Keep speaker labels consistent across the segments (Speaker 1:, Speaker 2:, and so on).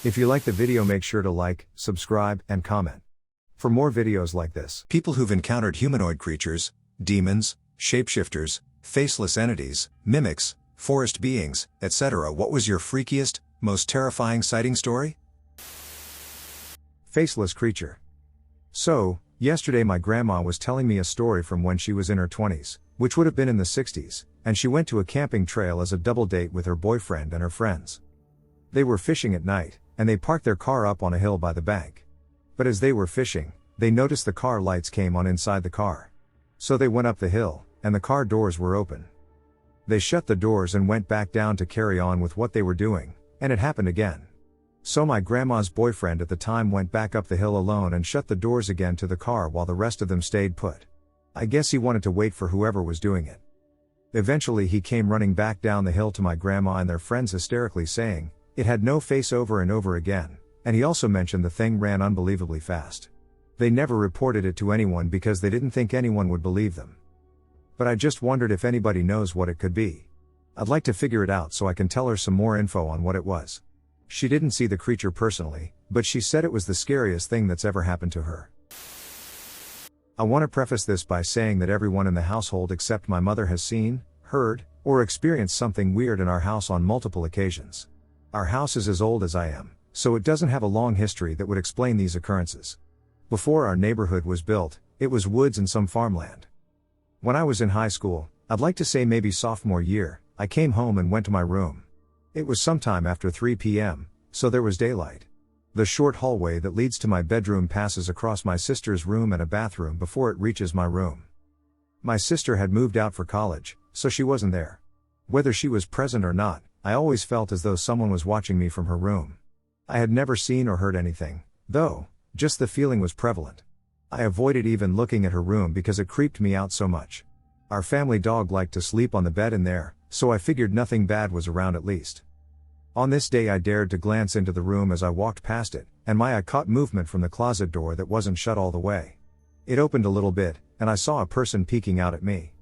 Speaker 1: If you like the video, make sure to like, subscribe, and comment for more videos like this.
Speaker 2: People who've encountered humanoid creatures, demons, shapeshifters, faceless entities, mimics, forest beings, etc. What was your freakiest, most terrifying sighting story?
Speaker 1: Faceless creature. So, yesterday my grandma was telling me a story from when she was in her 20s, which would have been in the 60s, and she went to a camping trail as a double date with her boyfriend and her friends. They were fishing at night, and they parked their car up on a hill by the bank. But as they were fishing, they noticed the car lights came on inside the car. So they went up the hill, and the car doors were open. They shut the doors and went back down to carry on with what they were doing, and it happened again. So my grandma's boyfriend at the time went back up the hill alone and shut the doors again to the car while the rest of them stayed put. I guess he wanted to wait for whoever was doing it. Eventually he came running back down the hill to my grandma and their friends hysterically saying, it had no face over and over again, and he also mentioned the thing ran unbelievably fast. They never reported it to anyone because they didn't think anyone would believe them. But I just wondered if anybody knows what it could be. I'd like to figure it out so I can tell her some more info on what it was. She didn't see the creature personally, but she said it was the scariest thing that's ever happened to her. I want to preface this by saying that everyone in the household except my mother has seen, heard, or experienced something weird in our house on multiple occasions. Our house is as old as I am, so it doesn't have a long history that would explain these occurrences. Before our neighborhood was built, it was woods and some farmland. When I was in high school, I'd like to say maybe sophomore year, I came home and went to my room. It was sometime after 3 p.m., so there was daylight. The short hallway that leads to my bedroom passes across my sister's room and a bathroom before it reaches my room. My sister had moved out for college, so she wasn't there. Whether she was present or not, I always felt as though someone was watching me from her room. I had never seen or heard anything, though, just the feeling was prevalent. I avoided even looking at her room because it creeped me out so much. Our family dog liked to sleep on the bed in there, so I figured nothing bad was around at least. On this day I dared to glance into the room as I walked past it, and my eye caught movement from the closet door that wasn't shut all the way. It opened a little bit, and I saw a person peeking out at me.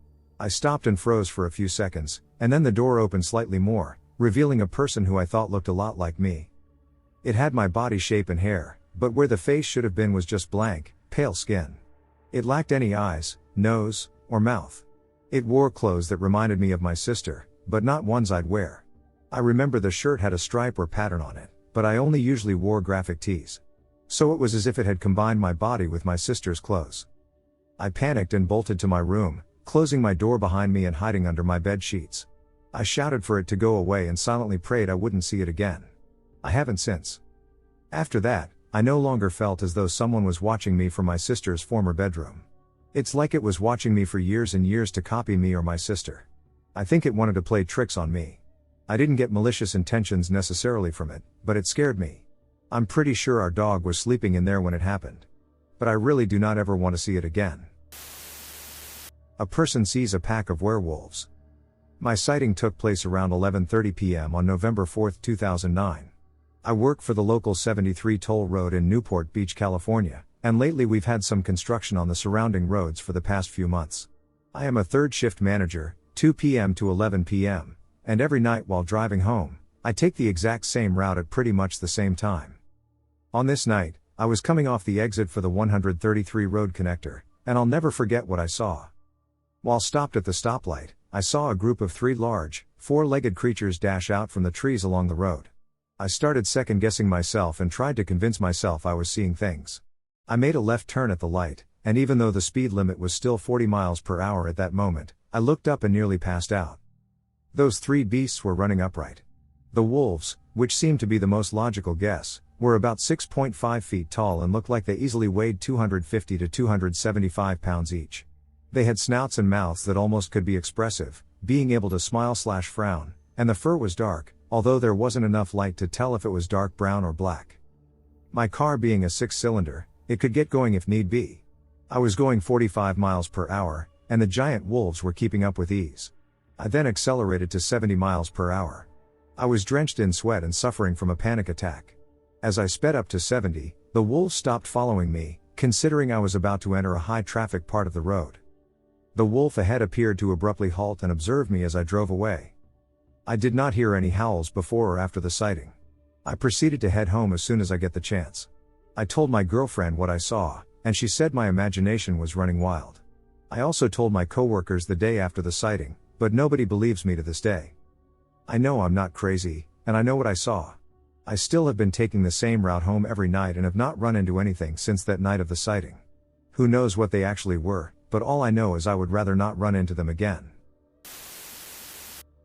Speaker 1: I stopped and froze for a few seconds, and then the door opened slightly more, revealing a person who I thought looked a lot like me. It had my body shape and hair, but where the face should have been was just blank, pale skin. It lacked any eyes, nose, or mouth. It wore clothes that reminded me of my sister, but not ones I'd wear. I remember the shirt had a stripe or pattern on it, but I only usually wore graphic tees. So it was as if it had combined my body with my sister's clothes. I panicked and bolted to my room, closing my door behind me and hiding under my bed sheets. I shouted for it to go away and silently prayed I wouldn't see it again. I haven't since. After that, I no longer felt as though someone was watching me from my sister's former bedroom. It's like it was watching me for years and years to copy me or my sister. I think it wanted to play tricks on me. I didn't get malicious intentions necessarily from it, but it scared me. I'm pretty sure our dog was sleeping in there when it happened. But I really do not ever want to see it again. A person sees a pack of werewolves. My sighting took place around 11:30 p.m. on November 4, 2009. I work for the local 73 toll road in Newport Beach, California, and lately we've had some construction on the surrounding roads for the past few months. I am a third shift manager, 2 p.m. to 11 p.m., and every night while driving home, I take the exact same route at pretty much the same time. On this night, I was coming off the exit for the 133 road connector, and I'll never forget what I saw. While stopped at the stoplight, I saw a group of 3 large, 4-legged creatures dash out from the trees along the road. I started second-guessing myself and tried to convince myself I was seeing things. I made a left turn at the light, and even though the speed limit was still 40 miles per hour at that moment, I looked up and nearly passed out. Those 3 beasts were running upright. The wolves, which seemed to be the most logical guess, were about 6.5 feet tall and looked like they easily weighed 250 to 275 pounds each. They had snouts and mouths that almost could be expressive, being able to smile/frown, and the fur was dark, although there wasn't enough light to tell if it was dark brown or black. My car being a 6-cylinder, it could get going if need be. I was going 45 miles per hour, and the giant wolves were keeping up with ease. I then accelerated to 70 miles per hour. I was drenched in sweat and suffering from a panic attack. As I sped up to 70, the wolves stopped following me, considering I was about to enter a high-traffic part of the road. The wolf ahead appeared to abruptly halt and observe me as I drove away. I did not hear any howls before or after the sighting. I proceeded to head home as soon as I get the chance. I told my girlfriend what I saw, and she said my imagination was running wild. I also told my coworkers the day after the sighting, but nobody believes me to this day. I know I'm not crazy, and I know what I saw. I still have been taking the same route home every night and have not run into anything since that night of the sighting. Who knows what they actually were, but all I know is I would rather not run into them again.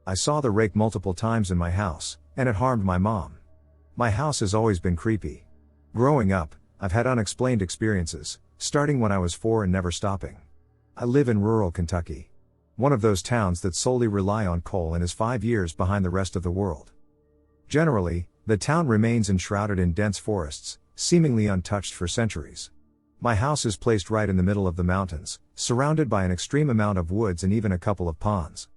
Speaker 1: I saw the rake multiple times in my house, and it harmed my mom. My house has always been creepy. Growing up, I've had unexplained experiences, starting when I was 4 and never stopping. I live in rural Kentucky. One of those towns that solely rely on coal and is 5 years behind the rest of the world. Generally, the town remains enshrouded in dense forests, seemingly untouched for centuries. My house is placed right in the middle of the mountains, surrounded by an extreme amount of woods and even a couple of ponds.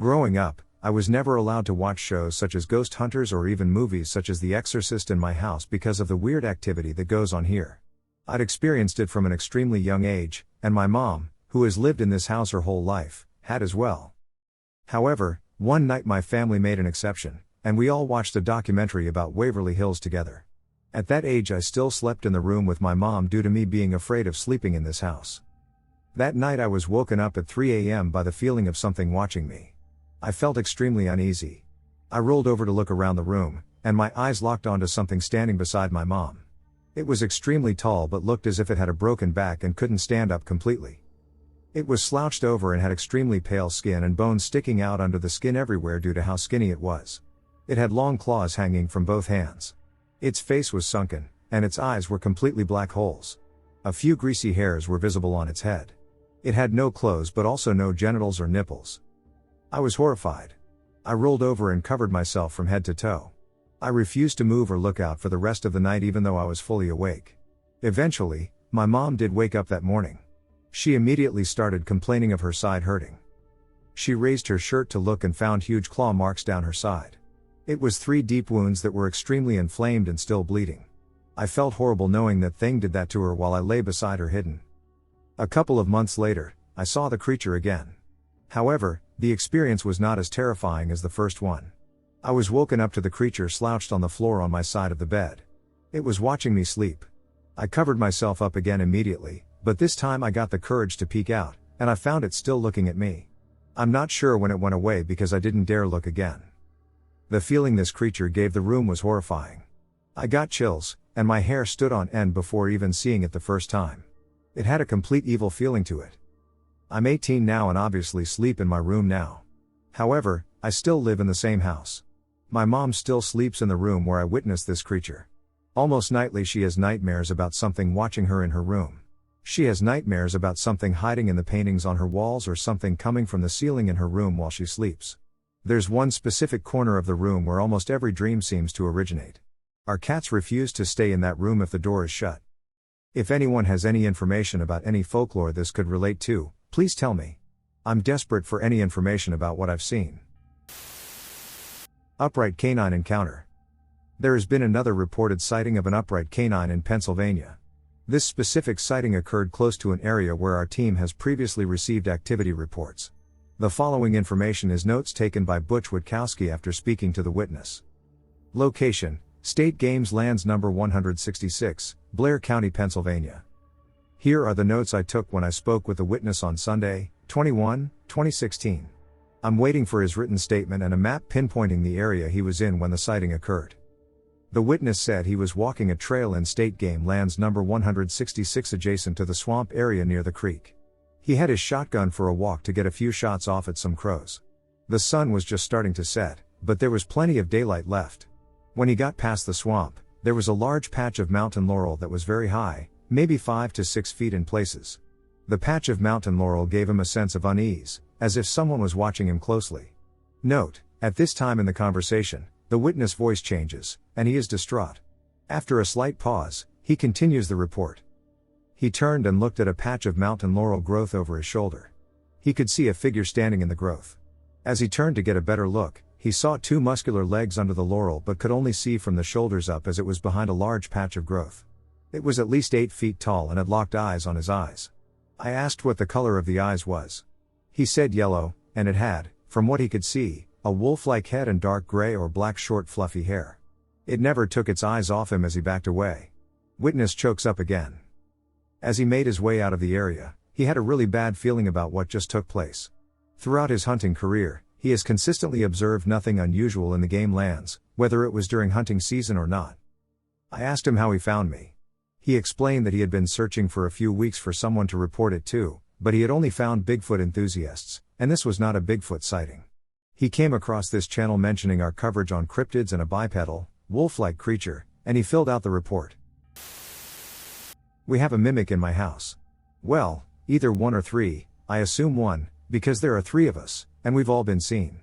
Speaker 1: Growing up, I was never allowed to watch shows such as Ghost Hunters or even movies such as The Exorcist in my house because of the weird activity that goes on here. I'd experienced it from an extremely young age, and my mom, who has lived in this house her whole life, had as well. However, one night my family made an exception, and we all watched a documentary about Waverly Hills together. At that age I still slept in the room with my mom due to me being afraid of sleeping in this house. That night I was woken up at 3 a.m. by the feeling of something watching me. I felt extremely uneasy. I rolled over to look around the room, and my eyes locked onto something standing beside my mom. It was extremely tall but looked as if it had a broken back and couldn't stand up completely. It was slouched over and had extremely pale skin and bones sticking out under the skin everywhere due to how skinny it was. It had long claws hanging from both hands. Its face was sunken, and its eyes were completely black holes. A few greasy hairs were visible on its head. It had no clothes but also no genitals or nipples. I was horrified. I rolled over and covered myself from head to toe. I refused to move or look out for the rest of the night even though I was fully awake. Eventually, my mom did wake up that morning. She immediately started complaining of her side hurting. She raised her shirt to look and found huge claw marks down her side. It was 3 deep wounds that were extremely inflamed and still bleeding. I felt horrible knowing that thing did that to her while I lay beside her hidden. A couple of months later, I saw the creature again. However, the experience was not as terrifying as the first one. I was woken up to the creature slouched on the floor on my side of the bed. It was watching me sleep. I covered myself up again immediately, but this time I got the courage to peek out, and I found it still looking at me. I'm not sure when it went away because I didn't dare look again. The feeling this creature gave the room was horrifying. I got chills, and my hair stood on end before even seeing it the first time. It had a complete evil feeling to it. I'm 18 now and obviously sleep in my room now. However, I still live in the same house. My mom still sleeps in the room where I witnessed this creature. Almost nightly she has nightmares about something watching her in her room. She has nightmares about something hiding in the paintings on her walls or something coming from the ceiling in her room while she sleeps. There's one specific corner of the room where almost every dream seems to originate. Our cats refuse to stay in that room if the door is shut. If anyone has any information about any folklore this could relate to, please tell me. I'm desperate for any information about what I've seen. Upright canine encounter. There has been another reported sighting of an upright canine in Pennsylvania. This specific sighting occurred close to an area where our team has previously received activity reports. The following information is notes taken by Butch Witkowski after speaking to the witness. Location: State Games Lands number 166, Blair County, Pennsylvania. Here are the notes I took when I spoke with the witness on Sunday, 2016. I'm waiting for his written statement and a map pinpointing the area he was in when the sighting occurred. The witness said he was walking a trail in State Game Lands number 166 adjacent to the swamp area near the creek. He had his shotgun for a walk to get a few shots off at some crows. The sun was just starting to set, but there was plenty of daylight left. When he got past the swamp, there was a large patch of mountain laurel that was very high, maybe 5 to 6 feet in places. The patch of mountain laurel gave him a sense of unease, as if someone was watching him closely. Note: at this time in the conversation, the witness' voice changes, and he is distraught. After a slight pause, he continues the report. He turned and looked at a patch of mountain laurel growth over his shoulder. He could see a figure standing in the growth. As he turned to get a better look, he saw 2 muscular legs under the laurel but could only see from the shoulders up as it was behind a large patch of growth. It was at least 8 feet tall and had locked eyes on his eyes. I asked what the color of the eyes was. He said yellow, and it had, from what he could see, a wolf-like head and dark gray or black short fluffy hair. It never took its eyes off him as he backed away. Witness chokes up again. As he made his way out of the area, he had a really bad feeling about what just took place. Throughout his hunting career, he has consistently observed nothing unusual in the game lands, whether it was during hunting season or not. I asked him how he found me. He explained that he had been searching for a few weeks for someone to report it to, but he had only found Bigfoot enthusiasts, and this was not a Bigfoot sighting. He came across this channel mentioning our coverage on cryptids and a bipedal, wolf-like creature, and he filled out the report. We have a mimic in my house. Well, either one or three, I assume one, because there are three of us, and we've all been seen.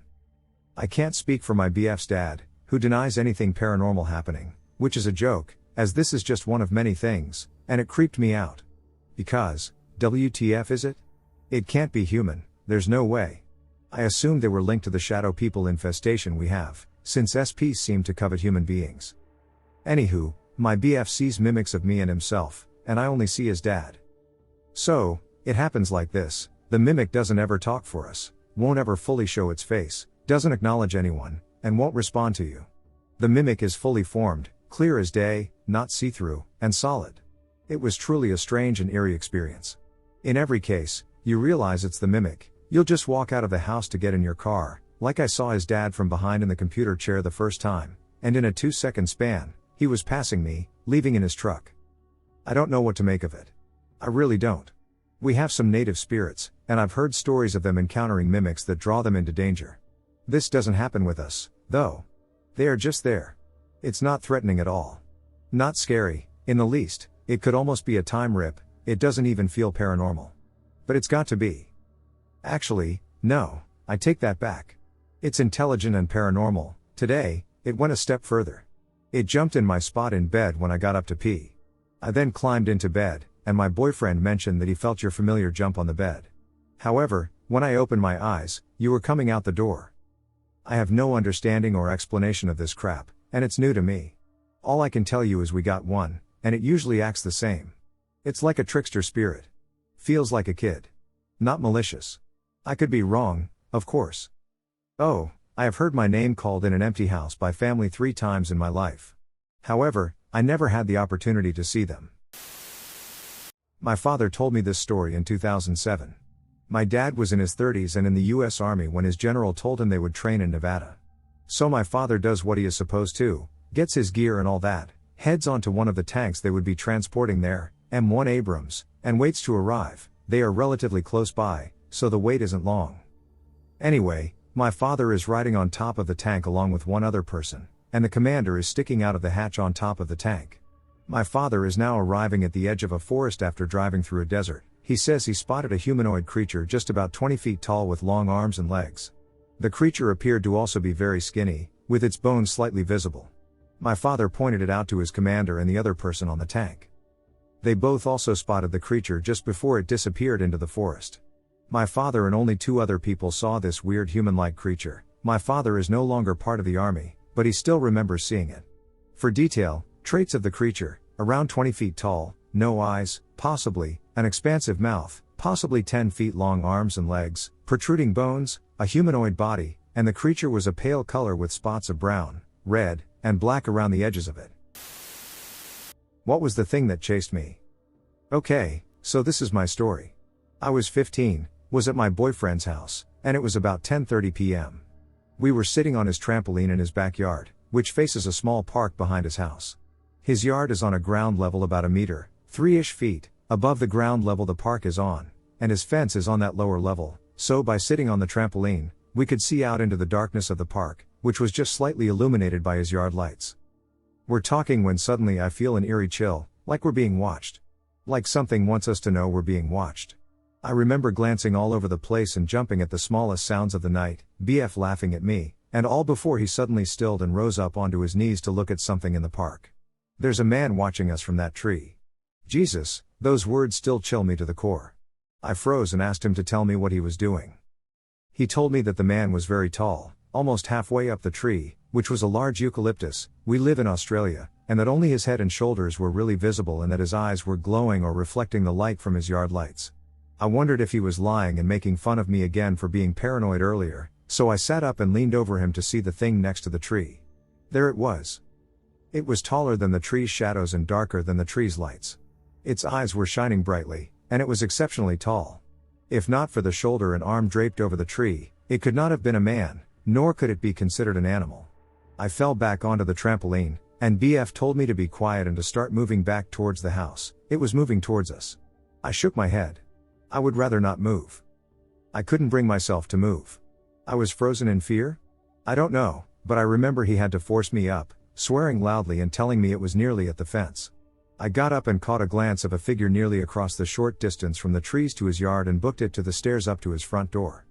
Speaker 1: I can't speak for my BF's dad, who denies anything paranormal happening, which is a joke, as this is just one of many things, and it creeped me out. Because, WTF is it? It can't be human, there's no way. I assumed they were linked to the shadow people infestation we have, since SPs seem to covet human beings. Anywho, my BF sees mimics of me and himself, and I only see his dad. So, it happens like this, the mimic doesn't ever talk for us, won't ever fully show its face, doesn't acknowledge anyone, and won't respond to you. The mimic is fully formed, clear as day, not see-through, and solid. It was truly a strange and eerie experience. In every case, you realize it's the mimic, you'll just walk out of the house to get in your car, like I saw his dad from behind in the computer chair the first time, and in a 2-second span, he was passing me, leaving in his truck. I don't know what to make of it. I really don't. We have some native spirits, and I've heard stories of them encountering mimics that draw them into danger. This doesn't happen with us, though. They are just there. It's not threatening at all. Not scary, in the least, it could almost be a time rip, it doesn't even feel paranormal. But it's got to be. Actually, no, I take that back. It's intelligent and paranormal. Today, it went a step further. It jumped in my spot in bed when I got up to pee. I then climbed into bed, and my boyfriend mentioned that he felt your familiar jump on the bed. However, when I opened my eyes, you were coming out the door. I have no understanding or explanation of this crap, and it's new to me. All I can tell you is we got one, and it usually acts the same. It's like a trickster spirit. Feels like a kid. Not malicious. I could be wrong, of course. Oh, I have heard my name called in an empty house by family 3 times in my life. However, I never had the opportunity to see them. My father told me this story in 2007. My dad was in his 30s and in the US Army when his general told him they would train in Nevada. So my father does what he is supposed to, gets his gear and all that, heads onto one of the tanks they would be transporting there, M1 Abrams, and waits to arrive. They are relatively close by, so the wait isn't long. Anyway, my father is riding on top of the tank along with one other person, and the commander is sticking out of the hatch on top of the tank. My father is now arriving at the edge of a forest after driving through a desert. He says he spotted a humanoid creature just about 20 feet tall with long arms and legs. The creature appeared to also be very skinny, with its bones slightly visible. My father pointed it out to his commander and the other person on the tank. They both also spotted the creature just before it disappeared into the forest. My father and only 2 other people saw this weird human-like creature. My father is no longer part of the army, but he still remembers seeing it. For detail, traits of the creature: around 20 feet tall, no eyes, possibly, an expansive mouth, possibly 10 feet long arms and legs, protruding bones, a humanoid body, and the creature was a pale color with spots of brown, red, and black around the edges of it. What was the thing that chased me? Okay, so this is my story. I was 15, was at my boyfriend's house, and it was about 10:30 p.m. We were sitting on his trampoline in his backyard, which faces a small park behind his house. His yard is on a ground level about a meter, 3-ish feet, above the ground level the park is on, and his fence is on that lower level, so by sitting on the trampoline, we could see out into the darkness of the park, which was just slightly illuminated by his yard lights. We're talking when suddenly I feel an eerie chill, like we're being watched. Like something wants us to know we're being watched. I remember glancing all over the place and jumping at the smallest sounds of the night, BF laughing at me, and all before he suddenly stilled and rose up onto his knees to look at something in the park. There's a man watching us from that tree. Jesus, those words still chill me to the core. I froze and asked him to tell me what he was doing. He told me that the man was very tall, almost halfway up the tree, which was a large eucalyptus. We live in Australia, and that only his head and shoulders were really visible and that his eyes were glowing or reflecting the light from his yard lights. I wondered if he was lying and making fun of me again for being paranoid earlier, so I sat up and leaned over him to see the thing next to the tree. There it was. It was taller than the tree's shadows and darker than the tree's lights. Its eyes were shining brightly, and it was exceptionally tall. If not for the shoulder and arm draped over the tree, it could not have been a man, nor could it be considered an animal. I fell back onto the trampoline, and BF told me to be quiet and to start moving back towards the house. It was moving towards us. I shook my head. I would rather not move. I couldn't bring myself to move. I was frozen in fear? I don't know, but I remember he had to force me up, swearing loudly and telling me it was nearly at the fence. I got up and caught a glance of a figure nearly across the short distance from the trees to his yard and booked it to the stairs up to his front door.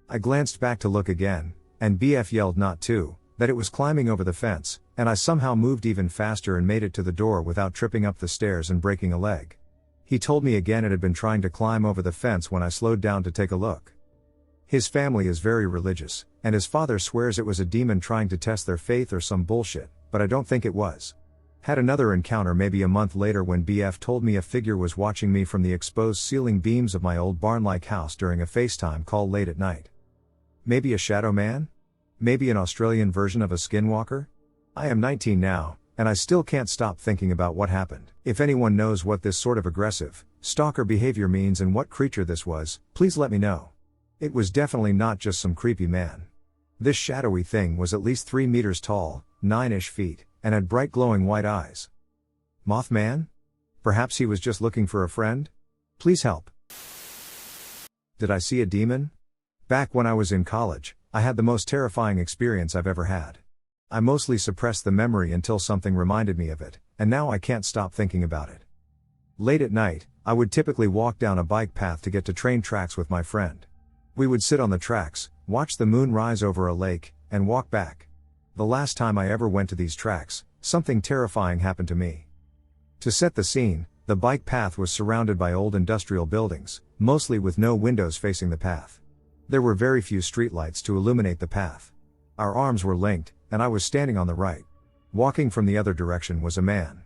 Speaker 1: I glanced back to look again, and BF yelled not to, that it was climbing over the fence, and I somehow moved even faster and made it to the door without tripping up the stairs and breaking a leg. He told me again it had been trying to climb over the fence when I slowed down to take a look. His family is very religious, and his father swears it was a demon trying to test their faith or some bullshit, but I don't think it was. Had another encounter maybe a month later when BF told me a figure was watching me from the exposed ceiling beams of my old barn-like house during a FaceTime call late at night. Maybe a shadow man? Maybe an Australian version of a skinwalker? I am 19 now, and I still can't stop thinking about what happened. If anyone knows what this sort of aggressive, stalker behavior means and what creature this was, please let me know. It was definitely not just some creepy man. This shadowy thing was at least 3 meters tall, 9-ish feet, and had bright glowing white eyes. Mothman? Perhaps he was just looking for a friend? Please help. Did I see a demon? Back when I was in college, I had the most terrifying experience I've ever had. I mostly suppressed the memory until something reminded me of it, and now I can't stop thinking about it. Late at night, I would typically walk down a bike path to get to train tracks with my friend. We would sit on the tracks, watch the moon rise over a lake, and walk back. The last time I ever went to these tracks, something terrifying happened to me. To set the scene, the bike path was surrounded by old industrial buildings, mostly with no windows facing the path. There were very few streetlights to illuminate the path. Our arms were linked, and I was standing on the right. Walking from the other direction was a man.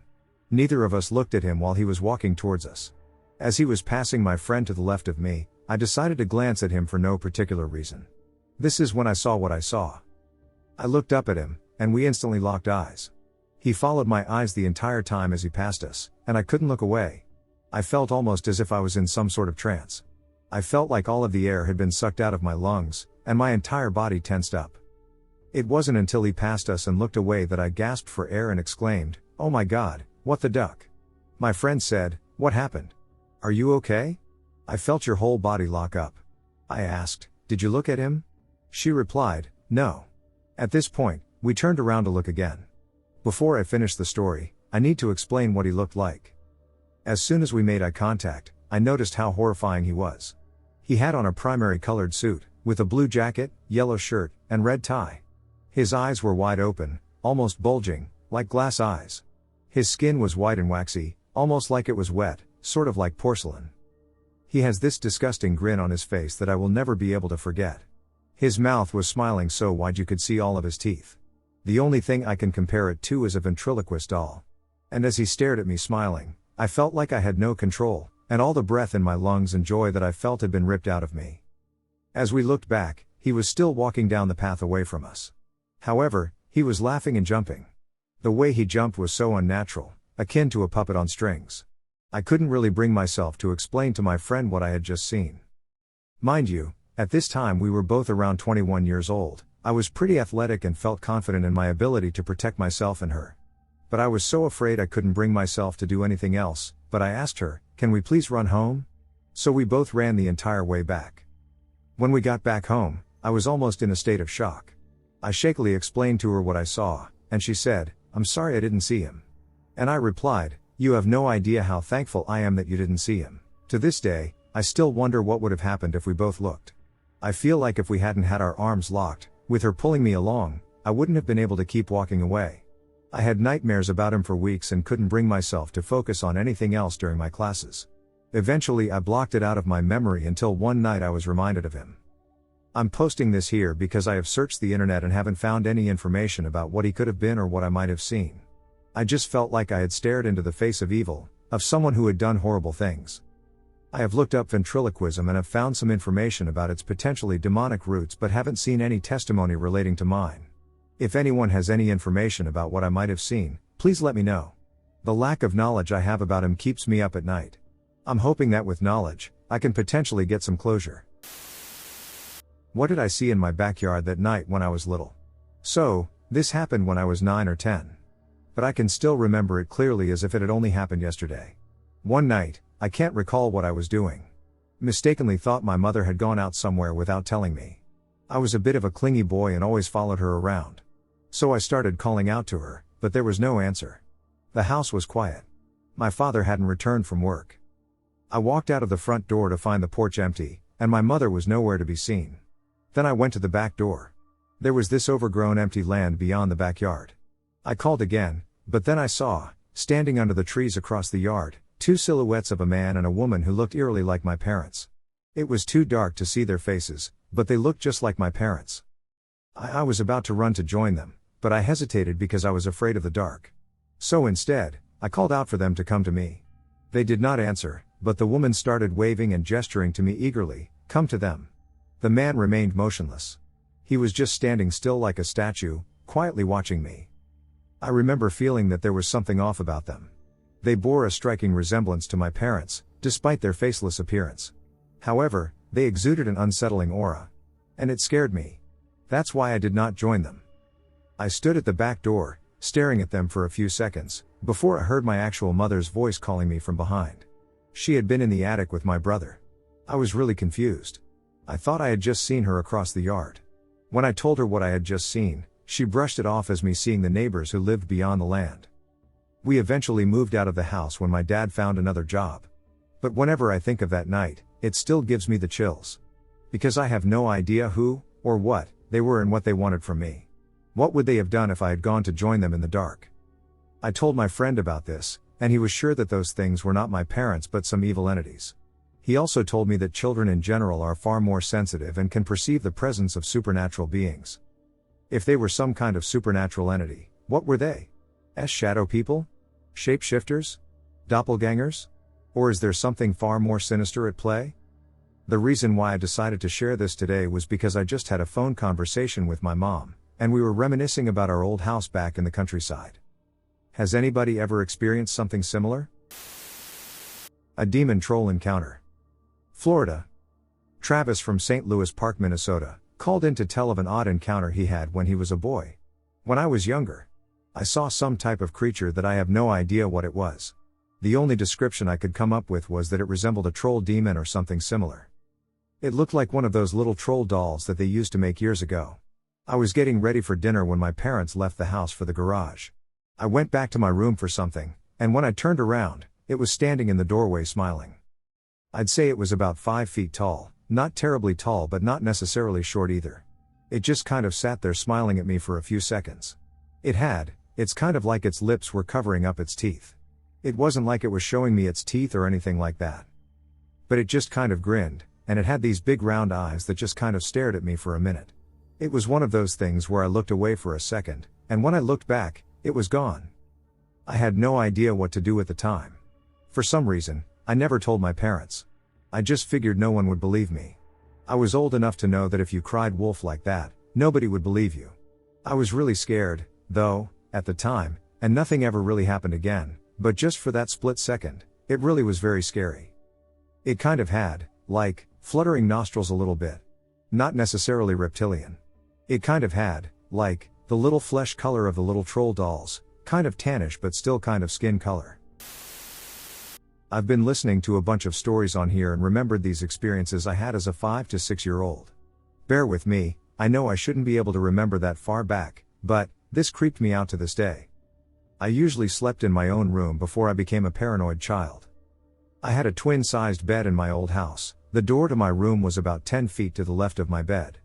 Speaker 1: Neither of us looked at him while he was walking towards us. As he was passing my friend to the left of me, I decided to glance at him for no particular reason. This is when I saw what I saw. I looked up at him, and we instantly locked eyes. He followed my eyes the entire time as he passed us, and I couldn't look away. I felt almost as if I was in some sort of trance. I felt like all of the air had been sucked out of my lungs, and my entire body tensed up. It wasn't until he passed us and looked away that I gasped for air and exclaimed, "Oh my God, what the duck?" My friend said, "What happened? Are you okay? I felt your whole body lock up." I asked, "Did you look at him?" She replied, "No." At this point, we turned around to look again. Before I finish the story, I need to explain what he looked like. As soon as we made eye contact, I noticed how horrifying he was. He had on a primary colored suit, with a blue jacket, yellow shirt, and red tie. His eyes were wide open, almost bulging, like glass eyes. His skin was white and waxy, almost like it was wet, sort of like porcelain. He has this disgusting grin on his face that I will never be able to forget. His mouth was smiling so wide you could see all of his teeth. The only thing I can compare it to is a ventriloquist doll. And as he stared at me smiling, I felt like I had no control, and all the breath in my lungs and joy that I felt had been ripped out of me. As we looked back, he was still walking down the path away from us. However, he was laughing and jumping. The way he jumped was so unnatural, akin to a puppet on strings. I couldn't really bring myself to explain to my friend what I had just seen. Mind you, at this time we were both around 21 years old. I was pretty athletic and felt confident in my ability to protect myself and her. But I was so afraid I couldn't bring myself to do anything else, but I asked her, "Can we please run home?" So we both ran the entire way back. When we got back home, I was almost in a state of shock. I shakily explained to her what I saw, and she said, "I'm sorry I didn't see him." And I replied, "You have no idea how thankful I am that you didn't see him." To this day, I still wonder what would have happened if we both looked. I feel like if we hadn't had our arms locked, with her pulling me along, I wouldn't have been able to keep walking away. I had nightmares about him for weeks and couldn't bring myself to focus on anything else during my classes. Eventually I blocked it out of my memory until one night I was reminded of him. I'm posting this here because I have searched the internet and haven't found any information about what he could have been or what I might have seen. I just felt like I had stared into the face of evil, of someone who had done horrible things. I have looked up ventriloquism and have found some information about its potentially demonic roots but haven't seen any testimony relating to mine. If anyone has any information about what I might have seen, please let me know. The lack of knowledge I have about him keeps me up at night. I'm hoping that with knowledge, I can potentially get some closure. What did I see in my backyard that night when I was little? So, this happened when I was 9 or 10. But I can still remember it clearly as if it had only happened yesterday. One night, I can't recall what I was doing. Mistakenly thought my mother had gone out somewhere without telling me. I was a bit of a clingy boy and always followed her around. So I started calling out to her, but there was no answer. The house was quiet. My father hadn't returned from work. I walked out of the front door to find the porch empty, and my mother was nowhere to be seen. Then I went to the back door. There was this overgrown empty land beyond the backyard. I called again, but then I saw, standing under the trees across the yard, two silhouettes of a man and a woman who looked eerily like my parents. It was too dark to see their faces, but they looked just like my parents. I was about to run to join them, but I hesitated because I was afraid of the dark. So instead, I called out for them to come to me. They did not answer, but the woman started waving and gesturing to me eagerly, "Come to them." The man remained motionless. He was just standing still like a statue, quietly watching me. I remember feeling that there was something off about them. They bore a striking resemblance to my parents, despite their faceless appearance. However, they exuded an unsettling aura. And it scared me. That's why I did not join them. I stood at the back door, staring at them for a few seconds, before I heard my actual mother's voice calling me from behind. She had been in the attic with my brother. I was really confused. I thought I had just seen her across the yard. When I told her what I had just seen, she brushed it off as me seeing the neighbors who lived beyond the land. We eventually moved out of the house when my dad found another job. But whenever I think of that night, it still gives me the chills. Because I have no idea who, or what, they were and what they wanted from me. What would they have done if I had gone to join them in the dark? I told my friend about this, and he was sure that those things were not my parents but some evil entities. He also told me that children in general are far more sensitive and can perceive the presence of supernatural beings. If they were some kind of supernatural entity, what were they? Shadow people? Shapeshifters? Doppelgangers? Or is there something far more sinister at play? The reason why I decided to share this today was because I just had a phone conversation with my mom, and we were reminiscing about our old house back in the countryside. Has anybody ever experienced something similar? A demon troll encounter. Florida. Travis from St. Louis Park, Minnesota, called in to tell of an odd encounter he had when he was a boy. When I was younger, I saw some type of creature that I have no idea what it was. The only description I could come up with was that it resembled a troll demon or something similar. It looked like one of those little troll dolls that they used to make years ago. I was getting ready for dinner when my parents left the house for the garage. I went back to my room for something, and when I turned around, it was standing in the doorway smiling. I'd say it was about 5 feet tall, not terribly tall but not necessarily short either. It just kind of sat there smiling at me for a few seconds. It's kind of like its lips were covering up its teeth. It wasn't like it was showing me its teeth or anything like that. But it just kind of grinned, and it had these big round eyes that just kind of stared at me for a minute. It was one of those things where I looked away for a second, and when I looked back, it was gone. I had no idea what to do at the time. For some reason, I never told my parents. I just figured no one would believe me. I was old enough to know that if you cried wolf like that, nobody would believe you. I was really scared, though, at the time, and nothing ever really happened again, but just for that split second, it really was very scary. It kind of had, like, fluttering nostrils a little bit. Not necessarily reptilian. It kind of had, like, the little flesh color of the little troll dolls, kind of tannish but still kind of skin color. I've been listening to a bunch of stories on here and remembered these experiences I had as a 5 to 6 year old. Bear with me, I know I shouldn't be able to remember that far back, but this creeped me out to this day. I usually slept in my own room before I became a paranoid child. I had a twin-sized bed in my old house. The door to my room was about 10 feet to the left of my bed.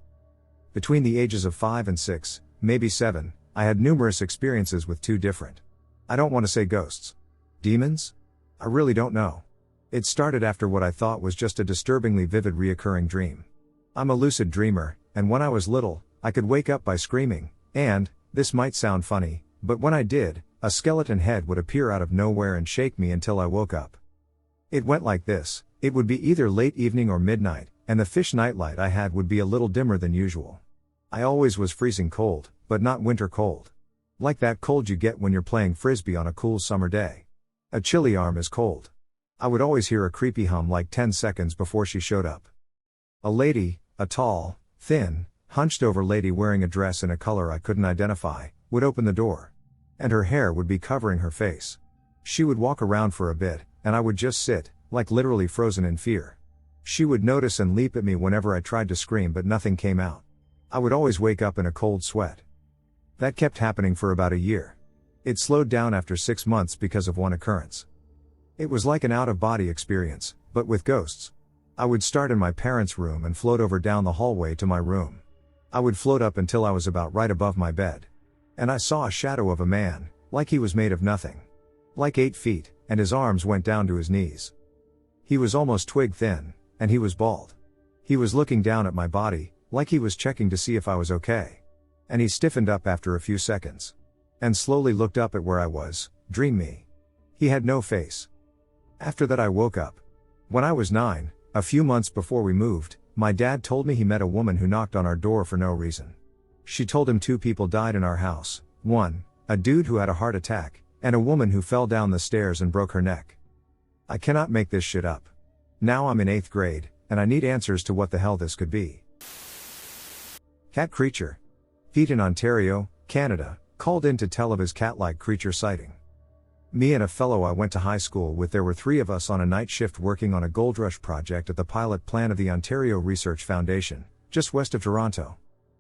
Speaker 1: Between the ages of 5 and 6, maybe 7, I had numerous experiences with two different. I don't want to say ghosts. Demons? I really don't know. It started after what I thought was just a disturbingly vivid reoccurring dream. I'm a lucid dreamer, and when I was little, I could wake up by screaming, and, this might sound funny, but when I did, a skeleton head would appear out of nowhere and shake me until I woke up. It went like this: it would be either late evening or midnight, and the fish nightlight I had would be a little dimmer than usual. I always was freezing cold, but not winter cold. Like that cold you get when you're playing frisbee on a cool summer day. A chilly arm is cold. I would always hear a creepy hum like 10 seconds before she showed up. A lady, a tall, thin, hunched over lady wearing a dress in a color I couldn't identify, would open the door. And her hair would be covering her face. She would walk around for a bit, and I would just sit, like literally frozen in fear. She would notice and leap at me whenever I tried to scream, but nothing came out. I would always wake up in a cold sweat. That kept happening for about a year. It slowed down after 6 months because of one occurrence. It was like an out-of-body experience, but with ghosts. I would start in my parents' room and float over down the hallway to my room. I would float up until I was about right above my bed. And I saw a shadow of a man, like he was made of nothing. Like 8 feet, and his arms went down to his knees. He was almost twig thin, and he was bald. He was looking down at my body, like he was checking to see if I was okay. And he stiffened up after a few seconds. And slowly looked up at where I was, dream me. He had no face. After that I woke up. When I was 9, a few months before we moved, my dad told me he met a woman who knocked on our door for no reason. She told him 2 people died in our house, one, a dude who had a heart attack, and a woman who fell down the stairs and broke her neck. I cannot make this shit up. Now I'm in 8th grade, and I need answers to what the hell this could be. Cat creature. Pete in Ontario, Canada, called in to tell of his cat-like creature sighting. Me and a fellow I went to high school with, there were 3 of us on a night shift working on a gold rush project at the pilot plant of the Ontario Research Foundation, just west of Toronto.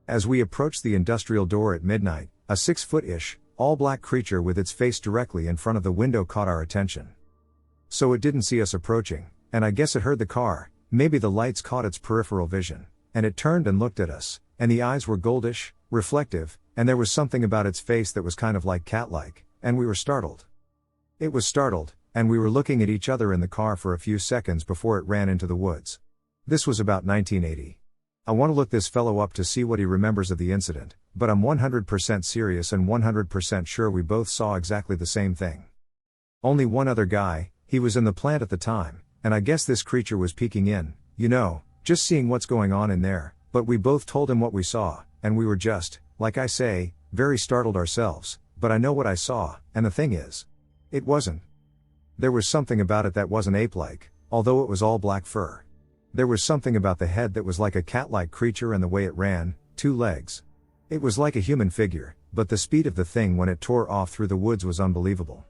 Speaker 1: As we approached the industrial door at midnight, a 6-foot-ish, all-black creature with its face directly in front of the window caught our attention. So it didn't see us approaching, and I guess it heard the car, maybe the lights caught its peripheral vision, and it turned and looked at us, and the eyes were goldish, reflective, and there was something about its face that was kind of like cat-like, and we were startled. It was startled, and we were looking at each other in the car for a few seconds before it ran into the woods. This was about 1980. I want to look this fellow up to see what he remembers of the incident, but I'm 100% serious and 100% sure we both saw exactly the same thing. Only one other guy, he was in the plant at the time, and I guess this creature was peeking in, just seeing what's going on in there, but we both told him what we saw, and we were just, like I say, very startled ourselves, but I know what I saw, and the thing is, it wasn't. There was something about it that wasn't ape-like, although it was all black fur. There was something about the head that was like a cat-like creature and the way it ran, 2 legs. It was like a human figure, but the speed of the thing when it tore off through the woods was unbelievable.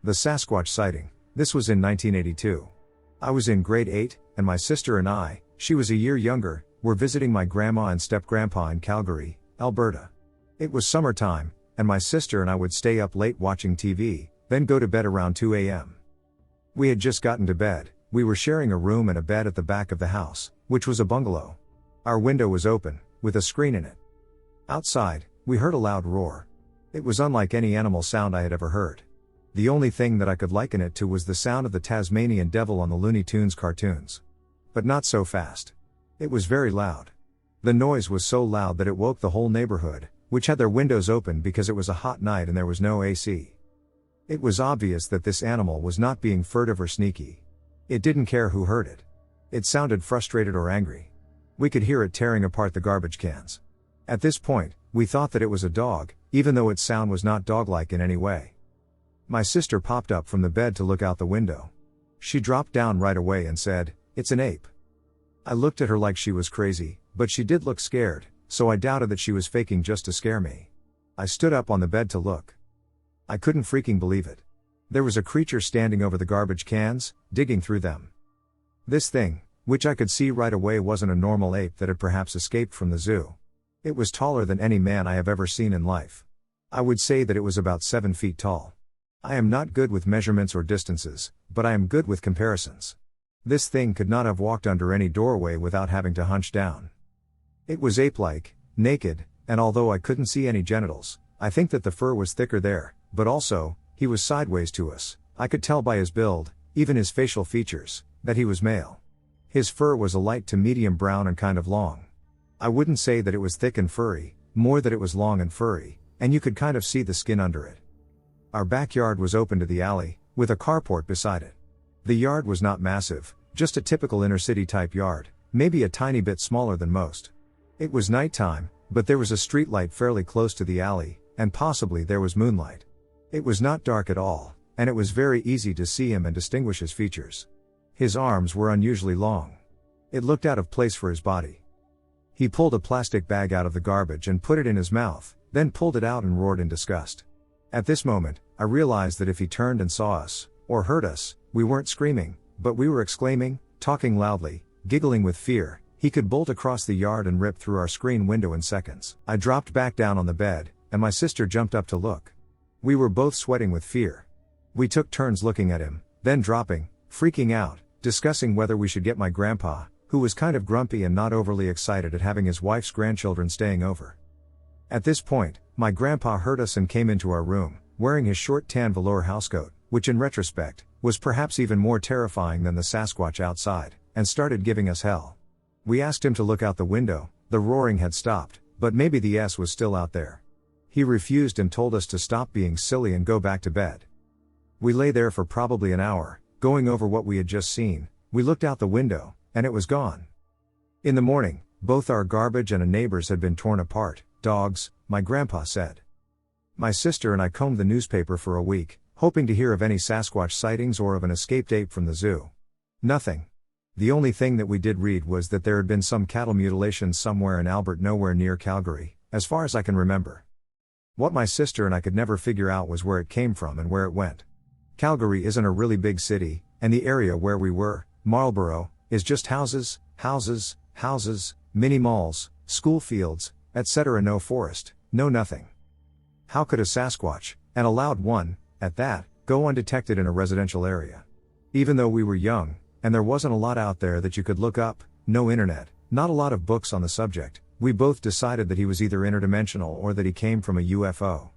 Speaker 1: The Sasquatch sighting. This was in 1982. I was in grade 8, and my sister and I, she was a year younger, were visiting my grandma and step-grandpa in Calgary, Alberta. It was summertime, and my sister and I would stay up late watching TV, then go to bed around 2 a.m. We had just gotten to bed. We were sharing a room and a bed at the back of the house, which was a bungalow. Our window was open, with a screen in it. Outside, we heard a loud roar. It was unlike any animal sound I had ever heard. The only thing that I could liken it to was the sound of the Tasmanian devil on the Looney Tunes cartoons. But not so fast. It was very loud. The noise was so loud that it woke the whole neighborhood, which had their windows open because it was a hot night and there was no AC. It was obvious that this animal was not being furtive or sneaky. It didn't care who heard it. It sounded frustrated or angry. We could hear it tearing apart the garbage cans. At this point, we thought that it was a dog, even though its sound was not dog-like in any way. My sister popped up from the bed to look out the window. She dropped down right away and said, "It's an ape." I looked at her like she was crazy, but she did look scared, so I doubted that she was faking just to scare me. I stood up on the bed to look. I couldn't freaking believe it. There was a creature standing over the garbage cans, digging through them. This thing, which I could see right away wasn't a normal ape that had perhaps escaped from the zoo. It was taller than any man I have ever seen in life. I would say that it was about 7 feet tall. I am not good with measurements or distances, but I am good with comparisons. This thing could not have walked under any doorway without having to hunch down. It was ape-like, naked, and although I couldn't see any genitals, I think that the fur was thicker there, but also, he was sideways to us. I could tell by his build, even his facial features, that he was male. His fur was a light to medium brown and kind of long. I wouldn't say that it was thick and furry, more that it was long and furry, and you could kind of see the skin under it. Our backyard was open to the alley, with a carport beside it. The yard was not massive, just a typical inner-city type yard, maybe a tiny bit smaller than most. It was nighttime, but there was a street light fairly close to the alley, and possibly there was moonlight. It was not dark at all, and it was very easy to see him and distinguish his features. His arms were unusually long. It looked out of place for his body. He pulled a plastic bag out of the garbage and put it in his mouth, then pulled it out and roared in disgust. At this moment, I realized that if he turned and saw us, or heard us, we weren't screaming, but we were exclaiming, talking loudly, giggling with fear. He could bolt across the yard and rip through our screen window in seconds. I dropped back down on the bed, and my sister jumped up to look. We were both sweating with fear. We took turns looking at him, then dropping, freaking out, discussing whether we should get my grandpa, who was kind of grumpy and not overly excited at having his wife's grandchildren staying over. At this point, my grandpa heard us and came into our room, wearing his short tan velour housecoat, which in retrospect, was perhaps even more terrifying than the Sasquatch outside, and started giving us hell. We asked him to look out the window. The roaring had stopped, but maybe the S was still out there. He refused and told us to stop being silly and go back to bed. We lay there for probably an hour, going over what we had just seen. We looked out the window, and it was gone. In the morning, both our garbage and a neighbor's had been torn apart. Dogs, my grandpa said. My sister and I combed the newspaper for a week, hoping to hear of any Sasquatch sightings or of an escaped ape from the zoo. Nothing. The only thing that we did read was that there had been some cattle mutilations somewhere in Albert, nowhere near Calgary, as far as I can remember. What my sister and I could never figure out was where it came from and where it went. Calgary isn't a really big city, and the area where we were, Marlborough, is just houses, houses, houses, mini malls, school fields, etc. No forest, no nothing. How could a Sasquatch, and a loud one, at that, go undetected in a residential area? Even though we were young, and there wasn't a lot out there that you could look up, no internet, not a lot of books on the subject, we both decided that he was either interdimensional or that he came from a UFO.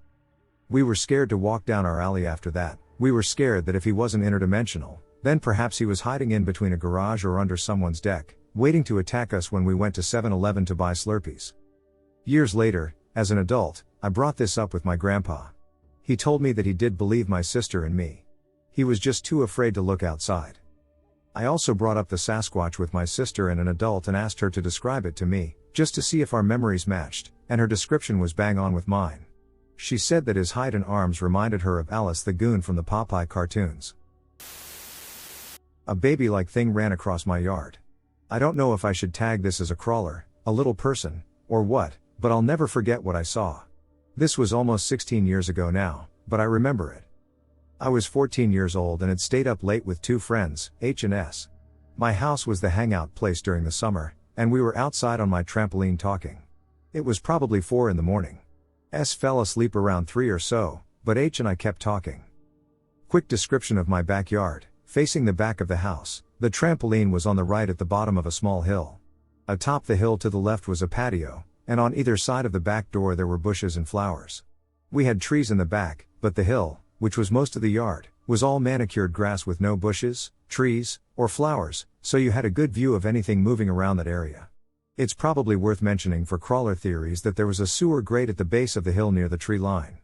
Speaker 1: We were scared to walk down our alley after that. We were scared that if he wasn't interdimensional, then perhaps he was hiding in between a garage or under someone's deck, waiting to attack us when we went to 7-Eleven to buy Slurpees. Years later, as an adult, I brought this up with my grandpa. He told me that he did believe my sister and me. He was just too afraid to look outside. I also brought up the Sasquatch with my sister and an adult and asked her to describe it to me, just to see if our memories matched, and her description was bang on with mine. She said that his height and arms reminded her of Alice the Goon from the Popeye cartoons. A baby-like thing ran across my yard. I don't know if I should tag this as a crawler, a little person, or what, but I'll never forget what I saw. This was almost 16 years ago now, but I remember it. I was 14 years old and had stayed up late with two friends, H and S. My house was the hangout place during the summer, and we were outside on my trampoline talking. It was probably 4 in the morning. S fell asleep around 3 or so, but H and I kept talking. Quick description of my backyard. Facing the back of the house, the trampoline was on the right at the bottom of a small hill. Atop the hill to the left was a patio, and on either side of the back door there were bushes and flowers. We had trees in the back, but the hill, which was most of the yard, was all manicured grass with no bushes, trees, or flowers, so you had a good view of anything moving around that area. It's probably worth mentioning for crawler theories that there was a sewer grate at the base of the hill near the tree line.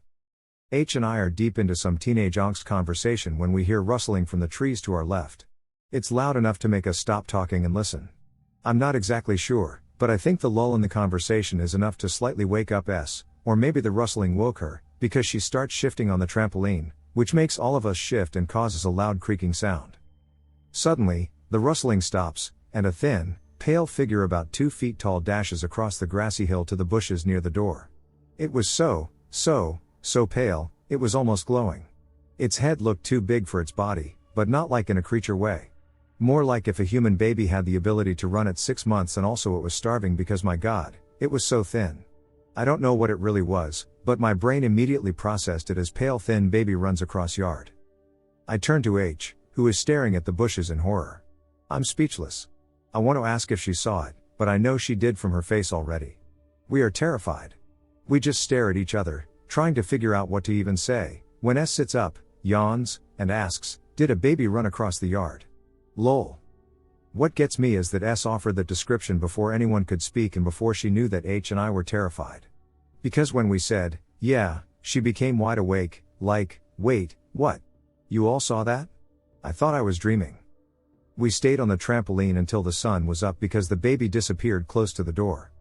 Speaker 1: H and I are deep into some teenage angst conversation when we hear rustling from the trees to our left. It's loud enough to make us stop talking and listen. I'm not exactly sure, but I think the lull in the conversation is enough to slightly wake up S, or maybe the rustling woke her, because she starts shifting on the trampoline, which makes all of us shift and causes a loud creaking sound. Suddenly, the rustling stops, and a thin, pale figure about 2 feet tall dashes across the grassy hill to the bushes near the door. It was so pale, it was almost glowing. Its head looked too big for its body, but not like in a creature way. More like if a human baby had the ability to run at 6 months and also it was starving because my God, it was so thin. I don't know what it really was, but my brain immediately processed it as pale thin baby runs across yard. I turned to H, who is staring at the bushes in horror. I'm speechless. I want to ask if she saw it, but I know she did from her face already. We are terrified. We just stare at each other, trying to figure out what to even say, when S sits up, yawns, and asks, "Did a baby run across the yard?" Lol. What gets me is that S offered that description before anyone could speak and before she knew that H and I were terrified. Because when we said, "Yeah," she became wide awake, like, "Wait, what? You all saw that?" I thought I was dreaming. We stayed on the trampoline until the sun was up because the baby disappeared close to the door.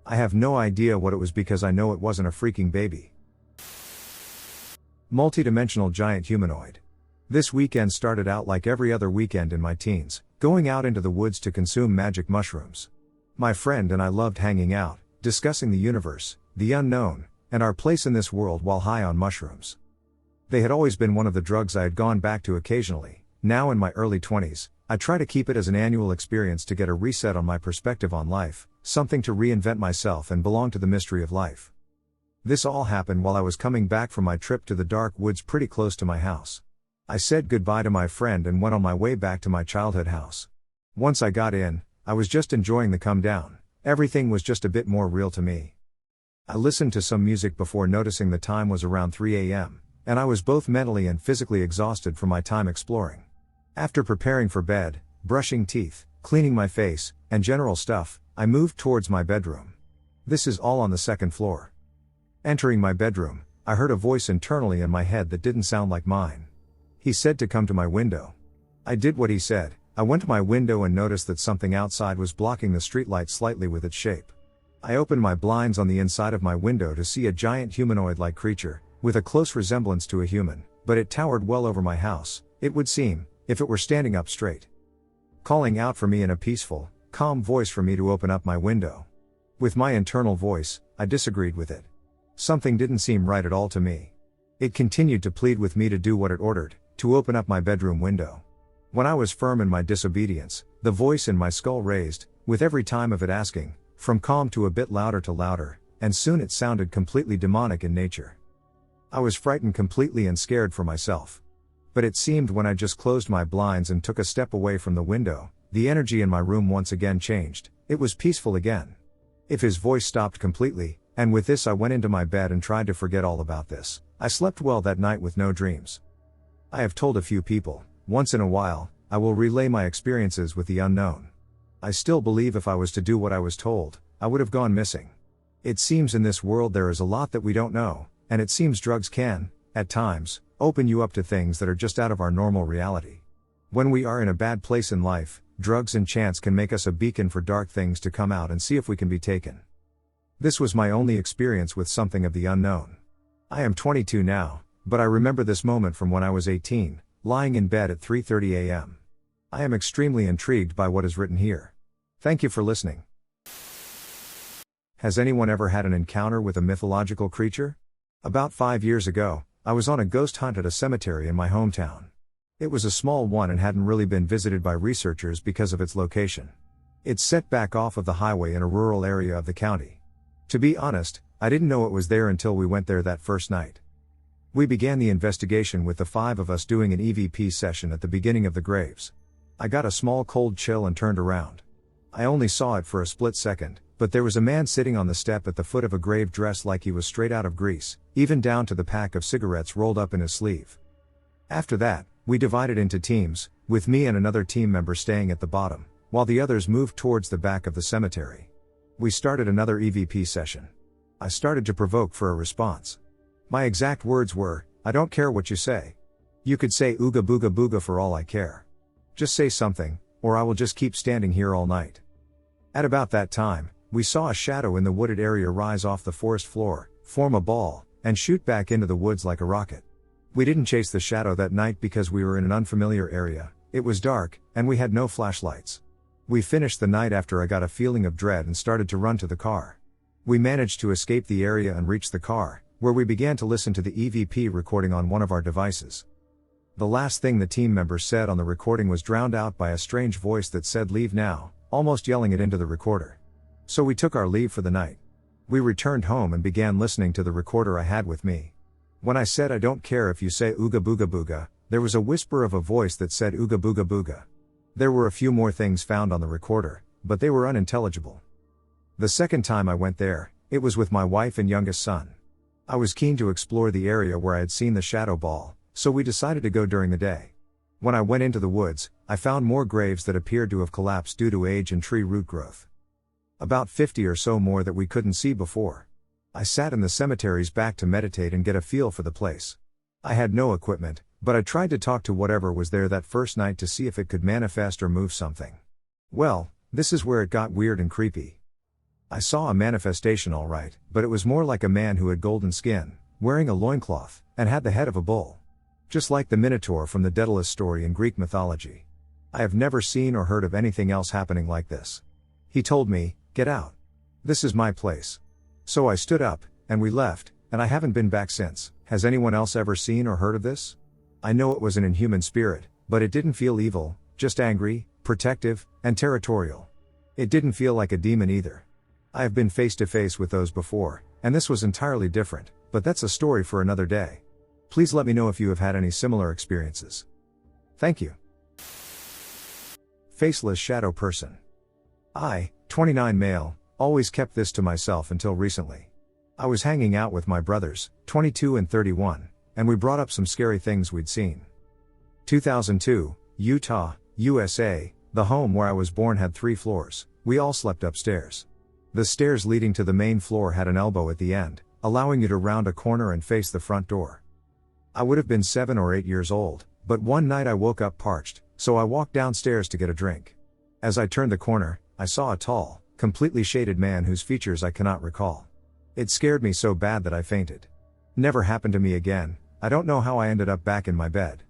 Speaker 1: I have no idea what it was because I know it wasn't a freaking baby. Multidimensional giant humanoid. This weekend started out like every other weekend in my teens, going out into the woods to consume magic mushrooms. My friend and I loved hanging out, discussing the universe, the unknown, and our place in this world while high on mushrooms. They had always been one of the drugs I had gone back to occasionally. Now in my early 20s, I try to keep it as an annual experience to get a reset on my perspective on life, something to reinvent myself and belong to the mystery of life. This all happened while I was coming back from my trip to the dark woods pretty close to my house. I said goodbye to my friend and went on my way back to my childhood house. Once I got in, I was just enjoying the come down. Everything was just a bit more real to me. I listened to some music before noticing the time was around 3 a.m., and I was both mentally and physically exhausted from my time exploring. After preparing for bed, brushing teeth, cleaning my face, and general stuff, I moved towards my bedroom. This is all on the second floor. Entering my bedroom, I heard a voice internally in my head that didn't sound like mine. He said to come to my window. I did what he said. I went to my window and noticed that something outside was blocking the streetlight slightly with its shape. I opened my blinds on the inside of my window to see a giant humanoid-like creature, with a close resemblance to a human, but it towered well over my house, it would seem, if it were standing up straight. Calling out for me in a peaceful, calm voice for me to open up my window. With my internal voice, I disagreed with it. Something didn't seem right at all to me. It continued to plead with me to do what it ordered, to open up my bedroom window. When I was firm in my disobedience, the voice in my skull raised, with every time of it asking, from calm to a bit louder to louder, and soon it sounded completely demonic in nature. I was frightened completely and scared for myself. But it seemed when I just closed my blinds and took a step away from the window, the energy in my room once again changed, it was peaceful again. If his voice stopped completely, and with this I went into my bed and tried to forget all about this, I slept well that night with no dreams. I have told a few people, once in a while, I will relay my experiences with the unknown. I still believe if I was to do what I was told, I would have gone missing. It seems in this world there is a lot that we don't know, and it seems drugs can, at times, open you up to things that are just out of our normal reality. When we are in a bad place in life, drugs and chance can make us a beacon for dark things to come out and see if we can be taken. This was my only experience with something of the unknown. I am 22 now, but I remember this moment from when I was 18, lying in bed at 3:30 a.m. I am extremely intrigued by what is written here. Thank you for listening. Has anyone ever had an encounter with a mythological creature? About 5 years ago, I was on a ghost hunt at a cemetery in my hometown. It was a small one and hadn't really been visited by researchers because of its location. It's set back off of the highway in a rural area of the county. To be honest, I didn't know it was there until we went there that first night. We began the investigation with the 5 of us doing an EVP session at the beginning of the graves. I got a small cold chill and turned around. I only saw it for a split second, but there was a man sitting on the step at the foot of a grave dressed like he was straight out of Greece, even down to the pack of cigarettes rolled up in his sleeve. After that, we divided into teams, with me and another team member staying at the bottom, while the others moved towards the back of the cemetery. We started another EVP session. I started to provoke for a response. My exact words were, "I don't care what you say. You could say ooga booga booga for all I care. Just say something, or I will just keep standing here all night." At about that time, we saw a shadow in the wooded area rise off the forest floor, form a ball, and shoot back into the woods like a rocket. We didn't chase the shadow that night because we were in an unfamiliar area, it was dark, and we had no flashlights. We finished the night after I got a feeling of dread and started to run to the car. We managed to escape the area and reach the car, where we began to listen to the EVP recording on one of our devices. The last thing the team members said on the recording was drowned out by a strange voice that said "leave now," almost yelling it into the recorder. So we took our leave for the night. We returned home and began listening to the recorder I had with me. When I said "I don't care if you say ooga booga booga," there was a whisper of a voice that said ooga booga booga. There were a few more things found on the recorder, but they were unintelligible. The second time I went there, it was with my wife and youngest son. I was keen to explore the area where I had seen the shadow ball, so we decided to go during the day. When I went into the woods, I found more graves that appeared to have collapsed due to age and tree root growth. About 50 or so more that we couldn't see before. I sat in the cemetery's back to meditate and get a feel for the place. I had no equipment, but I tried to talk to whatever was there that first night to see if it could manifest or move something. Well, this is where it got weird and creepy. I saw a manifestation alright, but it was more like a man who had golden skin, wearing a loincloth, and had the head of a bull. Just like the Minotaur from the Daedalus story in Greek mythology. I have never seen or heard of anything else happening like this. He told me, "Get out. This is my place." So I stood up, and we left, and I haven't been back since. Has anyone else ever seen or heard of this? I know it was an inhuman spirit, but it didn't feel evil, just angry, protective, and territorial. It didn't feel like a demon either. I have been face to face with those before, and this was entirely different, but that's a story for another day. Please let me know if you have had any similar experiences. Thank you. Faceless shadow person. I, 29 male, always kept this to myself until recently. I was hanging out with my brothers, 22 and 31, and we brought up some scary things we'd seen. 2002, Utah, USA, the home where I was born had 3 floors, we all slept upstairs. The stairs leading to the main floor had an elbow at the end, allowing you to round a corner and face the front door. I would have been 7 or 8 years old, but one night I woke up parched, so I walked downstairs to get a drink. As I turned the corner, I saw a tall, completely shaded man whose features I cannot recall. It scared me so bad that I fainted. Never happened to me again. I don't know how I ended up back in my bed.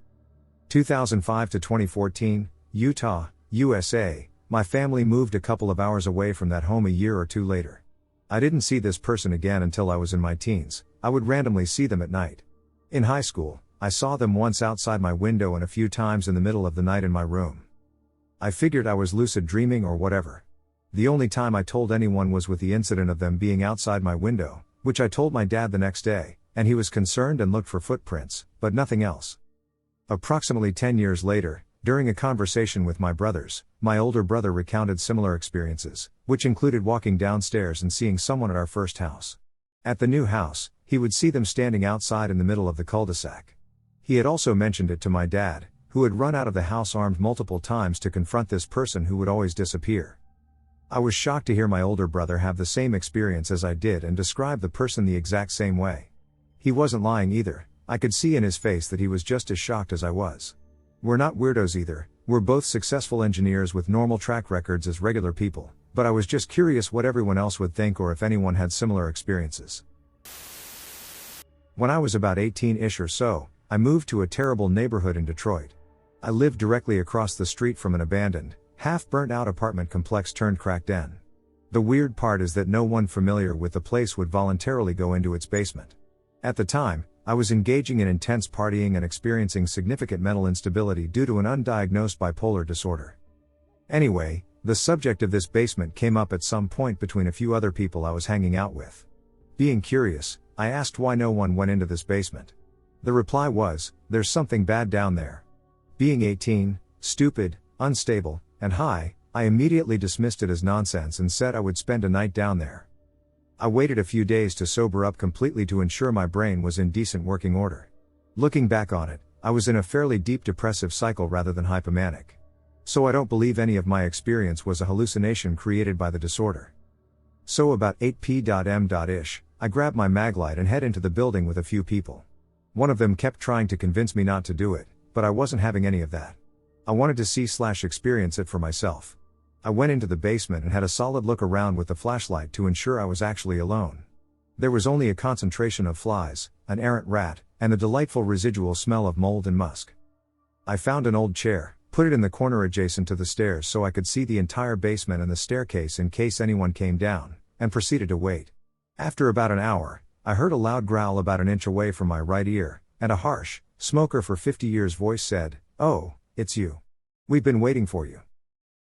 Speaker 1: 2005 to 2014, Utah, USA, my family moved a couple of hours away from that home a year or 2 later. I didn't see this person again until I was in my teens. I would randomly see them at night. In high school, I saw them once outside my window and a few times in the middle of the night in my room. I figured I was lucid dreaming or whatever. The only time I told anyone was with the incident of them being outside my window, which I told my dad the next day, and he was concerned and looked for footprints, but nothing else. Approximately 10 years later, during a conversation with my brothers, my older brother recounted similar experiences, which included walking downstairs and seeing someone at our first house. At the new house, he would see them standing outside in the middle of the cul-de-sac. He had also mentioned it to my dad, who had run out of the house armed multiple times to confront this person who would always disappear. I was shocked to hear my older brother have the same experience as I did and describe the person the exact same way. He wasn't lying either. I could see in his face that he was just as shocked as I was. We're not weirdos either, we're both successful engineers with normal track records as regular people, but I was just curious what everyone else would think or if anyone had similar experiences. When I was about 18-ish or so, I moved to a terrible neighborhood in Detroit. I lived directly across the street from an abandoned, half-burnt-out apartment complex turned crack den. The weird part is that no one familiar with the place would voluntarily go into its basement. At the time, I was engaging in intense partying and experiencing significant mental instability due to an undiagnosed bipolar disorder. Anyway, the subject of this basement came up at some point between a few other people I was hanging out with. Being curious, I asked why no one went into this basement. The reply was, "There's something bad down there." Being 18, stupid, unstable, and high, I immediately dismissed it as nonsense and said I would spend a night down there. I waited a few days to sober up completely to ensure my brain was in decent working order. Looking back on it, I was in a fairly deep depressive cycle rather than hypomanic. So I don't believe any of my experience was a hallucination created by the disorder. So about 8 p.m.ish, I grab my maglite and head into the building with a few people. One of them kept trying to convince me not to do it, but I wasn't having any of that. I wanted to see/experience it for myself. I went into the basement and had a solid look around with the flashlight to ensure I was actually alone. There was only a concentration of flies, an errant rat, and the delightful residual smell of mold and musk. I found an old chair, put it in the corner adjacent to the stairs so I could see the entire basement and the staircase in case anyone came down, and proceeded to wait. After about an hour, I heard a loud growl about an inch away from my right ear, and a harsh, smoker for 50 years voice said, "Oh, it's you. We've been waiting for you."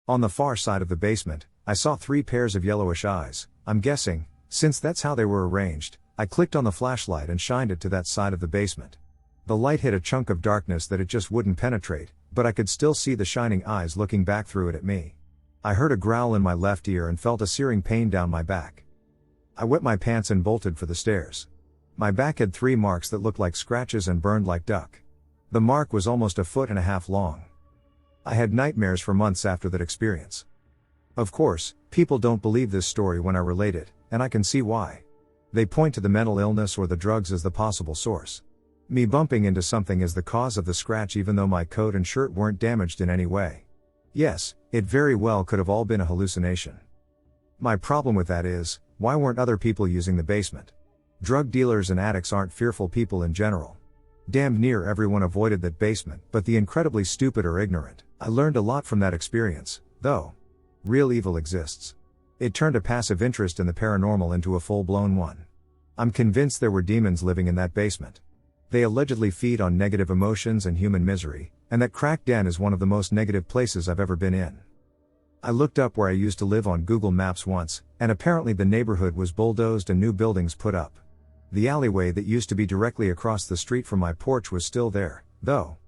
Speaker 1: On the far side of the basement, I saw 3 pairs of yellowish eyes. I'm guessing, since that's how they were arranged, I clicked on the flashlight and shined it to that side of the basement. The light hit a chunk of darkness that it just wouldn't penetrate, but I could still see the shining eyes looking back through it at me. I heard a growl in my left ear and felt a searing pain down my back. I wet my pants and bolted for the stairs. My back had 3 marks that looked like scratches and burned like duck. The mark was almost 1.5 feet long. I had nightmares for months after that experience. Of course, people don't believe this story when I relate it, and I can see why. They point to the mental illness or the drugs as the possible source. Me bumping into something is the cause of the scratch even though my coat and shirt weren't damaged in any way. Yes, it very well could have all been a hallucination. My problem with that is, why weren't other people using the basement? Drug dealers and addicts aren't fearful people in general. Damned near everyone avoided that basement, but the incredibly stupid or ignorant. I learned a lot from that experience, though. Real evil exists. It turned a passive interest in the paranormal into a full-blown one. I'm convinced there were demons living in that basement. They allegedly feed on negative emotions and human misery, and that crack den is one of the most negative places I've ever been in. I looked up where I used to live on Google Maps once, and apparently the neighborhood was bulldozed and new buildings put up. The alleyway that used to be directly across the street from my porch was still there, though.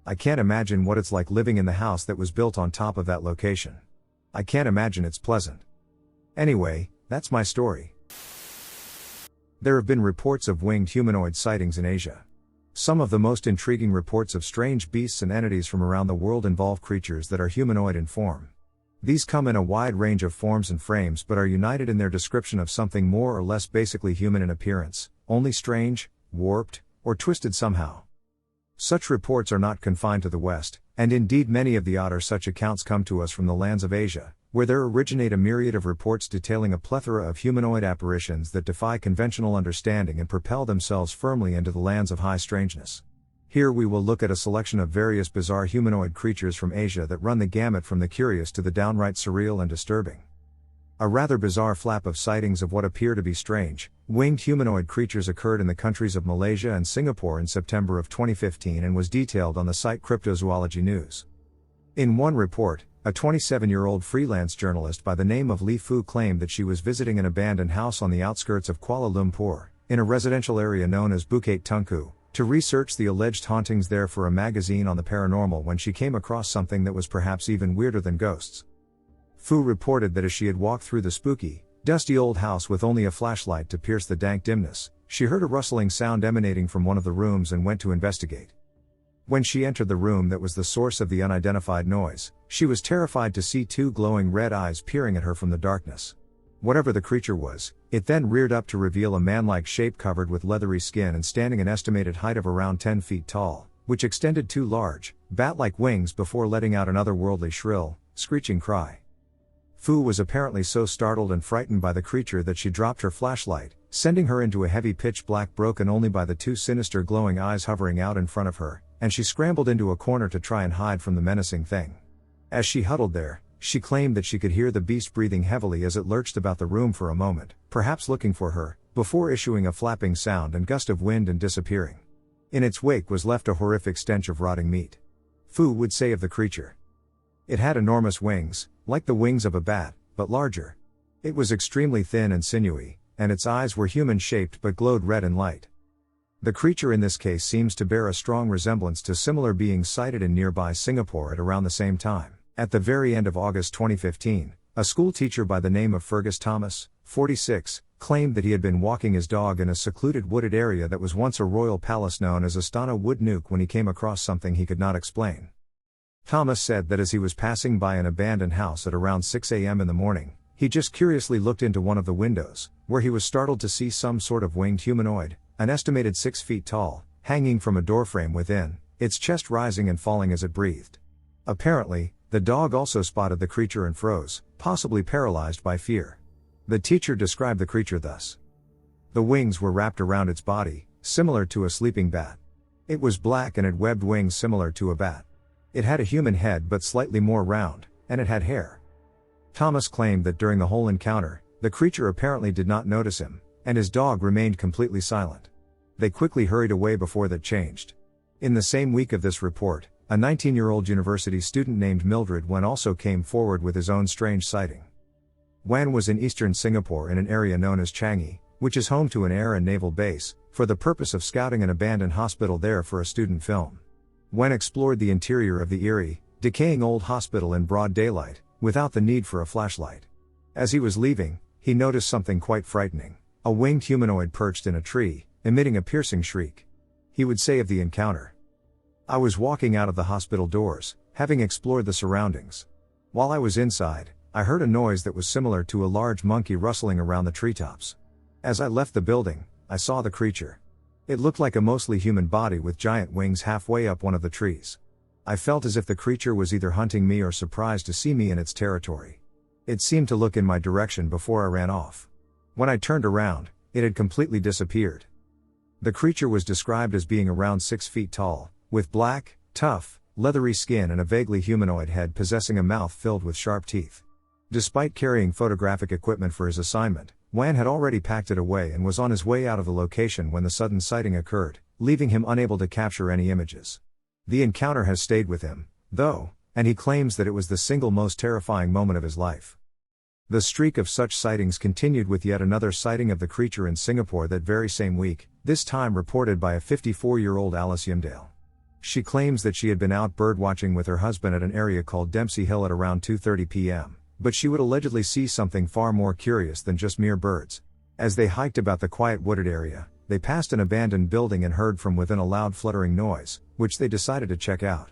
Speaker 1: I can't imagine what it's like living in the house that was built on top of that location. I can't imagine it's pleasant. Anyway, that's my story. There have been reports of winged humanoid sightings in Asia. Some of the most intriguing reports of strange beasts and entities from around the world involve creatures that are humanoid in form. These come in a wide range of forms and frames but are united in their description of something more or less basically human in appearance, only strange, warped, or twisted somehow. Such reports are not confined to the West, and indeed many of the odder such accounts come to us from the lands of Asia, where there originate a myriad of reports detailing a plethora of humanoid apparitions that defy conventional understanding and propel themselves firmly into the lands of high strangeness. Here we will look at a selection of various bizarre humanoid creatures from Asia that run the gamut from the curious to the downright surreal and disturbing. A rather bizarre flap of sightings of what appear to be strange, winged humanoid creatures occurred in the countries of Malaysia and Singapore in September of 2015 and was detailed on the site Cryptozoology News. In one report, a 27-year-old freelance journalist by the name of Li Fu claimed that she was visiting an abandoned house on the outskirts of Kuala Lumpur, in a residential area known as Bukit Tungku, to research the alleged hauntings there for a magazine on the paranormal when she came across something that was perhaps even weirder than ghosts. Fu reported that as she had walked through the spooky, dusty old house with only a flashlight to pierce the dank dimness, she heard a rustling sound emanating from one of the rooms and went to investigate. When she entered the room that was the source of the unidentified noise, she was terrified to see two glowing red eyes peering at her from the darkness. Whatever the creature was, it then reared up to reveal a man-like shape covered with leathery skin and standing an estimated height of around 10 feet tall, which extended two large, bat-like wings before letting out an otherworldly shrill, screeching cry. Fu was apparently so startled and frightened by the creature that she dropped her flashlight, sending her into a heavy pitch black broken only by the two sinister glowing eyes hovering out in front of her, and she scrambled into a corner to try and hide from the menacing thing. As she huddled there, she claimed that she could hear the beast breathing heavily as it lurched about the room for a moment, perhaps looking for her, before issuing a flapping sound and gust of wind and disappearing. In its wake was left a horrific stench of rotting meat. Fu would say of the creature, "It had enormous wings, like the wings of a bat, but larger. It was extremely thin and sinewy, and its eyes were human-shaped but glowed red and light." The creature in this case seems to bear a strong resemblance to similar beings sighted in nearby Singapore at around the same time. At the very end of August 2015, a school teacher by the name of Fergus Thomas, 46, claimed that he had been walking his dog in a secluded wooded area that was once a royal palace known as Astana Wood Nuke when he came across something he could not explain. Thomas said that as he was passing by an abandoned house at around 6 a.m. in the morning, he just curiously looked into one of the windows, where he was startled to see some sort of winged humanoid, an estimated 6 feet tall, hanging from a doorframe within, its chest rising and falling as it breathed. Apparently, the dog also spotted the creature and froze, possibly paralyzed by fear. The teacher described the creature thus. The wings were wrapped around its body, similar to a sleeping bat. It was black and had webbed wings similar to a bat. It had a human head but slightly more round, and it had hair. Thomas claimed that during the whole encounter, the creature apparently did not notice him, and his dog remained completely silent. They quickly hurried away before that changed. In the same week of this report, a 19-year-old university student named Mildred Wen also came forward with his own strange sighting. Wen was in eastern Singapore in an area known as Changi, which is home to an air and naval base, for the purpose of scouting an abandoned hospital there for a student film. Wen explored the interior of the eerie, decaying old hospital in broad daylight, without the need for a flashlight. As he was leaving, he noticed something quite frightening, a winged humanoid perched in a tree, emitting a piercing shriek. He would say of the encounter, "I was walking out of the hospital doors, having explored the surroundings. While I was inside, I heard a noise that was similar to a large monkey rustling around the treetops. As I left the building, I saw the creature. It looked like a mostly human body with giant wings halfway up one of the trees. I felt as if the creature was either hunting me or surprised to see me in its territory. It seemed to look in my direction before I ran off. When I turned around, it had completely disappeared. The creature was described as being around 6 feet tall, with black, tough, leathery skin and a vaguely humanoid head possessing a mouth filled with sharp teeth. Despite carrying photographic equipment for his assignment, Wan had already packed it away and was on his way out of the location when the sudden sighting occurred, leaving him unable to capture any images. The encounter has stayed with him, though, and he claims that it was the single most terrifying moment of his life. The streak of such sightings continued with yet another sighting of the creature in Singapore that very same week, this time reported by a 54-year-old Alice Yimdale. She claims that she had been out birdwatching with her husband at an area called Dempsey Hill at around 2:30 p.m., but she would allegedly see something far more curious than just mere birds. As they hiked about the quiet wooded area, they passed an abandoned building and heard from within a loud fluttering noise, which they decided to check out.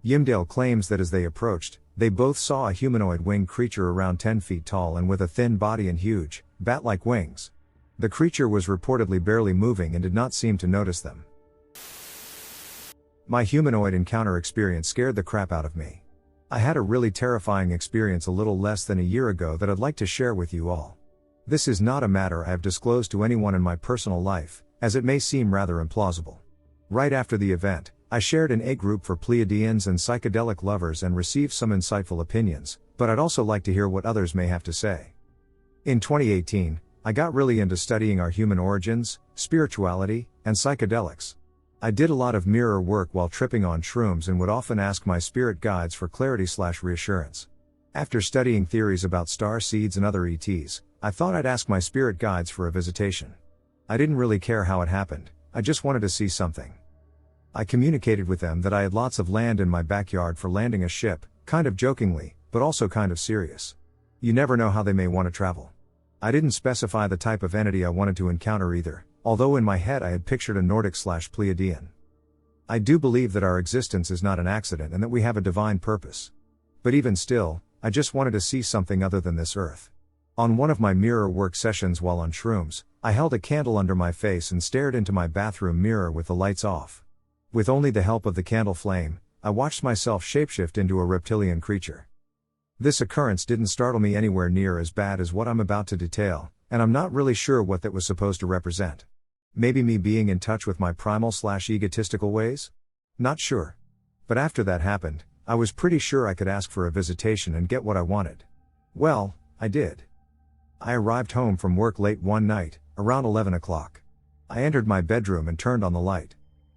Speaker 1: Yimdale claims that as they approached, they both saw a humanoid winged creature around 10 feet tall and with a thin body and huge, bat-like wings. The creature was reportedly barely moving and did not seem to notice them. My humanoid encounter experience scared the crap out of me. I had a really terrifying experience a little less than a year ago that I'd like to share with you all. This is not a matter I have disclosed to anyone in my personal life, as it may seem rather implausible. Right after the event, I shared an A group for Pleiadians and psychedelic lovers and received some insightful opinions, but I'd also like to hear what others may have to say. In 2018, I got really into studying our human origins, spirituality, and psychedelics. I did a lot of mirror work while tripping on shrooms and would often ask my spirit guides for clarity/reassurance. After studying theories about star seeds and other ETs, I thought I'd ask my spirit guides for a visitation. I didn't really care how it happened, I just wanted to see something. I communicated with them that I had lots of land in my backyard for landing a ship, kind of jokingly, but also kind of serious. You never know how they may want to travel. I didn't specify the type of entity I wanted to encounter either, although in my head I had pictured a Nordic/Pleiadian. I do believe that our existence is not an accident and that we have a divine purpose. But even still, I just wanted to see something other than this earth. On one of my mirror work sessions while on shrooms, I held a candle under my face and stared into my bathroom mirror with the lights off. With only the help of the candle flame, I watched myself shapeshift into a reptilian creature. This occurrence didn't startle me anywhere near as bad as what I'm about to detail, and I'm not really sure what that was supposed to represent. Maybe me being in touch with my primal/egotistical ways? Not sure. But after that happened, I was pretty sure I could ask for a visitation and get what I wanted. Well, I did. I arrived home from work late one night, around 11 o'clock. I entered my bedroom and turned on the light.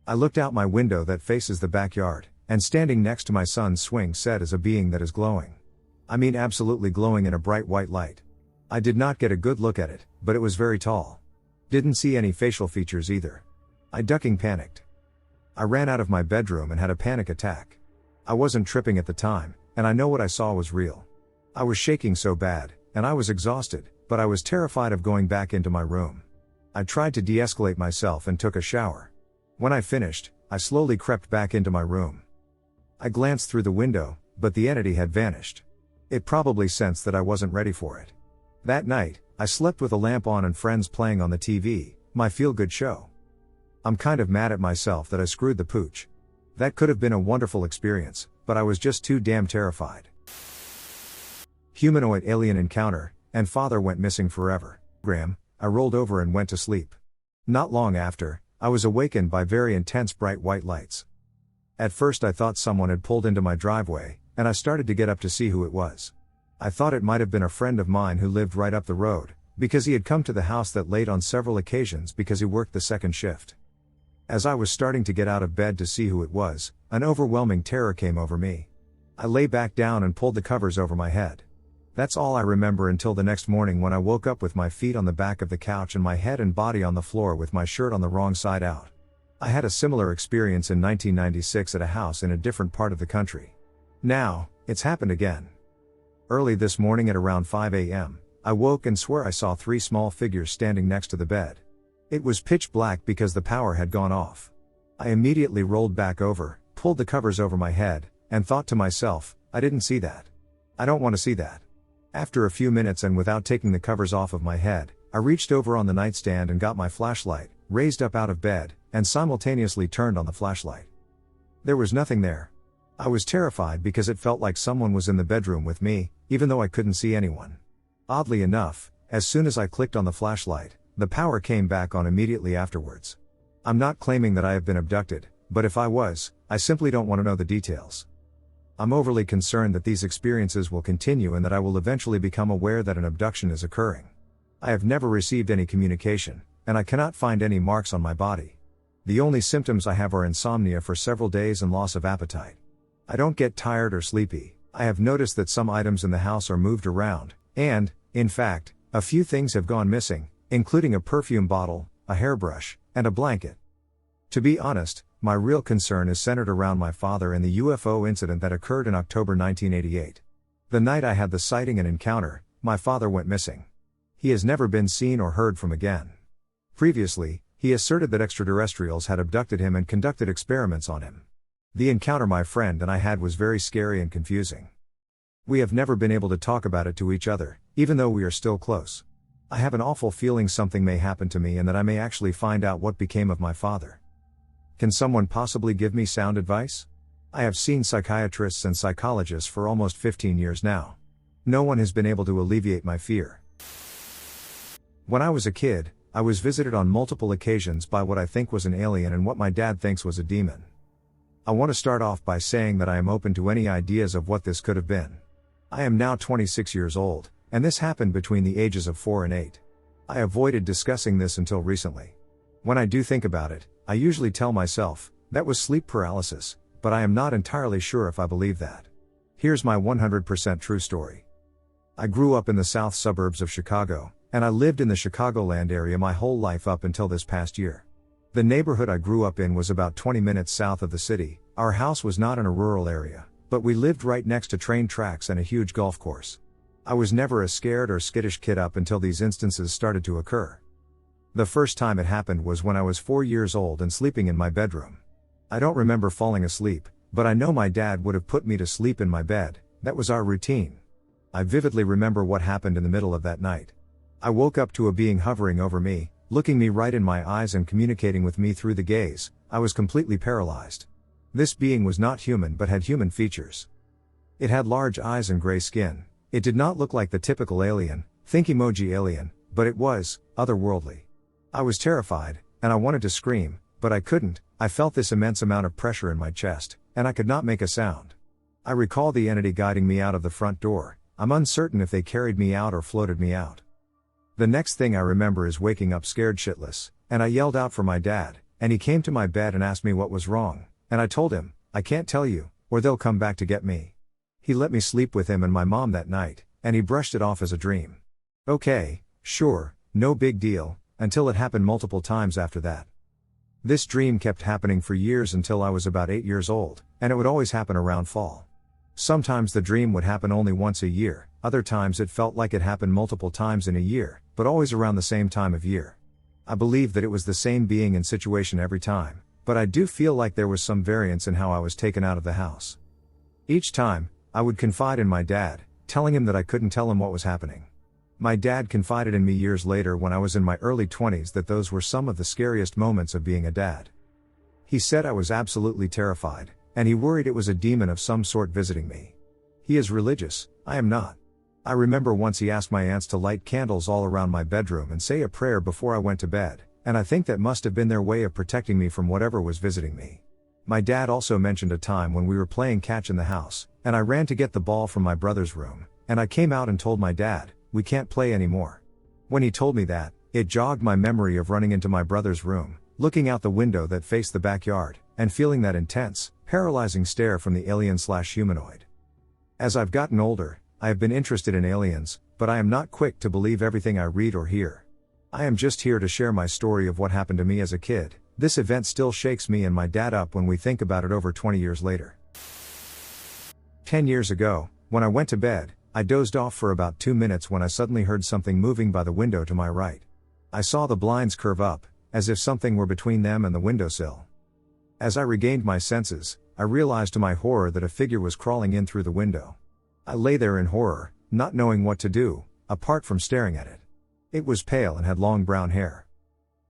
Speaker 1: I looked out my window that faces the backyard, and standing next to my son's swing set is a being that is glowing. I mean absolutely glowing in a bright white light. I did not get a good look at it, but it was very tall. Didn't see any facial features either. I ducking panicked. I ran out of my bedroom and had a panic attack. I wasn't tripping at the time, and I know what I saw was real. I was shaking so bad, and I was exhausted, but I was terrified of going back into my room. I tried to de-escalate myself and took a shower. When I finished, I slowly crept back into my room. I glanced through the window, but the entity had vanished. It probably sensed that I wasn't ready for it. That night, I slept with a lamp on and friends playing on the TV, my feel-good show. I'm kind of mad at myself that I screwed the pooch. That could have been a wonderful experience, but I was just too damn terrified. Humanoid alien encounter, and father went missing forever. I rolled over and went to sleep. Not long after, I was awakened by very intense bright white lights. At first I thought someone had pulled into my driveway, and I started to get up to see who it was. I thought it might have been a friend of mine who lived right up the road, because he had come to the house that late on several occasions because he worked the second shift. As I was starting to get out of bed to see who it was, an overwhelming terror came over me. I lay back down and pulled the covers over my head. That's all I remember until the next morning when I woke up with my feet on the back of the couch and my head and body on the floor with my shirt on the wrong side out. I had a similar experience in 1996 at a house in a different part of the country. Now, it's happened again. Early this morning at around 5 a.m., I woke and swear I saw 3 small figures standing next to the bed. It was pitch black because the power had gone off. I immediately rolled back over, pulled the covers over my head, and thought to myself, I didn't see that. I don't want to see that. After a few minutes and without taking the covers off of my head, I reached over on the nightstand and got my flashlight, raised up out of bed, and simultaneously turned on the flashlight. There was nothing there. I was terrified because it felt like someone was in the bedroom with me, even though I couldn't see anyone. Oddly enough, as soon as I clicked on the flashlight, the power came back on immediately afterwards. I'm not claiming that I have been abducted, but if I was, I simply don't want to know the details. I'm overly concerned that these experiences will continue and that I will eventually become aware that an abduction is occurring. I have never received any communication, and I cannot find any marks on my body. The only symptoms I have are insomnia for several days and loss of appetite. I don't get tired or sleepy. I have noticed that some items in the house are moved around, and, in fact, a few things have gone missing, including a perfume bottle, a hairbrush, and a blanket. To be honest, my real concern is centered around my father and the UFO incident that occurred in October 1988. The night I had the sighting and encounter, my father went missing. He has never been seen or heard from again. Previously, he asserted that extraterrestrials had abducted him and conducted experiments on him. The encounter my friend and I had was very scary and confusing. We have never been able to talk about it to each other, even though we are still close. I have an awful feeling something may happen to me and that I may actually find out what became of my father. Can someone possibly give me sound advice? I have seen psychiatrists and psychologists for almost 15 years now. No one has been able to alleviate my fear. When I was a kid, I was visited on multiple occasions by what I think was an alien and what my dad thinks was a demon. I want to start off by saying that I am open to any ideas of what this could have been. I am now 26 years old, and this happened between the ages of 4 and 8. I avoided discussing this until recently. When I do think about it, I usually tell myself, that was sleep paralysis, but I am not entirely sure if I believe that. Here's my 100% true story. I grew up in the south suburbs of Chicago, and I lived in the Chicagoland area my whole life up until this past year. The neighborhood I grew up in was about 20 minutes south of the city. Our house was not in a rural area, but we lived right next to train tracks and a huge golf course. I was never a scared or skittish kid up until these instances started to occur. The first time it happened was when I was 4 years old and sleeping in my bedroom. I don't remember falling asleep, but I know my dad would have put me to sleep in my bed. That was our routine. I vividly remember what happened in the middle of that night. I woke up to a being hovering over me, looking me right in my eyes and communicating with me through the gaze. I was completely paralyzed. This being was not human but had human features. It had large eyes and gray skin. It did not look like the typical alien, think emoji alien, but it was otherworldly. I was terrified, and I wanted to scream, but I couldn't. I felt this immense amount of pressure in my chest, and I could not make a sound. I recall the entity guiding me out of the front door. I'm uncertain if they carried me out or floated me out. The next thing I remember is waking up scared shitless, and I yelled out for my dad, and he came to my bed and asked me what was wrong, and I told him, I can't tell you, or they'll come back to get me. He let me sleep with him and my mom that night, and he brushed it off as a dream. Okay, sure, no big deal, until it happened multiple times after that. This dream kept happening for years until I was about 8 years old, and it would always happen around fall. Sometimes the dream would happen only once a year, other times it felt like it happened multiple times in a year, but always around the same time of year. I believe that it was the same being and situation every time, but I do feel like there was some variance in how I was taken out of the house. Each time, I would confide in my dad, telling him that I couldn't tell him what was happening. My dad confided in me years later when I was in my early 20s that those were some of the scariest moments of being a dad. He said I was absolutely terrified, and he worried it was a demon of some sort visiting me. He is religious, I am not. I remember once he asked my aunts to light candles all around my bedroom and say a prayer before I went to bed, and I think that must have been their way of protecting me from whatever was visiting me. My dad also mentioned a time when we were playing catch in the house, and I ran to get the ball from my brother's room, and I came out and told my dad, we can't play anymore. When he told me that, it jogged my memory of running into my brother's room, looking out the window that faced the backyard, and feeling that intense, paralyzing stare from the alien/humanoid. As I've gotten older, I have been interested in aliens, but I am not quick to believe everything I read or hear. I am just here to share my story of what happened to me as a kid. This event still shakes me and my dad up when we think about it over 20 years later. 10 years ago, when I went to bed, I dozed off for about 2 minutes when I suddenly heard something moving by the window to my right. I saw the blinds curve up, as if something were between them and the windowsill. As I regained my senses, I realized to my horror that a figure was crawling in through the window. I lay there in horror, not knowing what to do, apart from staring at it. It was pale and had long brown hair.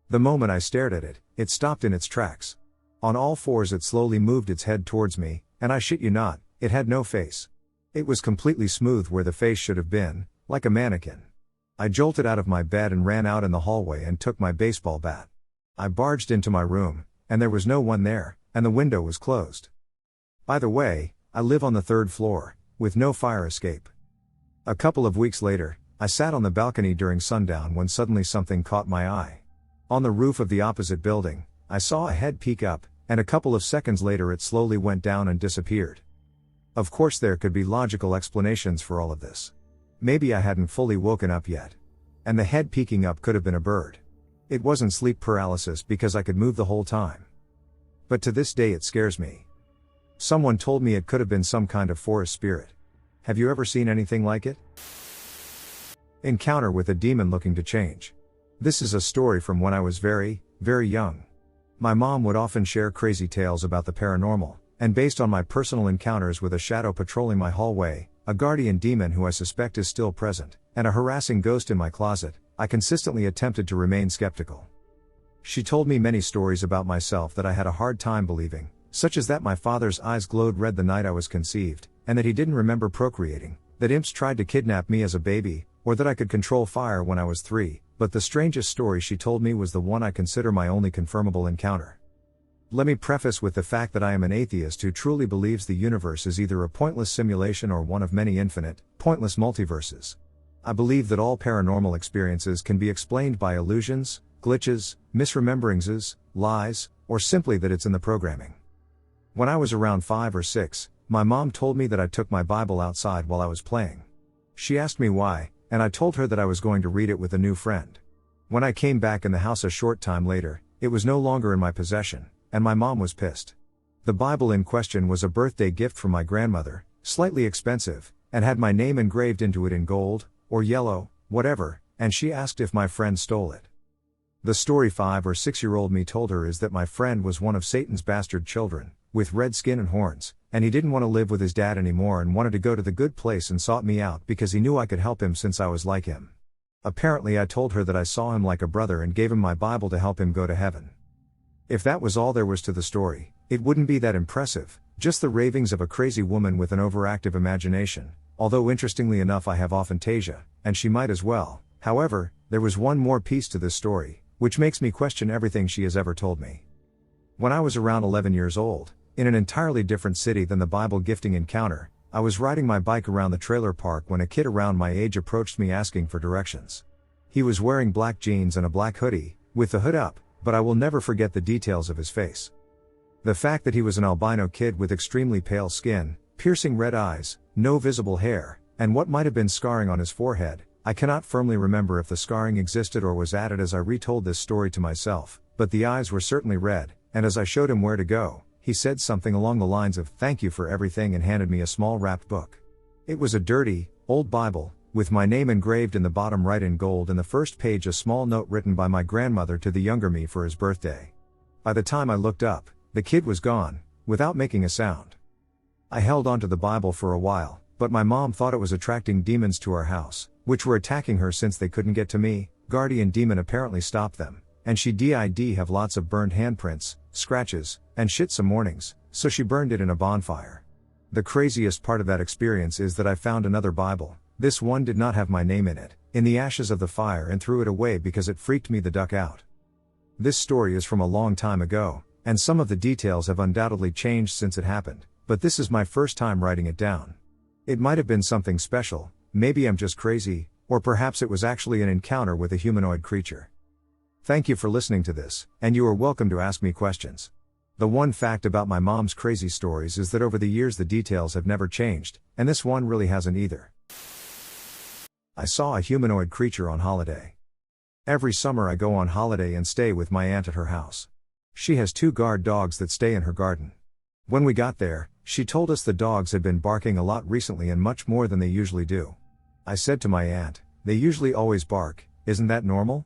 Speaker 1: The moment I stared at it, it stopped in its tracks. On all fours it slowly moved its head towards me, and I shit you not, it had no face. It was completely smooth where the face should have been, like a mannequin. I jolted out of my bed and ran out in the hallway and took my baseball bat. I barged into my room, and there was no one there, and the window was closed. By the way, I live on the 3rd floor, with no fire escape. A couple of weeks later, I sat on the balcony during sundown when suddenly something caught my eye. On the roof of the opposite building, I saw a head peek up, and a couple of seconds later it slowly went down and disappeared. Of course there could be logical explanations for all of this. Maybe I hadn't fully woken up yet. And the head peeking up could have been a bird. It wasn't sleep paralysis because I could move the whole time. But to this day it scares me. Someone told me it could have been some kind of forest spirit. Have you ever seen anything like it? Encounter with a demon looking to change. This is a story from when I was very, very young. My mom would often share crazy tales about the paranormal, and based on my personal encounters with a shadow patrolling my hallway, a guardian demon who I suspect is still present, and a harassing ghost in my closet, I consistently attempted to remain skeptical. She told me many stories about myself that I had a hard time believing, such as that my father's eyes glowed red the night I was conceived, and that he didn't remember procreating, that imps tried to kidnap me as a baby, or that I could control fire when I was 3, but the strangest story she told me was the one I consider my only confirmable encounter. Let me preface with the fact that I am an atheist who truly believes the universe is either a pointless simulation or one of many infinite, pointless multiverses. I believe that all paranormal experiences can be explained by illusions, glitches, misrememberances, lies, or simply that it's in the programming. When I was around 5 or 6, my mom told me that I took my Bible outside while I was playing. She asked me why, and I told her that I was going to read it with a new friend. When I came back in the house a short time later, it was no longer in my possession, and my mom was pissed. The Bible in question was a birthday gift from my grandmother, slightly expensive, and had my name engraved into it in gold, or yellow, whatever, and she asked if my friend stole it. The story 5 or 6-year-old me told her is that my friend was one of Satan's bastard children, with red skin and horns, and he didn't want to live with his dad anymore and wanted to go to the good place and sought me out because he knew I could help him since I was like him. Apparently I told her that I saw him like a brother and gave him my Bible to help him go to heaven. If that was all there was to the story, it wouldn't be that impressive, just the ravings of a crazy woman with an overactive imagination, although interestingly enough I have aphantasia, and she might as well. However, there was one more piece to this story, which makes me question everything she has ever told me. When I was around 11 years old, in an entirely different city than the Bible gifting encounter, I was riding my bike around the trailer park when a kid around my age approached me asking for directions. He was wearing black jeans and a black hoodie, with the hood up, but I will never forget the details of his face. The fact that he was an albino kid with extremely pale skin, piercing red eyes, no visible hair, and what might have been scarring on his forehead. I cannot firmly remember if the scarring existed or was added as I retold this story to myself, but the eyes were certainly red, and as I showed him where to go, he said something along the lines of "Thank you for everything" and handed me a small wrapped book. It was a dirty, old Bible, with my name engraved in the bottom right in gold and the first page a small note written by my grandmother to the younger me for his birthday. By the time I looked up, the kid was gone, without making a sound. I held onto the Bible for a while, but my mom thought it was attracting demons to our house, which were attacking her since they couldn't get to me. Guardian demon apparently stopped them, and she did have lots of burned handprints, scratches, and shit some mornings, so she burned it in a bonfire. The craziest part of that experience is that I found another Bible. This one did not have my name in it, in the ashes of the fire, and threw it away because it freaked me the duck out. This story is from a long time ago, and some of the details have undoubtedly changed since it happened, but this is my first time writing it down. It might have been something special, maybe I'm just crazy, or perhaps it was actually an encounter with a humanoid creature. Thank you for listening to this, and you are welcome to ask me questions. The one fact about my mom's crazy stories is that over the years the details have never changed, and this one really hasn't either. I saw a humanoid creature on holiday. Every summer I go on holiday and stay with my aunt at her house. She has 2 guard dogs that stay in her garden. When we got there, she told us the dogs had been barking a lot recently and much more than they usually do. I said to my aunt, "They usually always bark, isn't that normal?"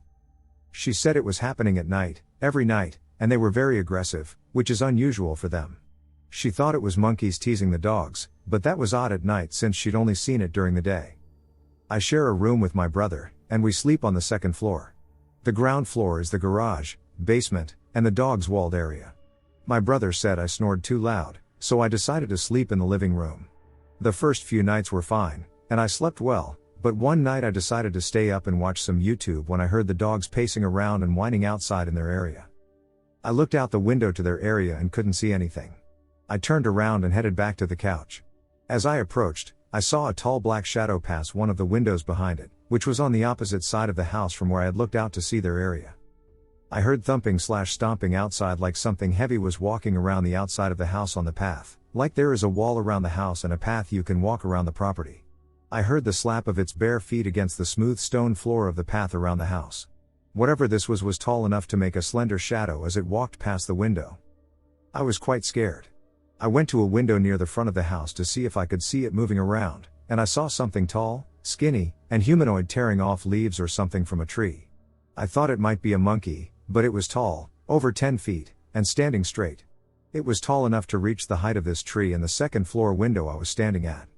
Speaker 1: She said it was happening at night, every night, and they were very aggressive, which is unusual for them. She thought it was monkeys teasing the dogs, but that was odd at night since she'd only seen it during the day. I share a room with my brother, and we sleep on the 2nd floor. The ground floor is the garage, basement, and the dog's walled area. My brother said I snored too loud, so I decided to sleep in the living room. The first few nights were fine, and I slept well, but one night I decided to stay up and watch some YouTube when I heard the dogs pacing around and whining outside in their area. I looked out the window to their area and couldn't see anything. I turned around and headed back to the couch. As I approached, I saw a tall black shadow pass one of the windows behind it, which was on the opposite side of the house from where I had looked out to see their area. I heard thumping/stomping outside like something heavy was walking around the outside of the house on the path, like there is a wall around the house and a path you can walk around the property. I heard the slap of its bare feet against the smooth stone floor of the path around the house. Whatever this was tall enough to make a slender shadow as it walked past the window. I was quite scared. I went to a window near the front of the house to see if I could see it moving around, and I saw something tall, skinny, and humanoid tearing off leaves or something from a tree. I thought it might be a monkey, but it was tall, over 10 feet, and standing straight. It was tall enough to reach the height of this tree and the second floor window I was standing at.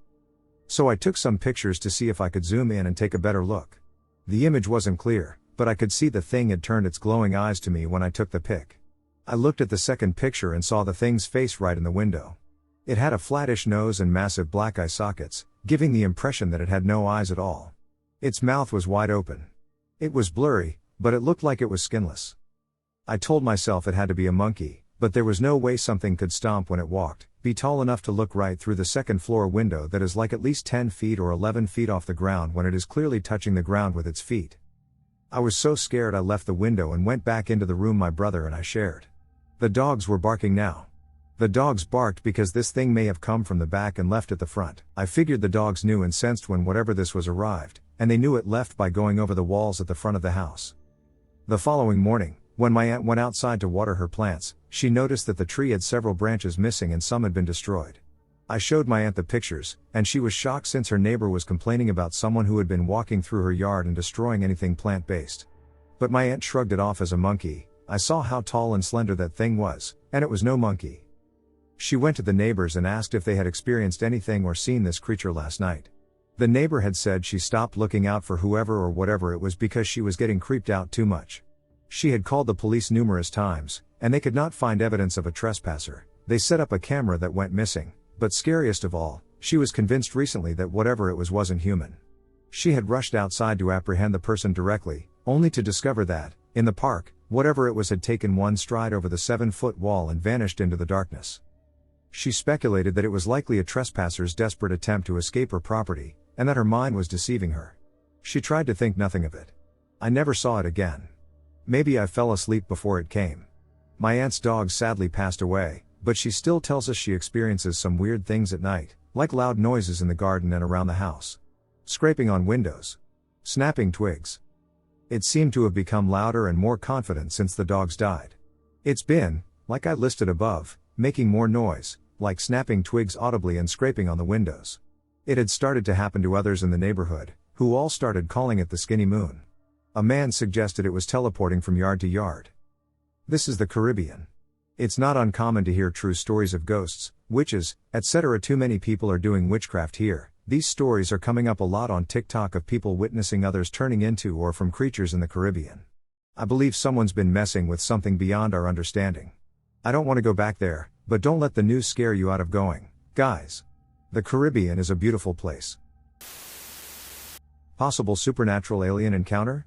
Speaker 1: So I took some pictures to see if I could zoom in and take a better look. The image wasn't clear, but I could see the thing had turned its glowing eyes to me when I took the pic. I looked at the second picture and saw the thing's face right in the window. It had a flattish nose and massive black eye sockets, giving the impression that it had no eyes at all. Its mouth was wide open. It was blurry, but it looked like it was skinless. I told myself it had to be a monkey, but there was no way something could stomp when it walked, be tall enough to look right through the second floor window that is like at least 10 feet or 11 feet off the ground when it is clearly touching the ground with its feet. I was so scared I left the window and went back into the room my brother and I shared. The dogs were barking now. The dogs barked because this thing may have come from the back and left at the front. I figured the dogs knew and sensed when whatever this was arrived, and they knew it left by going over the walls at the front of the house. The following morning, when my aunt went outside to water her plants, she noticed that the tree had several branches missing and some had been destroyed. I showed my aunt the pictures, and she was shocked since her neighbor was complaining about someone who had been walking through her yard and destroying anything plant-based. But my aunt shrugged it off as a monkey. I saw how tall and slender that thing was, and it was no monkey. She went to the neighbors and asked if they had experienced anything or seen this creature last night. The neighbor had said she stopped looking out for whoever or whatever it was because she was getting creeped out too much. She had called the police numerous times, and they could not find evidence of a trespasser. They set up a camera that went missing, but scariest of all, she was convinced recently that whatever it was wasn't human. She had rushed outside to apprehend the person directly, only to discover that, in the park, whatever it was had taken one stride over the 7-foot wall and vanished into the darkness. She speculated that it was likely a trespasser's desperate attempt to escape her property, and that her mind was deceiving her. She tried to think nothing of it. I never saw it again. Maybe I fell asleep before it came. My aunt's dog sadly passed away, but she still tells us she experiences some weird things at night, like loud noises in the garden and around the house. Scraping on windows. Snapping twigs. It seemed to have become louder and more confident since the dogs died. It's been, like I listed above, making more noise, like snapping twigs audibly and scraping on the windows. It had started to happen to others in the neighborhood, who all started calling it the skinny moon. A man suggested it was teleporting from yard to yard. This is the Caribbean. It's not uncommon to hear true stories of ghosts, witches, etc. Too many people are doing witchcraft here. These stories are coming up a lot on TikTok of people witnessing others turning into or from creatures in the Caribbean. I believe someone's been messing with something beyond our understanding. I don't want to go back there, but don't let the news scare you out of going, guys. The Caribbean is a beautiful place. Possible supernatural alien encounter?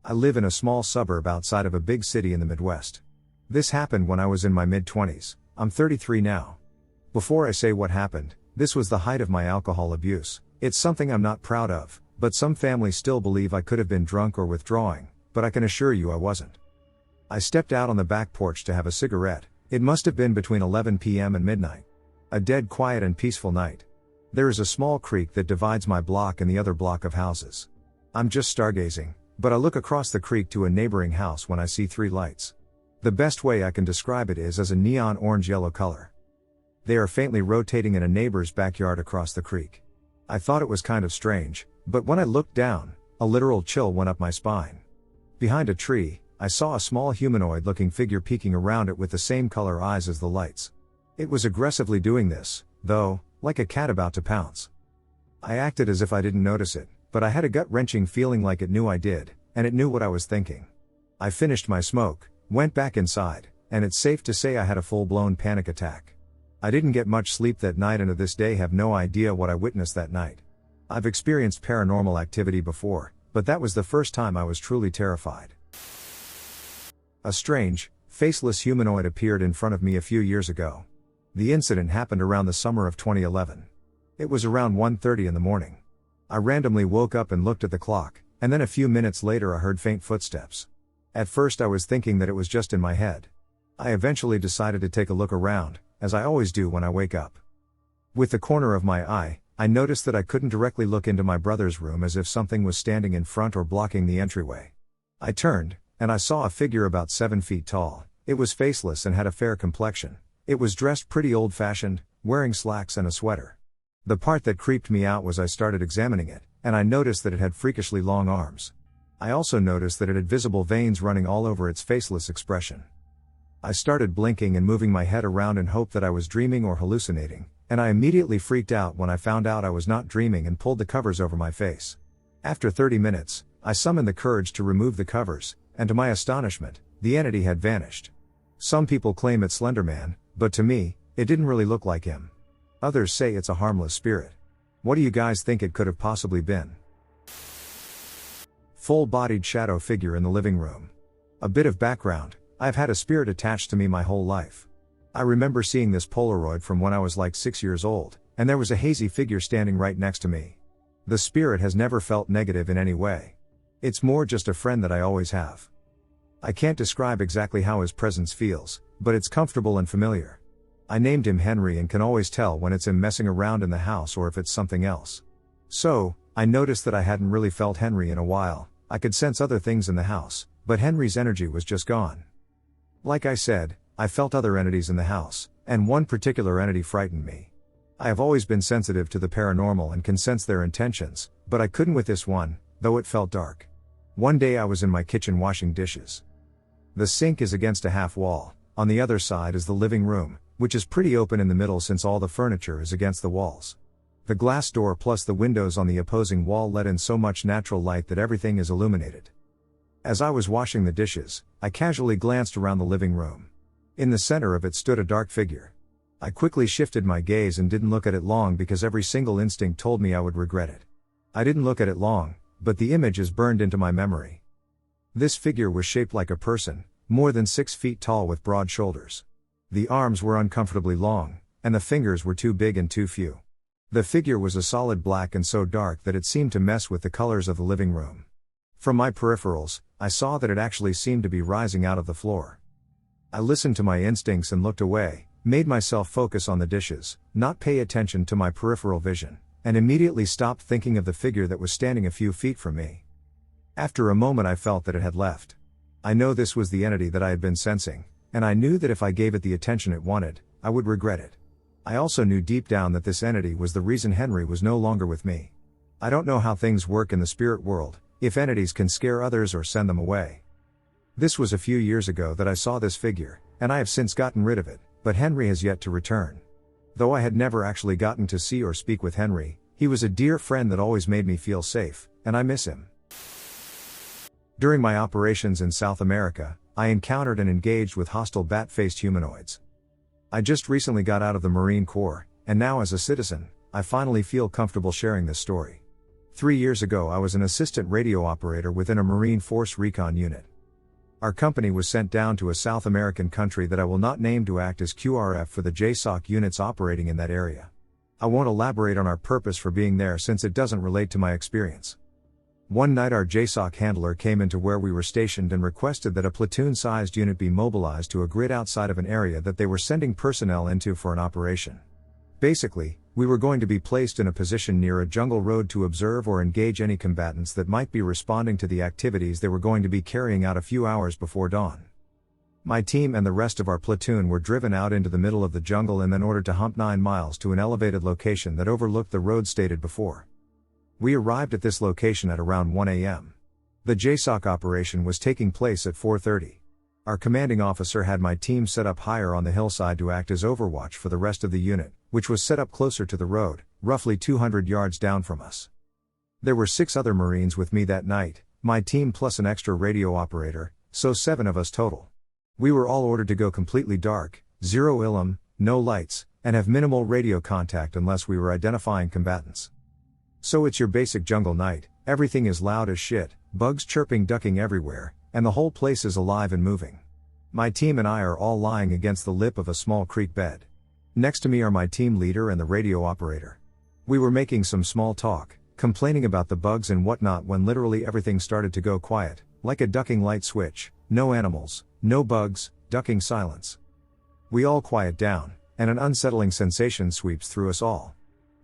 Speaker 1: I live in a small suburb outside of a big city in the Midwest. This happened when I was in my mid-20s. I'm 33 now. Before I say what happened, this was the height of my alcohol abuse. It's something I'm not proud of, but some families still believe I could have been drunk or withdrawing, but I can assure you I wasn't. I stepped out on the back porch to have a cigarette. It must have been between 11 p.m. and midnight. A dead quiet and peaceful night. There is a small creek that divides my block and the other block of houses. I'm just stargazing, but I look across the creek to a neighboring house when I see 3 lights. The best way I can describe it is as a neon orange-yellow color. They are faintly rotating in a neighbor's backyard across the creek. I thought it was kind of strange, but when I looked down, a literal chill went up my spine. Behind a tree, I saw a small humanoid-looking figure peeking around it with the same color eyes as the lights. It was aggressively doing this, though, like a cat about to pounce. I acted as if I didn't notice it, but I had a gut-wrenching feeling like it knew I did, and it knew what I was thinking. I finished my smoke, went back inside, and it's safe to say I had a full-blown panic attack. I didn't get much sleep that night and to this day have no idea what I witnessed that night. I've experienced paranormal activity before, but that was the first time I was truly terrified. A strange, faceless humanoid appeared in front of me a few years ago. The incident happened around the summer of 2011. It was around 1:30 in the morning. I randomly woke up and looked at the clock, and then a few minutes later I heard faint footsteps. At first I was thinking that it was just in my head. I eventually decided to take a look around, as I always do when I wake up. With the corner of my eye, I noticed that I couldn't directly look into my brother's room as if something was standing in front or blocking the entryway. I turned, and I saw a figure about 7 feet tall. It was faceless and had a fair complexion. It was dressed pretty old-fashioned, wearing slacks and a sweater. The part that creeped me out was I started examining it, and I noticed that it had freakishly long arms. I also noticed that it had visible veins running all over its faceless expression. I started blinking and moving my head around in hope that I was dreaming or hallucinating, and I immediately freaked out when I found out I was not dreaming and pulled the covers over my face. After 30 minutes, I summoned the courage to remove the covers, and to my astonishment, the entity had vanished. Some people claim it's Slenderman, but to me, it didn't really look like him. Others say it's a harmless spirit. What do you guys think it could have possibly been? Full-bodied shadow figure in the living room. A bit of background: I've had a spirit attached to me my whole life. I remember seeing this Polaroid from when I was like 6 years old, and there was a hazy figure standing right next to me. The spirit has never felt negative in any way. It's more just a friend that I always have. I can't describe exactly how his presence feels, but it's comfortable and familiar. I named him Henry and can always tell when it's him messing around in the house or if it's something else. So, I noticed that I hadn't really felt Henry in a while. I could sense other things in the house, but Henry's energy was just gone. Like I said, I felt other entities in the house, and one particular entity frightened me. I have always been sensitive to the paranormal and can sense their intentions, but I couldn't with this one, though it felt dark. One day I was in my kitchen washing dishes. The sink is against a half wall. On the other side is the living room, which is pretty open in the middle since all the furniture is against the walls. The glass door plus the windows on the opposing wall let in so much natural light that everything is illuminated. As I was washing the dishes, I casually glanced around the living room. In the center of it stood a dark figure. I quickly shifted my gaze and didn't look at it long because every single instinct told me I would regret it. I didn't look at it long, but the image is burned into my memory. This figure was shaped like a person, more than 6 feet tall with broad shoulders. The arms were uncomfortably long, and the fingers were too big and too few. The figure was a solid black and so dark that it seemed to mess with the colors of the living room. From my peripherals, I saw that it actually seemed to be rising out of the floor. I listened to my instincts and looked away, made myself focus on the dishes, not pay attention to my peripheral vision, and immediately stopped thinking of the figure that was standing a few feet from me. After a moment I felt that it had left. I know this was the entity that I had been sensing, and I knew that if I gave it the attention it wanted, I would regret it. I also knew deep down that this entity was the reason Henry was no longer with me. I don't know how things work in the spirit world, if entities can scare others or send them away. This was a few years ago that I saw this figure, and I have since gotten rid of it, but Henry has yet to return. Though I had never actually gotten to see or speak with Henry, he was a dear friend that always made me feel safe, and I miss him. During my operations in South America, I encountered and engaged with hostile bat-faced humanoids. I just recently got out of the Marine Corps, and now as a citizen, I finally feel comfortable sharing this story. 3 years ago I was an assistant radio operator within a Marine Force recon unit. Our company was sent down to a South American country that I will not name to act as QRF for the JSOC units operating in that area. I won't elaborate on our purpose for being there since it doesn't relate to my experience. One night our JSOC handler came into where we were stationed and requested that a platoon-sized unit be mobilized to a grid outside of an area that they were sending personnel into for an operation. Basically, we were going to be placed in a position near a jungle road to observe or engage any combatants that might be responding to the activities they were going to be carrying out a few hours before dawn. My team and the rest of our platoon were driven out into the middle of the jungle and then ordered to hump 9 miles to an elevated location that overlooked the road stated before. We arrived at this location at around 1 a.m. The JSOC operation was taking place at 4:30. Our commanding officer had my team set up higher on the hillside to act as overwatch for the rest of the unit, which was set up closer to the road, roughly 200 yards down from us. There were 6 other Marines with me that night, my team plus an extra radio operator, so 7 of us total. We were all ordered to go completely dark, zero illumination, no lights, and have minimal radio contact unless we were identifying combatants. So it's your basic jungle night, everything is loud as shit, bugs chirping, ducking everywhere, and the whole place is alive and moving. My team and I are all lying against the lip of a small creek bed. Next to me are my team leader and the radio operator. We were making some small talk, complaining about the bugs and whatnot, when literally everything started to go quiet, like a ducking light switch. No animals, no bugs, ducking silence. We all quiet down, and an unsettling sensation sweeps through us all.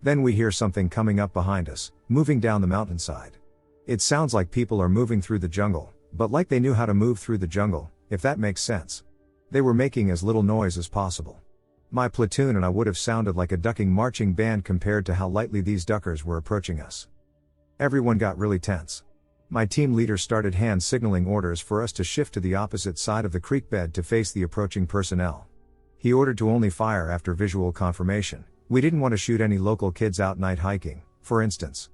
Speaker 1: Then we hear something coming up behind us, moving down the mountainside. It sounds like people are moving through the jungle, but like they knew how to move through the jungle, if that makes sense. They were making as little noise as possible. My platoon and I would have sounded like a ducking marching band compared to how lightly these duckers were approaching us. Everyone got really tense. My team leader started hand signaling orders for us to shift to the opposite side of the creek bed to face the approaching personnel. He ordered to only fire after visual confirmation. We didn't want to shoot any local kids out night hiking, for instance.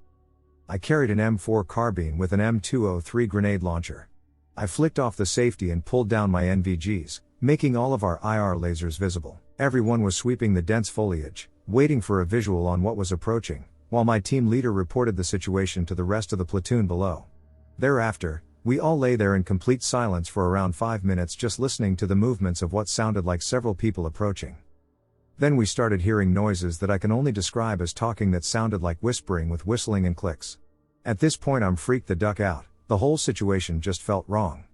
Speaker 1: I carried an M4 carbine with an M203 grenade launcher. I flicked off the safety and pulled down my NVGs, making all of our IR lasers visible. Everyone was sweeping the dense foliage, waiting for a visual on what was approaching, while my team leader reported the situation to the rest of the platoon below. Thereafter, we all lay there in complete silence for around 5 minutes, just listening to the movements of what sounded like several people approaching. Then we started hearing noises that I can only describe as talking that sounded like whispering with whistling and clicks. At this point I'm freaked the duck out, the whole situation just felt wrong.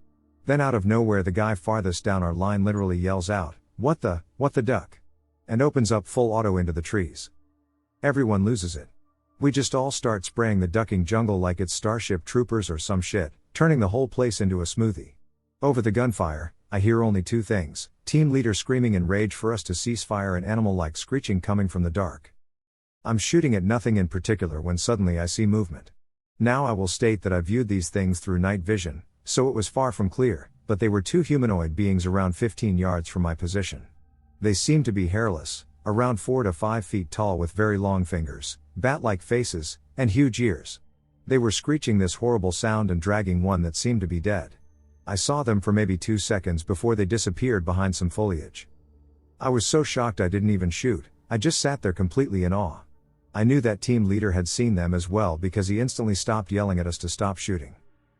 Speaker 1: Then out of nowhere the guy farthest down our line literally yells out, what the duck? And opens up full auto into the trees. Everyone loses it. We just all start spraying the ducking jungle like it's Starship Troopers or some shit, turning the whole place into a smoothie. Over the gunfire, I hear only two things: team leader screaming in rage for us to cease fire and animal-like screeching coming from the dark. I'm shooting at nothing in particular when suddenly I see movement. Now I will state that I viewed these things through night vision, so it was far from clear, but they were two humanoid beings around 15 yards from my position. They seemed to be hairless, around 4 to 5 feet tall with very long fingers, bat-like faces, and huge ears. They were screeching this horrible sound and dragging one that seemed to be dead. I saw them for maybe 2 seconds before they disappeared behind some foliage. I was so shocked I didn't even shoot, I just sat there completely in awe. I knew that team leader had seen them as well because he instantly stopped yelling at us to stop shooting.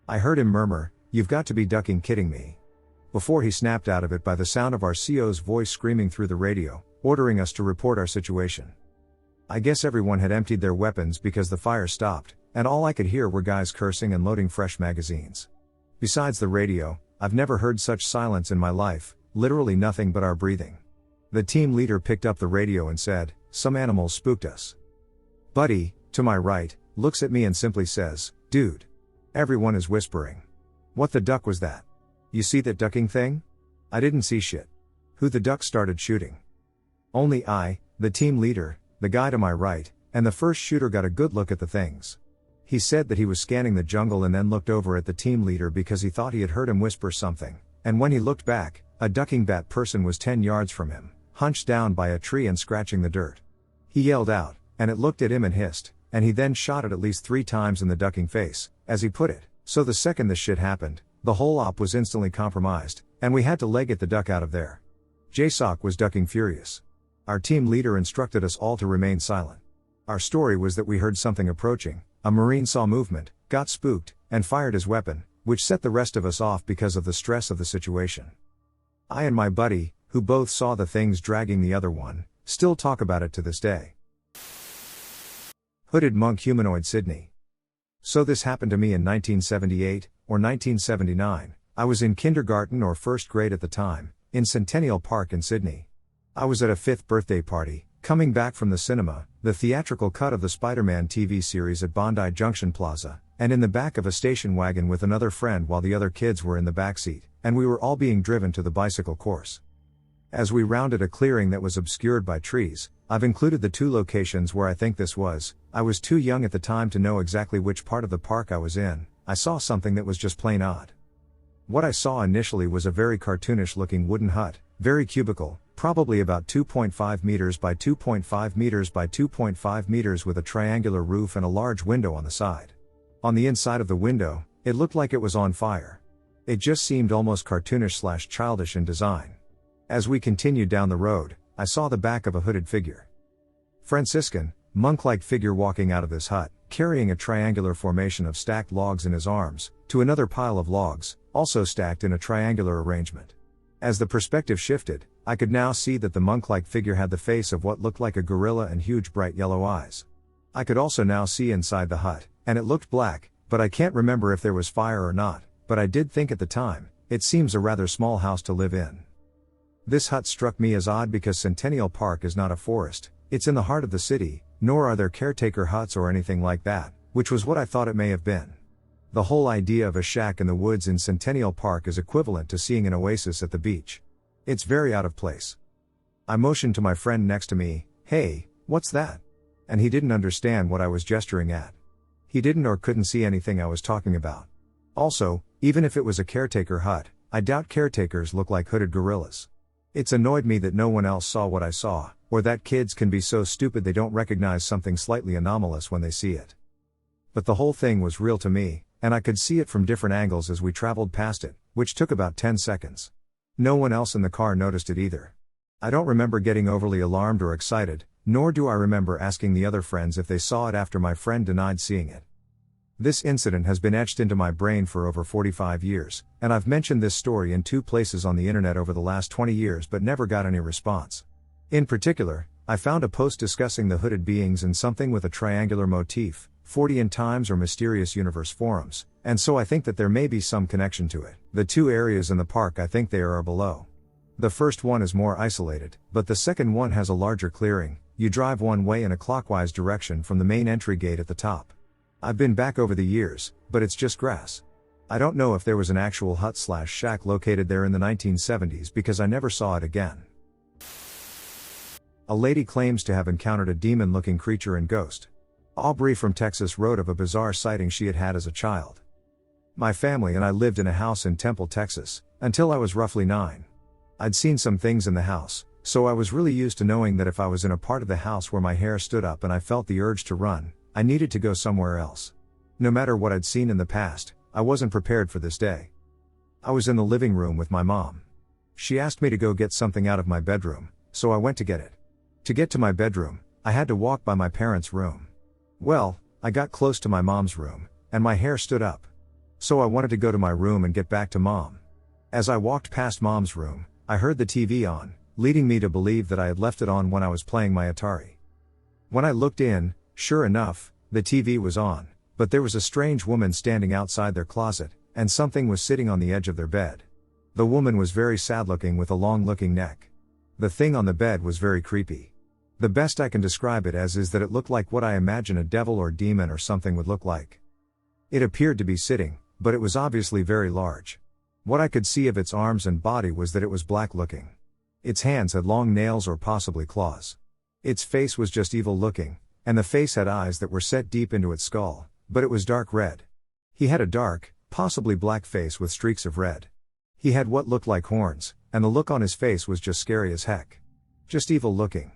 Speaker 1: I heard him murmur, "You've got to be ducking kidding me," before he snapped out of it by the sound of our CO's voice screaming through the radio, ordering us to report our situation. I guess everyone had emptied their weapons because the fire stopped, and all I could hear were guys cursing and loading fresh magazines. Besides the radio, I've never heard such silence in my life, literally nothing but our breathing. The team leader picked up the radio and said, "Some animals spooked us." Buddy, to my right, looks at me and simply says, "Dude." Everyone is whispering. What the duck was that? You see that ducking thing? I didn't see shit. Who the duck started shooting? Only I, the team leader, the guy to my right, and the first shooter got a good look at the things. He said that he was scanning the jungle and then looked over at the team leader because he thought he had heard him whisper something, and when he looked back, a ducking bat person was 10 yards from him, hunched down by a tree and scratching the dirt. He yelled out, and it looked at him and hissed, and he then shot it at least 3 times in the ducking face, as he put it. So the second this shit happened, the whole op was instantly compromised, and we had to leg it the duck out of there. JSOC was ducking furious. Our team leader instructed us all to remain silent. Our story was that we heard something approaching, a Marine saw movement, got spooked, and fired his weapon, which set the rest of us off because of the stress of the situation. I and my buddy, who both saw the things dragging the other one, still talk about it to this day. Hooded monk humanoid Sydney. So this happened to me in 1978, or 1979, I was in kindergarten or first grade at the time, in Centennial Park in Sydney. I was at a 5th birthday party, coming back from the cinema, the theatrical cut of the Spider-Man TV series at Bondi Junction Plaza, and in the back of a station wagon with another friend while the other kids were in the back seat, and we were all being driven to the bicycle course. As we rounded a clearing that was obscured by trees, I've included the 2 locations where I think this was. I was too young at the time to know exactly which part of the park I was in. I saw something that was just plain odd. What I saw initially was a very cartoonish looking wooden hut, very cubical, probably about 2.5 meters by 2.5 meters by 2.5 meters with a triangular roof and a large window on the side. On the inside of the window, it looked like it was on fire. It just seemed almost cartoonish/childish in design. As we continued down the road, I saw the back of a hooded figure. Franciscan, monk-like figure walking out of this hut, carrying a triangular formation of stacked logs in his arms, to another pile of logs, also stacked in a triangular arrangement. As the perspective shifted, I could now see that the monk-like figure had the face of what looked like a gorilla and huge bright yellow eyes. I could also now see inside the hut, and it looked black, but I can't remember if there was fire or not, but I did think at the time, it seems a rather small house to live in. This hut struck me as odd because Centennial Park is not a forest, it's in the heart of the city, nor are there caretaker huts or anything like that, which was what I thought it may have been. The whole idea of a shack in the woods in Centennial Park is equivalent to seeing an oasis at the beach. It's very out of place. I motioned to my friend next to me, "Hey, what's that?" And he didn't understand what I was gesturing at. He didn't or couldn't see anything I was talking about. Also, even if it was a caretaker hut, I doubt caretakers look like hooded gorillas. It's annoyed me that no one else saw what I saw, or that kids can be so stupid they don't recognize something slightly anomalous when they see it. But the whole thing was real to me, and I could see it from different angles as we traveled past it, which took about 10 seconds. No one else in the car noticed it either. I don't remember getting overly alarmed or excited, nor do I remember asking the other friends if they saw it after my friend denied seeing it. This incident has been etched into my brain for over 45 years, and I've mentioned this story in 2 places on the internet over the last 20 years but never got any response. In particular, I found a post discussing the hooded beings and something with a triangular motif, 40 in Times or Mysterious Universe forums, and so I think that there may be some connection to it. The 2 areas in the park I think they are below. The first one is more isolated, but the second one has a larger clearing. You drive one way in a clockwise direction from the main entry gate at the top. I've been back over the years, but it's just grass. I don't know if there was an actual hut/shack located there in the 1970s because I never saw it again. A lady claims to have encountered a demon-looking creature and ghost. Aubrey from Texas wrote of a bizarre sighting she had had as a child. My family and I lived in a house in Temple, Texas, until I was roughly 9. I'd seen some things in the house, so I was really used to knowing that if I was in a part of the house where my hair stood up and I felt the urge to run, I needed to go somewhere else. No matter what I'd seen in the past, I wasn't prepared for this day. I was in the living room with my mom. She asked me to go get something out of my bedroom, so I went to get it. To get to my bedroom, I had to walk by my parents' room. Well, I got close to my mom's room, and my hair stood up. So I wanted to go to my room and get back to mom. As I walked past mom's room, I heard the TV on, leading me to believe that I had left it on when I was playing my Atari. When I looked in, sure enough, the TV was on, but there was a strange woman standing outside their closet, and something was sitting on the edge of their bed. The woman was very sad-looking with a long-looking neck. The thing on the bed was very creepy. The best I can describe it as is that it looked like what I imagine a devil or demon or something would look like. It appeared to be sitting, but it was obviously very large. What I could see of its arms and body was that it was black-looking. Its hands had long nails or possibly claws. Its face was just evil-looking, and the face had eyes that were set deep into its skull, but it was dark red. He had a dark, possibly black face with streaks of red. He had what looked like horns, and the look on his face was just scary as heck. Just evil-looking.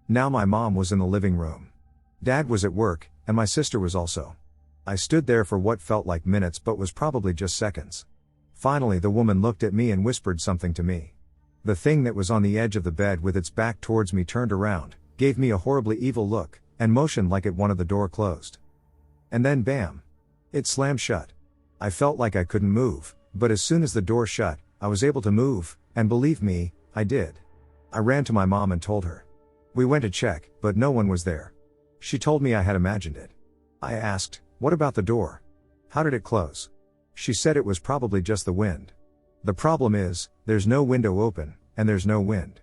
Speaker 1: Now my mom was in the living room. Dad was at work, and my sister was also. I stood there for what felt like minutes but was probably just seconds. Finally the woman looked at me and whispered something to me. The thing that was on the edge of the bed with its back towards me turned around, gave me a horribly evil look, and motioned like it wanted the door closed. And then bam! It slammed shut. I felt like I couldn't move, but as soon as the door shut, I was able to move, and believe me, I did. I ran to my mom and told her. We went to check, but no one was there. She told me I had imagined it. I asked, what about the door? How did it close? She said it was probably just the wind. The problem is, there's no window open, and there's no wind.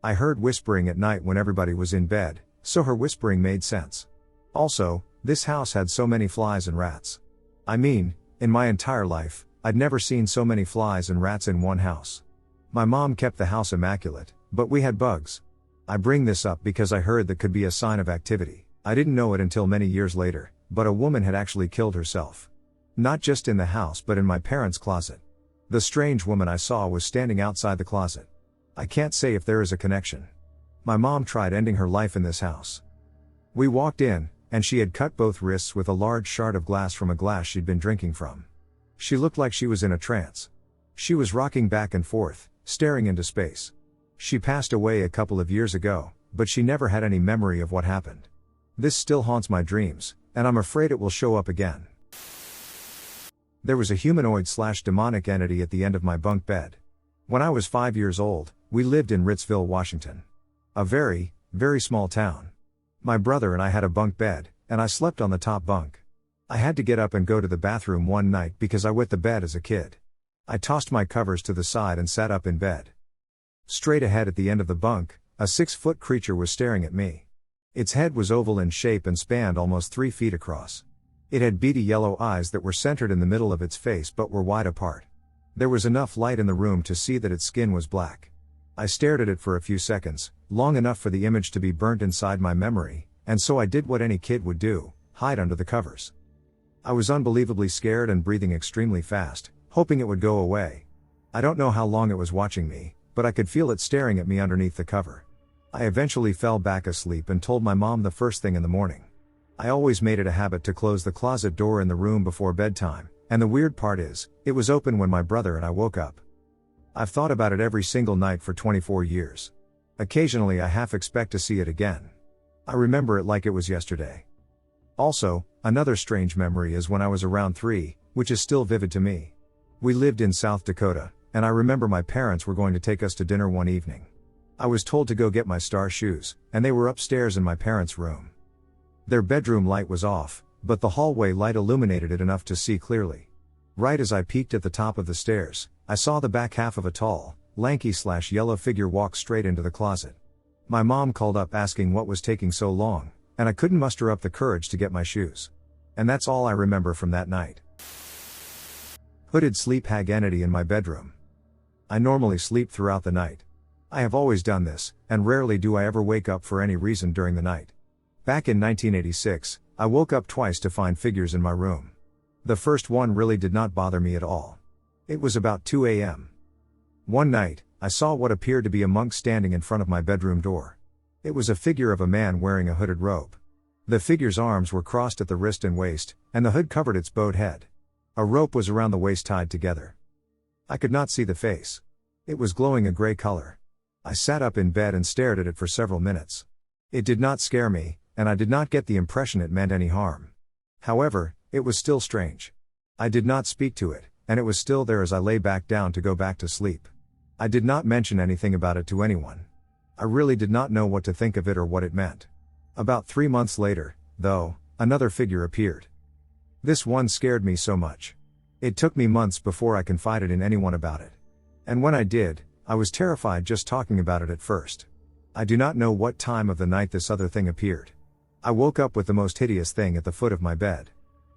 Speaker 1: I heard whispering at night when everybody was in bed, so her whispering made sense. Also, this house had so many flies and rats. I mean, in my entire life, I'd never seen so many flies and rats in one house. My mom kept the house immaculate, but we had bugs. I bring this up because I heard that could be a sign of activity. I didn't know it until many years later, but a woman had actually killed herself. Not just in the house but in my parents' closet. The strange woman I saw was standing outside the closet. I can't say if there is a connection. My mom tried ending her life in this house. We walked in, and she had cut both wrists with a large shard of glass from a glass she'd been drinking from. She looked like she was in a trance. She was rocking back and forth, staring into space. She passed away a couple of years ago, but she never had any memory of what happened. This still haunts my dreams, and I'm afraid it will show up again. There was a humanoid/demonic entity at the end of my bunk bed. When I was 5 years old, we lived in Ritzville, Washington. A very, very small town. My brother and I had a bunk bed, and I slept on the top bunk. I had to get up and go to the bathroom one night because I wet the bed as a kid. I tossed my covers to the side and sat up in bed. Straight ahead at the end of the bunk, a 6-foot creature was staring at me. Its head was oval in shape and spanned almost 3 feet across. It had beady yellow eyes that were centered in the middle of its face but were wide apart. There was enough light in the room to see that its skin was black. I stared at it for a few seconds, long enough for the image to be burnt inside my memory, and so I did what any kid would do, hide under the covers. I was unbelievably scared and breathing extremely fast, hoping it would go away. I don't know how long it was watching me, but I could feel it staring at me underneath the cover. I eventually fell back asleep and told my mom the first thing in the morning. I always made it a habit to close the closet door in the room before bedtime, and the weird part is, it was open when my brother and I woke up. I've thought about it every single night for 24 years. Occasionally I half expect to see it again. I remember it like it was yesterday. Also, another strange memory is when I was around 3, which is still vivid to me. We lived in South Dakota, and I remember my parents were going to take us to dinner one evening. I was told to go get my star shoes, and they were upstairs in my parents' room. Their bedroom light was off, but the hallway light illuminated it enough to see clearly. Right as I peeked at the top of the stairs, I saw the back half of a tall, lanky/yellow figure walk straight into the closet. My mom called up asking what was taking so long, and I couldn't muster up the courage to get my shoes. And that's all I remember from that night. Hooded sleep hag entity in my bedroom. I normally sleep throughout the night. I have always done this, and rarely do I ever wake up for any reason during the night. Back in 1986, I woke up twice to find figures in my room. The first one really did not bother me at all. It was about 2 a.m. One night, I saw what appeared to be a monk standing in front of my bedroom door. It was a figure of a man wearing a hooded robe. The figure's arms were crossed at the wrist and waist, and the hood covered its bowed head. A rope was around the waist tied together. I could not see the face. It was glowing a gray color. I sat up in bed and stared at it for several minutes. It did not scare me, and I did not get the impression it meant any harm. However, it was still strange. I did not speak to it, and it was still there as I lay back down to go back to sleep. I did not mention anything about it to anyone. I really did not know what to think of it or what it meant. About 3 months later, though, another figure appeared. This one scared me so much. It took me months before I confided in anyone about it. And when I did, I was terrified just talking about it at first. I do not know what time of the night this other thing appeared. I woke up with the most hideous thing at the foot of my bed.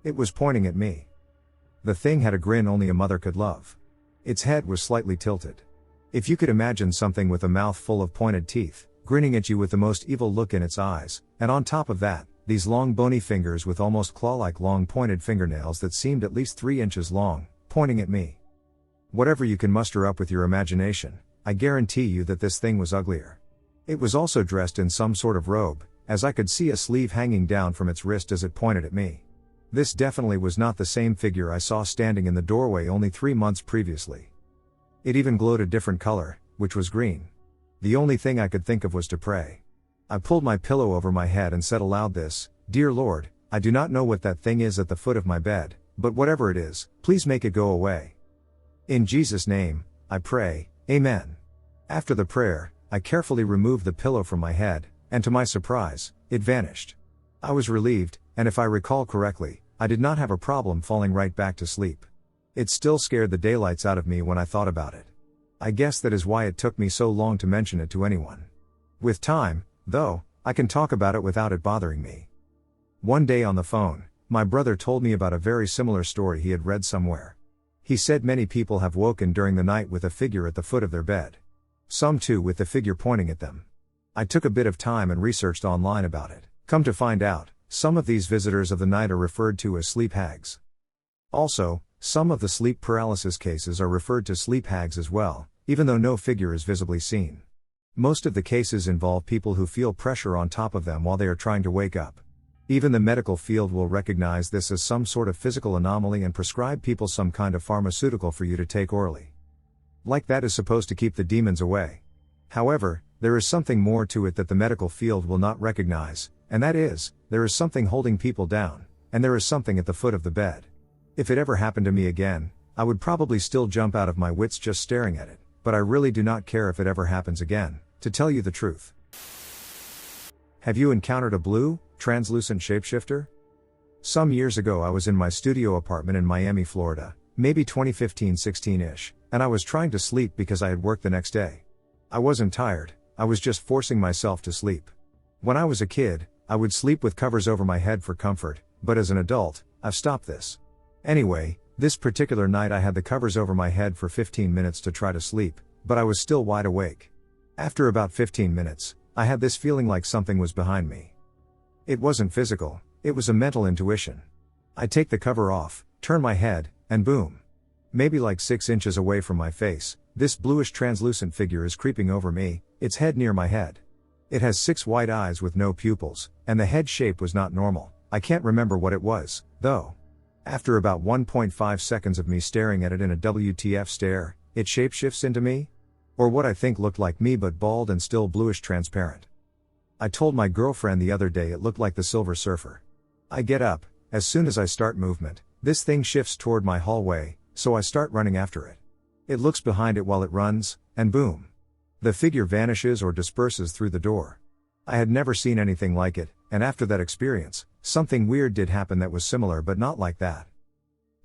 Speaker 1: It was pointing at me. The thing had a grin only a mother could love. Its head was slightly tilted. If you could imagine something with a mouth full of pointed teeth, grinning at you with the most evil look in its eyes, and on top of that, these long bony fingers with almost claw-like long pointed fingernails that seemed at least 3 inches long, pointing at me. Whatever you can muster up with your imagination, I guarantee you that this thing was uglier. It was also dressed in some sort of robe, as I could see a sleeve hanging down from its wrist as it pointed at me. This definitely was not the same figure I saw standing in the doorway only 3 months previously. It even glowed a different color, which was green. The only thing I could think of was to pray. I pulled my pillow over my head and said aloud this, "Dear Lord, I do not know what that thing is at the foot of my bed, but whatever it is, please make it go away. In Jesus' name, I pray, Amen." After the prayer, I carefully removed the pillow from my head, and to my surprise, it vanished. I was relieved, and if I recall correctly, I did not have a problem falling right back to sleep. It still scared the daylights out of me when I thought about it. I guess that is why it took me so long to mention it to anyone. With time, though, I can talk about it without it bothering me. One day on the phone, my brother told me about a very similar story he had read somewhere. He said many people have woken during the night with a figure at the foot of their bed. Some too with the figure pointing at them. I took a bit of time and researched online about it. Come to find out, some of these visitors of the night are referred to as sleep hags. Also, some of the sleep paralysis cases are referred to sleep hags as well, even though no figure is visibly seen. Most of the cases involve people who feel pressure on top of them while they are trying to wake up. Even the medical field will recognize this as some sort of physical anomaly and prescribe people some kind of pharmaceutical for you to take orally. Like that is supposed to keep the demons away. However, there is something more to it that the medical field will not recognize, and that is, there is something holding people down, and there is something at the foot of the bed. If it ever happened to me again, I would probably still jump out of my wits just staring at it, but I really do not care if it ever happens again, to tell you the truth. Have you encountered a blue, translucent shapeshifter? Some years ago I was in my studio apartment in Miami, Florida, maybe 2015-16-ish, and I was trying to sleep because I had work the next day. I wasn't tired, I was just forcing myself to sleep. When I was a kid, I would sleep with covers over my head for comfort, but as an adult, I've stopped this. Anyway, this particular night I had the covers over my head for 15 minutes to try to sleep, but I was still wide awake. After about 15 minutes, I had this feeling like something was behind me. It wasn't physical, it was a mental intuition. I take the cover off, turn my head, and boom. Maybe like 6 inches away from my face, this bluish translucent figure is creeping over me, its head near my head. It has 6 white eyes with no pupils, and the head shape was not normal. I can't remember what it was, though. After about 1.5 seconds of me staring at it in a WTF stare, it shapeshifts into me? Or what I think looked like me but bald and still bluish transparent. I told my girlfriend the other day it looked like the Silver Surfer. I get up, as soon as I start movement, this thing shifts toward my hallway, so I start running after it. It looks behind it while it runs, and boom. The figure vanishes or disperses through the door. I had never seen anything like it, and after that experience, something weird did happen that was similar but not like that.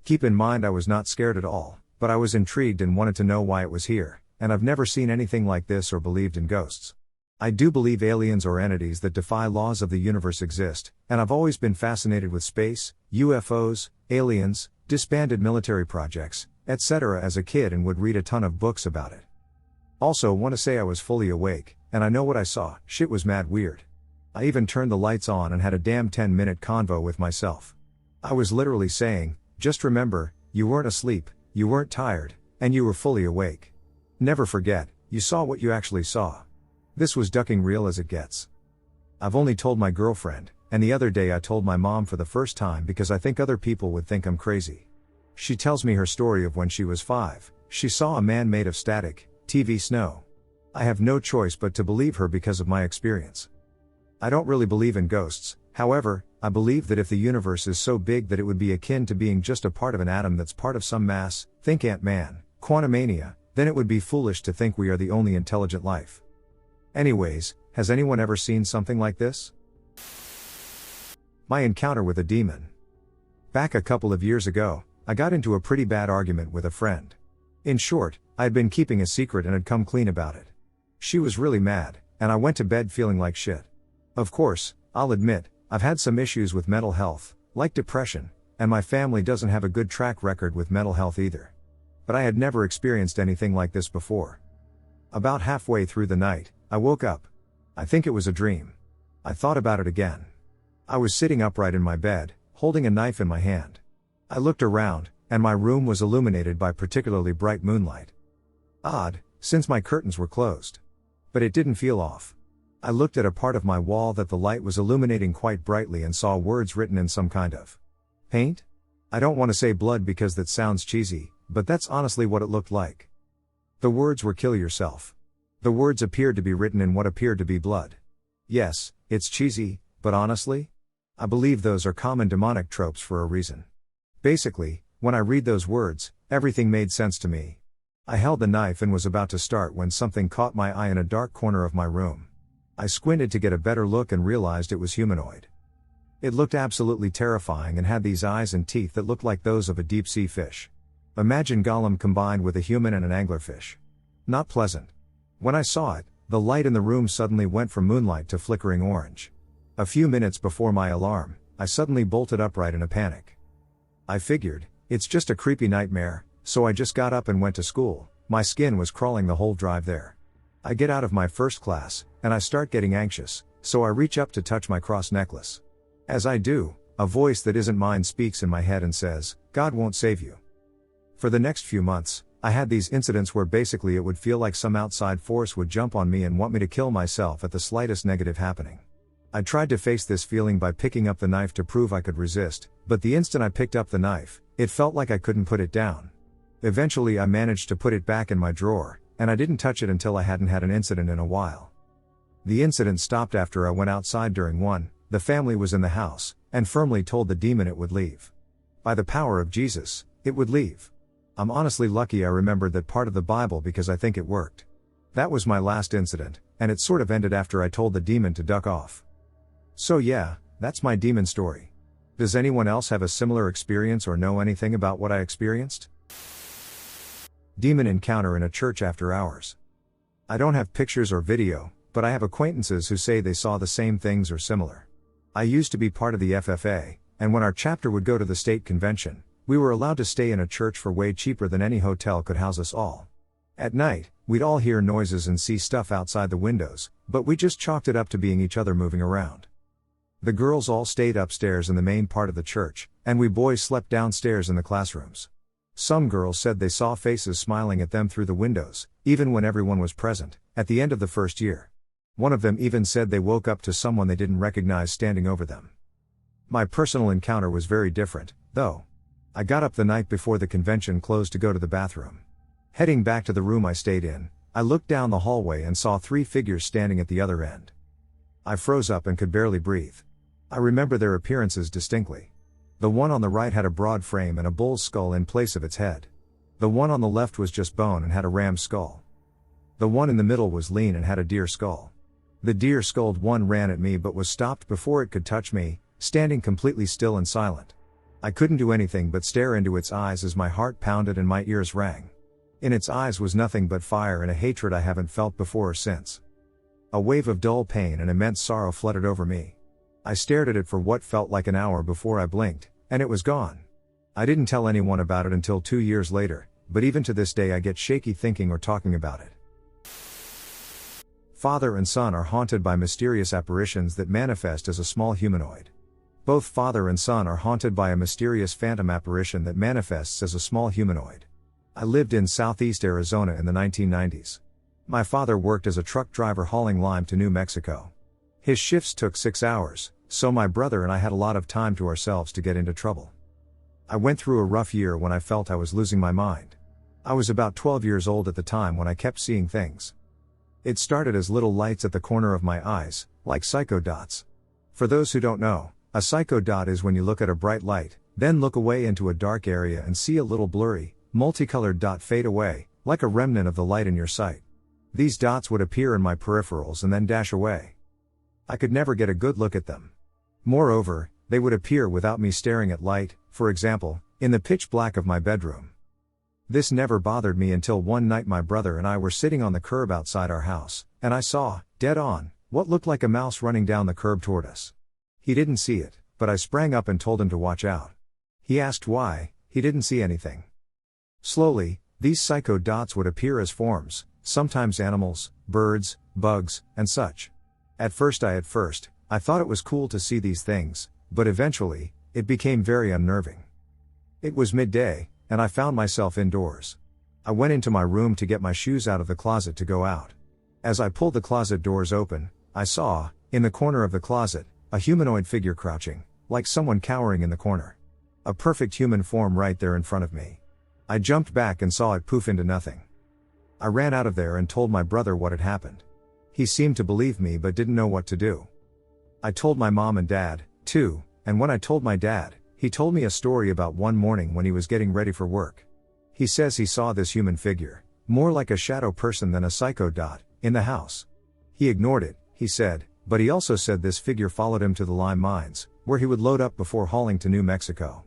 Speaker 1: Keep in mind I was not scared at all, but I was intrigued and wanted to know why it was here, and I've never seen anything like this or believed in ghosts. I do believe aliens or entities that defy laws of the universe exist, and I've always been fascinated with space, UFOs, aliens, disbanded military projects, etc. as a kid and would read a ton of books about it. Also want to say I was fully awake, and I know what I saw, shit was mad weird. I even turned the lights on and had a damn 10-minute convo with myself. I was literally saying, just remember, you weren't asleep, you weren't tired, and you were fully awake. Never forget, you saw what you actually saw. This was ducking real as it gets. I've only told my girlfriend, and the other day I told my mom for the first time because I think other people would think I'm crazy. She tells me her story of when she was 5, she saw a man made of static, TV snow. I have no choice but to believe her because of my experience. I don't really believe in ghosts, however, I believe that if the universe is so big that it would be akin to being just a part of an atom that's part of some mass, think Ant-Man, Quantumania, then it would be foolish to think we are the only intelligent life. Anyways, has anyone ever seen something like this? My encounter with a demon. Back a couple of years ago, I got into a pretty bad argument with a friend. In short, I had been keeping a secret and had come clean about it. She was really mad, and I went to bed feeling like shit. Of course, I'll admit, I've had some issues with mental health, like depression, and my family doesn't have a good track record with mental health either. But I had never experienced anything like this before. About halfway through the night, I woke up. I think it was a dream. I thought about it again. I was sitting upright in my bed, holding a knife in my hand. I looked around, and my room was illuminated by particularly bright moonlight. Odd, since my curtains were closed. But it didn't feel off. I looked at a part of my wall that the light was illuminating quite brightly and saw words written in some kind of paint? I don't want to say blood because that sounds cheesy, but that's honestly what it looked like. The words were "kill yourself." The words appeared to be written in what appeared to be blood. Yes, it's cheesy, but honestly, I believe those are common demonic tropes for a reason. Basically, when I read those words, everything made sense to me. I held the knife and was about to start when something caught my eye in a dark corner of my room. I squinted to get a better look and realized it was humanoid. It looked absolutely terrifying and had these eyes and teeth that looked like those of a deep-sea fish. Imagine Gollum combined with a human and an anglerfish. Not pleasant. When I saw it, the light in the room suddenly went from moonlight to flickering orange. A few minutes before my alarm, I suddenly bolted upright in a panic. I figured, it's just a creepy nightmare, so I just got up and went to school. My skin was crawling the whole drive there. I get out of my first class, and I start getting anxious, so I reach up to touch my cross necklace. As I do, a voice that isn't mine speaks in my head and says, "God won't save you." For the next few months, I had these incidents where basically it would feel like some outside force would jump on me and want me to kill myself at the slightest negative happening. I tried to face this feeling by picking up the knife to prove I could resist, but the instant I picked up the knife, it felt like I couldn't put it down. Eventually I managed to put it back in my drawer, and I didn't touch it until I hadn't had an incident in a while. The incident stopped after I went outside during one. The family was in the house, and firmly told the demon it would leave. By the power of Jesus, it would leave. I'm honestly lucky I remembered that part of the Bible because I think it worked. That was my last incident, and it sort of ended after I told the demon to duck off. So yeah, that's my demon story. Does anyone else have a similar experience or know anything about what I experienced? Demon encounter in a church after hours. I don't have pictures or video, but I have acquaintances who say they saw the same things or similar. I used to be part of the FFA, and when our chapter would go to the state convention, we were allowed to stay in a church for way cheaper than any hotel could house us all. At night, we'd all hear noises and see stuff outside the windows, but we just chalked it up to being each other moving around. The girls all stayed upstairs in the main part of the church, and we boys slept downstairs in the classrooms. Some girls said they saw faces smiling at them through the windows, even when everyone was present, at the end of the first year. One of them even said they woke up to someone they didn't recognize standing over them. My personal encounter was very different, though. I got up the night before the convention closed to go to the bathroom. Heading back to the room I stayed in, I looked down the hallway and saw 3 figures standing at the other end. I froze up and could barely breathe. I remember their appearances distinctly. The one on the right had a broad frame and a bull's skull in place of its head. The one on the left was just bone and had a ram's skull. The one in the middle was lean and had a deer skull. The deer-skulled one ran at me but was stopped before it could touch me, standing completely still and silent. I couldn't do anything but stare into its eyes as my heart pounded and my ears rang. In its eyes was nothing but fire and a hatred I haven't felt before or since. A wave of dull pain and immense sorrow flooded over me. I stared at it for what felt like an hour before I blinked, and it was gone. I didn't tell anyone about it until 2 years later, but even to this day I get shaky thinking or talking about it. Father and son are haunted by mysterious apparitions that manifest as a small humanoid. Both father and son are haunted by a mysterious phantom apparition that manifests as a small humanoid. I lived in southeast Arizona in the 1990s. My father worked as a truck driver hauling lime to New Mexico. His shifts took 6 hours, so my brother and I had a lot of time to ourselves to get into trouble. I went through a rough year when I felt I was losing my mind. I was about 12 years old at the time when I kept seeing things. It started as little lights at the corner of my eyes, like psychodots. For those who don't know, a psychodot is when you look at a bright light, then look away into a dark area and see a little blurry, multicolored dot fade away, like a remnant of the light in your sight. These dots would appear in my peripherals and then dash away. I could never get a good look at them. Moreover, they would appear without me staring at light, for example, in the pitch black of my bedroom. This never bothered me until one night my brother and I were sitting on the curb outside our house, and I saw, dead on, what looked like a mouse running down the curb toward us. He didn't see it, but I sprang up and told him to watch out. He asked why. He didn't see anything. Slowly, these psycho dots would appear as forms, sometimes animals, birds, bugs, and such. At first I thought it was cool to see these things, but eventually, it became very unnerving. It was midday, and I found myself indoors. I went into my room to get my shoes out of the closet to go out. As I pulled the closet doors open, I saw, in the corner of the closet, a humanoid figure crouching, like someone cowering in the corner. A perfect human form right there in front of me. I jumped back and saw it poof into nothing. I ran out of there and told my brother what had happened. He seemed to believe me but didn't know what to do. I told my mom and dad, too, and when I told my dad, he told me a story about one morning when he was getting ready for work. He says he saw this human figure, more like a shadow person than a psycho dot, in the house. He ignored it, he said, but he also said this figure followed him to the lime mines, where he would load up before hauling to New Mexico.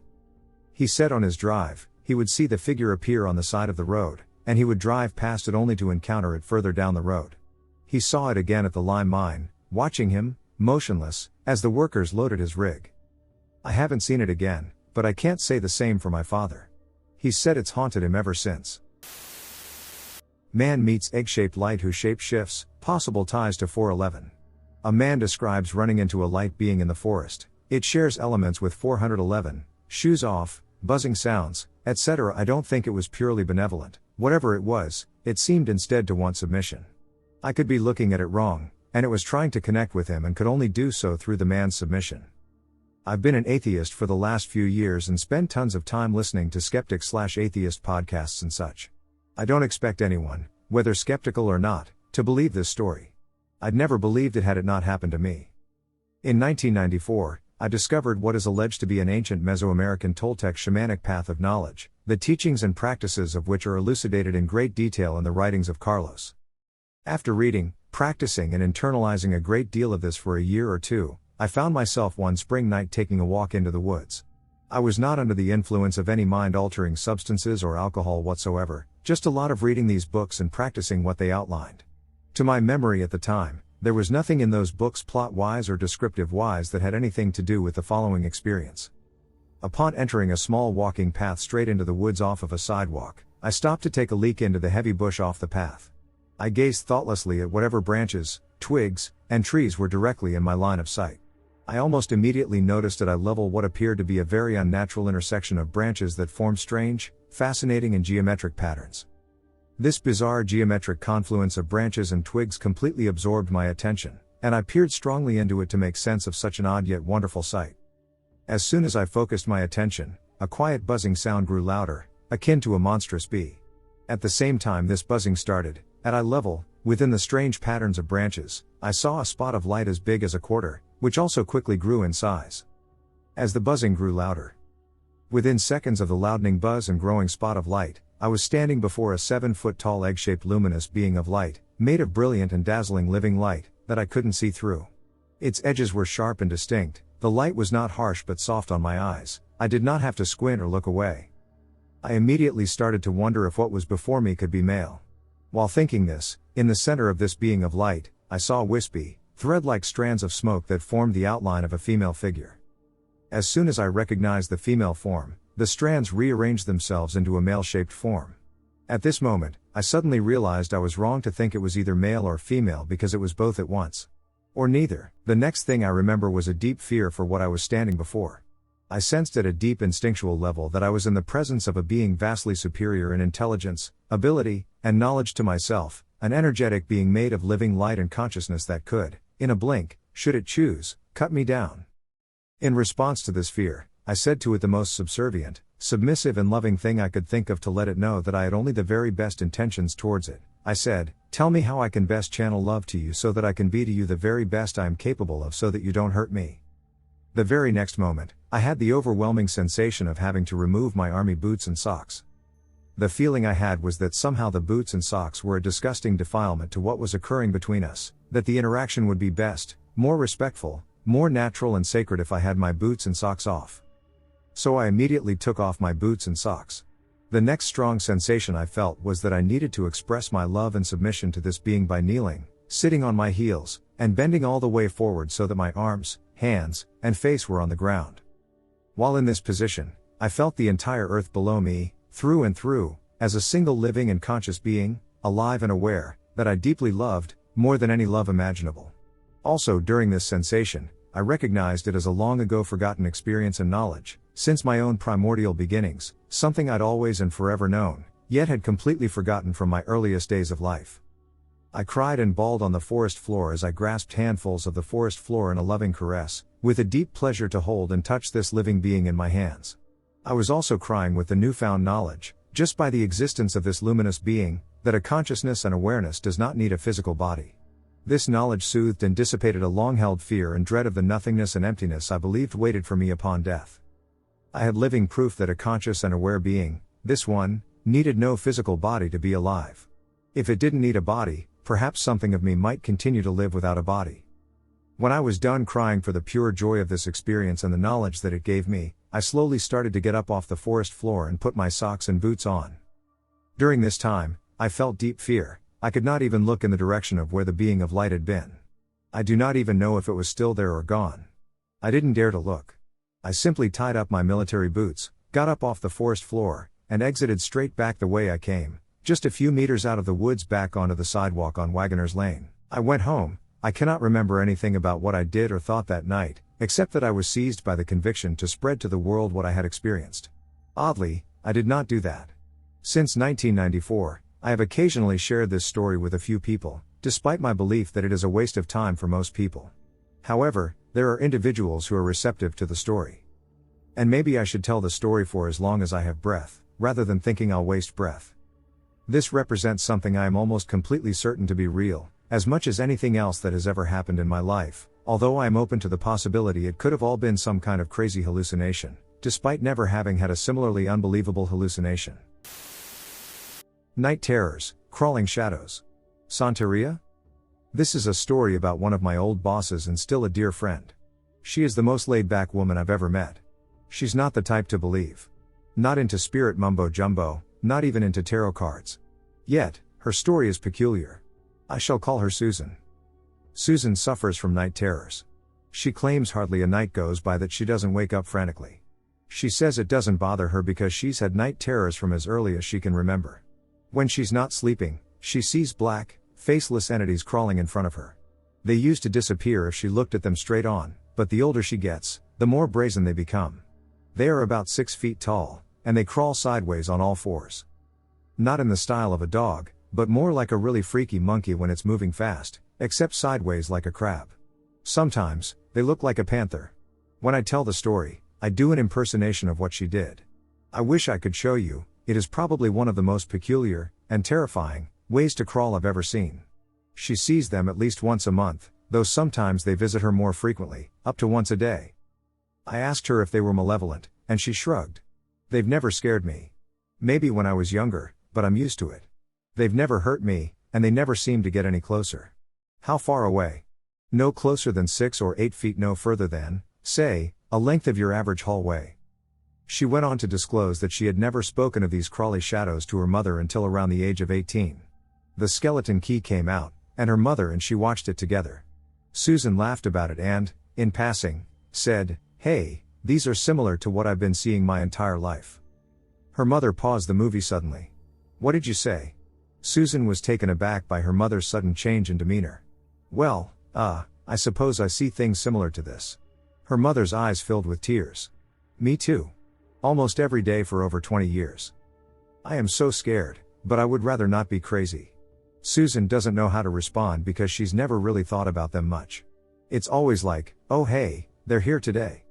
Speaker 1: He said on his drive, he would see the figure appear on the side of the road, and he would drive past it only to encounter it further down the road. He saw it again at the lime mine, watching him, motionless, as the workers loaded his rig. I haven't seen it again, but I can't say the same for my father. He said it's haunted him ever since. Man meets egg-shaped light who shape-shifts, possible ties to 411. A man describes running into a light being in the forest. It shares elements with 411, shoes off, buzzing sounds, etc. I don't think it was purely benevolent. Whatever it was, it seemed instead to want submission. I could be looking at it wrong, and it was trying to connect with him and could only do so through the man's submission. I've been an atheist for the last few years and spent tons of time listening to skeptic/atheist podcasts and such. I don't expect anyone, whether skeptical or not, to believe this story. I'd never believed it had it not happened to me. In 1994, I discovered what is alleged to be an ancient Mesoamerican Toltec shamanic path of knowledge, the teachings and practices of which are elucidated in great detail in the writings of Carlos. After reading, practicing and internalizing a great deal of this for a year or two, I found myself one spring night taking a walk into the woods. I was not under the influence of any mind-altering substances or alcohol whatsoever, just a lot of reading these books and practicing what they outlined. To my memory at the time, there was nothing in those books plot-wise or descriptive-wise that had anything to do with the following experience. Upon entering a small walking path straight into the woods off of a sidewalk, I stopped to take a leak into the heavy bush off the path. I gazed thoughtlessly at whatever branches, twigs, and trees were directly in my line of sight. I almost immediately noticed at eye level what appeared to be a very unnatural intersection of branches that formed strange, fascinating and geometric patterns. This bizarre geometric confluence of branches and twigs completely absorbed my attention, and I peered strongly into it to make sense of such an odd yet wonderful sight. As soon as I focused my attention, a quiet buzzing sound grew louder, akin to a monstrous bee. At the same time this buzzing started, at eye level, within the strange patterns of branches, I saw a spot of light as big as a quarter, which also quickly grew in size. As the buzzing grew louder, within seconds of the loudening buzz and growing spot of light, I was standing before a 7-foot-tall egg-shaped luminous being of light, made of brilliant and dazzling living light, that I couldn't see through. Its edges were sharp and distinct, the light was not harsh but soft on my eyes, I did not have to squint or look away. I immediately started to wonder if what was before me could be male. While thinking this, in the center of this being of light, I saw wispy, thread-like strands of smoke that formed the outline of a female figure. As soon as I recognized the female form, the strands rearranged themselves into a male-shaped form. At this moment, I suddenly realized I was wrong to think it was either male or female because it was both at once. Or neither. The next thing I remember was a deep fear for what I was standing before. I sensed at a deep instinctual level that I was in the presence of a being vastly superior in intelligence, ability, and knowledge to myself, an energetic being made of living light and consciousness that could, in a blink, should it choose, cut me down. In response to this fear, I said to it the most subservient, submissive and loving thing I could think of to let it know that I had only the very best intentions towards it. I said, "Tell me how I can best channel love to you so that I can be to you the very best I am capable of so that you don't hurt me." The very next moment, I had the overwhelming sensation of having to remove my army boots and socks. The feeling I had was that somehow the boots and socks were a disgusting defilement to what was occurring between us, that the interaction would be best, more respectful, more natural and sacred if I had my boots and socks off. So I immediately took off my boots and socks. The next strong sensation I felt was that I needed to express my love and submission to this being by kneeling, sitting on my heels, and bending all the way forward so that my arms, hands, and face were on the ground. While in this position, I felt the entire earth below me, through and through, as a single living and conscious being, alive and aware, that I deeply loved, more than any love imaginable. Also during this sensation, I recognized it as a long ago forgotten experience and knowledge, since my own primordial beginnings, something I'd always and forever known, yet had completely forgotten from my earliest days of life. I cried and bawled on the forest floor as I grasped handfuls of the forest floor in a loving caress, with a deep pleasure to hold and touch this living being in my hands. I was also crying with the newfound knowledge, just by the existence of this luminous being, that a consciousness and awareness does not need a physical body. This knowledge soothed and dissipated a long-held fear and dread of the nothingness and emptiness I believed waited for me upon death. I had living proof that a conscious and aware being, this one, needed no physical body to be alive. If it didn't need a body, perhaps something of me might continue to live without a body. When I was done crying for the pure joy of this experience and the knowledge that it gave me, I slowly started to get up off the forest floor and put my socks and boots on. During this time, I felt deep fear. I could not even look in the direction of where the being of light had been. I do not even know if it was still there or gone. I didn't dare to look. I simply tied up my military boots, got up off the forest floor, and exited straight back the way I came, just a few meters out of the woods back onto the sidewalk on Wagoner's Lane. I went home. I cannot remember anything about what I did or thought that night, except that I was seized by the conviction to spread to the world what I had experienced. Oddly, I did not do that. Since 1994, I have occasionally shared this story with a few people, despite my belief that it is a waste of time for most people. However, there are individuals who are receptive to the story. And maybe I should tell the story for as long as I have breath, rather than thinking I'll waste breath. This represents something I am almost completely certain to be real, as much as anything else that has ever happened in my life, although I am open to the possibility it could have all been some kind of crazy hallucination, despite never having had a similarly unbelievable hallucination. Night terrors, crawling shadows. Santeria? This is a story about one of my old bosses and still a dear friend. She is the most laid-back woman I've ever met. She's not the type to believe. Not into spirit mumbo-jumbo, not even into tarot cards. Yet, her story is peculiar. I shall call her Susan. Susan suffers from night terrors. She claims hardly a night goes by that she doesn't wake up frantically. She says it doesn't bother her because she's had night terrors from as early as she can remember. When she's not sleeping, she sees black, faceless entities crawling in front of her. They used to disappear if she looked at them straight on, but the older she gets, the more brazen they become. They are about 6 feet tall, and they crawl sideways on all fours. Not in the style of a dog, but more like a really freaky monkey when it's moving fast, except sideways like a crab. Sometimes, they look like a panther. When I tell the story, I do an impersonation of what she did. I wish I could show you. It is probably one of the most peculiar, and terrifying, ways to crawl I've ever seen. She sees them at least once a month, though sometimes they visit her more frequently, up to once a day. I asked her if they were malevolent, and she shrugged. They've never scared me. Maybe when I was younger, but I'm used to it. They've never hurt me, and they never seem to get any closer. How far away? No closer than 6 or 8 feet, no further than, say, a length of your average hallway. She went on to disclose that she had never spoken of these crawly shadows to her mother until around the age of 18. The skeleton key came out, and her mother and she watched it together. Susan laughed about it and, in passing, said, "Hey, these are similar to what I've been seeing my entire life." Her mother paused the movie suddenly. "What did you say?" Susan was taken aback by her mother's sudden change in demeanor. "Well, I suppose I see things similar to this." Her mother's eyes filled with tears. "Me too. Almost every day for over 20 years. I am so scared, but I would rather not be crazy." Susan doesn't know how to respond because she's never really thought about them much. It's always like, "Oh hey, they're here today.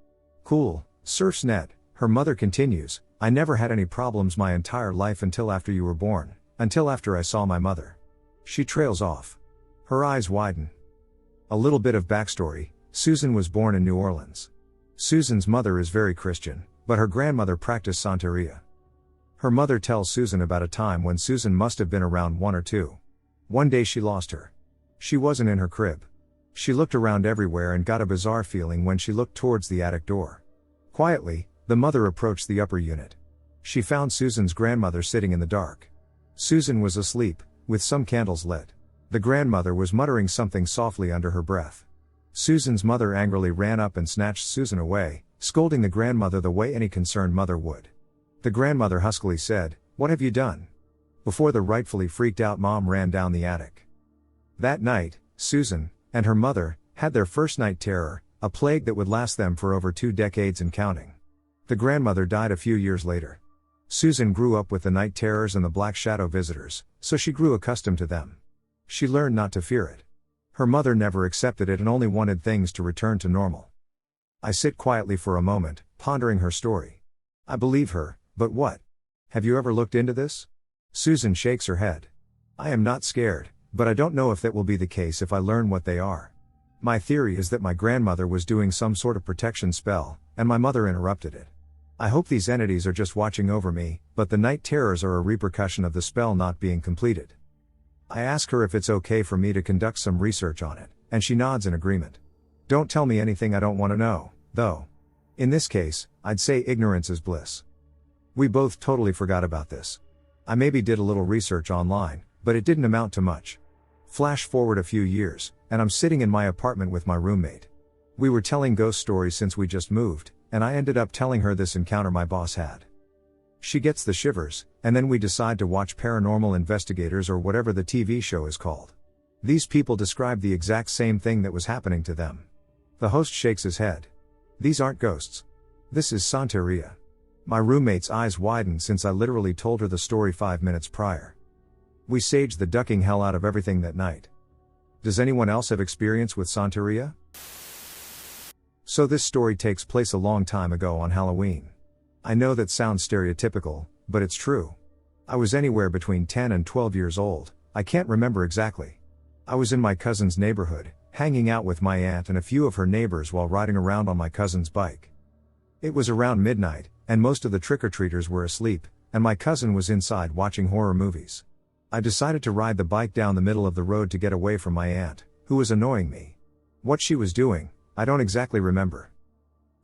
Speaker 1: Cool, surf's net." Her mother continues, "I never had any problems my entire life until after you were born, until after I saw my mother." She trails off. Her eyes widen. A little bit of backstory: Susan was born in New Orleans. Susan's mother is very Christian, but her grandmother practiced Santeria. Her mother tells Susan about a time when Susan must have been around 1 or 2. One day she lost her. She wasn't in her crib. She looked around everywhere and got a bizarre feeling when she looked towards the attic door. Quietly, the mother approached the upper unit. She found Susan's grandmother sitting in the dark. Susan was asleep, with some candles lit. The grandmother was muttering something softly under her breath. Susan's mother angrily ran up and snatched Susan away, scolding the grandmother the way any concerned mother would. The grandmother huskily said, "What have you done?" before the rightfully freaked out mom ran down the attic. That night, Susan and her mother had their first night terror, a plague that would last them for over 2 decades and counting. The grandmother died a few years later. Susan grew up with the night terrors and the black shadow visitors, so she grew accustomed to them. She learned not to fear it. Her mother never accepted it and only wanted things to return to normal. I sit quietly for a moment, pondering her story. I believe her, but what? Have you ever looked into this? Susan shakes her head. I am not scared, but I don't know if that will be the case if I learn what they are. My theory is that my grandmother was doing some sort of protection spell, and my mother interrupted it. I hope these entities are just watching over me, but the night terrors are a repercussion of the spell not being completed. I ask her if it's okay for me to conduct some research on it, and she nods in agreement. Don't tell me anything I don't want to know, though. In this case, I'd say ignorance is bliss. We both totally forgot about this. I maybe did a little research online, but it didn't amount to much. Flash forward a few years, and I'm sitting in my apartment with my roommate. We were telling ghost stories since we just moved, and I ended up telling her this encounter my boss had. She gets the shivers, and then we decide to watch Paranormal Investigators or whatever the TV show is called. These people describe the exact same thing that was happening to them. The host shakes his head. These aren't ghosts. This is Santeria. My roommate's eyes widened since I literally told her the story 5 minutes prior. We saged the ducking hell out of everything that night. Does anyone else have experience with Santeria? So this story takes place a long time ago on Halloween. I know that sounds stereotypical, but it's true. I was anywhere between 10 and 12 years old, I can't remember exactly. I was in my cousin's neighborhood, hanging out with my aunt and a few of her neighbors while riding around on my cousin's bike. It was around midnight, and most of the trick-or-treaters were asleep, and my cousin was inside watching horror movies. I decided to ride the bike down the middle of the road to get away from my aunt, who was annoying me. What she was doing, I don't exactly remember.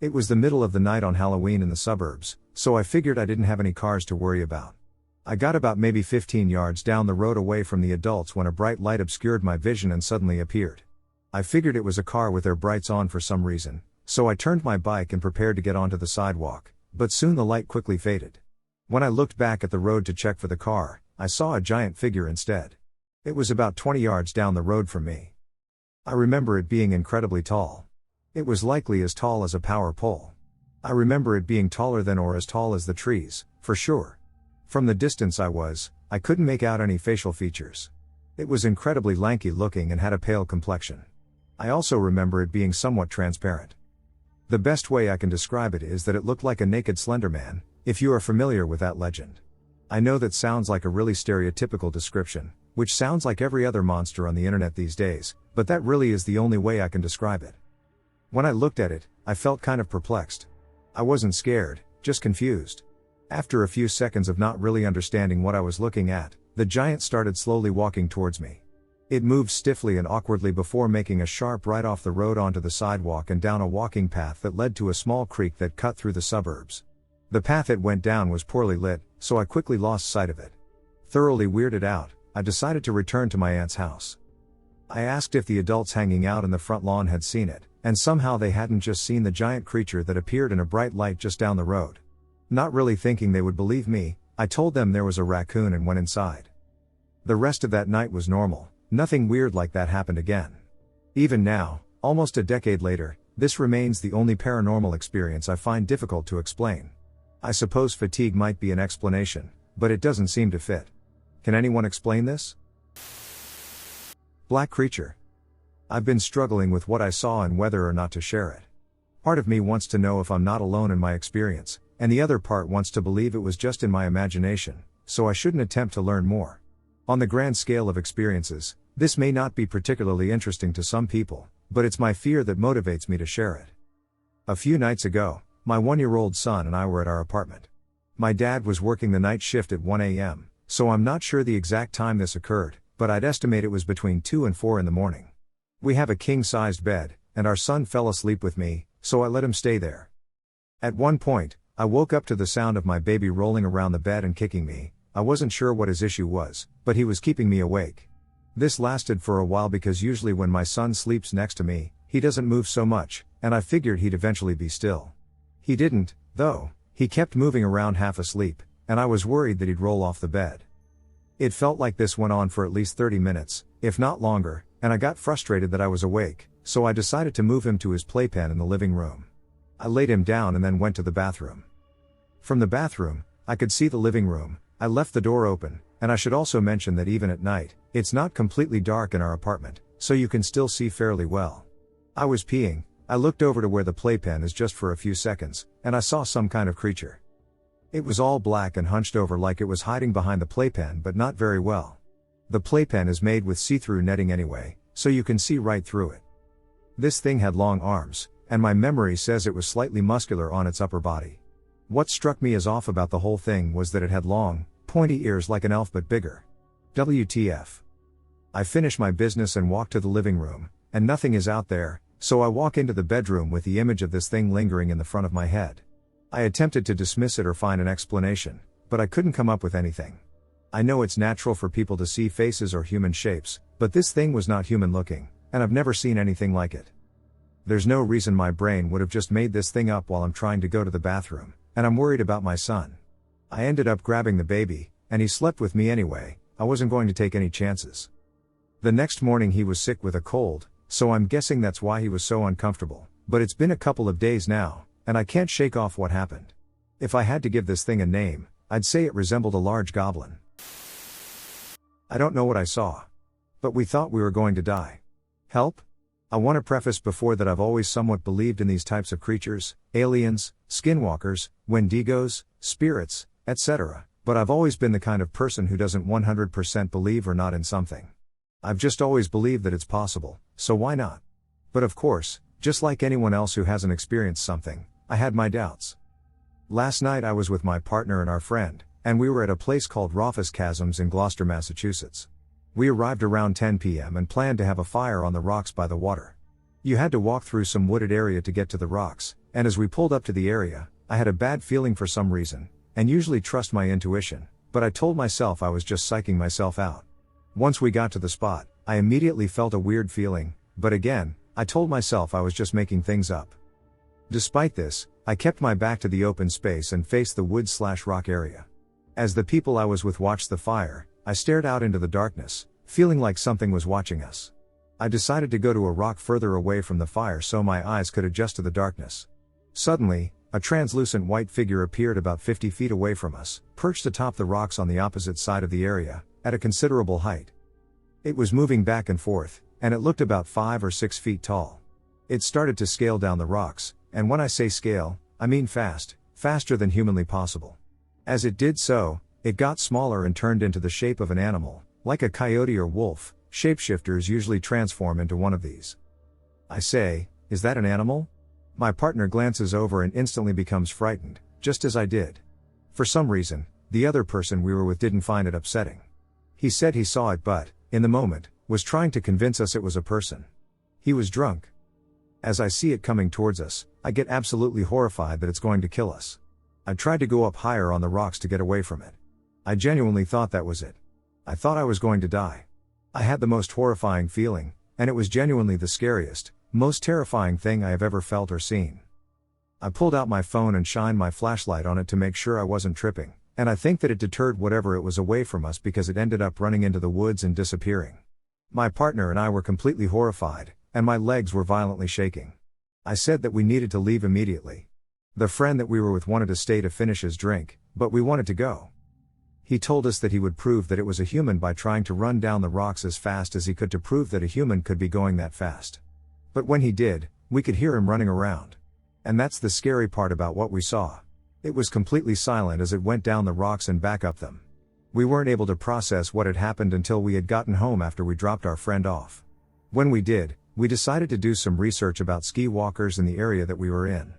Speaker 1: It was the middle of the night on Halloween in the suburbs, so I figured I didn't have any cars to worry about. I got about maybe 15 yards down the road away from the adults when a bright light obscured my vision and suddenly appeared. I figured it was a car with their brights on for some reason, so I turned my bike and prepared to get onto the sidewalk, but soon the light quickly faded. When I looked back at the road to check for the car, I saw a giant figure instead. It was about 20 yards down the road from me. I remember it being incredibly tall. It was likely as tall as a power pole. I remember it being taller than or as tall as the trees, for sure. From the distance I couldn't make out any facial features. It was incredibly lanky looking and had a pale complexion. I also remember it being somewhat transparent. The best way I can describe it is that it looked like a naked Slender Man, if you are familiar with that legend. I know that sounds like a really stereotypical description, which sounds like every other monster on the internet these days, but that really is the only way I can describe it. When I looked at it, I felt kind of perplexed. I wasn't scared, just confused. After a few seconds of not really understanding what I was looking at, the giant started slowly walking towards me. It moved stiffly and awkwardly before making a sharp right off the road onto the sidewalk and down a walking path that led to a small creek that cut through the suburbs. The path it went down was poorly lit, so I quickly lost sight of it. Thoroughly weirded out, I decided to return to my aunt's house. I asked if the adults hanging out in the front lawn had seen it, and somehow they hadn't just seen the giant creature that appeared in a bright light just down the road. Not really thinking they would believe me, I told them there was a raccoon and went inside. The rest of that night was normal, nothing weird like that happened again. Even now, almost a decade later, this remains the only paranormal experience I find difficult to explain. I suppose fatigue might be an explanation, but it doesn't seem to fit. Can anyone explain this? Black creature. I've been struggling with what I saw and whether or not to share it. Part of me wants to know if I'm not alone in my experience, and the other part wants to believe it was just in my imagination, so I shouldn't attempt to learn more. On the grand scale of experiences, this may not be particularly interesting to some people, but it's my fear that motivates me to share it. A few nights ago, my 1-year-old son and I were at our apartment. My dad was working the night shift at 1 a.m., so I'm not sure the exact time this occurred, but I'd estimate it was between 2 and 4 in the morning. We have a king-sized bed, and our son fell asleep with me, so I let him stay there. At one point, I woke up to the sound of my baby rolling around the bed and kicking me. I wasn't sure what his issue was, but he was keeping me awake. This lasted for a while because usually when my son sleeps next to me, he doesn't move so much, and I figured he'd eventually be still. He didn't, though. He kept moving around half asleep, and I was worried that he'd roll off the bed. It felt like this went on for at least 30 minutes, if not longer, and I got frustrated that I was awake, so I decided to move him to his playpen in the living room. I laid him down and then went to the bathroom. From the bathroom, I could see the living room. I left the door open, and I should also mention that even at night, it's not completely dark in our apartment, so you can still see fairly well. I was peeing. I looked over to where the playpen is just for a few seconds, and I saw some kind of creature. It was all black and hunched over like it was hiding behind the playpen, but not very well. The playpen is made with see-through netting anyway, so you can see right through it. This thing had long arms, and my memory says it was slightly muscular on its upper body. What struck me as off about the whole thing was that it had long, pointy ears like an elf but bigger. WTF. I finish my business and walk to the living room, and nothing is out there, so I walk into the bedroom with the image of this thing lingering in the front of my head. I attempted to dismiss it or find an explanation, but I couldn't come up with anything. I know it's natural for people to see faces or human shapes, but this thing was not human looking, and I've never seen anything like it. There's no reason my brain would have just made this thing up while I'm trying to go to the bathroom, and I'm worried about my son. I ended up grabbing the baby, and he slept with me anyway. I wasn't going to take any chances. The next morning he was sick with a cold, so I'm guessing that's why he was so uncomfortable, but it's been a couple of days now, and I can't shake off what happened. If I had to give this thing a name, I'd say it resembled a large goblin. I don't know what I saw. But we thought we were going to die. Help? I want to preface before that I've always somewhat believed in these types of creatures, aliens, skinwalkers, wendigos, spirits, etc., But I've always been the kind of person who doesn't 100% believe or not in something. I've just always believed that it's possible, so why not? But of course, just like anyone else who hasn't experienced something, I had my doubts. Last night I was with my partner and our friend, and we were at a place called Raufoss Chasms in Gloucester, Massachusetts. We arrived around 10 p.m. and planned to have a fire on the rocks by the water. You had to walk through some wooded area to get to the rocks, and as we pulled up to the area, I had a bad feeling for some reason, and usually trust my intuition, but I told myself I was just psyching myself out. Once we got to the spot, I immediately felt a weird feeling, but again, I told myself I was just making things up. Despite this, I kept my back to the open space and faced the wood/rock area. As the people I was with watched the fire, I stared out into the darkness, feeling like something was watching us. I decided to go to a rock further away from the fire so my eyes could adjust to the darkness. Suddenly, a translucent white figure appeared about 50 feet away from us, perched atop the rocks on the opposite side of the area, at a considerable height. It was moving back and forth, and it looked about 5 or 6 feet tall. It started to scale down the rocks, and when I say scale, I mean fast, faster than humanly possible. As it did so, it got smaller and turned into the shape of an animal, like a coyote or wolf. Shapeshifters usually transform into one of these. I say, "Is that an animal?" My partner glances over and instantly becomes frightened, just as I did. For some reason, the other person we were with didn't find it upsetting. He said he saw it but, in the moment, was trying to convince us it was a person. He was drunk. As I see it coming towards us, I get absolutely horrified that it's going to kill us. I tried to go up higher on the rocks to get away from it. I genuinely thought that was it. I thought I was going to die. I had the most horrifying feeling, and it was genuinely the scariest, most terrifying thing I have ever felt or seen. I pulled out my phone and shined my flashlight on it to make sure I wasn't tripping, and I think that it deterred whatever it was away from us because it ended up running into the woods and disappearing. My partner and I were completely horrified, and my legs were violently shaking. I said that we needed to leave immediately. The friend that we were with wanted to stay to finish his drink, but we wanted to go. He told us that he would prove that it was a human by trying to run down the rocks as fast as he could to prove that a human could be going that fast. But when he did, we could hear him running around. And that's the scary part about what we saw. It was completely silent as it went down the rocks and back up them. We weren't able to process what had happened until we had gotten home after we dropped our friend off. When we did, we decided to do some research about ski walkers in the area that we were in.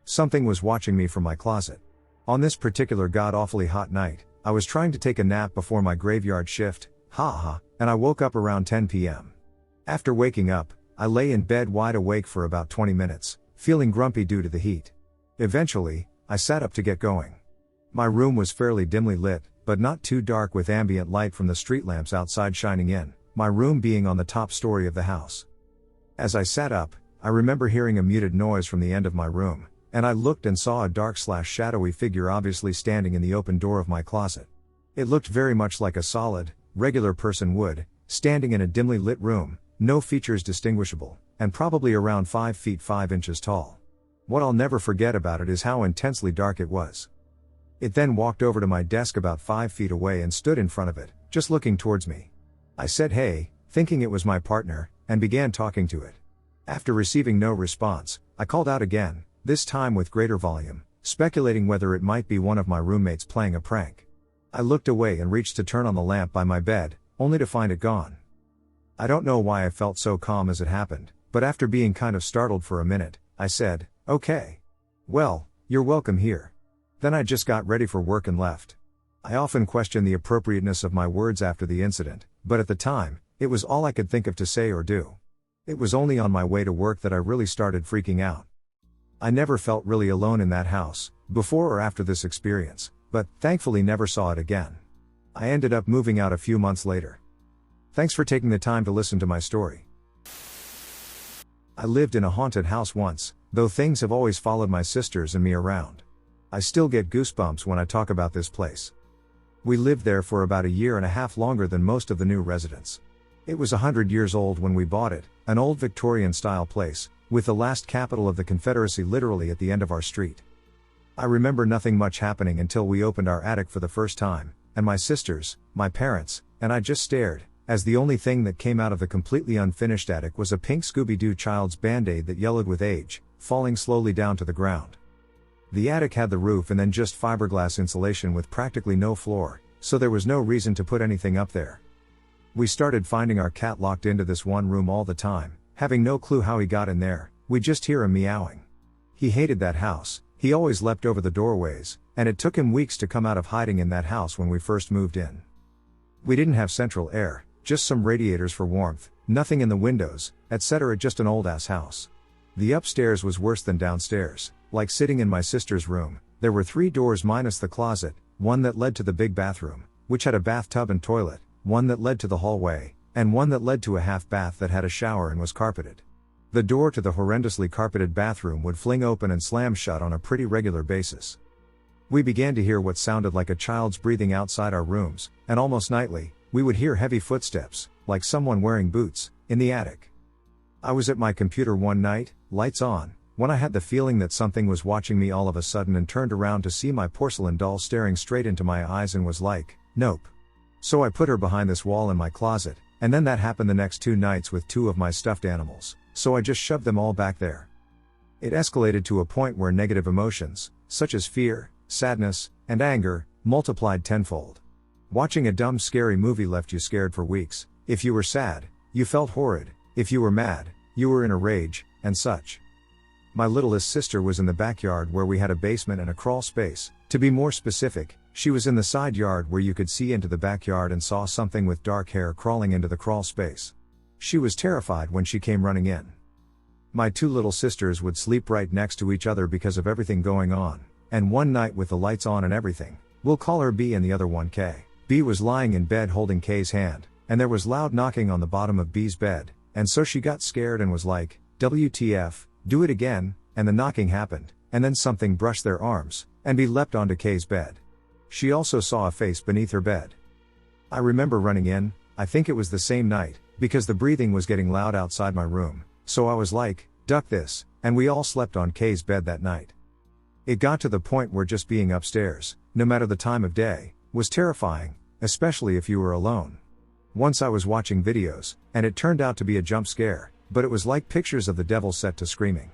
Speaker 1: Something was watching me from my closet. On this particular god-awfully hot night, I was trying to take a nap before my graveyard shift, and I woke up around 10 p.m. After waking up, I lay in bed wide awake for about 20 minutes, feeling grumpy due to the heat. Eventually, I sat up to get going. My room was fairly dimly lit, but not too dark with ambient light from the street lamps outside shining in, my room being on the top story of the house. As I sat up, I remember hearing a muted noise from the end of my room, and I looked and saw a dark/shadowy figure obviously standing in the open door of my closet. It looked very much like a solid, regular person would, standing in a dimly lit room, no features distinguishable, and probably around 5 feet 5 inches tall. What I'll never forget about it is how intensely dark it was. It then walked over to my desk about 5 feet away and stood in front of it, just looking towards me. I said hey, thinking it was my partner, and began talking to it. After receiving no response, I called out again, this time with greater volume, speculating whether it might be one of my roommates playing a prank. I looked away and reached to turn on the lamp by my bed, only to find it gone. I don't know why I felt so calm as it happened, but after being kind of startled for a minute, I said, "Okay. Well, you're welcome here." Then I just got ready for work and left. I often question the appropriateness of my words after the incident, but at the time, it was all I could think of to say or do. It was only on my way to work that I really started freaking out. I never felt really alone in that house, before or after this experience, but thankfully never saw it again. I ended up moving out a few months later. Thanks for taking the time to listen to my story. I lived in a haunted house once, though things have always followed my sisters and me around. I still get goosebumps when I talk about this place. We lived there for about a year and a half longer than most of the new residents. It was 100 years old when we bought it, an old Victorian-style place, with the last capital of the Confederacy literally at the end of our street. I remember nothing much happening until we opened our attic for the first time, and my sisters, my parents, and I just stared, as the only thing that came out of the completely unfinished attic was a pink Scooby-Doo child's band-aid that yellowed with age, falling slowly down to the ground. The attic had the roof and then just fiberglass insulation with practically no floor, so there was no reason to put anything up there. We started finding our cat locked into this one room all the time, having no clue how he got in there. We just hear him meowing. He hated that house, he always leapt over the doorways, and it took him weeks to come out of hiding in that house when we first moved in. We didn't have central air, just some radiators for warmth, nothing in the windows, etc. Just an old-ass house. The upstairs was worse than downstairs, like sitting in my sister's room. There were 3 doors minus the closet, one that led to the big bathroom, which had a bathtub and toilet, one that led to the hallway, and one that led to a half bath that had a shower and was carpeted. The door to the horrendously carpeted bathroom would fling open and slam shut on a pretty regular basis. We began to hear what sounded like a child's breathing outside our rooms, and almost nightly, we would hear heavy footsteps, like someone wearing boots, in the attic. I was at my computer one night, lights on, when I had the feeling that something was watching me all of a sudden and turned around to see my porcelain doll staring straight into my eyes and was like, nope. So I put her behind this wall in my closet, and then that happened the next 2 nights with 2 of my stuffed animals, so I just shoved them all back there. It escalated to a point where negative emotions, such as fear, sadness, and anger, multiplied tenfold. Watching a dumb scary movie left you scared for weeks. If you were sad, you felt horrid. If you were mad, you were in a rage, and such. My littlest sister was in the backyard where we had a basement and a crawl space. To be more specific, she was in the side yard where you could see into the backyard and saw something with dark hair crawling into the crawl space. She was terrified when she came running in. My 2 little sisters would sleep right next to each other because of everything going on, and one night with the lights on and everything, we'll call her B and the other one K. B was lying in bed holding K's hand, and there was loud knocking on the bottom of B's bed, and so she got scared and was like, WTF, do it again, and the knocking happened, and then something brushed their arms, and B leapt onto K's bed. She also saw a face beneath her bed. I remember running in, I think it was the same night, because the breathing was getting loud outside my room, so I was like, duck this, and we all slept on K's bed that night. It got to the point where just being upstairs, no matter the time of day, was terrifying, especially if you were alone. Once I was watching videos, and it turned out to be a jump scare, but it was like pictures of the devil set to screaming.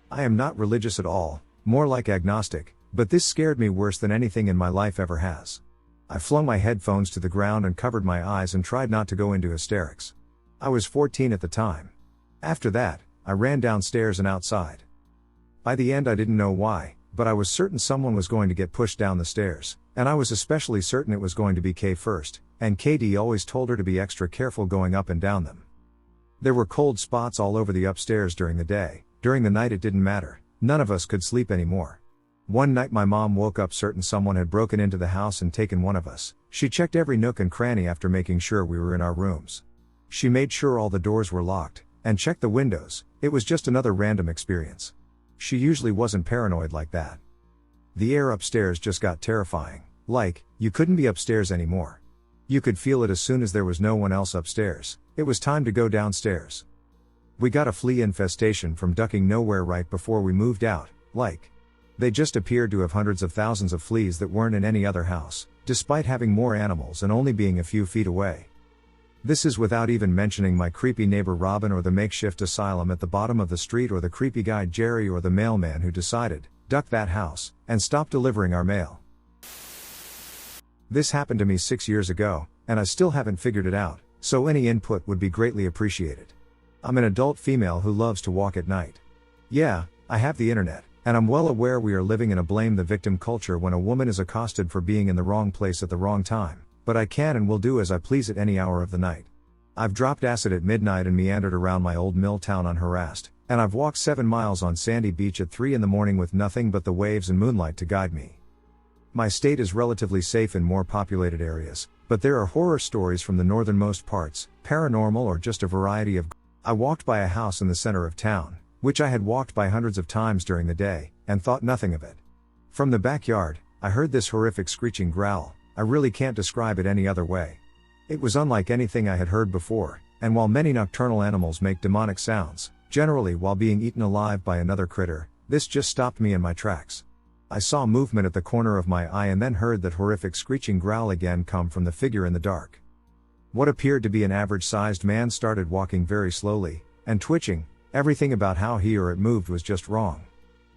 Speaker 1: I am not religious at all, more like agnostic, but this scared me worse than anything in my life ever has. I flung my headphones to the ground and covered my eyes and tried not to go into hysterics. I was 14 at the time. After that, I ran downstairs and outside. By the end I didn't know why, but I was certain someone was going to get pushed down the stairs, and I was especially certain it was going to be K first, and KD always told her to be extra careful going up and down them. There were cold spots all over the upstairs during the day. During the night it didn't matter, none of us could sleep anymore. One night my mom woke up certain someone had broken into the house and taken one of us. She checked every nook and cranny after making sure we were in our rooms. She made sure all the doors were locked, and checked the windows. It was just another random experience. She usually wasn't paranoid like that. The air upstairs just got terrifying, like, you couldn't be upstairs anymore. You could feel it as soon as there was no one else upstairs. It was time to go downstairs. We got a flea infestation from ducking nowhere right before we moved out, like. They just appeared to have hundreds of thousands of fleas that weren't in any other house, despite having more animals and only being a few feet away. This is without even mentioning my creepy neighbor Robin or the makeshift asylum at the bottom of the street or the creepy guy Jerry or the mailman who decided, duck that house, and stop delivering our mail. This happened to me 6 years ago, and I still haven't figured it out, so any input would be greatly appreciated. I'm an adult female who loves to walk at night. Yeah, I have the internet, and I'm well aware we are living in a blame the victim culture when a woman is accosted for being in the wrong place at the wrong time, but I can and will do as I please at any hour of the night. I've dropped acid at midnight and meandered around my old mill town unharassed, and I've walked 7 miles on sandy beach at 3 in the morning with nothing but the waves and moonlight to guide me. My state is relatively safe in more populated areas, but there are horror stories from the northernmost parts, paranormal or just a variety of. I walked by a house in the center of town, which I had walked by hundreds of times during the day, and thought nothing of it. From the backyard, I heard this horrific screeching growl. I really can't describe it any other way. It was unlike anything I had heard before, and while many nocturnal animals make demonic sounds, generally while being eaten alive by another critter, this just stopped me in my tracks. I saw movement at the corner of my eye and then heard that horrific screeching growl again come from the figure in the dark. What appeared to be an average-sized man started walking very slowly, and twitching. Everything about how he or it moved was just wrong.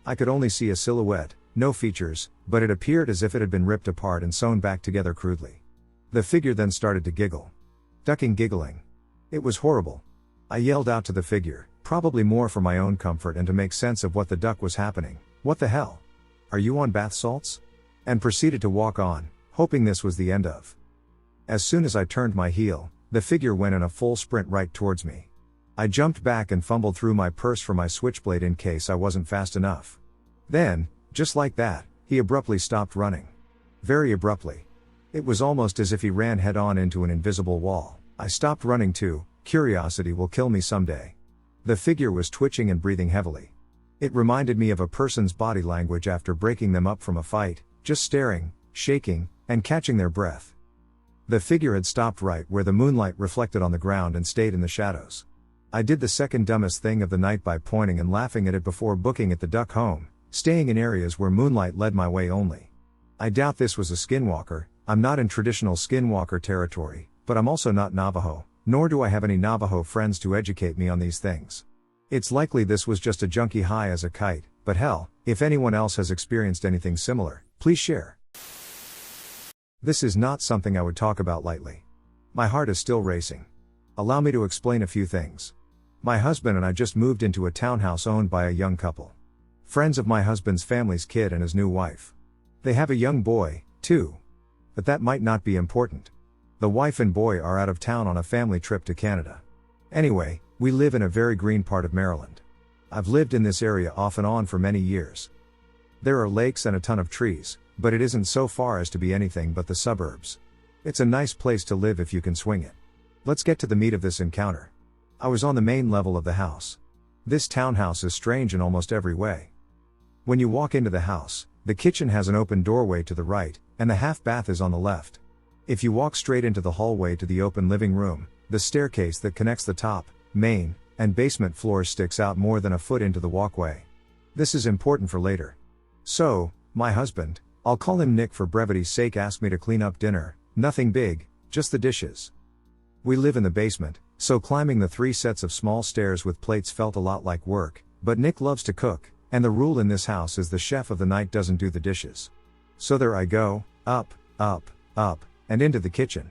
Speaker 1: I could only see a silhouette, no features, but it appeared as if it had been ripped apart and sewn back together crudely. The figure then started to giggle. Ducking giggling. It was horrible. I yelled out to the figure, probably more for my own comfort and to make sense of what the duck was happening. "What the hell? Are you on bath salts?" And proceeded to walk on, hoping this was the end of. As soon as I turned my heel, the figure went in a full sprint right towards me. I jumped back and fumbled through my purse for my switchblade in case I wasn't fast enough. Then, just like that, he abruptly stopped running. Very abruptly. It was almost as if he ran head on into an invisible wall. I stopped running too. Curiosity will kill me someday. The figure was twitching and breathing heavily. It reminded me of a person's body language after breaking them up from a fight, just staring, shaking, and catching their breath. The figure had stopped right where the moonlight reflected on the ground and stayed in the shadows. I did the second dumbest thing of the night by pointing and laughing at it before booking at the duck home, staying in areas where moonlight led my way only. I doubt this was a skinwalker. I'm not in traditional skinwalker territory, but I'm also not Navajo, nor do I have any Navajo friends to educate me on these things. It's likely this was just a junkie high as a kite, but hell, if anyone else has experienced anything similar, please share. This is not something I would talk about lightly. My heart is still racing. Allow me to explain a few things. My husband and I just moved into a townhouse owned by a young couple. Friends of my husband's family's kid and his new wife. They have a young boy, too. But that might not be important. The wife and boy are out of town on a family trip to Canada. Anyway, we live in a very green part of Maryland. I've lived in this area off and on for many years. There are lakes and a ton of trees, but it isn't so far as to be anything but the suburbs. It's a nice place to live if you can swing it. Let's get to the meat of this encounter. I was on the main level of the house. This townhouse is strange in almost every way. When you walk into the house, the kitchen has an open doorway to the right, and the half bath is on the left. If you walk straight into the hallway to the open living room, the staircase that connects the top, main, and basement floors sticks out more than a foot into the walkway. This is important for later. So, my husband, I'll call him Nick for brevity's sake, asked me to clean up dinner. Nothing big, just the dishes. We live in the basement, so climbing the 3 sets of small stairs with plates felt a lot like work, but Nick loves to cook, and the rule in this house is the chef of the night doesn't do the dishes. So there I go, up, and into the kitchen.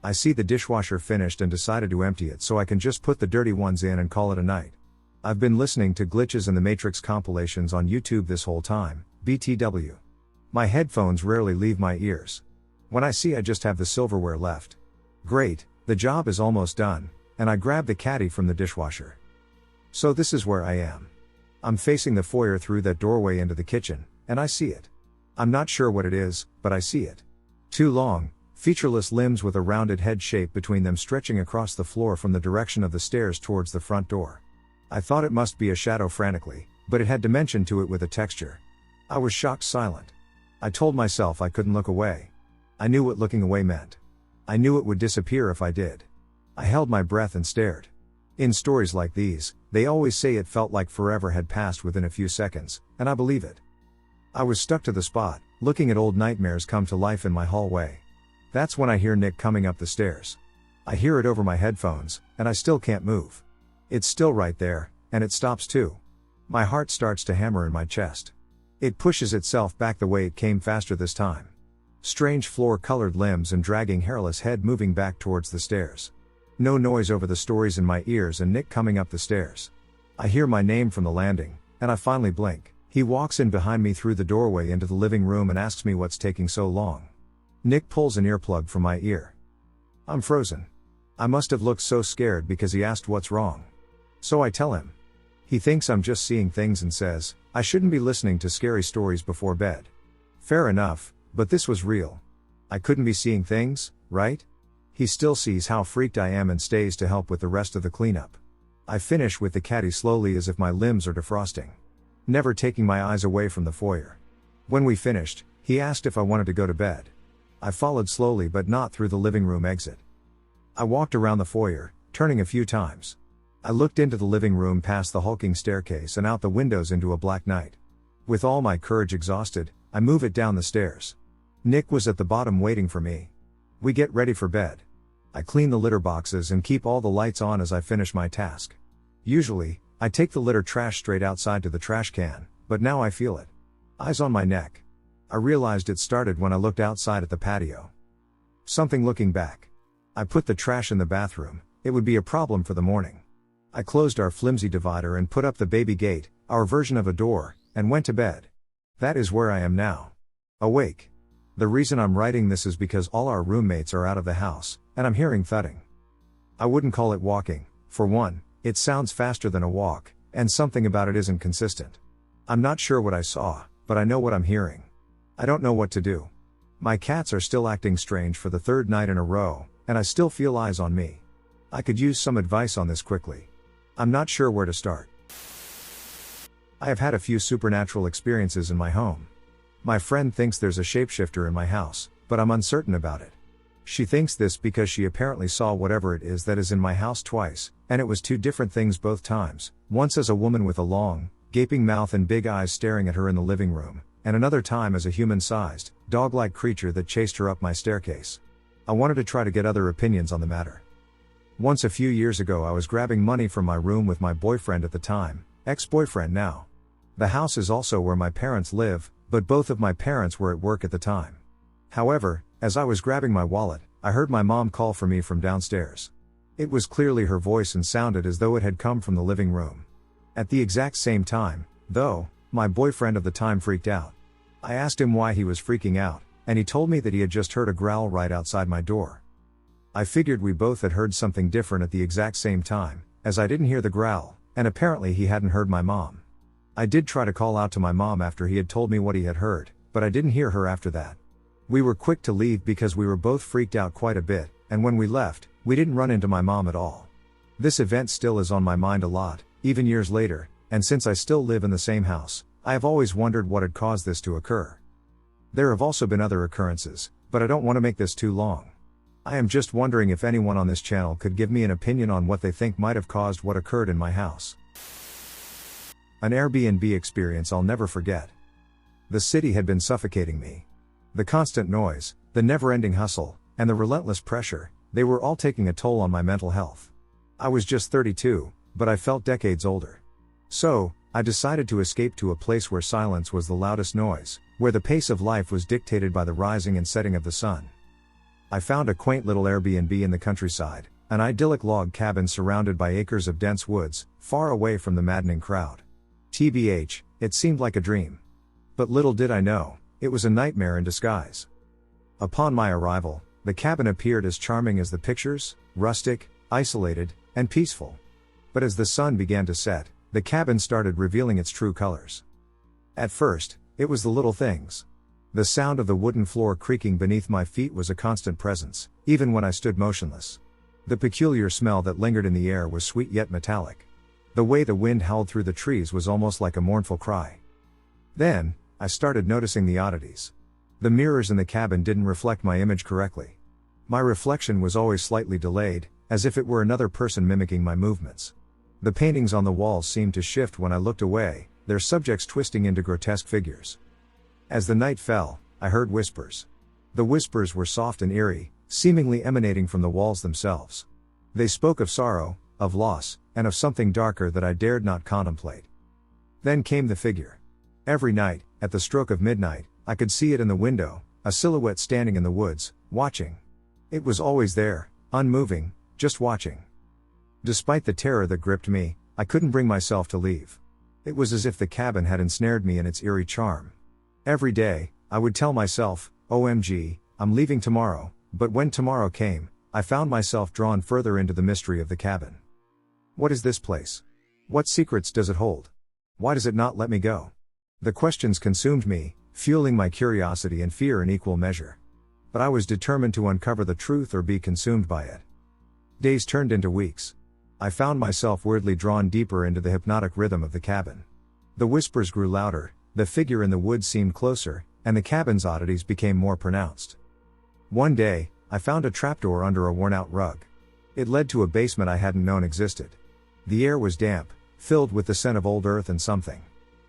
Speaker 1: I see the dishwasher finished and decided to empty it so I can just put the dirty ones in and call it a night. I've been listening to Glitches and the Matrix compilations on YouTube this whole time, BTW. My headphones rarely leave my ears. When I see I just have the silverware left. Great, the job is almost done, and I grab the caddy from the dishwasher. So this is where I am. I'm facing the foyer through that doorway into the kitchen, and I see it. I'm not sure what it is, but I see it. 2 long, featureless limbs with a rounded head shape between them stretching across the floor from the direction of the stairs towards the front door. I thought it must be a shadow frantically, but it had dimension to it with a texture. I was shocked silent. I told myself I couldn't look away. I knew what looking away meant. I knew it would disappear if I did. I held my breath and stared. In stories like these, they always say it felt like forever had passed within a few seconds, and I believe it. I was stuck to the spot, looking at old nightmares come to life in my hallway. That's when I hear Nick coming up the stairs. I hear it over my headphones, and I still can't move. It's still right there, and it stops too. My heart starts to hammer in my chest. It pushes itself back the way it came, faster this time. Strange floor-colored limbs and dragging hairless head moving back towards the stairs. No noise over the stories in my ears and Nick coming up the stairs. I hear my name from the landing, and I finally blink. He walks in behind me through the doorway into the living room and asks me what's taking so long. Nick pulls an earplug from my ear. I'm frozen. I must have looked so scared because he asked what's wrong. So I tell him. He thinks I'm just seeing things and says, I shouldn't be listening to scary stories before bed. Fair enough, but this was real. I couldn't be seeing things, right? He still sees how freaked I am and stays to help with the rest of the cleanup. I finish with the caddy slowly as if my limbs are defrosting. Never taking my eyes away from the foyer. When we finished, he asked if I wanted to go to bed. I followed slowly but not through the living room exit. I walked around the foyer, turning a few times. I looked into the living room past the hulking staircase and out the windows into a black night. With all my courage exhausted, I move it down the stairs. Nick was at the bottom waiting for me. We get ready for bed. I clean the litter boxes and keep all the lights on as I finish my task. Usually, I take the litter trash straight outside to the trash can, but now I feel it. Eyes on my neck. I realized it started when I looked outside at the patio. Something looking back. I put the trash in the bathroom, it would be a problem for the morning. I closed our flimsy divider and put up the baby gate, our version of a door, and went to bed. That is where I am now. Awake. The reason I'm writing this is because all our roommates are out of the house, and I'm hearing thudding. I wouldn't call it walking, for one, it sounds faster than a walk, and something about it isn't consistent. I'm not sure what I saw, but I know what I'm hearing. I don't know what to do. My cats are still acting strange for the third night in a row, and I still feel eyes on me. I could use some advice on this quickly. I'm not sure where to start. I have had a few supernatural experiences in my home. My friend thinks there's a shapeshifter in my house, but I'm uncertain about it. She thinks this because she apparently saw whatever it is that is in my house twice, and it was two different things both times, once as a woman with a long, gaping mouth and big eyes staring at her in the living room, and another time as a human-sized, dog-like creature that chased her up my staircase. I wanted to try to get other opinions on the matter. Once a few years ago I was grabbing money from my room with my boyfriend at the time, ex-boyfriend now. The house is also where my parents live, but both of my parents were at work at the time. However, as I was grabbing my wallet, I heard my mom call for me from downstairs. It was clearly her voice and sounded as though it had come from the living room. At the exact same time, though, my boyfriend of the time freaked out. I asked him why he was freaking out, and he told me that he had just heard a growl right outside my door. I figured we both had heard something different at the exact same time, as I didn't hear the growl, and apparently he hadn't heard my mom. I did try to call out to my mom after he had told me what he had heard, but I didn't hear her after that. We were quick to leave because we were both freaked out quite a bit, and when we left, we didn't run into my mom at all. This event still is on my mind a lot, even years later, and since I still live in the same house, I have always wondered what had caused this to occur. There have also been other occurrences, but I don't want to make this too long. I am just wondering if anyone on this channel could give me an opinion on what they think might have caused what occurred in my house. An Airbnb experience I'll never forget. The city had been suffocating me. The constant noise, the never-ending hustle, and the relentless pressure, they were all taking a toll on my mental health. I was just 32, but I felt decades older. So, I decided to escape to a place where silence was the loudest noise, where the pace of life was dictated by the rising and setting of the sun. I found a quaint little Airbnb in the countryside, an idyllic log cabin surrounded by acres of dense woods, far away from the maddening crowd. TBH, it seemed like a dream. But little did I know, it was a nightmare in disguise. Upon my arrival, the cabin appeared as charming as the pictures, rustic, isolated, and peaceful. But as the sun began to set, the cabin started revealing its true colors. At first, it was the little things. The sound of the wooden floor creaking beneath my feet was a constant presence, even when I stood motionless. The peculiar smell that lingered in the air was sweet yet metallic. The way the wind howled through the trees was almost like a mournful cry. Then, I started noticing the oddities. The mirrors in the cabin didn't reflect my image correctly. My reflection was always slightly delayed, as if it were another person mimicking my movements. The paintings on the walls seemed to shift when I looked away, their subjects twisting into grotesque figures. As the night fell, I heard whispers. The whispers were soft and eerie, seemingly emanating from the walls themselves. They spoke of sorrow, of loss, and of something darker that I dared not contemplate. Then came the figure. Every night, at the stroke of midnight, I could see it in the window, a silhouette standing in the woods, watching. It was always there, unmoving, just watching. Despite the terror that gripped me, I couldn't bring myself to leave. It was as if the cabin had ensnared me in its eerie charm. Every day, I would tell myself, OMG, I'm leaving tomorrow, but when tomorrow came, I found myself drawn further into the mystery of the cabin. What is this place? What secrets does it hold? Why does it not let me go? The questions consumed me, fueling my curiosity and fear in equal measure. But I was determined to uncover the truth or be consumed by it. Days turned into weeks. I found myself weirdly drawn deeper into the hypnotic rhythm of the cabin. The whispers grew louder, the figure in the woods seemed closer, and the cabin's oddities became more pronounced. One day, I found a trapdoor under a worn-out rug. It led to a basement I hadn't known existed. The air was damp, filled with the scent of old earth and something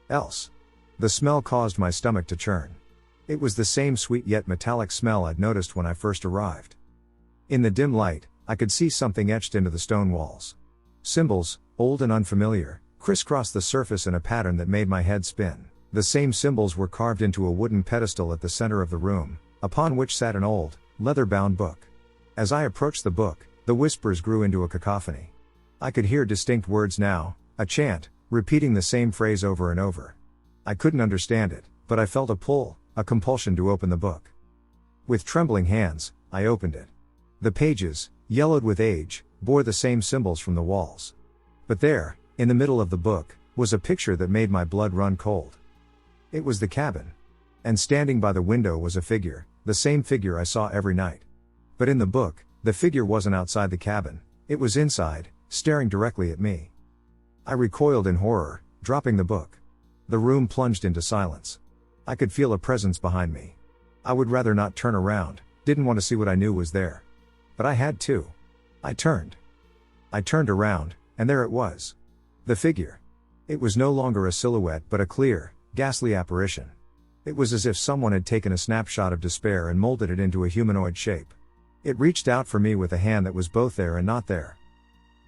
Speaker 1: else. The smell caused my stomach to churn. It was the same sweet yet metallic smell I'd noticed when I first arrived. In the dim light, I could see something etched into the stone walls. Symbols, old and unfamiliar, crisscrossed the surface in a pattern that made my head spin. The same symbols were carved into a wooden pedestal at the center of the room, upon which sat an old, leather-bound book. As I approached the book, the whispers grew into a cacophony. I could hear distinct words now, a chant, repeating the same phrase over and over. I couldn't understand it, but I felt a pull, a compulsion to open the book. With trembling hands, I opened it. The pages, yellowed with age, bore the same symbols from the walls. But there, in the middle of the book, was a picture that made my blood run cold. It was the cabin. And standing by the window was a figure, the same figure I saw every night. But in the book, the figure wasn't outside the cabin, it was inside, staring directly at me. I recoiled in horror, dropping the book. The room plunged into silence. I could feel a presence behind me. I would rather not turn around, didn't want to see what I knew was there. But I had to. I turned around, and there it was. The figure. It was no longer a silhouette but a clear, ghastly apparition. It was as if someone had taken a snapshot of despair and molded it into a humanoid shape. It reached out for me with a hand that was both there and not there.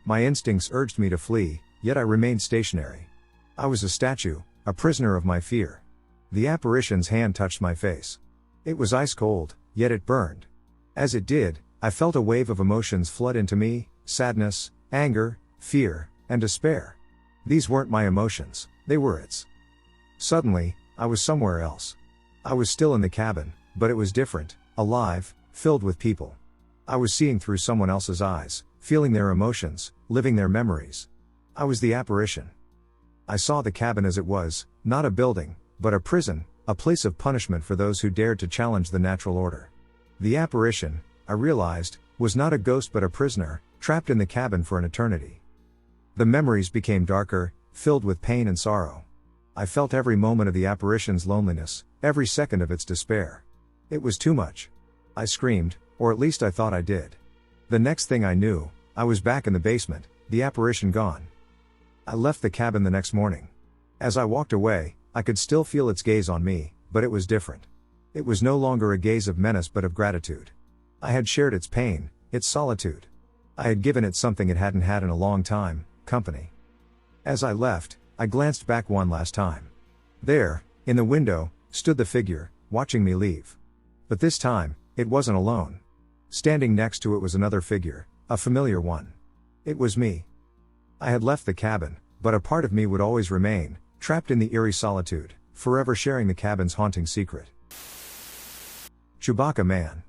Speaker 1: My instincts urged me to flee, yet I remained stationary. I was a statue, a prisoner of my fear. The apparition's hand touched my face. It was ice cold, yet it burned. As it did, I felt a wave of emotions flood into me, sadness, anger, fear, and despair. These weren't my emotions, they were its. Suddenly, I was somewhere else. I was still in the cabin, but it was different, alive, filled with people. I was seeing through someone else's eyes, feeling their emotions, living their memories. I was the apparition. I saw the cabin as it was, not a building, but a prison, a place of punishment for those who dared to challenge the natural order. The apparition, I realized, was not a ghost but a prisoner, trapped in the cabin for an eternity. The memories became darker, filled with pain and sorrow. I felt every moment of the apparition's loneliness, every second of its despair. It was too much. I screamed, or at least I thought I did. The next thing I knew, I was back in the basement, the apparition gone. I left the cabin the next morning. As I walked away, I could still feel its gaze on me, but it was different. It was no longer a gaze of menace but of gratitude. I had shared its pain, its solitude. I had given it something it hadn't had in a long time, company. As I left, I glanced back one last time. There, in the window, stood the figure, watching me leave. But this time, it wasn't alone. Standing next to it was another figure, a familiar one. It was me. I had left the cabin, but a part of me would always remain, trapped in the eerie solitude, forever sharing the cabin's haunting secret. Chewbacca Man.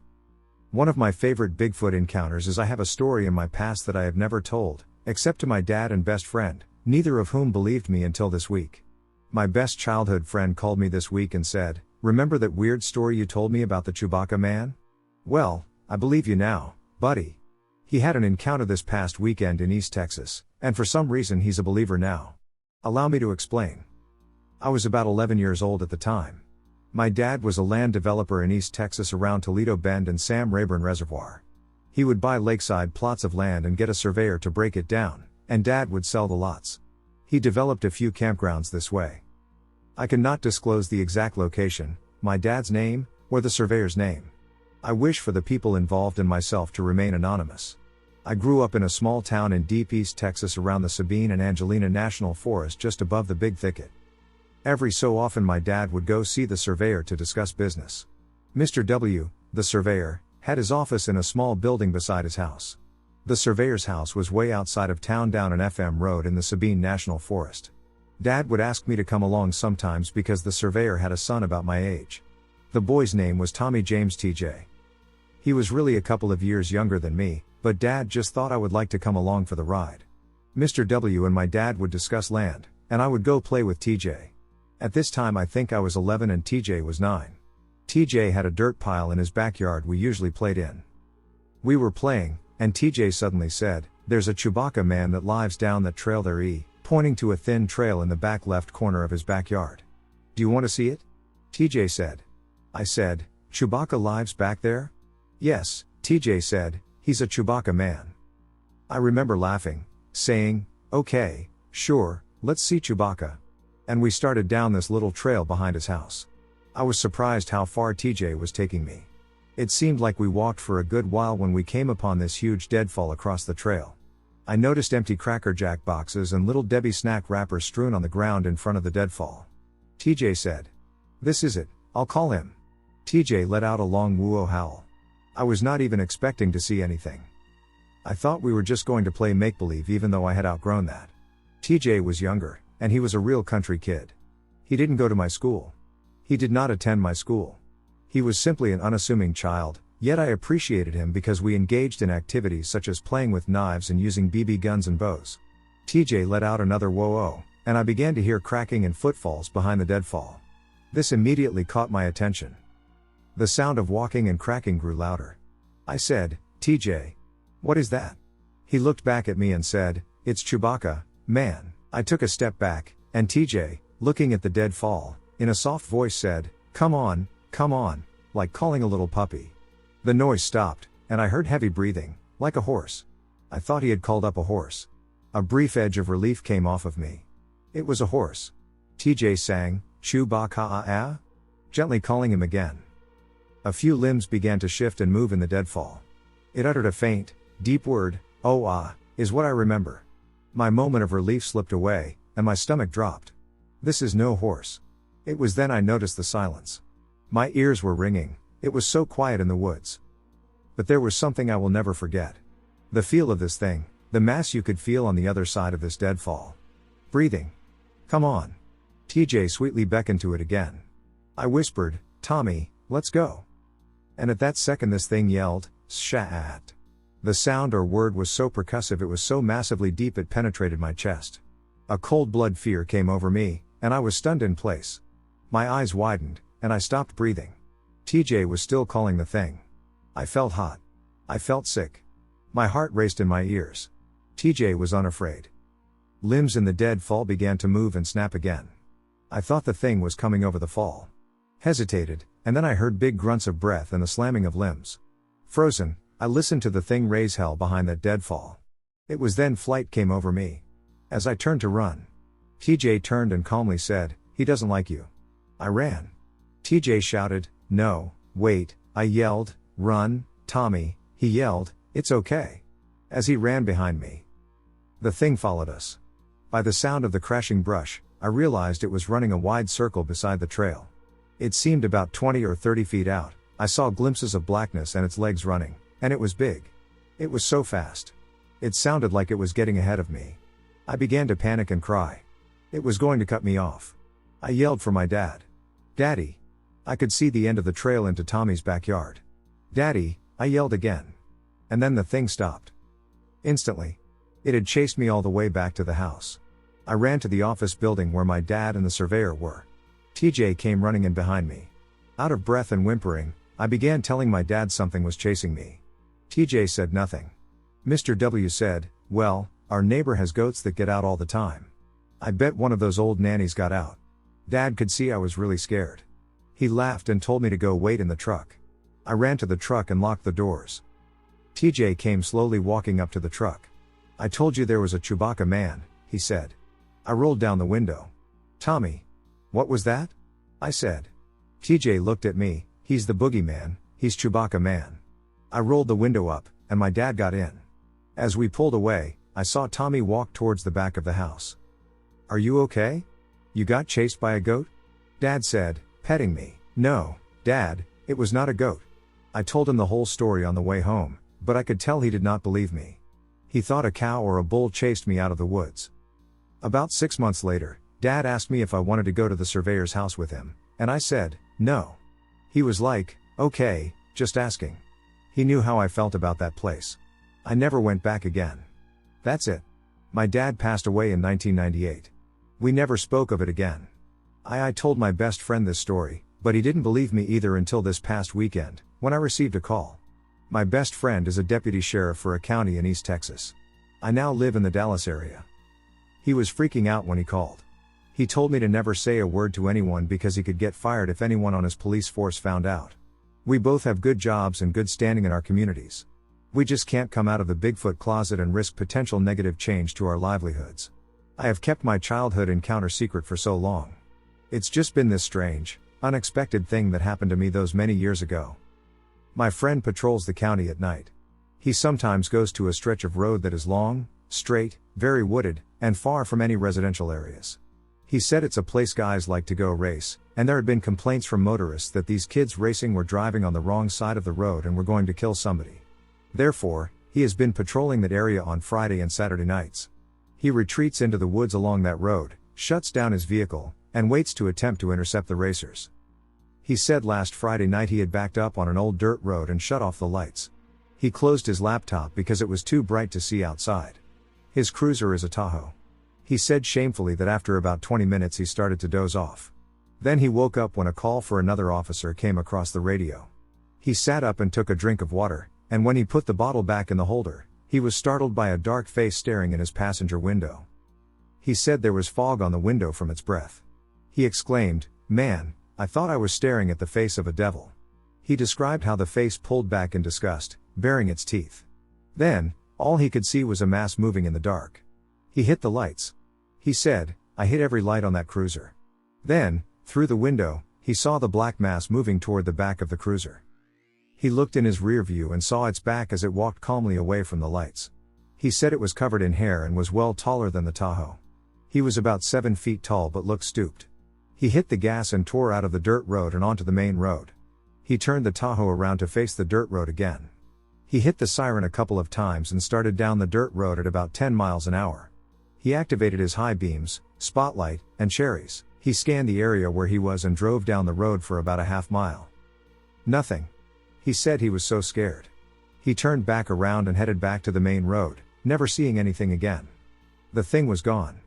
Speaker 1: One of my favorite Bigfoot encounters is I have a story in my past that I have never told, except to my dad and best friend, neither of whom believed me until this week. My best childhood friend called me this week and said, "Remember that weird story you told me about the Chewbacca Man? Well, I believe you now, buddy." He had an encounter this past weekend in East Texas, and for some reason he's a believer now. Allow me to explain. I was about 11 years old at the time. My dad was a land developer in East Texas around Toledo Bend and Sam Rayburn Reservoir. He would buy lakeside plots of land and get a surveyor to break it down, and Dad would sell the lots. He developed a few campgrounds this way. I cannot disclose the exact location, my dad's name, or the surveyor's name. I wish for the people involved and myself to remain anonymous. I grew up in a small town in deep East Texas around the Sabine and Angelina National Forest just above the Big Thicket. Every so often my dad would go see the surveyor to discuss business. Mr. W, the surveyor, had his office in a small building beside his house. The surveyor's house was way outside of town down an FM road in the Sabine National Forest. Dad would ask me to come along sometimes because the surveyor had a son about my age. The boy's name was Tommy James TJ. He was really a couple of years younger than me, but Dad just thought I would like to come along for the ride. Mr. W and my dad would discuss land, and I would go play with TJ. At this time I think I was 11 and TJ was 9. TJ had a dirt pile in his backyard we usually played in. We were playing, and TJ suddenly said, "There's a Chewbacca man that lives down that trail there, pointing to a thin trail in the back left corner of his backyard. Do you want to see it?" TJ said. I said, "Chewbacca lives back there?" "Yes," TJ said, "he's a Chewbacca man." I remember laughing, saying, "Okay, sure, let's see Chewbacca." And we started down this little trail behind his house. I was surprised how far TJ was taking me. It seemed like we walked for a good while when we came upon this huge deadfall across the trail. I noticed empty Cracker Jack boxes and Little Debbie snack wrappers strewn on the ground in front of the deadfall. TJ said. This is it, I'll call him. TJ let out a long woo-oh howl. I was not even expecting to see anything. I thought we were just going to play make-believe even though I had outgrown that. TJ was younger, and he was a real country kid. He didn't go to my school. He did not attend my school. He was simply an unassuming child, yet I appreciated him because we engaged in activities such as playing with knives and using BB guns and bows. TJ let out another whoa-oh, and I began to hear cracking and footfalls behind the deadfall. This immediately caught my attention. The sound of walking and cracking grew louder. I said, TJ. What is that? He looked back at me and said, it's Chewbacca, man. I took a step back, and TJ, looking at the deadfall, in a soft voice said, come on, like calling a little puppy. The noise stopped, and I heard heavy breathing, like a horse. I thought he had called up a horse. A brief edge of relief came off of me. It was a horse. TJ sang, Chewbacca, gently calling him again. A few limbs began to shift and move in the deadfall. It uttered a faint, deep word, oh is what I remember. My moment of relief slipped away, and my stomach dropped. This is no horse. It was then I noticed the silence. My ears were ringing, it was so quiet in the woods. But there was something I will never forget. The feel of this thing, the mass you could feel on the other side of this deadfall. Breathing. Come on. TJ sweetly beckoned to it again. I whispered, Tommy, let's go. And at that second this thing yelled, Shat. The sound or word was so percussive, it was so massively deep it penetrated my chest. A cold blood fear came over me, and I was stunned in place. My eyes widened, and I stopped breathing. TJ was still calling the thing. I felt hot. I felt sick. My heart raced in my ears. TJ was unafraid. Limbs in the deadfall began to move and snap again. I thought the thing was coming over the fall. Hesitated, and then I heard big grunts of breath and the slamming of limbs. Frozen, I listened to the thing raise hell behind that deadfall. It was then flight came over me. As I turned to run, TJ turned and calmly said, he doesn't like you. I ran. TJ shouted, no, wait, I yelled, run, Tommy, he yelled, it's okay. As he ran behind me. The thing followed us. By the sound of the crashing brush, I realized it was running a wide circle beside the trail. It seemed about 20 or 30 feet out. I saw glimpses of blackness and its legs running, and it was big. It was so fast. It sounded like it was getting ahead of me. I began to panic and cry. It was going to cut me off. I yelled for my dad. Daddy. I could see the end of the trail into Tommy's backyard. Daddy, I yelled again. And then the thing stopped. Instantly. It had chased me all the way back to the house. I ran to the office building where my dad and the surveyor were. TJ came running in behind me. Out of breath and whimpering, I began telling my dad something was chasing me. TJ said nothing. Mr. W said, well, our neighbor has goats that get out all the time. I bet one of those old nannies got out. Dad could see I was really scared. He laughed and told me to go wait in the truck. I ran to the truck and locked the doors. TJ came slowly walking up to the truck. I told you there was a Chewbacca man, he said. I rolled down the window. Tommy. What was that? I said. TJ looked at me, he's the boogeyman, he's Chewbacca man. I rolled the window up, and my dad got in. As we pulled away, I saw Tommy walk towards the back of the house. Are you okay? You got chased by a goat? Dad said, petting me. No, Dad, it was not a goat. I told him the whole story on the way home, but I could tell he did not believe me. He thought a cow or a bull chased me out of the woods. About 6 months later, Dad asked me if I wanted to go to the surveyor's house with him, and I said, no. He was like, okay, just asking. He knew how I felt about that place. I never went back again. That's it. My dad passed away in 1998. We never spoke of it again. I told my best friend this story, but he didn't believe me either until this past weekend, when I received a call. My best friend is a deputy sheriff for a county in East Texas. I now live in the Dallas area. He was freaking out when he called. He told me to never say a word to anyone because he could get fired if anyone on his police force found out. We both have good jobs and good standing in our communities. We just can't come out of the Bigfoot closet and risk potential negative change to our livelihoods. I have kept my childhood encounter secret for so long. It's just been this strange, unexpected thing that happened to me those many years ago. My friend patrols the county at night. He sometimes goes to a stretch of road that is long, straight, very wooded, and far from any residential areas. He said it's a place guys like to go race, and there had been complaints from motorists that these kids racing were driving on the wrong side of the road and were going to kill somebody. Therefore, he has been patrolling that area on Friday and Saturday nights. He retreats into the woods along that road, shuts down his vehicle, and waits to attempt to intercept the racers. He said last Friday night he had backed up on an old dirt road and shut off the lights. He closed his laptop because it was too bright to see outside. His cruiser is a Tahoe. He said shamefully that after about 20 minutes he started to doze off. Then he woke up when a call for another officer came across the radio. He sat up and took a drink of water, and when he put the bottle back in the holder, he was startled by a dark face staring in his passenger window. He said there was fog on the window from its breath. He exclaimed, "Man, I thought I was staring at the face of a devil." He described how the face pulled back in disgust, baring its teeth. Then, all he could see was a mass moving in the dark. He hit the lights. He said, "I hit every light on that cruiser." Then, through the window, he saw the black mass moving toward the back of the cruiser. He looked in his rear view and saw its back as it walked calmly away from the lights. He said it was covered in hair and was well taller than the Tahoe. He was about 7 feet tall but looked stooped. He hit the gas and tore out of the dirt road and onto the main road. He turned the Tahoe around to face the dirt road again. He hit the siren a couple of times and started down the dirt road at about 10 miles an hour. He activated his high beams, spotlight, and cherries. He scanned the area where he was and drove down the road for about a half mile. Nothing. He said he was so scared. He turned back around and headed back to the main road, never seeing anything again. The thing was gone.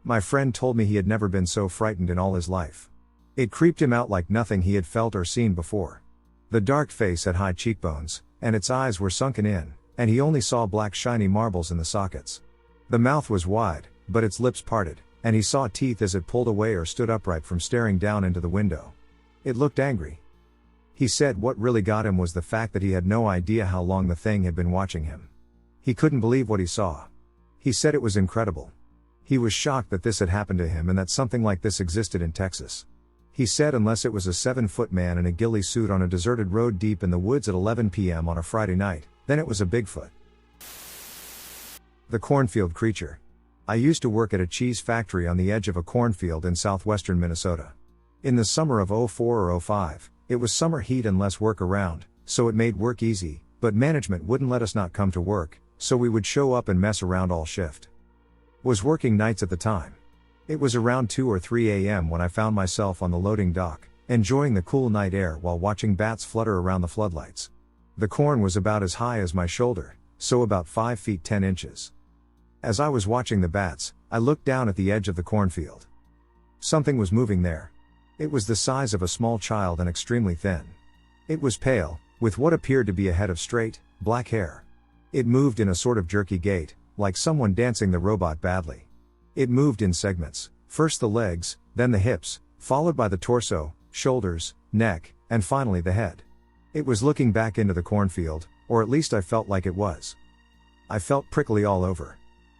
Speaker 1: My friend told me he had never been so frightened in all his life. It creeped him out like nothing he had felt or seen before. The dark face had high cheekbones, and its eyes were sunken in, and he only saw black shiny marbles in the sockets. The mouth was wide, but its lips parted, and he saw teeth as it pulled away or stood upright from staring down into the window. It looked angry. He said what really got him was the fact that he had no idea how long the thing had been watching him. He couldn't believe what he saw. He said it was incredible. He was shocked that this had happened to him and that something like this existed in Texas. He said unless it was a 7-foot man in a ghillie suit on a deserted road deep in the woods at 11 p.m. on a Friday night, then it was a Bigfoot. The Cornfield creature. I used to work at a cheese factory on the edge of a cornfield in southwestern Minnesota. In the summer of '04 or '05, it was summer heat and less work around, so it made work easy, but management wouldn't let us not come to work, so we would show up and mess around all shift. Was working nights at the time. It was around 2 or 3 a.m. when I found myself on the loading dock, enjoying the cool night air while watching bats flutter around the floodlights. The corn was about as high as my shoulder, so about 5 feet 10 inches. As I was watching the bats, I looked down at the edge of the cornfield. Something was moving there. It was the size of a small child and extremely thin. It was pale, with what appeared to be a head of straight, black hair. It moved in a sort of jerky gait, like someone dancing the robot badly. It moved in segments, first the legs, then the hips, followed by the torso, shoulders, neck, and finally the head. It was looking back into the cornfield, or at least I felt like it was. I felt prickly all over.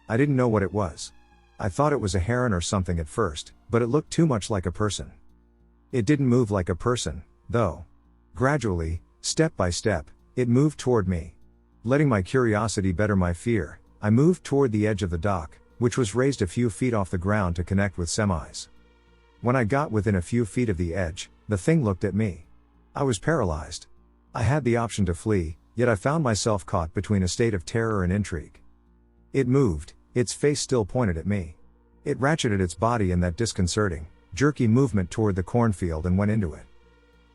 Speaker 1: I didn't know what it was. I thought it was a heron or something at first, but it looked too much like a person. It didn't move like a person, though. Gradually, step by step, it moved toward me. Letting my curiosity better my fear, I moved toward the edge of the dock, which was raised a few feet off the ground to connect with semis. When I got within a few feet of the edge, the thing looked at me. I was paralyzed. I had the option to flee, yet I found myself caught between a state of terror and intrigue. It moved, its face still pointed at me. It ratcheted its body in that disconcerting, jerky movement toward the cornfield and went into it.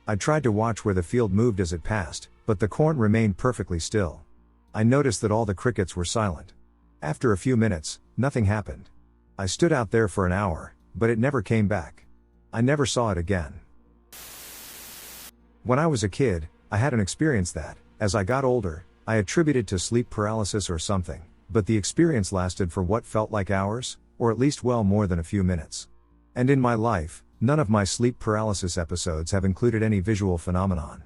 Speaker 1: I tried to watch where the field moved as it passed, but the corn remained perfectly still. I noticed that all the crickets were silent. After a few minutes, nothing happened. I stood out there for an hour, but it never came back. I never saw it again. When I was a kid, I had an experience that, as I got older, I attributed to sleep paralysis or something, but the experience lasted for what felt like hours, or at least well more than a few minutes. And in my life, none of my sleep paralysis episodes have included any visual phenomenon.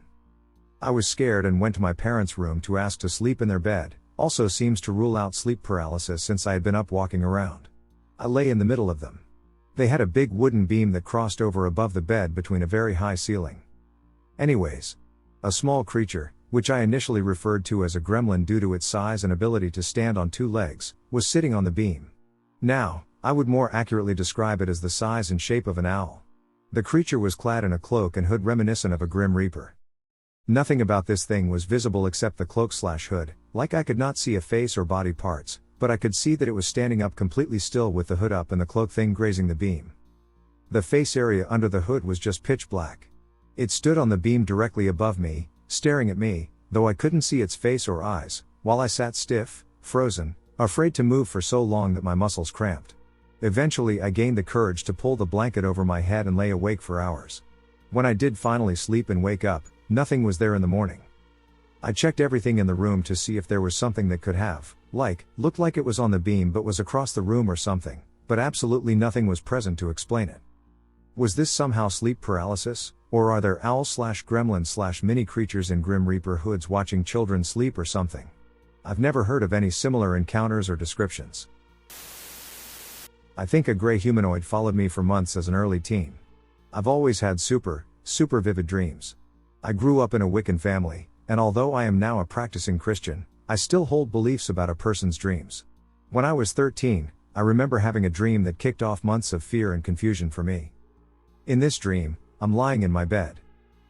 Speaker 1: I was scared and went to my parents' room to ask to sleep in their bed, also seems to rule out sleep paralysis since I had been up walking around. I lay in the middle of them. They had a big wooden beam that crossed over above the bed between a very high ceiling. Anyways, a small creature, which I initially referred to as a gremlin due to its size and ability to stand on 2 legs, was sitting on the beam. Now, I would more accurately describe it as the size and shape of an owl. The creature was clad in a cloak and hood reminiscent of a Grim Reaper. Nothing about this thing was visible except the cloak/hood, like I could not see a face or body parts, but I could see that it was standing up completely still with the hood up and the cloak thing grazing the beam. The face area under the hood was just pitch black. It stood on the beam directly above me, staring at me, though I couldn't see its face or eyes, while I sat stiff, frozen, afraid to move for so long that my muscles cramped. Eventually I gained the courage to pull the blanket over my head and lay awake for hours. When I did finally sleep and wake up, nothing was there in the morning. I checked everything in the room to see if there was something that could have, looked like it was on the beam but was across the room or something, but absolutely nothing was present to explain it. Was this somehow sleep paralysis, or are there owl/gremlin/mini creatures in Grim Reaper hoods watching children sleep or something? I've never heard of any similar encounters or descriptions. I think a gray humanoid followed me for months as an early teen. I've always had super vivid dreams. I grew up in a Wiccan family, and although I am now a practicing Christian, I still hold beliefs about a person's dreams. When I was 13, I remember having a dream that kicked off months of fear and confusion for me. In this dream, I'm lying in my bed.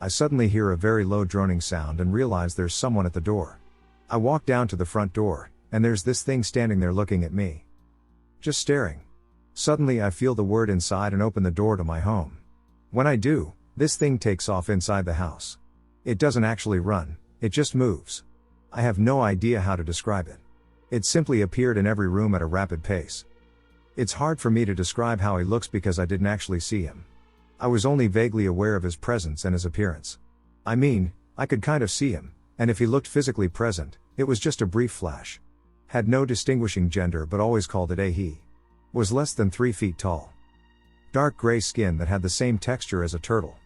Speaker 1: I suddenly hear a very low droning sound and realize there's someone at the door. I walk down to the front door, and there's this thing standing there looking at me. Just staring. Suddenly I feel the word inside and open the door to my home. When I do, this thing takes off inside the house. It doesn't actually run, it just moves. I have no idea how to describe it. It simply appeared in every room at a rapid pace. It's hard for me to describe how he looks because I didn't actually see him. I was only vaguely aware of his presence and his appearance. I mean, I could kind of see him, and if he looked physically present, it was just a brief flash. Had no distinguishing gender but always called it a he. Was less than 3 feet tall. Dark gray skin that had the same texture as a turtle.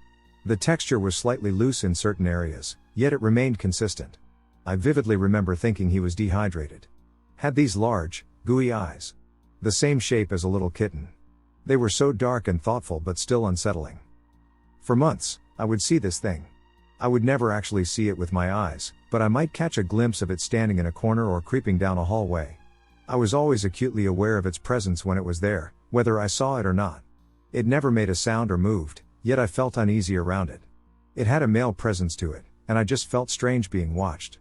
Speaker 1: The texture was slightly loose in certain areas, yet it remained consistent. I vividly remember thinking he was dehydrated. Had these large, gooey eyes. The same shape as a little kitten. They were so dark and thoughtful but still unsettling. For months, I would see this thing. I would never actually see it with my eyes, but I might catch a glimpse of it standing in a corner or creeping down a hallway. I was always acutely aware of its presence when it was there, whether I saw it or not. It never made a sound or moved, yet I felt uneasy around it. It had a male presence to it, and I just felt strange being watched.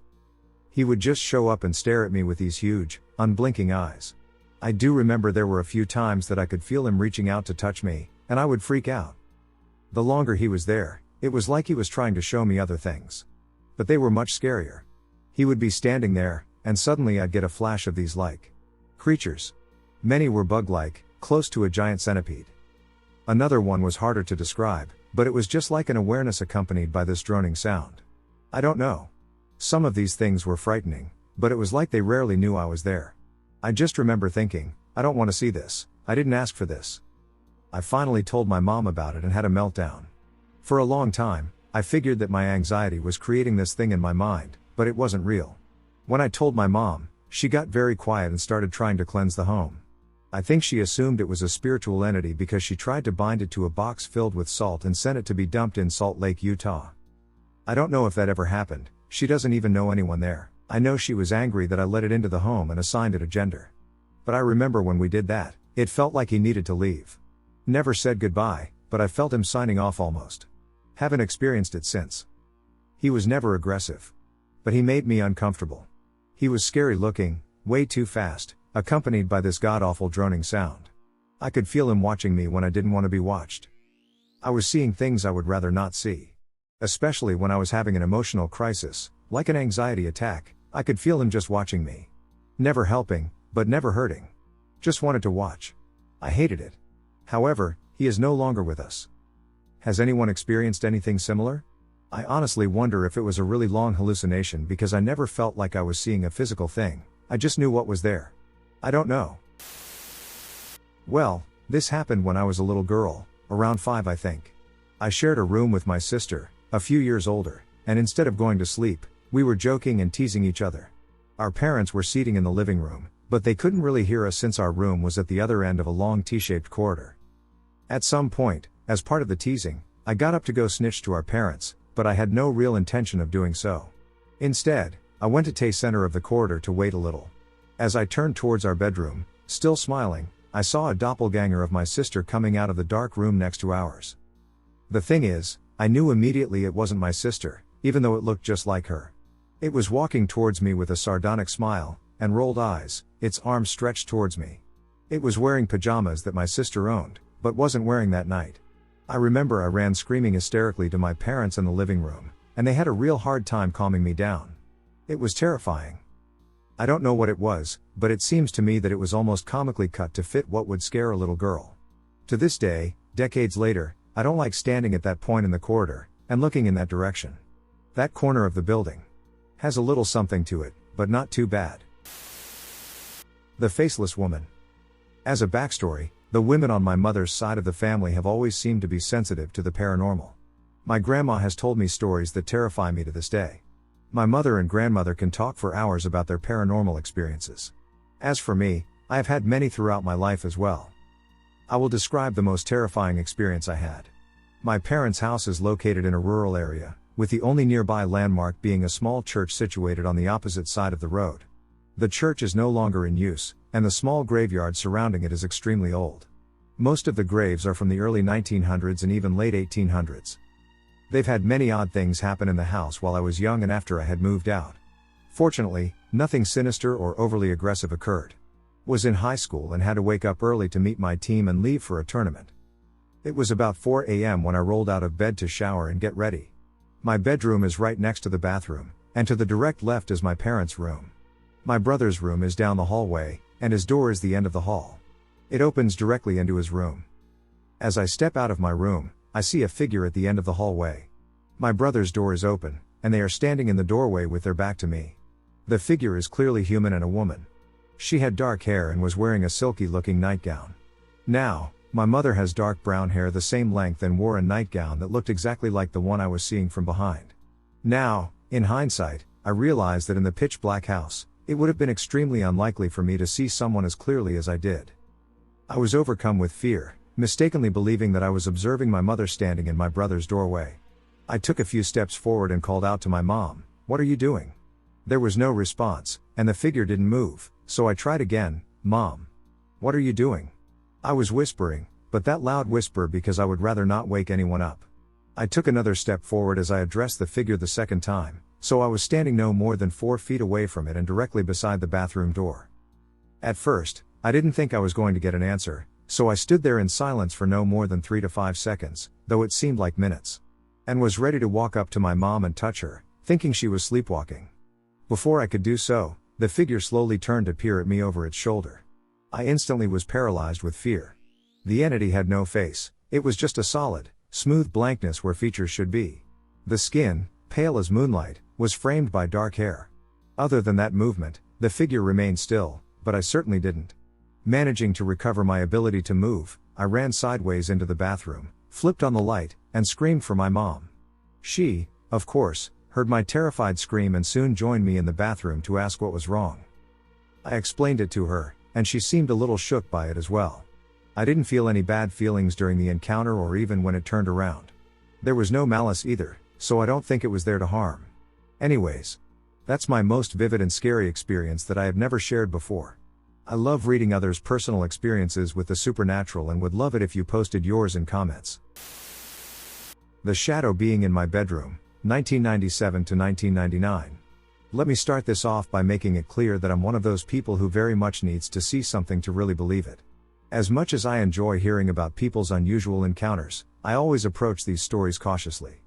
Speaker 1: He would just show up and stare at me with these huge, unblinking eyes. I do remember there were a few times that I could feel him reaching out to touch me, and I would freak out. The longer he was there, it was like he was trying to show me other things. But they were much scarier. He would be standing there, and suddenly I'd get a flash of these creatures. Many were bug-like, close to a giant centipede. Another one was harder to describe, but it was just like an awareness accompanied by this droning sound. I don't know. Some of these things were frightening, but it was like they rarely knew I was there. I just remember thinking, I don't want to see this, I didn't ask for this. I finally told my mom about it and had a meltdown. For a long time, I figured that my anxiety was creating this thing in my mind, but it wasn't real. When I told my mom, she got very quiet and started trying to cleanse the home. I think she assumed it was a spiritual entity because she tried to bind it to a box filled with salt and sent it to be dumped in Salt Lake, Utah. I don't know if that ever happened, she doesn't even know anyone there. I know she was angry that I let it into the home and assigned it a gender. But I remember when we did that, it felt like he needed to leave. Never said goodbye, but I felt him signing off almost. Haven't experienced it since. He was never aggressive. But he made me uncomfortable. He was scary looking, way too fast, accompanied by this god-awful droning sound. I could feel him watching me when I didn't want to be watched. I was seeing things I would rather not see. Especially when I was having an emotional crisis, like an anxiety attack. I could feel him just watching me. Never helping, but never hurting. Just wanted to watch. I hated it. However, he is no longer with us. Has anyone experienced anything similar? I honestly wonder if it was a really long hallucination because I never felt like I was seeing a physical thing, I just knew what was there. I don't know. Well, this happened when I was a little girl, around 5 I think. I shared a room with my sister, a few years older, and instead of going to sleep, we were joking and teasing each other. Our parents were seating in the living room, but they couldn't really hear us since our room was at the other end of a long T-shaped corridor. At some point, as part of the teasing, I got up to go snitch to our parents, but I had no real intention of doing so. Instead, I went to the center of the corridor to wait a little. As I turned towards our bedroom, still smiling, I saw a doppelganger of my sister coming out of the dark room next to ours. The thing is, I knew immediately it wasn't my sister, even though it looked just like her. It was walking towards me with a sardonic smile, and rolled eyes, its arms stretched towards me. It was wearing pajamas that my sister owned, but wasn't wearing that night. I remember I ran screaming hysterically to my parents in the living room, and they had a real hard time calming me down. It was terrifying. I don't know what it was, but it seems to me that it was almost comically cut to fit what would scare a little girl. To this day, decades later, I don't like standing at that point in the corridor, and looking in that direction. That corner of the building has a little something to it, but not too bad. The Faceless Woman. As a backstory, the women on my mother's side of the family have always seemed to be sensitive to the paranormal. My grandma has told me stories that terrify me to this day. My mother and grandmother can talk for hours about their paranormal experiences. As for me, I have had many throughout my life as well. I will describe the most terrifying experience I had. My parents' house is located in a rural area, with the only nearby landmark being a small church situated on the opposite side of the road. The church is no longer in use, and the small graveyard surrounding it is extremely old. Most of the graves are from the early 1900s and even late 1800s. They've had many odd things happen in the house while I was young and after I had moved out. Fortunately, nothing sinister or overly aggressive occurred. Was in high school and had to wake up early to meet my team and leave for a tournament. It was about 4 a.m. when I rolled out of bed to shower and get ready. My bedroom is right next to the bathroom, and to the direct left is my parents' room. My brother's room is down the hallway, and his door is the end of the hall. It opens directly into his room. As I step out of my room, I see a figure at the end of the hallway. My brother's door is open, and they are standing in the doorway with their back to me. The figure is clearly human and a woman. She had dark hair and was wearing a silky-looking nightgown. Now, my mother has dark brown hair the same length and wore a nightgown that looked exactly like the one I was seeing from behind. Now, in hindsight, I realize that in the pitch-black house, it would have been extremely unlikely for me to see someone as clearly as I did. I was overcome with fear, mistakenly believing that I was observing my mother standing in my brother's doorway. I took a few steps forward and called out to my mom, "What are you doing?" There was no response, and the figure didn't move, so I tried again, "Mom, what are you doing?" I was whispering, but that loud whisper because I would rather not wake anyone up. I took another step forward as I addressed the figure the second time, so I was standing no more than 4 feet away from it and directly beside the bathroom door. At first, I didn't think I was going to get an answer, so I stood there in silence for no more than 3 to 5 seconds, though it seemed like minutes. And was ready to walk up to my mom and touch her, thinking she was sleepwalking. Before I could do so, the figure slowly turned to peer at me over its shoulder. I instantly was paralyzed with fear. The entity had no face, it was just a solid, smooth blankness where features should be. The skin, pale as moonlight, was framed by dark hair. Other than that movement, the figure remained still, but I certainly didn't. Managing to recover my ability to move, I ran sideways into the bathroom, flipped on the light, and screamed for my mom. She, of course, heard my terrified scream and soon joined me in the bathroom to ask what was wrong. I explained it to her, and she seemed a little shook by it as well. I didn't feel any bad feelings during the encounter or even when it turned around. There was no malice either, so I don't think it was there to harm. Anyways, that's my most vivid and scary experience that I have never shared before. I love reading others' personal experiences with the supernatural and would love it if you posted yours in comments. The shadow being in my bedroom, 1997 to 1999. Let me start this off by making it clear that I'm one of those people who very much needs to see something to really believe it. As much as I enjoy hearing about people's unusual encounters, I always approach these stories cautiously.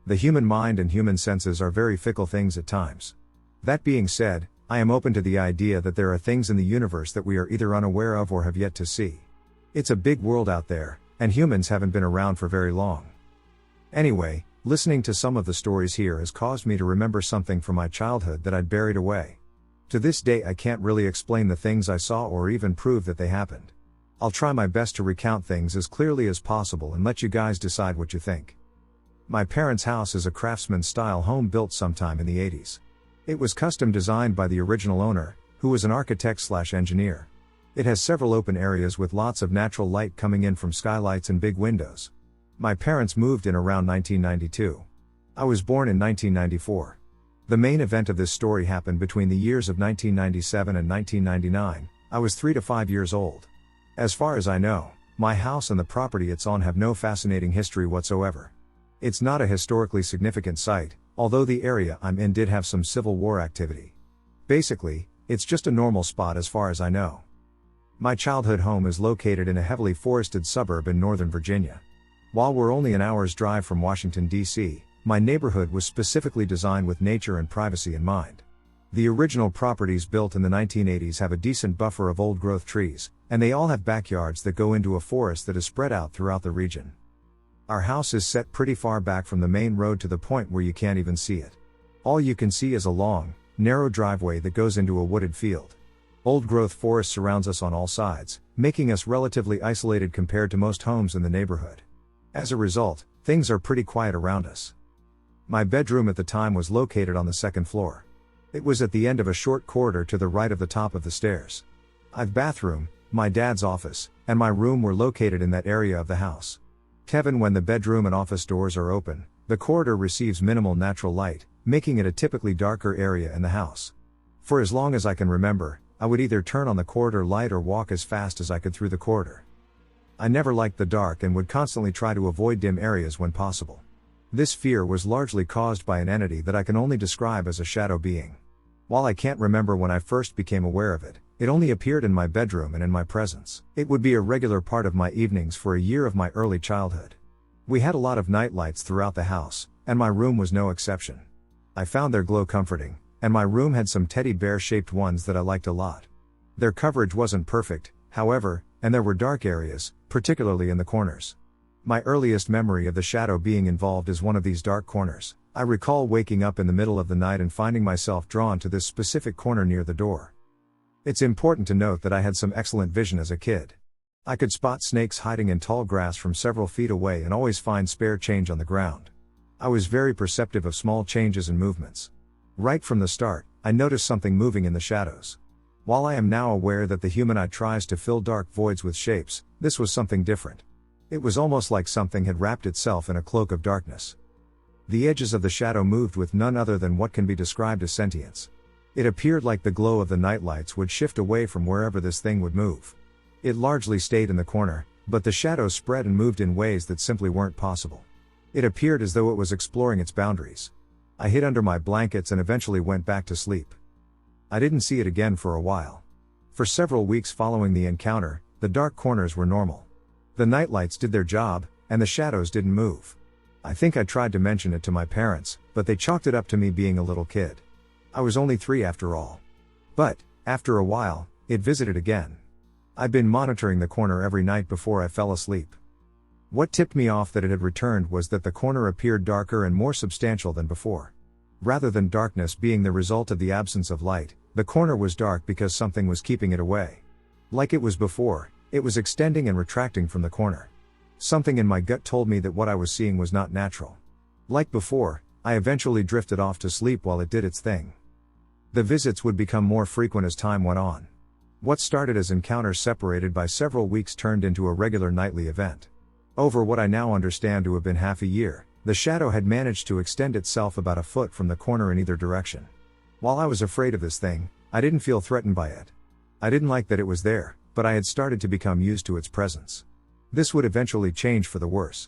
Speaker 1: The human mind and human senses are very fickle things at times. That being said, I am open to the idea that there are things in the universe that we are either unaware of or have yet to see. It's a big world out there, and humans haven't been around for very long. Anyway, listening to some of the stories here has caused me to remember something from my childhood that I'd buried away. To this day I can't really explain the things I saw or even prove that they happened. I'll try my best to recount things as clearly as possible and let you guys decide what you think. My parents' house is a craftsman-style home built sometime in the 80s. It was custom designed by the original owner, who was an architect/engineer. It has several open areas with lots of natural light coming in from skylights and big windows. My parents moved in around 1992. I was born in 1994. The main event of this story happened between the years of 1997 and 1999. I was 3 to 5 years old. As far as I know, my house and the property it's on have no fascinating history whatsoever. It's not a historically significant site, although the area I'm in did have some Civil War activity. Basically, it's just a normal spot as far as I know. My childhood home is located in a heavily forested suburb in Northern Virginia. While we're only an hour's drive from Washington, D.C., my neighborhood was specifically designed with nature and privacy in mind. The original properties built in the 1980s have a decent buffer of old-growth trees, and they all have backyards that go into a forest that is spread out throughout the region. Our house is set pretty far back from the main road to the point where you can't even see it. All you can see is a long, narrow driveway that goes into a wooded field. Old-growth forest surrounds us on all sides, making us relatively isolated compared to most homes in the neighborhood. As a result, things are pretty quiet around us. My bedroom at the time was located on the second floor. It was at the end of a short corridor to the right of the top of the stairs. Our bathroom, my dad's office, and my room were located in that area of the house. When the bedroom and office doors are open, the corridor receives minimal natural light, making it a typically darker area in the house. For as long as I can remember, I would either turn on the corridor light or walk as fast as I could through the corridor. I never liked the dark and would constantly try to avoid dim areas when possible. This fear was largely caused by an entity that I can only describe as a shadow being. While I can't remember when I first became aware of it, it only appeared in my bedroom and in my presence. It would be a regular part of my evenings for a year of my early childhood. We had a lot of night lights throughout the house, and my room was no exception. I found their glow comforting, and my room had some teddy bear-shaped ones that I liked a lot. Their coverage wasn't perfect, however, and there were dark areas, particularly in the corners. My earliest memory of the shadow being involved is one of these dark corners. I recall waking up in the middle of the night and finding myself drawn to this specific corner near the door. It's important to note that I had some excellent vision as a kid. I could spot snakes hiding in tall grass from several feet away and always find spare change on the ground. I was very perceptive of small changes and movements. Right from the start, I noticed something moving in the shadows. While I am now aware that the humanoid tries to fill dark voids with shapes, this was something different. It was almost like something had wrapped itself in a cloak of darkness. The edges of the shadow moved with none other than what can be described as sentience. It appeared like the glow of the nightlights would shift away from wherever this thing would move. It largely stayed in the corner, but the shadows spread and moved in ways that simply weren't possible. It appeared as though it was exploring its boundaries. I hid under my blankets and eventually went back to sleep. I didn't see it again for a while. For several weeks following the encounter, the dark corners were normal. The nightlights did their job, and the shadows didn't move. I think I tried to mention it to my parents, but they chalked it up to me being a little kid. I was only 3 after all. But, after a while, it visited again. I'd been monitoring the corner every night before I fell asleep. What tipped me off that it had returned was that the corner appeared darker and more substantial than before. Rather than darkness being the result of the absence of light, the corner was dark because something was keeping it away. Like it was before, it was extending and retracting from the corner. Something in my gut told me that what I was seeing was not natural. Like before, I eventually drifted off to sleep while it did its thing. The visits would become more frequent as time went on. What started as encounters separated by several weeks turned into a regular nightly event. Over what I now understand to have been half a year, the shadow had managed to extend itself about a foot from the corner in either direction. While I was afraid of this thing, I didn't feel threatened by it. I didn't like that it was there, but I had started to become used to its presence. This would eventually change for the worse.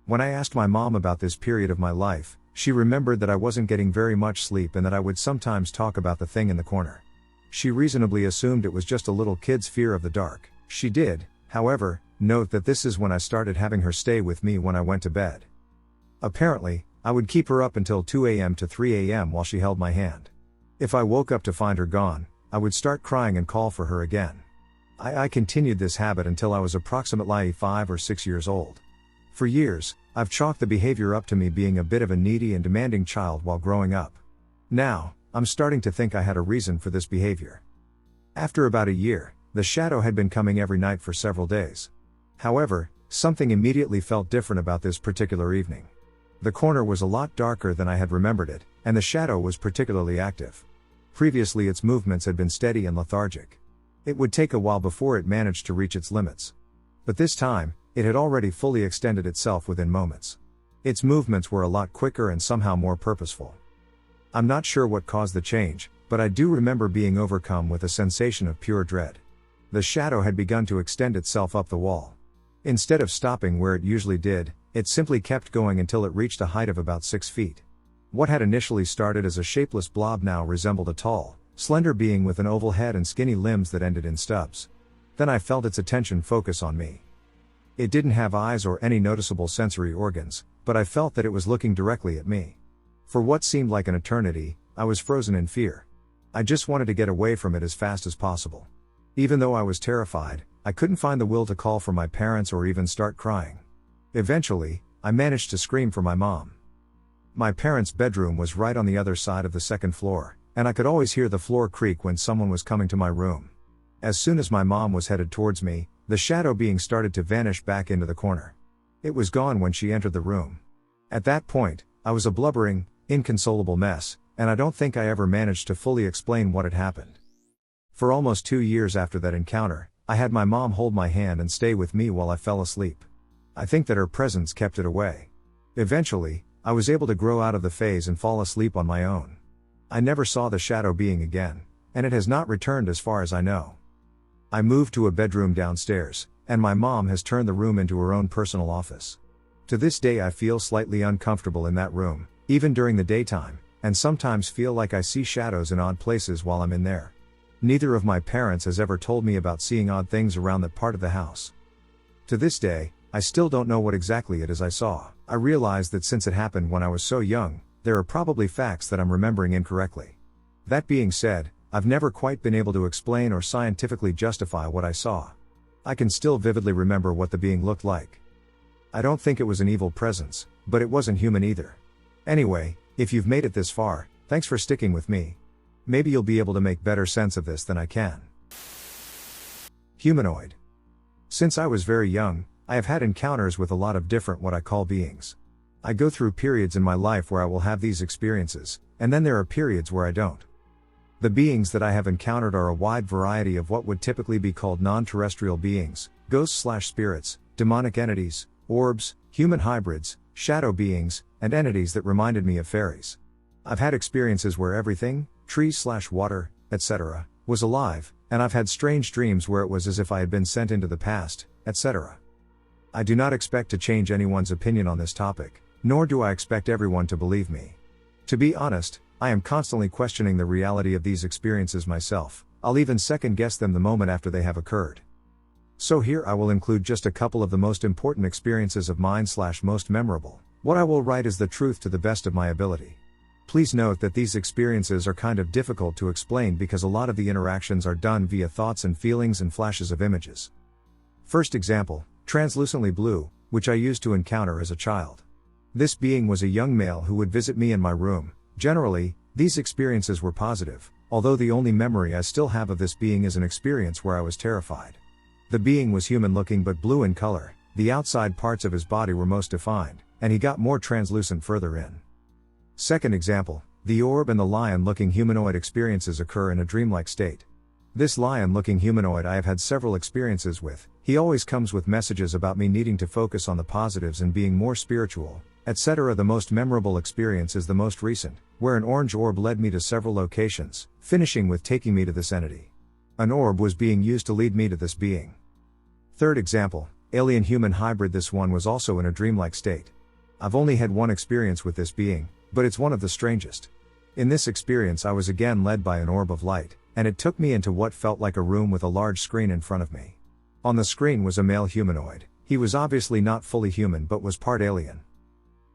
Speaker 1: When I asked my mom about this period of my life, she remembered that I wasn't getting very much sleep and that I would sometimes talk about the thing in the corner. She reasonably assumed it was just a little kid's fear of the dark. She did, however, note that this is when I started having her stay with me when I went to bed. Apparently, I would keep her up until 2 a.m. to 3 a.m. while she held my hand. If I woke up to find her gone, I would start crying and call for her again. I continued this habit until I was approximately 5 or 6 years old. For years, I've chalked the behavior up to me being a bit of a needy and demanding child while growing up. Now, I'm starting to think I had a reason for this behavior. After about a year, the shadow had been coming every night for several days. However, something immediately felt different about this particular evening. The corner was a lot darker than I had remembered it, and the shadow was particularly active. Previously its movements had been steady and lethargic. It would take a while before it managed to reach its limits. But this time, it had already fully extended itself within moments. Its movements were a lot quicker and somehow more purposeful. I'm not sure what caused the change, but I do remember being overcome with a sensation of pure dread. The shadow had begun to extend itself up the wall. Instead of stopping where it usually did, it simply kept going until it reached a height of about 6 feet. What had initially started as a shapeless blob now resembled a tall, slender being with an oval head and skinny limbs that ended in stubs. Then I felt its attention focus on me. It didn't have eyes or any noticeable sensory organs, but I felt that it was looking directly at me. For what seemed like an eternity, I was frozen in fear. I just wanted to get away from it as fast as possible. Even though I was terrified, I couldn't find the will to call for my parents or even start crying. Eventually, I managed to scream for my mom. My parents' bedroom was right on the other side of the second floor, and I could always hear the floor creak when someone was coming to my room. As soon as my mom was headed towards me, the shadow being started to vanish back into the corner. It was gone when she entered the room. At that point, I was a blubbering, inconsolable mess, and I don't think I ever managed to fully explain what had happened. For almost 2 years after that encounter, I had my mom hold my hand and stay with me while I fell asleep. I think that her presence kept it away. Eventually, I was able to grow out of the phase and fall asleep on my own. I never saw the shadow being again, and it has not returned as far as I know. I moved to a bedroom downstairs, and my mom has turned the room into her own personal office. To this day I feel slightly uncomfortable in that room, even during the daytime, and sometimes feel like I see shadows in odd places while I'm in there. Neither of my parents has ever told me about seeing odd things around that part of the house. To this day, I still don't know what exactly it is I saw. I realize that since it happened when I was so young, there are probably facts that I'm remembering incorrectly. That being said, I've never quite been able to explain or scientifically justify what I saw. I can still vividly remember what the being looked like. I don't think it was an evil presence, but it wasn't human either. Anyway, if you've made it this far, thanks for sticking with me. Maybe you'll be able to make better sense of this than I can. Humanoid. Since I was very young, I have had encounters with a lot of different what I call beings. I go through periods in my life where I will have these experiences, and then there are periods where I don't. The beings that I have encountered are a wide variety of what would typically be called non-terrestrial beings, ghosts/spirits, demonic entities, orbs, human hybrids, shadow beings, and entities that reminded me of fairies. I've had experiences where everything, trees/water, etc., was alive, and I've had strange dreams where it was as if I had been sent into the past, etc. I do not expect to change anyone's opinion on this topic, nor do I expect everyone to believe me. To be honest, I am constantly questioning the reality of these experiences myself. I'll even second guess them the moment after they have occurred. So here I will include just a couple of the most important experiences of mine/most memorable. What I will write is the truth to the best of my ability. Please note that these experiences are kind of difficult to explain because a lot of the interactions are done via thoughts and feelings and flashes of images. First example, translucently blue, which I used to encounter as a child. This being was a young male who would visit me in my room. Generally, these experiences were positive, although the only memory I still have of this being is an experience where I was terrified. The being was human looking but blue in color, the outside parts of his body were most defined, and he got more translucent further in. Second example, the orb and the lion-looking humanoid experiences occur in a dreamlike state. This lion-looking humanoid I have had several experiences with. He always comes with messages about me needing to focus on the positives and being more spiritual, etc. The most memorable experience is the most recent, where an orange orb led me to several locations, finishing with taking me to this entity. An orb was being used to lead me to this being. Third example, alien-human hybrid. This one was also in a dreamlike state. I've only had one experience with this being, but it's one of the strangest. In this experience I was again led by an orb of light, and it took me into what felt like a room with a large screen in front of me. On the screen was a male humanoid. He was obviously not fully human but was part alien.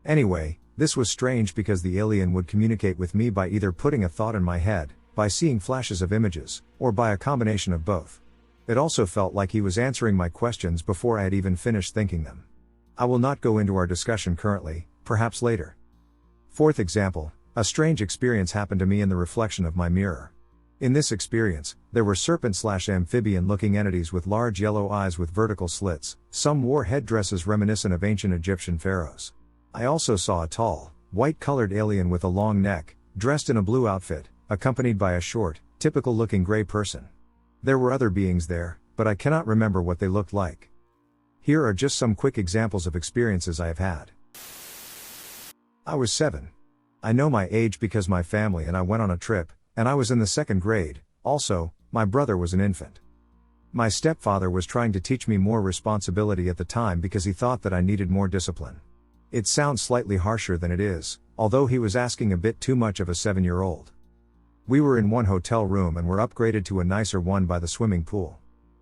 Speaker 1: Anyway, this was strange because the alien would communicate with me by either putting a thought in my head, by seeing flashes of images, or by a combination of both. It also felt like he was answering my questions before I had even finished thinking them. I will not go into our discussion currently, perhaps later. Fourth example, a strange experience happened to me in the reflection of my mirror. In this experience, there were serpent/amphibian looking entities with large yellow eyes with vertical slits. Some wore headdresses reminiscent of ancient Egyptian pharaohs. I also saw a tall, white-colored alien with a long neck, dressed in a blue outfit, accompanied by a short, typical-looking gray person. There were other beings there, but I cannot remember what they looked like. Here are just some quick examples of experiences I have had. I was 7. I know my age because my family and I went on a trip, and I was in the 2nd grade. Also, my brother was an infant. My stepfather was trying to teach me more responsibility at the time because he thought that I needed more discipline. It sounds slightly harsher than it is, although he was asking a bit too much of a 7-year-old. We were in one hotel room and were upgraded to a nicer one by the swimming pool.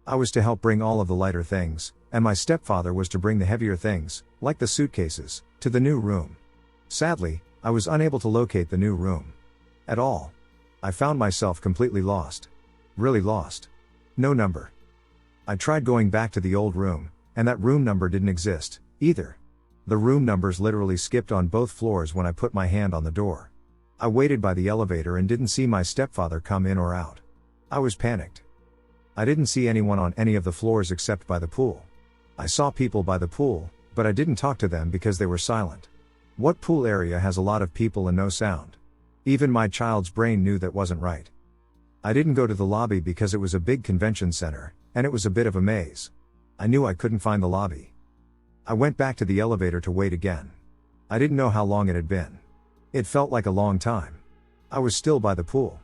Speaker 1: I was to help bring all of the lighter things, and my stepfather was to bring the heavier things, like the suitcases, to the new room. Sadly, I was unable to locate the new room at all. I found myself completely lost. Really lost. No number. I tried going back to the old room, and that room number didn't exist, either. The room numbers literally skipped on both floors when I put my hand on the door. I waited by the elevator and didn't see my stepfather come in or out. I was panicked. I didn't see anyone on any of the floors except by the pool. I saw people by the pool, but I didn't talk to them because they were silent. What pool area has a lot of people and no sound? Even my child's brain knew that wasn't right. I didn't go to the lobby because it was a big convention center, and it was a bit of a maze. I knew I couldn't find the lobby. I went back to the elevator to wait again. I didn't know how long it had been. It felt like a long time. I was still by the pool.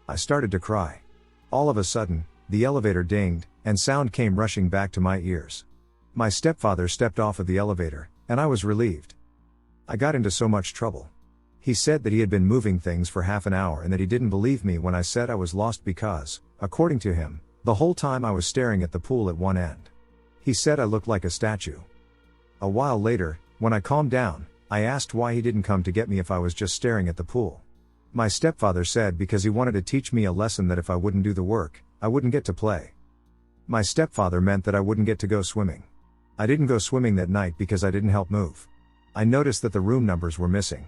Speaker 1: I started to cry. All of a sudden, the elevator dinged, and sound came rushing back to my ears. My stepfather stepped off of the elevator, and I was relieved. I got into so much trouble. He said that he had been moving things for half an hour and that he didn't believe me when I said I was lost because, according to him, the whole time I was staring at the pool at one end. He said I looked like a statue. A while later, when I calmed down, I asked why he didn't come to get me if I was just staring at the pool. My stepfather said because he wanted to teach me a lesson that if I wouldn't do the work, I wouldn't get to play. My stepfather meant that I wouldn't get to go swimming. I didn't go swimming that night because I didn't help move. I noticed that the room numbers were missing.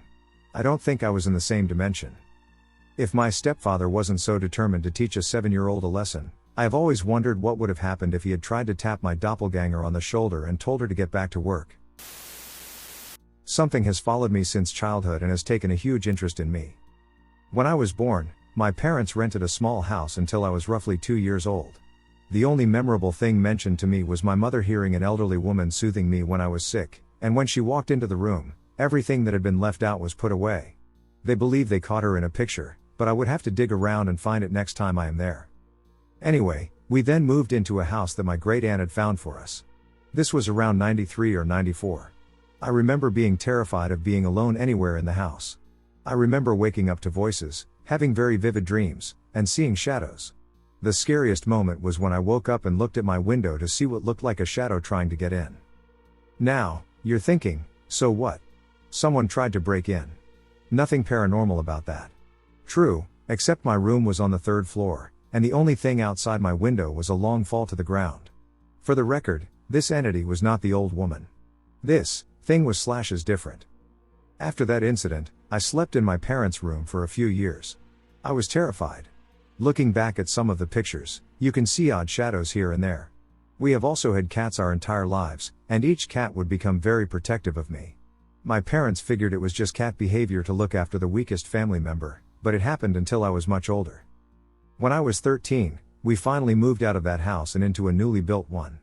Speaker 1: I don't think I was in the same dimension. If my stepfather wasn't so determined to teach a 7-year-old a lesson, I have always wondered what would have happened if he had tried to tap my doppelganger on the shoulder and told her to get back to work. Something has followed me since childhood and has taken a huge interest in me. When I was born, my parents rented a small house until I was roughly 2 years old. The only memorable thing mentioned to me was my mother hearing an elderly woman soothing me when I was sick, and when she walked into the room, everything that had been left out was put away. They believe they caught her in a picture, but I would have to dig around and find it next time I am there. Anyway, we then moved into a house that my great-aunt had found for us. This was around 93 or 94. I remember being terrified of being alone anywhere in the house. I remember waking up to voices, having very vivid dreams, and seeing shadows. The scariest moment was when I woke up and looked at my window to see what looked like a shadow trying to get in. Now, you're thinking, so what? Someone tried to break in. Nothing paranormal about that. True, except my room was on the 3rd floor, and the only thing outside my window was a long fall to the ground. For the record, this entity was not the old woman. This thing was / different. After that incident, I slept in my parents' room for a few years. I was terrified. Looking back at some of the pictures, you can see odd shadows here and there. We have also had cats our entire lives, and each cat would become very protective of me. My parents figured it was just cat behavior to look after the weakest family member, but it happened until I was much older. When I was 13, we finally moved out of that house and into a newly built one.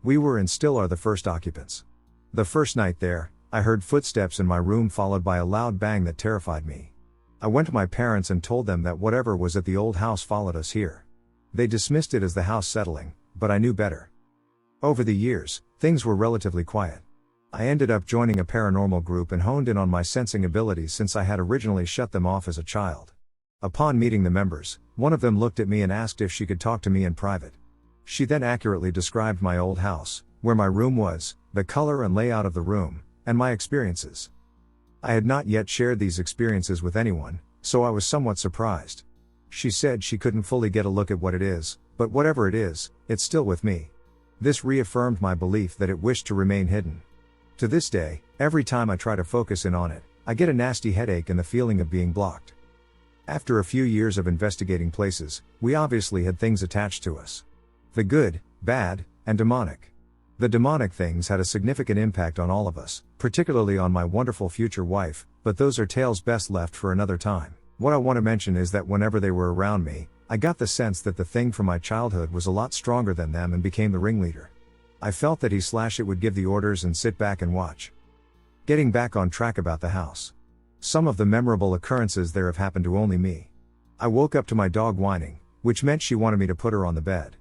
Speaker 1: We were and still are the first occupants. The first night there, I heard footsteps in my room followed by a loud bang that terrified me. I went to my parents and told them that whatever was at the old house followed us here. They dismissed it as the house settling, but I knew better. Over the years, things were relatively quiet. I ended up joining a paranormal group and honed in on my sensing abilities since I had originally shut them off as a child. Upon meeting the members, one of them looked at me and asked if she could talk to me in private. She then accurately described my old house, where my room was, the color and layout of the room, and my experiences. I had not yet shared these experiences with anyone, so I was somewhat surprised. She said she couldn't fully get a look at what it is, but whatever it is, it's still with me. This reaffirmed my belief that it wished to remain hidden. To this day, every time I try to focus in on it, I get a nasty headache and the feeling of being blocked. After a few years of investigating places, we obviously had things attached to us. The good, bad, and demonic. The demonic things had a significant impact on all of us, particularly on my wonderful future wife, but those are tales best left for another time. What I want to mention is that whenever they were around me, I got the sense that the thing from my childhood was a lot stronger than them and became the ringleader. I felt that he/it would give the orders and sit back and watch. Getting back on track about the house. Some of the memorable occurrences there have happened to only me. I woke up to my dog whining, which meant she wanted me to put her on the bed.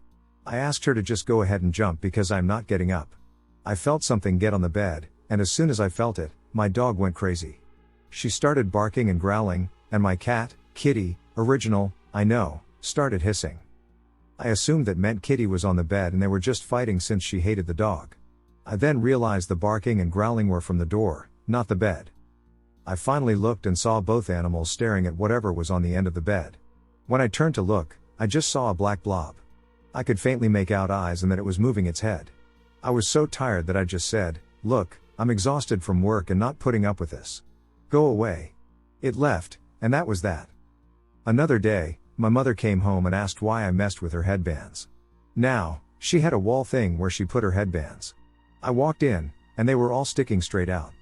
Speaker 1: I asked her to just go ahead and jump because I'm not getting up. I felt something get on the bed, and as soon as I felt it, my dog went crazy. She started barking and growling, and my cat, Kitty, original, I know, started hissing. I assumed that meant Kitty was on the bed and they were just fighting since she hated the dog. I then realized the barking and growling were from the door, not the bed. I finally looked and saw both animals staring at whatever was on the end of the bed. When I turned to look, I just saw a black blob. I could faintly make out eyes and that it was moving its head. I was so tired that I just said, "Look, I'm exhausted from work and not putting up with this. Go away." It left, and that was that. Another day, my mother came home and asked why I messed with her headbands. Now, she had a wall thing where she put her headbands. I walked in, and they were all sticking straight out.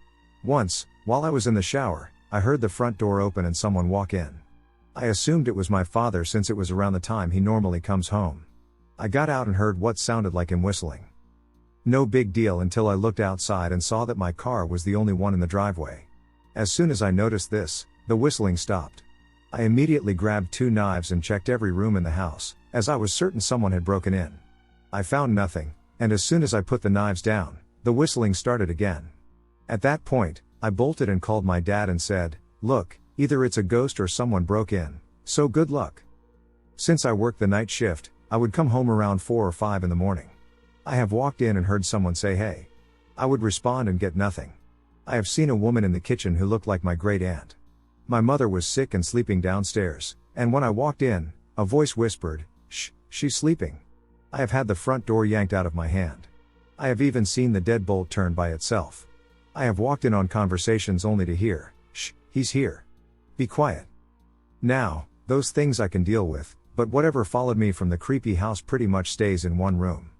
Speaker 1: Once, while I was in the shower, I heard the front door open and someone walk in. I assumed it was my father since it was around the time he normally comes home. I got out and heard what sounded like him whistling. No big deal until I looked outside and saw that my car was the only one in the driveway. As soon as I noticed this, the whistling stopped. I immediately grabbed 2 knives and checked every room in the house, as I was certain someone had broken in. I found nothing, and as soon as I put the knives down, the whistling started again. At that point, I bolted and called my dad and said, "Look, either it's a ghost or someone broke in, so good luck." Since I worked the night shift, I would come home around 4 or 5 in the morning. I have walked in and heard someone say hey. I would respond and get nothing. I have seen a woman in the kitchen who looked like my great aunt. My mother was sick and sleeping downstairs, and when I walked in, a voice whispered, "Shh, she's sleeping." I have had the front door yanked out of my hand. I have even seen the deadbolt turn by itself. I have walked in on conversations only to hear, "Shh, he's here. Be quiet." Now, those things I can deal with, but whatever followed me from the creepy house pretty much stays in one room.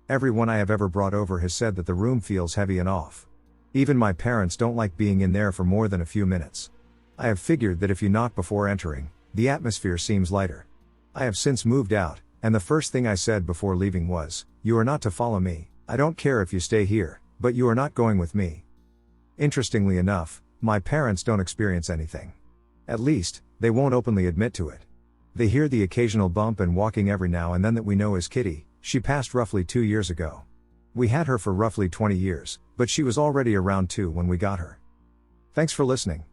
Speaker 1: Everyone I have ever brought over has said that the room feels heavy and off. Even my parents don't like being in there for more than a few minutes. I have figured that if you knock before entering, the atmosphere seems lighter. I have since moved out, and the first thing I said before leaving was, "You are not to follow me. I don't care if you stay here, but you are not going with me." Interestingly enough, my parents don't experience anything. At least, they won't openly admit to it. They hear the occasional bump and walking every now and then that we know is Kitty. She passed roughly 2 years ago. We had her for roughly 20 years, but she was already around 2 when we got her. Thanks for listening.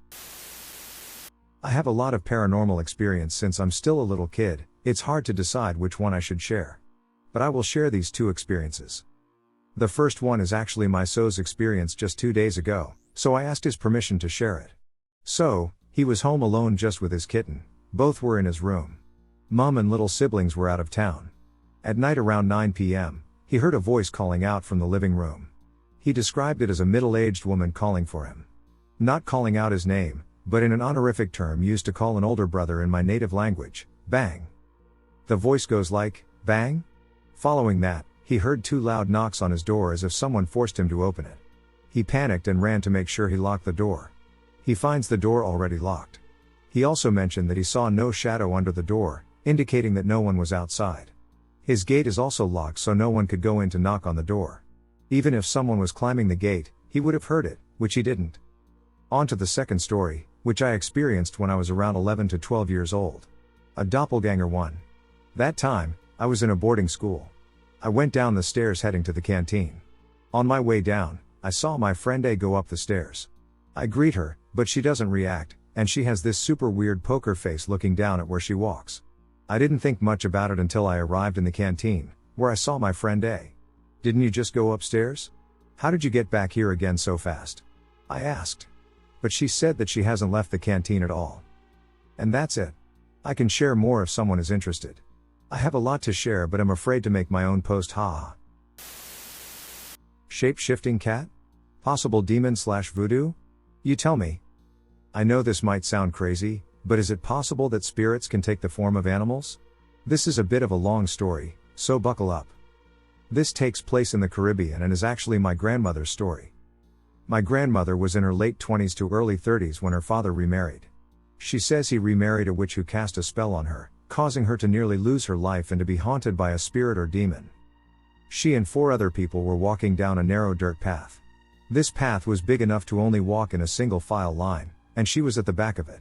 Speaker 1: I have a lot of paranormal experience since I'm still a little kid. It's hard to decide which one I should share. But I will share these 2 experiences. The first one is actually my so's experience just 2 days ago, so I asked his permission to share it. So, he was home alone just with his kitten. Both were in his room. Mom and little siblings were out of town. At night around 9 p.m., he heard a voice calling out from the living room. He described it as a middle-aged woman calling for him. Not calling out his name, but in an honorific term used to call an older brother in my native language, Bang. The voice goes like, "Bang?" Following that, he heard 2 loud knocks on his door as if someone forced him to open it. He panicked and ran to make sure he locked the door. He finds the door already locked. He also mentioned that he saw no shadow under the door, indicating that no one was outside. His gate is also locked so no one could go in to knock on the door. Even if someone was climbing the gate, he would have heard it, which he didn't. On to the second story, which I experienced when I was around 11 to 12 years old. A doppelganger one. That time, I was in a boarding school. I went down the stairs heading to the canteen. On my way down, I saw my friend A go up the stairs. I greet her, but she doesn't react, and she has this super weird poker face looking down at where she walks. I didn't think much about it until I arrived in the canteen, where I saw my friend A. "Didn't you just go upstairs? How did you get back here again so fast?" I asked. But she said that she hasn't left the canteen at all. And that's it. I can share more if someone is interested. I have a lot to share but I'm afraid to make my own post, haha. Shape-shifting cat? Possible demon/voodoo? You tell me. I know this might sound crazy, but is it possible that spirits can take the form of animals? This is a bit of a long story, so buckle up. This takes place in the Caribbean and is actually my grandmother's story. My grandmother was in her late 20s to early 30s when her father remarried. She says he remarried a witch who cast a spell on her, causing her to nearly lose her life and to be haunted by a spirit or demon. She and 4 other people were walking down a narrow dirt path. This path was big enough to only walk in a single file line, and she was at the back of it.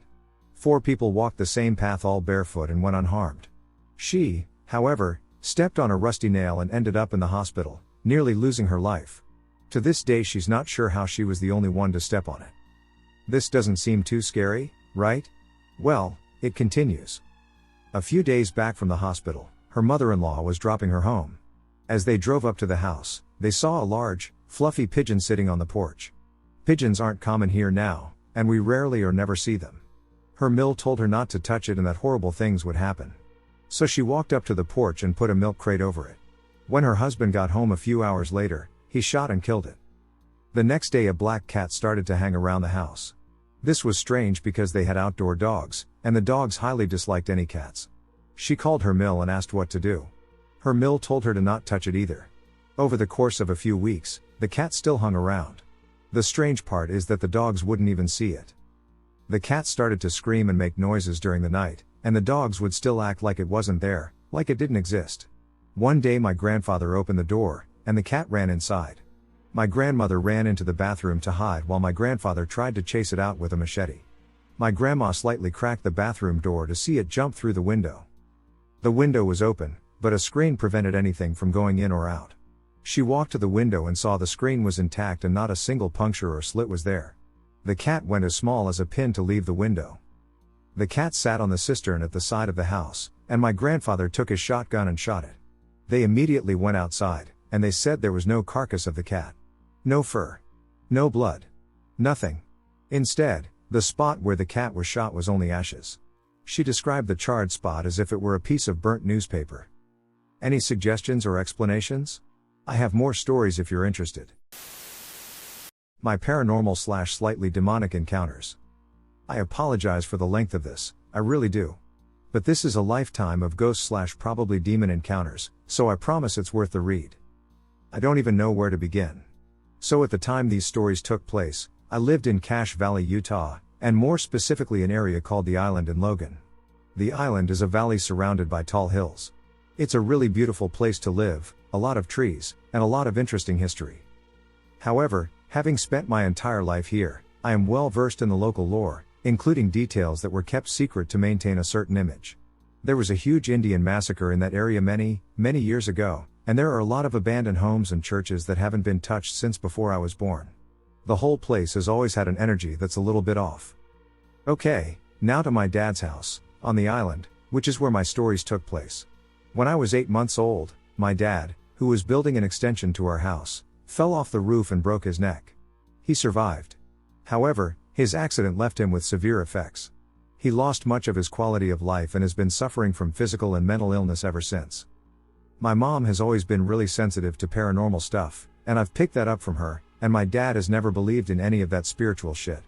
Speaker 1: 4 people walked the same path all barefoot and went unharmed. She, however, stepped on a rusty nail and ended up in the hospital, nearly losing her life. To this day she's not sure how she was the only one to step on it. This doesn't seem too scary, right? Well, it continues. A few days back from the hospital, her mother-in-law was dropping her home. As they drove up to the house, they saw a large, fluffy pigeon sitting on the porch. Pigeons aren't common here now, and we rarely or never see them. Her mill told her not to touch it and that horrible things would happen. So she walked up to the porch and put a milk crate over it. When her husband got home a few hours later, he shot and killed it. The next day a black cat started to hang around the house. This was strange because they had outdoor dogs, and the dogs highly disliked any cats. She called her mill and asked what to do. Her mill told her to not touch it either. Over the course of a few weeks, the cat still hung around. The strange part is that the dogs wouldn't even see it. The cat started to scream and make noises during the night, and the dogs would still act like it wasn't there, like it didn't exist. One day my grandfather opened the door, and the cat ran inside. My grandmother ran into the bathroom to hide while my grandfather tried to chase it out with a machete. My grandma slightly cracked the bathroom door to see it jump through the window. The window was open, but a screen prevented anything from going in or out. She walked to the window and saw the screen was intact and not a single puncture or slit was there. The cat went as small as a pin to leave the window. The cat sat on the cistern at the side of the house, and my grandfather took his shotgun and shot it. They immediately went outside, and they said there was no carcass of the cat. No fur. No blood. Nothing. Instead, the spot where the cat was shot was only ashes. She described the charred spot as if it were a piece of burnt newspaper. Any suggestions or explanations? I have more stories if you're interested. My paranormal/slightly demonic encounters. I apologize for the length of this, I really do. But this is a lifetime of ghost/probably demon encounters, so I promise it's worth the read. I don't even know where to begin. So at the time these stories took place, I lived in Cache Valley, Utah, and more specifically an area called the Island in Logan. The island is a valley surrounded by tall hills. It's a really beautiful place to live, a lot of trees, and a lot of interesting history. However, having spent my entire life here, I am well versed in the local lore, including details that were kept secret to maintain a certain image. There was a huge Indian massacre in that area many, many years ago, and there are a lot of abandoned homes and churches that haven't been touched since before I was born. The whole place has always had an energy that's a little bit off. Okay, now to my dad's house, on the island, which is where my stories took place. When I was 8 months old, my dad, who was building an extension to our house, fell off the roof and broke his neck. He survived. However, his accident left him with severe effects. He lost much of his quality of life and has been suffering from physical and mental illness ever since. My mom has always been really sensitive to paranormal stuff, and I've picked that up from her, and my dad has never believed in any of that spiritual shit.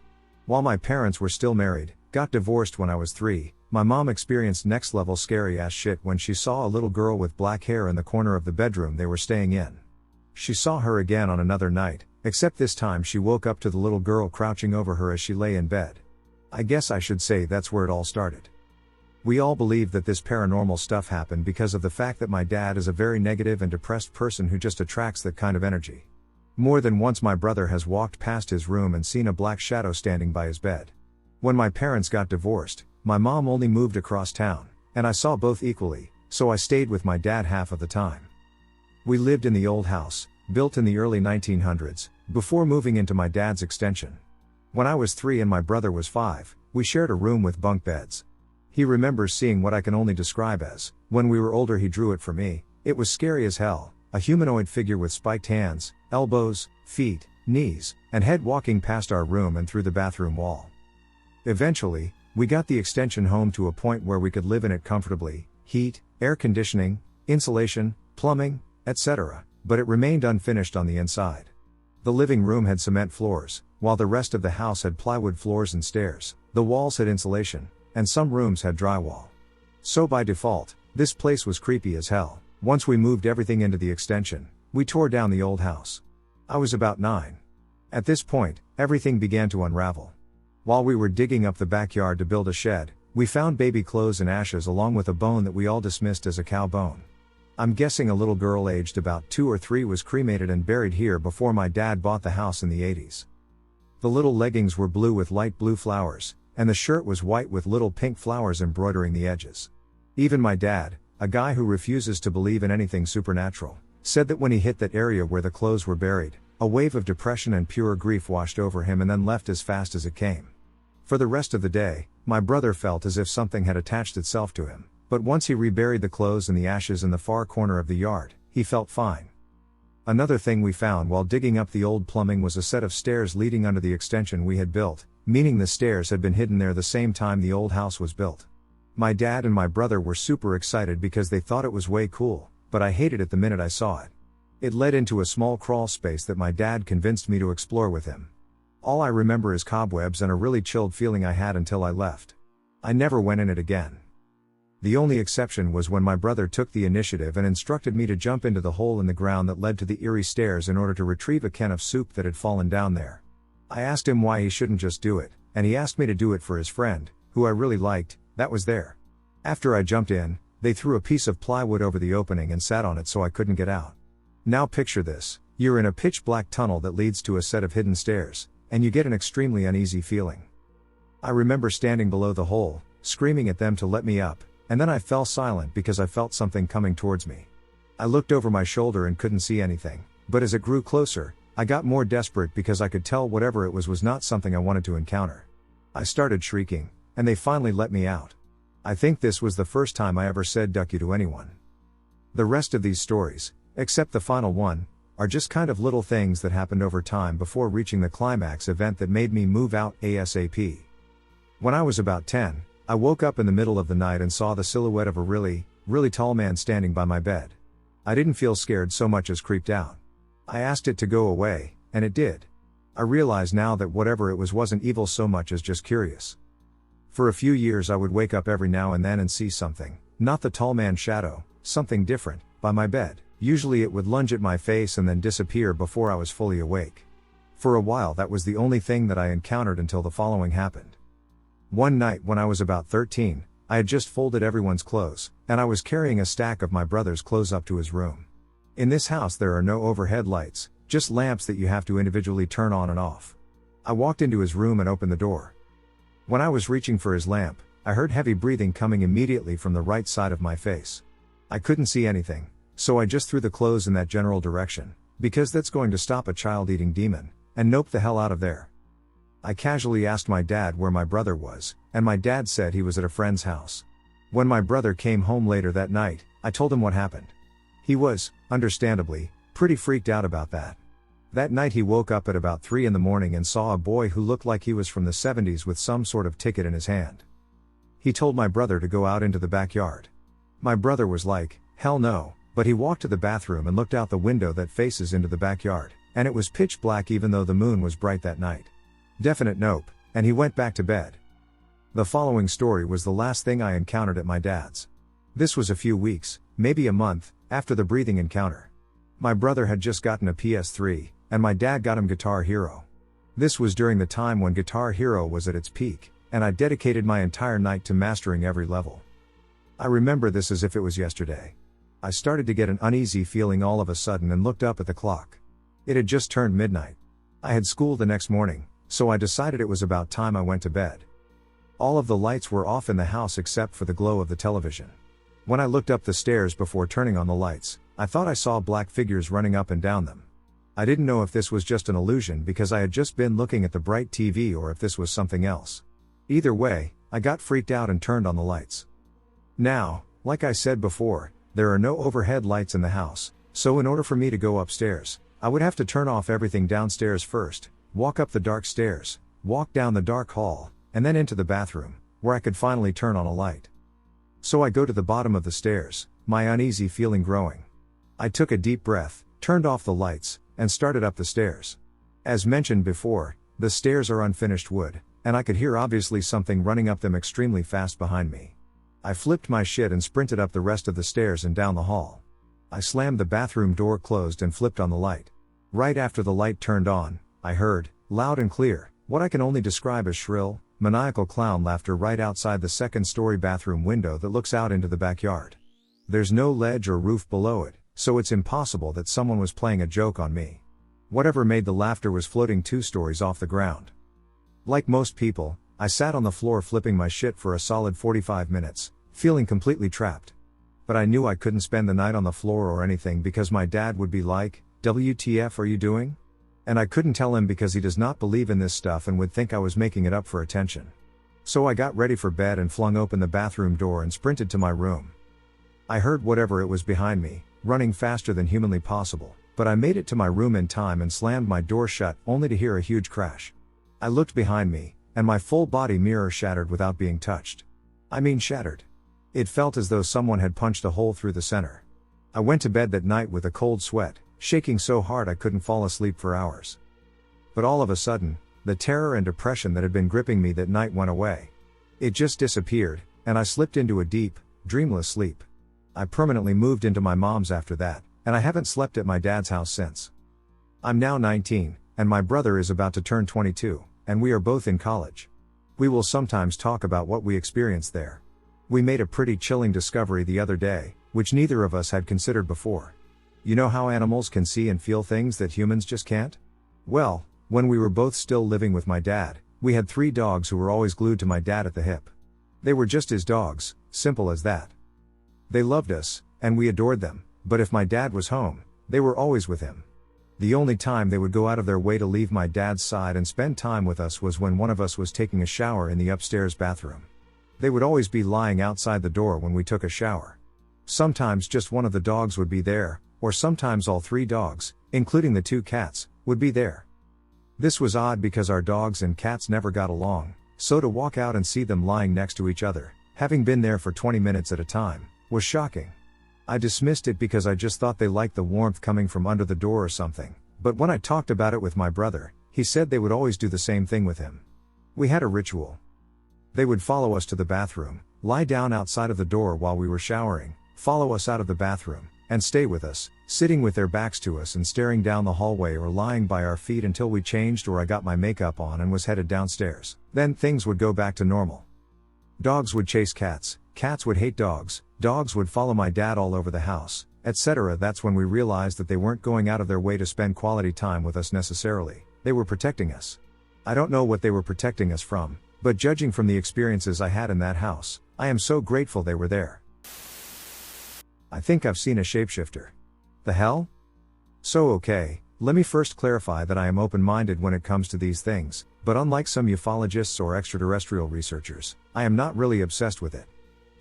Speaker 1: While my parents were still married, got divorced when I was 3, my mom experienced next level scary ass shit when she saw a little girl with black hair in the corner of the bedroom they were staying in. She saw her again on another night, except this time she woke up to the little girl crouching over her as she lay in bed. I guess I should say that's where it all started. We all believe that this paranormal stuff happened because of the fact that my dad is a very negative and depressed person who just attracts that kind of energy. More than once my brother has walked past his room and seen a black shadow standing by his bed. When my parents got divorced, my mom only moved across town, and I saw both equally, so I stayed with my dad half of the time. We lived in the old house, built in the early 1900s, before moving into my dad's extension. When I was 3 and my brother was 5, we shared a room with bunk beds. He remembers seeing what I can only describe as, when we were older he drew it for me, it was scary as hell, a humanoid figure with spiked hands, elbows, feet, knees, and head walking past our room and through the bathroom wall. Eventually, we got the extension home to a point where we could live in it comfortably, heat, air conditioning, insulation, plumbing, etc., but it remained unfinished on the inside. The living room had cement floors, while the rest of the house had plywood floors and stairs, the walls had insulation, and some rooms had drywall. So by default, this place was creepy as hell. Once we moved everything into the extension, we tore down the old house. I was about 9. At this point, everything began to unravel. While we were digging up the backyard to build a shed, we found baby clothes and ashes along with a bone that we all dismissed as a cow bone. I'm guessing a little girl aged about 2 or 3 was cremated and buried here before my dad bought the house in the 80s. The little leggings were blue with light blue flowers, and the shirt was white with little pink flowers embroidering the edges. Even my dad, a guy who refuses to believe in anything supernatural, said that when he hit that area where the clothes were buried, a wave of depression and pure grief washed over him and then left as fast as it came. For the rest of the day, my brother felt as if something had attached itself to him, but once he reburied the clothes in the ashes in the far corner of the yard, he felt fine. Another thing we found while digging up the old plumbing was a set of stairs leading under the extension we had built, meaning the stairs had been hidden there the same time the old house was built. My dad and my brother were super excited because they thought it was way cool, but I hated it the minute I saw it. It led into a small crawl space that my dad convinced me to explore with him. All I remember is cobwebs and a really chilled feeling I had until I left. I never went in it again. The only exception was when my brother took the initiative and instructed me to jump into the hole in the ground that led to the eerie stairs in order to retrieve a can of soup that had fallen down there. I asked him why he shouldn't just do it, and he asked me to do it for his friend, who I really liked, that was there. After I jumped in, they threw a piece of plywood over the opening and sat on it so I couldn't get out. Now picture this, you're in a pitch black tunnel that leads to a set of hidden stairs, and you get an extremely uneasy feeling. I remember standing below the hole, screaming at them to let me up, and then I fell silent because I felt something coming towards me. I looked over my shoulder and couldn't see anything, but as it grew closer, I got more desperate because I could tell whatever it was not something I wanted to encounter. I started shrieking, and they finally let me out. I think this was the first time I ever said "duck you" to anyone. The rest of these stories, except the final one, are just kind of little things that happened over time before reaching the climax event that made me move out ASAP. When I was about 10, I woke up in the middle of the night and saw the silhouette of a really, really tall man standing by my bed. I didn't feel scared so much as creeped out. I asked it to go away, and it did. I realize now that whatever it was wasn't evil so much as just curious. For a few years I would wake up every now and then and see something, not the tall man's shadow, something different, by my bed. Usually it would lunge at my face and then disappear before I was fully awake. For a while that was the only thing that I encountered until the following happened. One night when I was about 13, I had just folded everyone's clothes, and I was carrying a stack of my brother's clothes up to his room. In this house there are no overhead lights, just lamps that you have to individually turn on and off. I walked into his room and opened the door. When I was reaching for his lamp, I heard heavy breathing coming immediately from the right side of my face. I couldn't see anything, so I just threw the clothes in that general direction, because that's going to stop a child-eating demon, and nope the hell out of there. I casually asked my dad where my brother was, and my dad said he was at a friend's house. When my brother came home later that night, I told him what happened. He was, understandably, pretty freaked out about that. That night he woke up at about 3 in the morning and saw a boy who looked like he was from the 70s with some sort of ticket in his hand. He told my brother to go out into the backyard. My brother was like, hell no, but he walked to the bathroom and looked out the window that faces into the backyard, and it was pitch black even though the moon was bright that night. Definite nope, and he went back to bed. The following story was the last thing I encountered at my dad's. This was a few weeks, maybe a month, after the breathing encounter. My brother had just gotten a PS3, and my dad got him Guitar Hero. This was during the time when Guitar Hero was at its peak, and I dedicated my entire night to mastering every level. I remember this as if it was yesterday. I started to get an uneasy feeling all of a sudden and looked up at the clock. It had just turned midnight. I had school the next morning, so I decided it was about time I went to bed. All of the lights were off in the house except for the glow of the television. When I looked up the stairs before turning on the lights, I thought I saw black figures running up and down them. I didn't know if this was just an illusion because I had just been looking at the bright TV or if this was something else. Either way, I got freaked out and turned on the lights. Now, like I said before, there are no overhead lights in the house, so in order for me to go upstairs, I would have to turn off everything downstairs first, walk up the dark stairs, walk down the dark hall, and then into the bathroom, where I could finally turn on a light. So I go to the bottom of the stairs, my uneasy feeling growing. I took a deep breath, turned off the lights, and started up the stairs. As mentioned before, the stairs are unfinished wood, and I could hear obviously something running up them extremely fast behind me. I flipped my shit and sprinted up the rest of the stairs and down the hall. I slammed the bathroom door closed and flipped on the light. Right after the light turned on, I heard, loud and clear, what I can only describe as shrill, maniacal clown laughter right outside the second-story bathroom window that looks out into the backyard. There's no ledge or roof below it, so it's impossible that someone was playing a joke on me. Whatever made the laughter was floating 2 stories off the ground. Like most people, I sat on the floor flipping my shit for a solid 45 minutes, feeling completely trapped. But I knew I couldn't spend the night on the floor or anything because my dad would be like, "WTF are you doing?" And I couldn't tell him because he does not believe in this stuff and would think I was making it up for attention. So I got ready for bed and flung open the bathroom door and sprinted to my room. I heard whatever it was behind me, running faster than humanly possible, but I made it to my room in time and slammed my door shut only to hear a huge crash. I looked behind me, and my full body mirror shattered without being touched. I mean shattered. It felt as though someone had punched a hole through the center. I went to bed that night with a cold sweat, shaking so hard I couldn't fall asleep for hours. But all of a sudden, the terror and depression that had been gripping me that night went away. It just disappeared, and I slipped into a deep, dreamless sleep. I permanently moved into my mom's after that, and I haven't slept at my dad's house since. I'm now 19, and my brother is about to turn 22, and we are both in college. We will sometimes talk about what we experienced there. We made a pretty chilling discovery the other day, which neither of us had considered before. You know how animals can see and feel things that humans just can't? Well, when we were both still living with my dad, we had 3 dogs who were always glued to my dad at the hip. They were just his dogs, simple as that. They loved us, and we adored them, but if my dad was home, they were always with him. The only time they would go out of their way to leave my dad's side and spend time with us was when one of us was taking a shower in the upstairs bathroom. They would always be lying outside the door when we took a shower. Sometimes just one of the dogs would be there, or sometimes all 3 dogs, including the 2 cats, would be there. This was odd because our dogs and cats never got along, so to walk out and see them lying next to each other, having been there for 20 minutes at a time, was shocking. I dismissed it because I just thought they liked the warmth coming from under the door or something, but when I talked about it with my brother, he said they would always do the same thing with him. We had a ritual. They would follow us to the bathroom, lie down outside of the door while we were showering, follow us out of the bathroom, and stay with us, sitting with their backs to us and staring down the hallway or lying by our feet until we changed or I got my makeup on and was headed downstairs. Then things would go back to normal. Dogs would chase cats, cats would hate dogs would follow my dad all over the house, etc. That's when we realized that they weren't going out of their way to spend quality time with us necessarily, they were protecting us. I don't know what they were protecting us from, but judging from the experiences I had in that house, I am so grateful they were there. I think I've seen a shapeshifter. The hell? So okay, let me first clarify that I am open-minded when it comes to these things, but unlike some ufologists or extraterrestrial researchers, I am not really obsessed with it.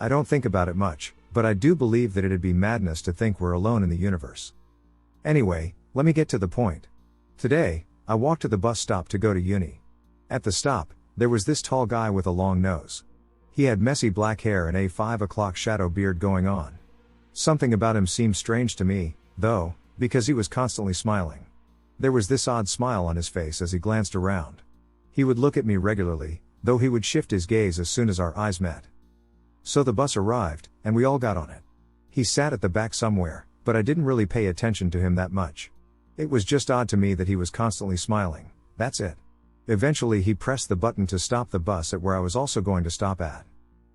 Speaker 1: I don't think about it much, but I do believe that it'd be madness to think we're alone in the universe. Anyway, let me get to the point. Today, I walked to the bus stop to go to uni. At the stop, there was this tall guy with a long nose. He had messy black hair and a 5 o'clock shadow beard going on. Something about him seemed strange to me, though, because he was constantly smiling. There was this odd smile on his face as he glanced around. He would look at me regularly, though he would shift his gaze as soon as our eyes met. So the bus arrived, and we all got on it. He sat at the back somewhere, but I didn't really pay attention to him that much. It was just odd to me that he was constantly smiling, that's it. Eventually he pressed the button to stop the bus at where I was also going to stop at.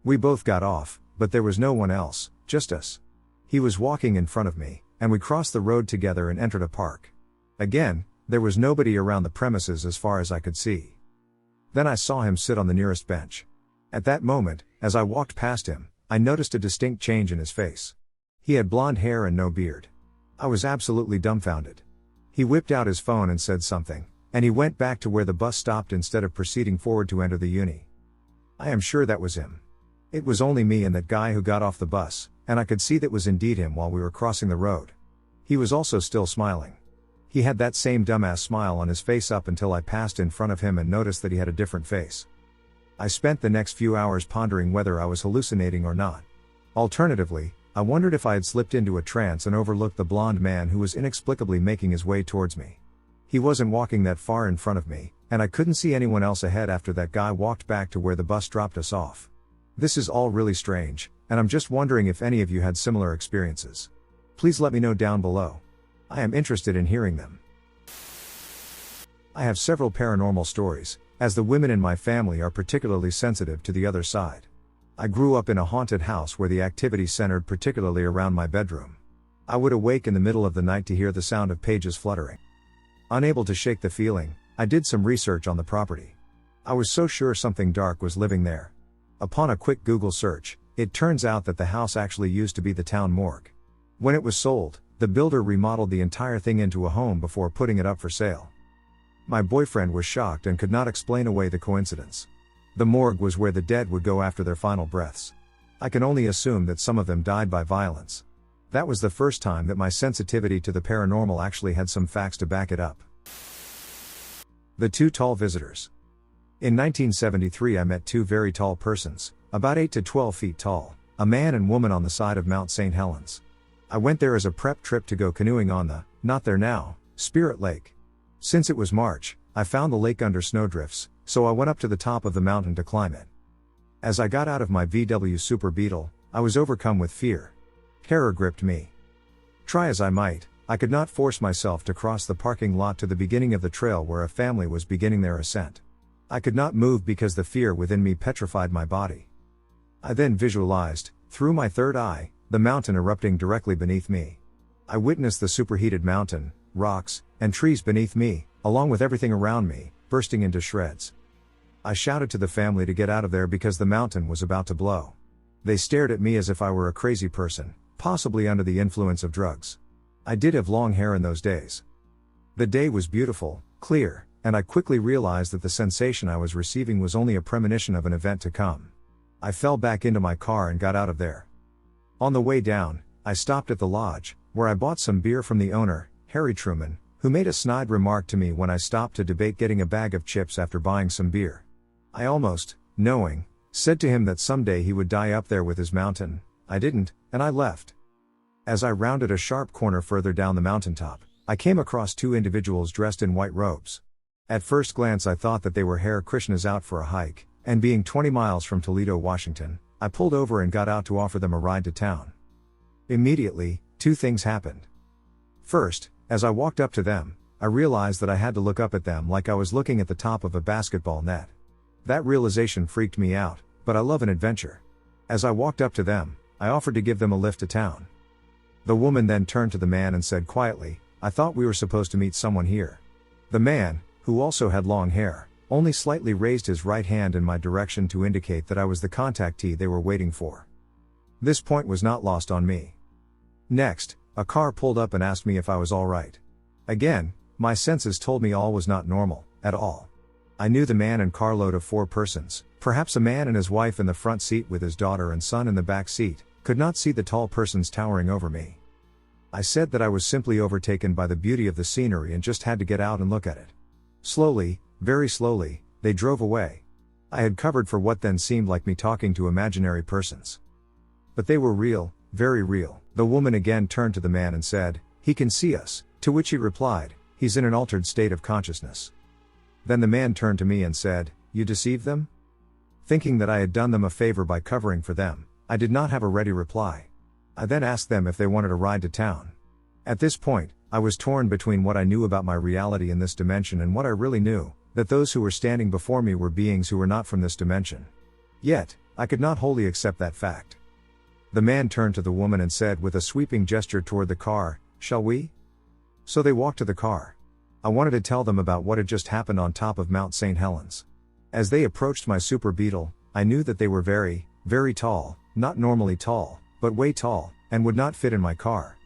Speaker 1: We both got off, but there was no one else, just us. He was walking in front of me, and we crossed the road together and entered a park. Again, there was nobody around the premises as far as I could see. Then I saw him sit on the nearest bench. At that moment, as I walked past him, I noticed a distinct change in his face. He had blonde hair and no beard. I was absolutely dumbfounded. He whipped out his phone and said something, and he went back to where the bus stopped instead of proceeding forward to enter the uni. I am sure that was him. It was only me and that guy who got off the bus, and I could see that was indeed him while we were crossing the road. He was also still smiling. He had that same dumbass smile on his face up until I passed in front of him and noticed that he had a different face. I spent the next few hours pondering whether I was hallucinating or not. Alternatively, I wondered if I had slipped into a trance and overlooked the blonde man who was inexplicably making his way towards me. He wasn't walking that far in front of me, and I couldn't see anyone else ahead after that guy walked back to where the bus dropped us off. This is all really strange, and I'm just wondering if any of you had similar experiences. Please let me know down below. I am interested in hearing them. I have several paranormal stories, as the women in my family are particularly sensitive to the other side. I grew up in a haunted house where the activity centered particularly around my bedroom. I would awake in the middle of the night to hear the sound of pages fluttering. Unable to shake the feeling, I did some research on the property. I was so sure something dark was living there. Upon a quick Google search, It turns out that the house actually used to be the town morgue. When it was sold, the builder remodeled the entire thing into a home before putting it up for sale. My boyfriend was shocked and could not explain away the coincidence. The morgue was where the dead would go after their final breaths. I can only assume that some of them died by violence. That was the first time that my sensitivity to the paranormal actually had some facts to back it up. The two tall visitors. In 1973 I met two very tall persons, about 8 to 12 feet tall, a man and woman on the side of Mount St. Helens. I went there as a prep trip to go canoeing on the, not there now, Spirit Lake. Since it was March, I found the lake under snowdrifts, so I went up to the top of the mountain to climb it. As I got out of my VW Super Beetle, I was overcome with fear. Terror gripped me. Try as I might, I could not force myself to cross the parking lot to the beginning of the trail where a family was beginning their ascent. I could not move because the fear within me petrified my body. I then visualized, through my third eye, the mountain erupting directly beneath me. I witnessed the superheated mountain, rocks, and trees beneath me, along with everything around me, bursting into shreds. I shouted to the family to get out of there because the mountain was about to blow. They stared at me as if I were a crazy person, possibly under the influence of drugs. I did have long hair in those days. The day was beautiful, clear, and I quickly realized that the sensation I was receiving was only a premonition of an event to come. I fell back into my car and got out of there. On the way down, I stopped at the lodge, where I bought some beer from the owner, Harry Truman, who made a snide remark to me when I stopped to debate getting a bag of chips after buying some beer. I almost, knowing, said to him that someday he would die up there with his mountain. I didn't, and I left. As I rounded a sharp corner further down the mountaintop, I came across two individuals dressed in white robes. At first glance I thought that they were Hare Krishnas out for a hike, and being 20 miles from Toledo, Washington, I pulled over and got out to offer them a ride to town. Immediately, two things happened. First, as I walked up to them, I realized that I had to look up at them like I was looking at the top of a basketball net. That realization freaked me out, but I love an adventure. As I walked up to them, I offered to give them a lift to town. The woman then turned to the man and said quietly, "I thought we were supposed to meet someone here." The man, who also had long hair, only slightly raised his right hand in my direction to indicate that I was the contactee they were waiting for. This point was not lost on me. Next, a car pulled up and asked me if I was all right. Again, my senses told me all was not normal, at all. I knew the man and carload of 4 persons, perhaps a man and his wife in the front seat with his daughter and son in the back seat, could not see the tall persons towering over me. I said that I was simply overtaken by the beauty of the scenery and just had to get out and look at it. Slowly, very slowly, they drove away. I had covered for what then seemed like me talking to imaginary persons. But they were real, very real. The woman again turned to the man and said, "He can see us," to which he replied, "He's in an altered state of consciousness." Then the man turned to me and said, "You deceived them?" Thinking that I had done them a favor by covering for them, I did not have a ready reply. I then asked them if they wanted a ride to town. At this point, I was torn between what I knew about my reality in this dimension and what I really knew, that those who were standing before me were beings who were not from this dimension. Yet, I could not wholly accept that fact. The man turned to the woman and said with a sweeping gesture toward the car, "Shall we?" So they walked to the car. I wanted to tell them about what had just happened on top of Mount St. Helens. As they approached my Super Beetle, I knew that they were very, very tall, not normally tall, but way tall, and would not fit in my car.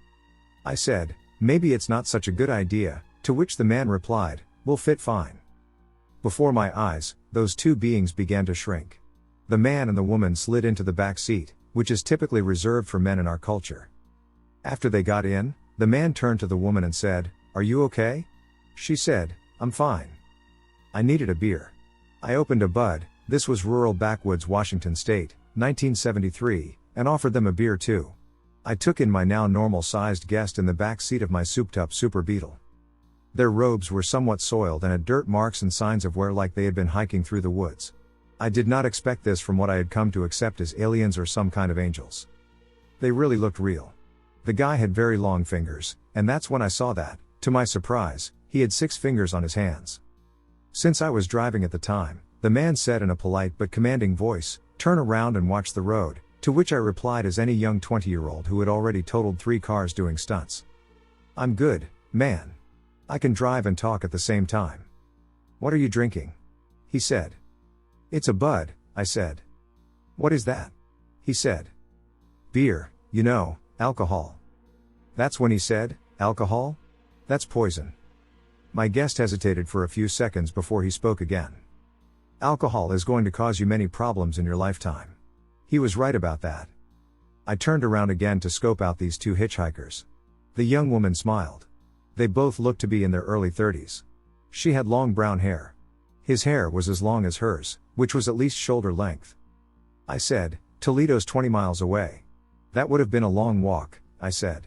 Speaker 1: I said, "Maybe it's not such a good idea," to which the man replied, "We'll fit fine." Before my eyes, those two beings began to shrink. The man and the woman slid into the back seat, which is typically reserved for men in our culture. After they got in, the man turned to the woman and said, "Are you okay?" She said, "I'm fine." I needed a beer. I opened a Bud, this was rural backwoods Washington State, 1973, and offered them a beer too. I took in my now normal-sized guest in the back seat of my souped-up Super Beetle. Their robes were somewhat soiled and had dirt marks and signs of wear like they had been hiking through the woods. I did not expect this from what I had come to accept as aliens or some kind of angels. They really looked real. The guy had very long fingers, and that's when I saw that, to my surprise, he had 6 fingers on his hands. Since I was driving at the time, the man said in a polite but commanding voice, "Turn around and watch the road," to which I replied as any young 20-year-old who had already totaled 3 cars doing stunts. "I'm good, man. I can drive and talk at the same time." "What are you drinking?" he said. "It's a Bud," I said. "What is that?" He said. Beer, alcohol. That's when he said, alcohol? That's poison. My guest hesitated for a few seconds before he spoke again. Alcohol is going to cause you many problems in your lifetime. He was right about that. I turned around again to scope out these two hitchhikers. The young woman smiled. They both looked to be in their early 30s. She had long brown hair. His hair was as long as hers, which was at least shoulder length. I said, Toledo's 20 miles away. That would have been a long walk, I said.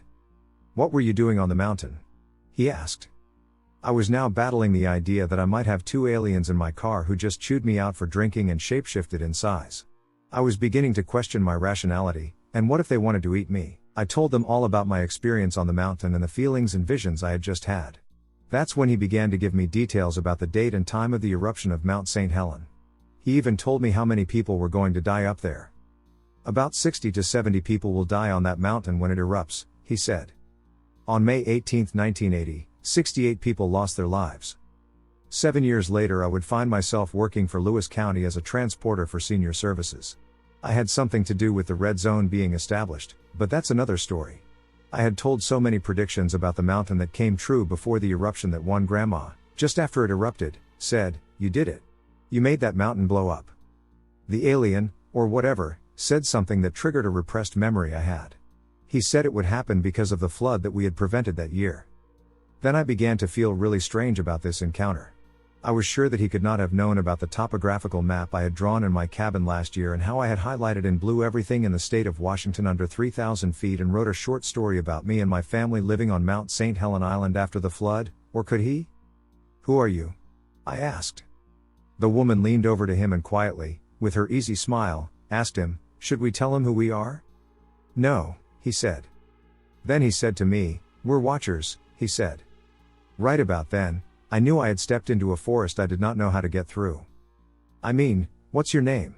Speaker 1: What were you doing on the mountain? He asked. I was now battling the idea that I might have two aliens in my car who just chewed me out for drinking and shapeshifted in size. I was beginning to question my rationality, and what if they wanted to eat me? I told them all about my experience on the mountain and the feelings and visions I had just had. That's when he began to give me details about the date and time of the eruption of Mount St. Helens. He even told me how many people were going to die up there. About 60 to 70 people will die on that mountain when it erupts, he said. On May 18, 1980, 68 people lost their lives. 7 years later I would find myself working for Lewis County as a transporter for senior services. I had something to do with the red zone being established, but that's another story. I had told so many predictions about the mountain that came true before the eruption that one grandma, just after it erupted, said, "You did it. You made that mountain blow up." The alien, or whatever, said something that triggered a repressed memory I had. He said it would happen because of the flood that we had prevented that year. Then I began to feel really strange about this encounter. I was sure that he could not have known about the topographical map I had drawn in my cabin last year and how I had highlighted in blue everything in the state of Washington under 3,000 feet and wrote a short story about me and my family living on Mount St. Helens Island after the flood, or could he? "Who are you?" I asked. The woman leaned over to him and quietly, with her easy smile, asked him, "Should we tell him who we are?" "No," he said. Then he said to me, "We're watchers," he said. Right about then, I knew I had stepped into a forest I did not know how to get through. "I mean, what's your name?"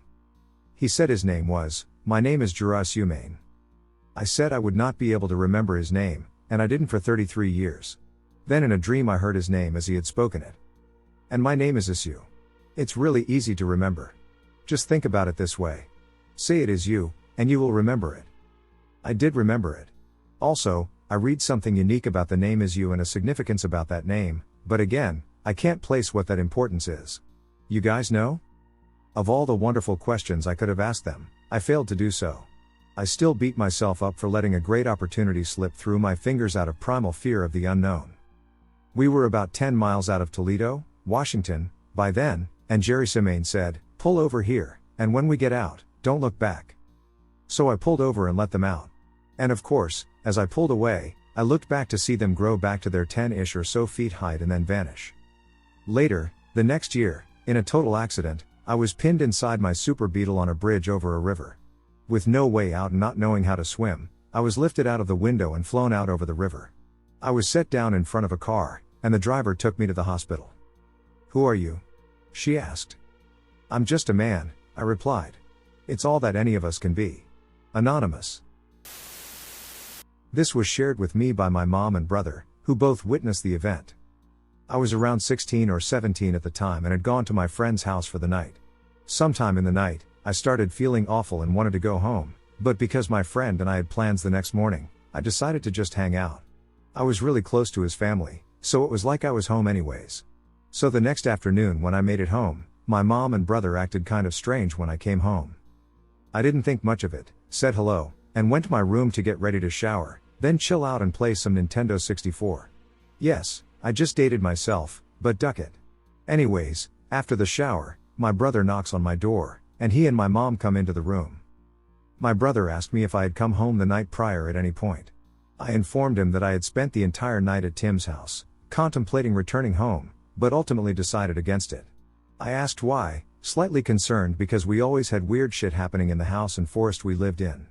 Speaker 1: He said his name was, "My name is Juras Humane." I said I would not be able to remember his name, and I didn't for 33 years. Then in a dream I heard his name as he had spoken it. "And my name is Isu." It's really easy to remember. Just think about it this way. Say it is you, and you will remember it. I did remember it. Also, I read something unique about the name Isu and a significance about that name, but again, I can't place what that importance is. You guys know? Of all the wonderful questions I could have asked them, I failed to do so. I still beat myself up for letting a great opportunity slip through my fingers out of primal fear of the unknown. We were about 10 miles out of Toledo, Washington, by then, and Jerry Simane said, "Pull over here, and when we get out, don't look back." So I pulled over and let them out. And of course, as I pulled away, I looked back to see them grow back to their 10-ish or so feet height and then vanish. Later, the next year, in a total accident, I was pinned inside my Super Beetle on a bridge over a river. With no way out and not knowing how to swim, I was lifted out of the window and flown out over the river. I was set down in front of a car, and the driver took me to the hospital. "Who are you?" she asked. "I'm just a man," I replied. "It's all that any of us can be." Anonymous. This was shared with me by my mom and brother, who both witnessed the event. I was around 16 or 17 at the time and had gone to my friend's house for the night. Sometime in the night, I started feeling awful and wanted to go home, but because my friend and I had plans the next morning, I decided to just hang out. I was really close to his family, so it was like I was home anyways. So the next afternoon when I made it home, my mom and brother acted kind of strange when I came home. I didn't think much of it, said hello, and went to my room to get ready to shower, then chill out and play some Nintendo 64. Yes, I just dated myself, but duck it. Anyways, after the shower, my brother knocks on my door, and he and my mom come into the room. My brother asked me if I had come home the night prior at any point. I informed him that I had spent the entire night at Tim's house, contemplating returning home, but ultimately decided against it. I asked why, slightly concerned because we always had weird shit happening in the house and forest we lived in.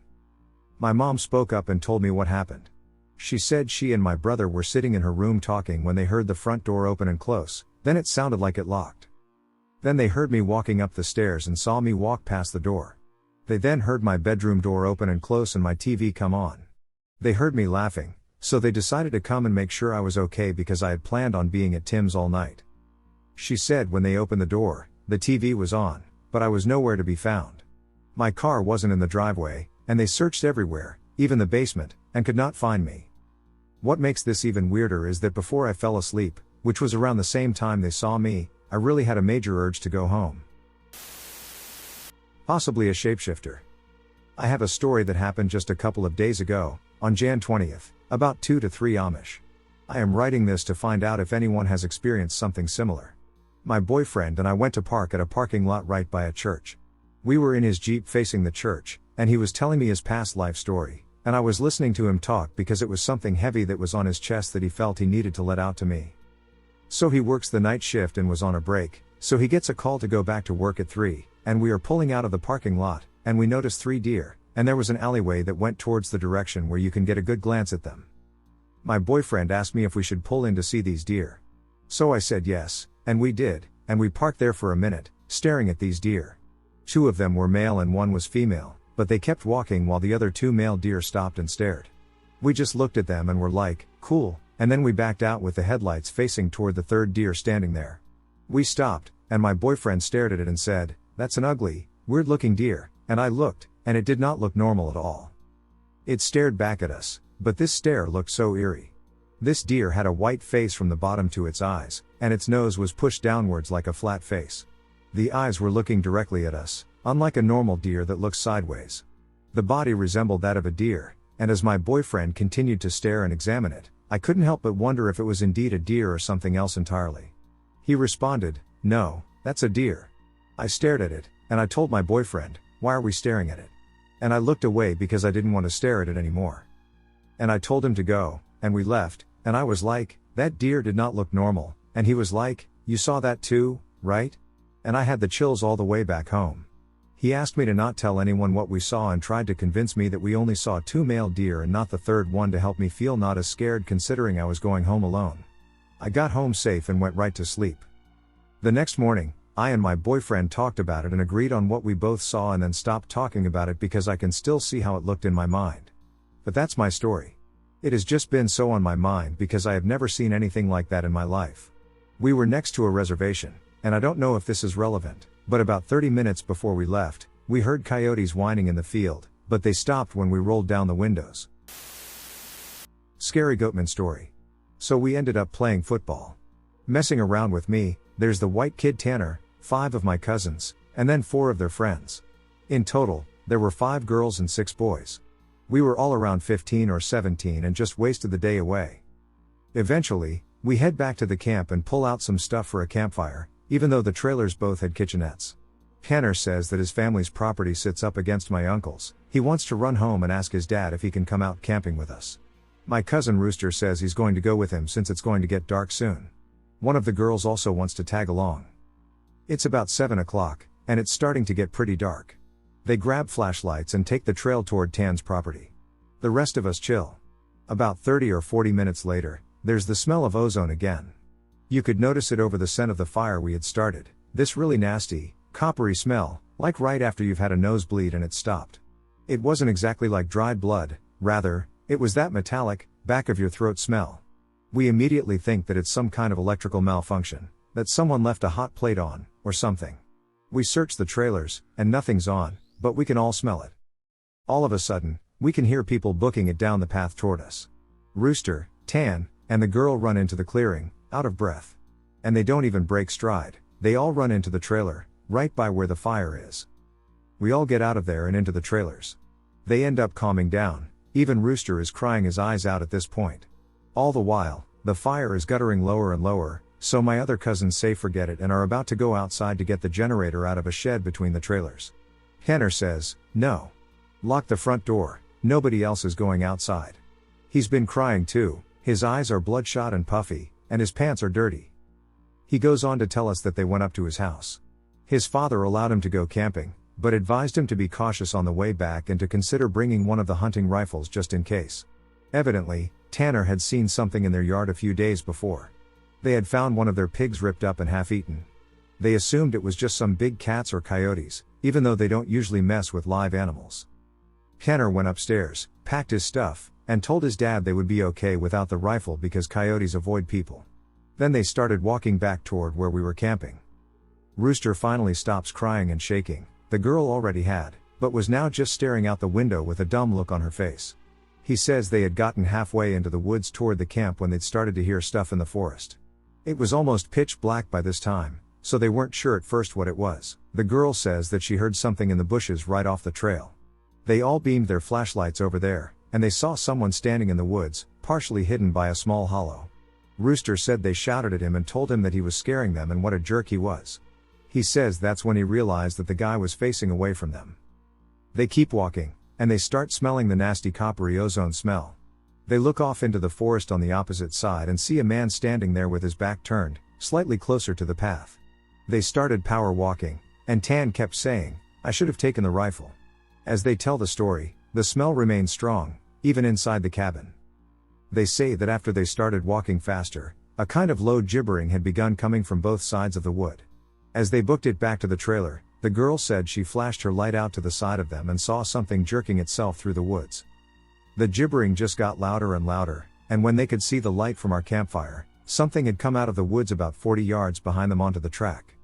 Speaker 1: My mom spoke up and told me what happened. She said she and my brother were sitting in her room talking when they heard the front door open and close, then it sounded like it locked. Then they heard me walking up the stairs and saw me walk past the door. They then heard my bedroom door open and close and my TV come on. They heard me laughing, so they decided to come and make sure I was okay because I had planned on being at Tim's all night. She said when they opened the door, the TV was on, but I was nowhere to be found. My car wasn't in the driveway, and they searched everywhere, even the basement, and could not find me. What makes this even weirder is that before I fell asleep, which was around the same time they saw me, I really had a major urge to go home. Possibly a shapeshifter. I have a story that happened just a couple of days ago, on Jan 20th, about 2 to 3 Amish. I am writing this to find out if anyone has experienced something similar. My boyfriend and I went to park at a parking lot right by a church. We were in his Jeep facing the church, and he was telling me his past life story, and I was listening to him talk because it was something heavy that was on his chest that he felt he needed to let out to me. So he works the night shift and was on a break, so he gets a call to go back to work at 3, and we are pulling out of the parking lot, and we noticed 3 deer, and there was an alleyway that went towards the direction where you can get a good glance at them. My boyfriend asked me if we should pull in to see these deer. So I said yes, and we did, and we parked there for a minute, staring at these deer. 2 of them were male and 1 was female, but they kept walking while the other 2 male deer stopped and stared. We just looked at them and were like, cool, and then we backed out with the headlights facing toward the 3rd deer standing there. We stopped, and my boyfriend stared at it and said, "That's an ugly, weird-looking deer," and I looked, and it did not look normal at all. It stared back at us, but this stare looked so eerie. This deer had a white face from the bottom to its eyes, and its nose was pushed downwards like a flat face. The eyes were looking directly at us, unlike a normal deer that looks sideways. The body resembled that of a deer, and as my boyfriend continued to stare and examine it, I couldn't help but wonder if it was indeed a deer or something else entirely. He responded, "No, that's a deer." I stared at it, and I told my boyfriend, "Why are we staring at it?" And I looked away because I didn't want to stare at it anymore. And I told him to go, and we left, and I was like, "That deer did not look normal," and he was like, "You saw that too, right?" And I had the chills all the way back home. He asked me to not tell anyone what we saw and tried to convince me that we only saw 2 male deer and not the 3rd one to help me feel not as scared considering I was going home alone. I got home safe and went right to sleep. The next morning, I and my boyfriend talked about it and agreed on what we both saw and then stopped talking about it because I can still see how it looked in my mind. But that's my story. It has just been so on my mind because I have never seen anything like that in my life. We were next to a reservation, and I don't know if this is relevant, but about 30 minutes before we left, we heard coyotes whining in the field, but they stopped when we rolled down the windows. Scary Goatman story. So we ended up playing football. Messing around with me, there's the white kid Tanner, 5 of my cousins, and then 4 of their friends. In total, there were 5 girls and 6 boys. We were all around 15 or 17 and just wasted the day away. Eventually, we head back to the camp and pull out some stuff for a campfire, even though the trailers both had kitchenettes. Tanner says that his family's property sits up against my uncle's. He wants to run home and ask his dad if he can come out camping with us. My cousin Rooster says he's going to go with him since it's going to get dark soon. One of the girls also wants to tag along. It's about 7 o'clock, and it's starting to get pretty dark. They grab flashlights and take the trail toward Tan's property. The rest of us chill. About 30 or 40 minutes later, there's the smell of ozone again. You could notice it over the scent of the fire we had started, this really nasty, coppery smell, like right after you've had a nosebleed and it stopped. It wasn't exactly like dried blood, rather, it was that metallic, back of your throat smell. We immediately think that it's some kind of electrical malfunction, that someone left a hot plate on, or something. We search the trailers, and nothing's on, but we can all smell it. All of a sudden, we can hear people booking it down the path toward us. Rooster, Tan, and the girl run into the clearing, out of breath. And they don't even break stride, they all run into the trailer, right by where the fire is. We all get out of there and into the trailers. They end up calming down, even Rooster is crying his eyes out at this point. All the while, the fire is guttering lower and lower, so my other cousins say forget it and are about to go outside to get the generator out of a shed between the trailers. Tanner says, "No. Lock the front door, nobody else is going outside." He's been crying too, his eyes are bloodshot and puffy, and his pants are dirty. He goes on to tell us that they went up to his house. His father allowed him to go camping, but advised him to be cautious on the way back and to consider bringing one of the hunting rifles just in case. Evidently, Tanner had seen something in their yard a few days before. They had found one of their pigs ripped up and half-eaten. They assumed it was just some big cats or coyotes, even though they don't usually mess with live animals. Tanner went upstairs, packed his stuff, and told his dad they would be okay without the rifle because coyotes avoid people. Then they started walking back toward where we were camping. Rooster finally stops crying and shaking, the girl already had, but was now just staring out the window with a dumb look on her face. He says they had gotten halfway into the woods toward the camp when they'd started to hear stuff in the forest. It was almost pitch black by this time, so they weren't sure at first what it was. The girl says that she heard something in the bushes right off the trail. They all beamed their flashlights over there, and they saw someone standing in the woods, partially hidden by a small hollow. Rooster said they shouted at him and told him that he was scaring them and what a jerk he was. He says that's when he realized that the guy was facing away from them. They keep walking, and they start smelling the nasty coppery ozone smell. They look off into the forest on the opposite side and see a man standing there with his back turned, slightly closer to the path. They started power walking, and Tan kept saying, "I should have taken the rifle." As they tell the story, the smell remained strong, even inside the cabin. They say that after they started walking faster, a kind of low gibbering had begun coming from both sides of the wood. As they booked it back to the trailer, the girl said she flashed her light out to the side of them and saw something jerking itself through the woods. The gibbering just got louder and louder, and when they could see the light from our campfire, something had come out of the woods about 40 yards behind them onto the track.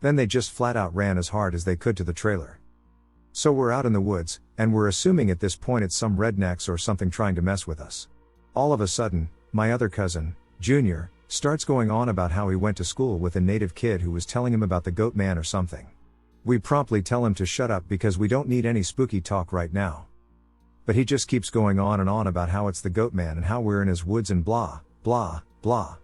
Speaker 1: Then they just flat out ran as hard as they could to the trailer. So we're out in the woods, and we're assuming at this point it's some rednecks or something trying to mess with us. All of a sudden, my other cousin, Junior, starts going on about how he went to school with a native kid who was telling him about the goat man or something. We promptly tell him to shut up because we don't need any spooky talk right now. But he just keeps going on and on about how it's the goat man and how we're in his woods and blah, blah, blah.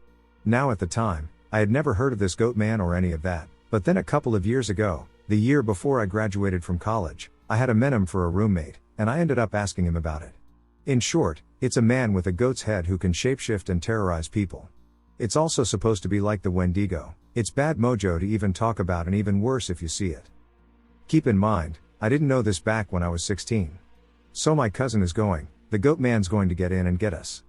Speaker 1: Now at the time, I had never heard of this goat man or any of that, but then a couple of years ago, the year before I graduated from college, I had a Menem for a roommate, and I ended up asking him about it. In short, it's a man with a goat's head who can shapeshift and terrorize people. It's also supposed to be like the Wendigo. It's bad mojo to even talk about and even worse if you see it. Keep in mind, I didn't know this back when I was 16. So my cousin is going, the goat man's going to get in and get us.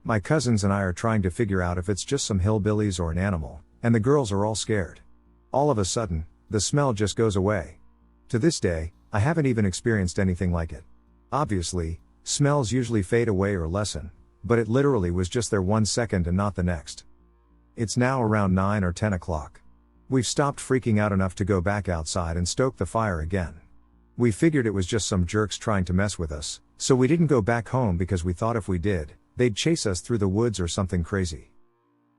Speaker 1: My cousins and I are trying to figure out if it's just some hillbillies or an animal, and the girls are all scared. All of a sudden, the smell just goes away. To this day, I haven't even experienced anything like it. Obviously, smells usually fade away or lessen, but it literally was just there 1 second and not the next. It's now around 9 or 10 o'clock. We've stopped freaking out enough to go back outside and stoke the fire again. We figured it was just some jerks trying to mess with us, so we didn't go back home because we thought if we did, they'd chase us through the woods or something crazy.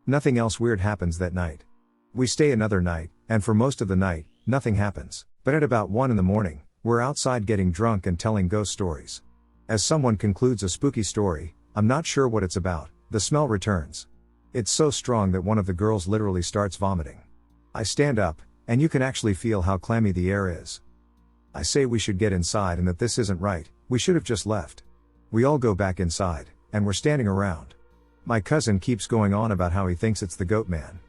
Speaker 1: Nothing else weird happens that night. We stay another night, and for most of the night, nothing happens, but at about 1 in the morning, we're outside getting drunk and telling ghost stories. As someone concludes a spooky story, I'm not sure what it's about, the smell returns. It's so strong that one of the girls literally starts vomiting. I stand up, and you can actually feel how clammy the air is. I say we should get inside and that this isn't right, we should have just left. We all go back inside, and we're standing around. My cousin keeps going on about how he thinks it's the goat man.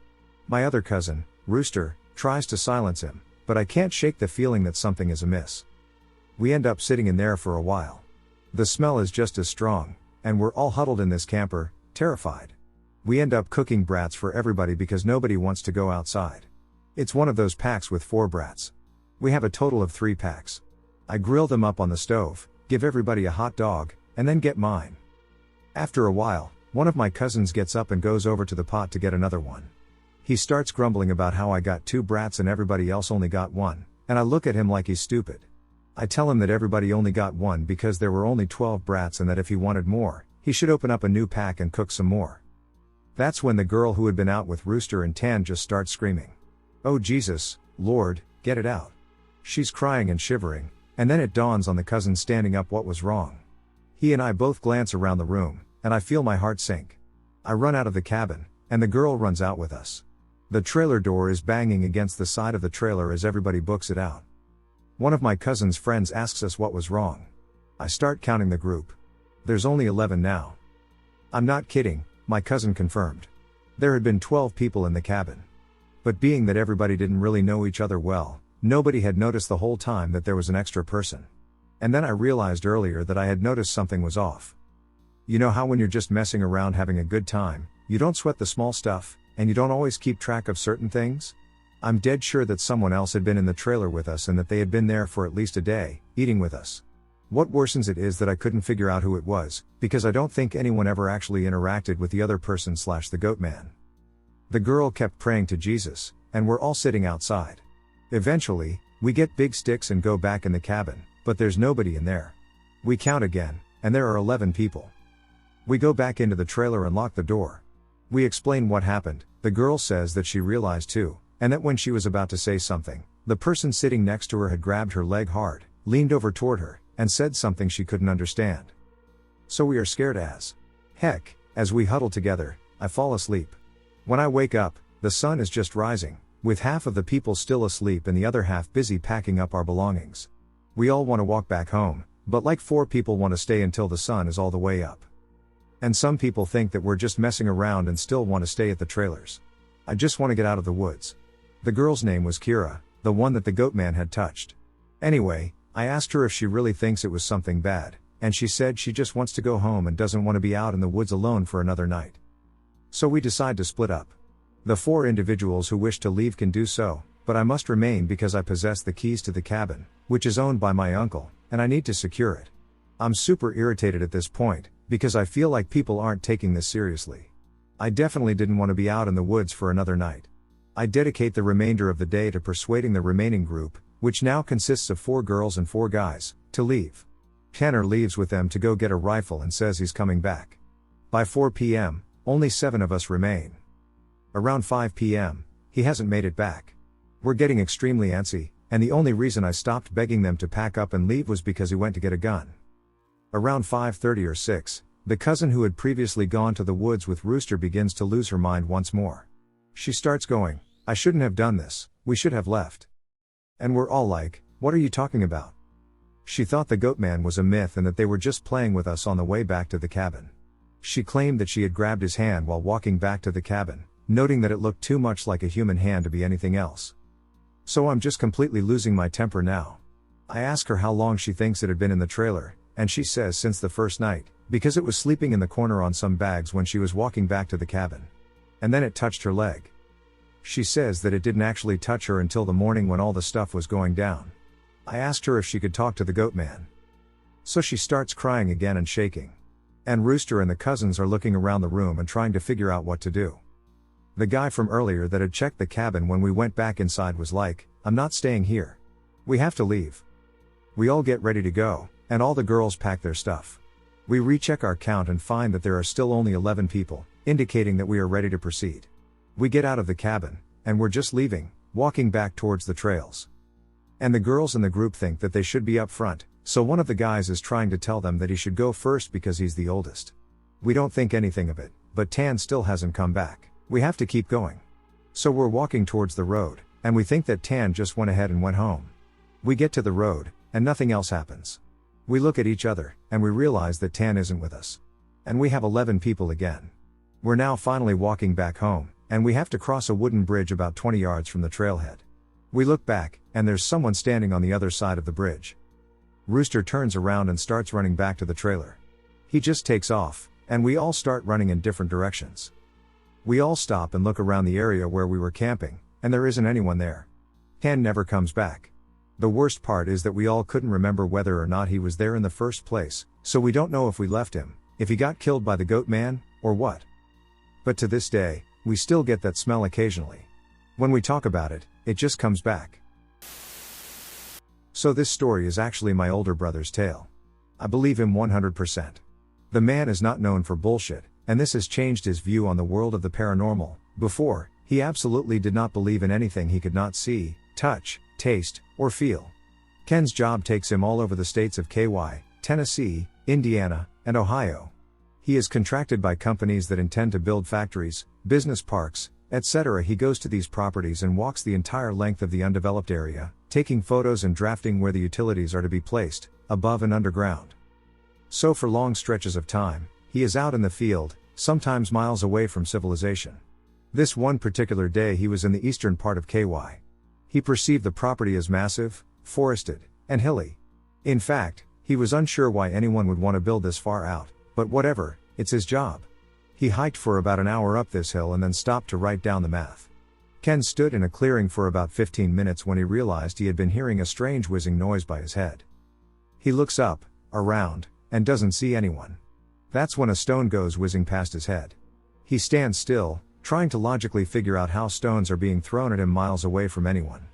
Speaker 1: My other cousin, Rooster, tries to silence him, but I can't shake the feeling that something is amiss. We end up sitting in there for a while. The smell is just as strong, and we're all huddled in this camper, terrified. We end up cooking brats for everybody because nobody wants to go outside. It's one of those packs with 4 brats. We have a total of 3 packs. I grill them up on the stove, give everybody a hot dog, and then get mine. After a while, one of my cousins gets up and goes over to the pot to get another one. He starts grumbling about how I got 2 brats and everybody else only got 1, and I look at him like he's stupid. I tell him that everybody only got 1 because there were only 12 brats and that if he wanted more, he should open up a new pack and cook some more. That's when the girl who had been out with Rooster and Tan just starts screaming. "Oh Jesus, Lord, get it out." She's crying and shivering, and then it dawns on the cousin standing up what was wrong. He and I both glance around the room, and I feel my heart sink. I run out of the cabin, and the girl runs out with us. The trailer door is banging against the side of the trailer as everybody books it out. One of my cousin's friends asks us what was wrong. I start counting the group. There's only 11 now. I'm not kidding, my cousin confirmed. There had been 12 people in the cabin. But being that everybody didn't really know each other well, nobody had noticed the whole time that there was an extra person. And then I realized earlier that I had noticed something was off. You know how when you're just messing around having a good time, you don't sweat the small stuff, and you don't always keep track of certain things? I'm dead sure that someone else had been in the trailer with us and that they had been there for at least a day, eating with us. What worsens it is that I couldn't figure out who it was, because I don't think anyone ever actually interacted with the other person / the goat man. The girl kept praying to Jesus, and we're all sitting outside. Eventually, we get big sticks and go back in the cabin, but there's nobody in there. We count again, and there are 11 people. We go back into the trailer and lock the door. We explain what happened. The girl says that she realized too, and that when she was about to say something, the person sitting next to her had grabbed her leg hard, leaned over toward her, and said something she couldn't understand. So we are scared as heck. As we huddle together, I fall asleep. When I wake up, the sun is just rising, with half of the people still asleep and the other half busy packing up our belongings. We all want to walk back home, but like 4 people want to stay until the sun is all the way up. And some people think that we're just messing around and still want to stay at the trailers. I just want to get out of the woods. The girl's name was Kira, the one that the goat man had touched. Anyway, I asked her if she really thinks it was something bad, and she said she just wants to go home and doesn't want to be out in the woods alone for another night. So we decide to split up. The 4 individuals who wish to leave can do so, but I must remain because I possess the keys to the cabin, which is owned by my uncle, and I need to secure it. I'm super irritated at this point, because I feel like people aren't taking this seriously. I definitely didn't want to be out in the woods for another night. I dedicate the remainder of the day to persuading the remaining group, which now consists of 4 girls and 4 guys, to leave. Kenner leaves with them to go get a rifle and says he's coming back. By 4 p.m., only 7 of us remain. Around 5 p.m., he hasn't made it back. We're getting extremely antsy, and the only reason I stopped begging them to pack up and leave was because he went to get a gun. Around 5:30 or 6, the cousin who had previously gone to the woods with Rooster begins to lose her mind once more. She starts going, "I shouldn't have done this, we should have left." And we're all like, "What are you talking about?" She thought the goat man was a myth and that they were just playing with us on the way back to the cabin. She claimed that she had grabbed his hand while walking back to the cabin, noting that it looked too much like a human hand to be anything else. So I'm just completely losing my temper now. I ask her how long she thinks it had been in the trailer, and she says since the first night, because it was sleeping in the corner on some bags when she was walking back to the cabin. And then it touched her leg. She says that it didn't actually touch her until the morning when all the stuff was going down. I asked her if she could talk to the goat man. So she starts crying again and shaking. And Rooster and the cousins are looking around the room and trying to figure out what to do. The guy from earlier that had checked the cabin when we went back inside was like, "I'm not staying here. We have to leave." We all get ready to go, and all the girls pack their stuff. We recheck our count and find that there are still only 11 people, indicating that we are ready to proceed. We get out of the cabin, and we're just leaving, walking back towards the trails. And the girls in the group think that they should be up front, so one of the guys is trying to tell them that he should go first because he's the oldest. We don't think anything of it, but Tan still hasn't come back. We have to keep going. So we're walking towards the road, and we think that Tan just went ahead and went home. We get to the road, and nothing else happens. We look at each other, and we realize that Tan isn't with us. And we have 11 people again. We're now finally walking back home, and we have to cross a wooden bridge about 20 yards from the trailhead. We look back, and there's someone standing on the other side of the bridge. Rooster turns around and starts running back to the trailer. He just takes off, and we all start running in different directions. We all stop and look around the area where we were camping, and there isn't anyone there. Tan never comes back. The worst part is that we all couldn't remember whether or not he was there in the first place, so we don't know if we left him, if he got killed by the goat man, or what. But to this day, we still get that smell occasionally. When we talk about it, it just comes back. So this story is actually my older brother's tale. I believe him 100%. The man is not known for bullshit, and this has changed his view on the world of the paranormal. Before, he absolutely did not believe in anything he could not see, touch, taste, or feel. Ken's job takes him all over the states of KY, Tennessee, Indiana, and Ohio. He is contracted by companies that intend to build factories, business parks, etc. He goes to these properties and walks the entire length of the undeveloped area, taking photos and drafting where the utilities are to be placed, above and underground. So for long stretches of time, he is out in the field, sometimes miles away from civilization. This one particular day he was in the eastern part of KY. He perceived the property as massive, forested, and hilly. In fact, he was unsure why anyone would want to build this far out, but whatever, it's his job. He hiked for about an hour up this hill and then stopped to write down the math. Ken stood in a clearing for about 15 minutes when he realized he had been hearing a strange whizzing noise by his head. He looks up, around, and doesn't see anyone. That's when a stone goes whizzing past his head. He stands still, trying to logically figure out how stones are being thrown at him miles away from anyone.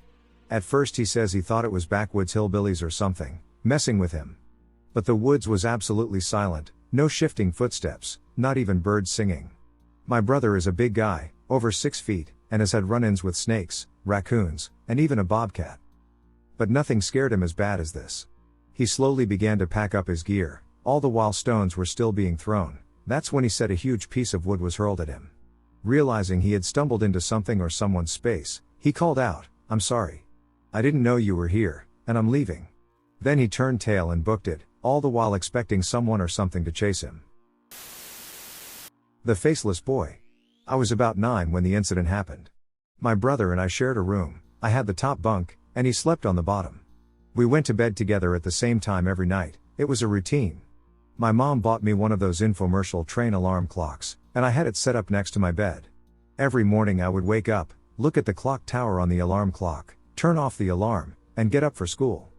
Speaker 1: At first he says he thought it was backwoods hillbillies or something, messing with him. But the woods was absolutely silent, no shifting footsteps, not even birds singing. My brother is a big guy, over 6 feet, and has had run-ins with snakes, raccoons, and even a bobcat. But nothing scared him as bad as this. He slowly began to pack up his gear, all the while stones were still being thrown. That's when he said a huge piece of wood was hurled at him. Realizing he had stumbled into something or someone's space, he called out, "I'm sorry. I didn't know you were here, and I'm leaving." Then he turned tail and booked it, all the while expecting someone or something to chase him. The Faceless Boy. I was about 9 when the incident happened. My brother and I shared a room. I had the top bunk, and he slept on the bottom. We went to bed together at the same time every night. It was a routine. My mom bought me one of those infomercial train alarm clocks, and I had it set up next to my bed. Every morning I would wake up, look at the clock tower on the alarm clock, turn off the alarm, and get up for school.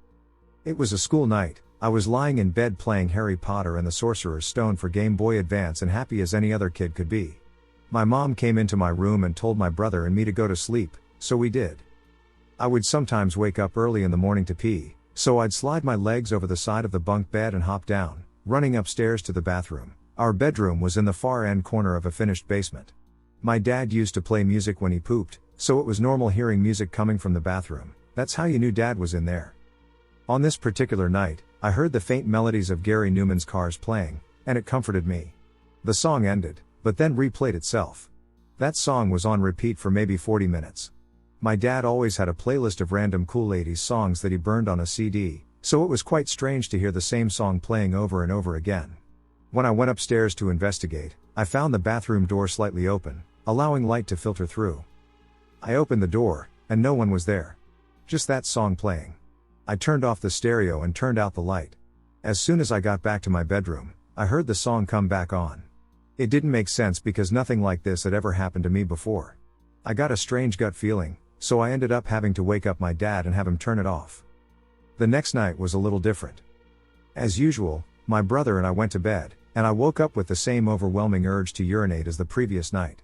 Speaker 1: It was a school night. I was lying in bed playing Harry Potter and the Sorcerer's Stone for Game Boy Advance and happy as any other kid could be. My mom came into my room and told my brother and me to go to sleep, so we did. I would sometimes wake up early in the morning to pee, so I'd slide my legs over the side of the bunk bed and hop down, running upstairs to the bathroom. Our bedroom was in the far end corner of a finished basement. My dad used to play music when he pooped, so it was normal hearing music coming from the bathroom. That's how you knew Dad was in there. On this particular night, I heard the faint melodies of Gary Numan's Cars playing, and it comforted me. The song ended, but then replayed itself. That song was on repeat for maybe 40 minutes. My dad always had a playlist of random cool 80s songs that he burned on a CD, so it was quite strange to hear the same song playing over and over again. When I went upstairs to investigate, I found the bathroom door slightly open, allowing light to filter through. I opened the door, and no one was there. Just that song playing. I turned off the stereo and turned out the light. As soon as I got back to my bedroom, I heard the song come back on. It didn't make sense because nothing like this had ever happened to me before. I got a strange gut feeling, so I ended up having to wake up my dad and have him turn it off. The next night was a little different. As usual, my brother and I went to bed, and I woke up with the same overwhelming urge to urinate as the previous night.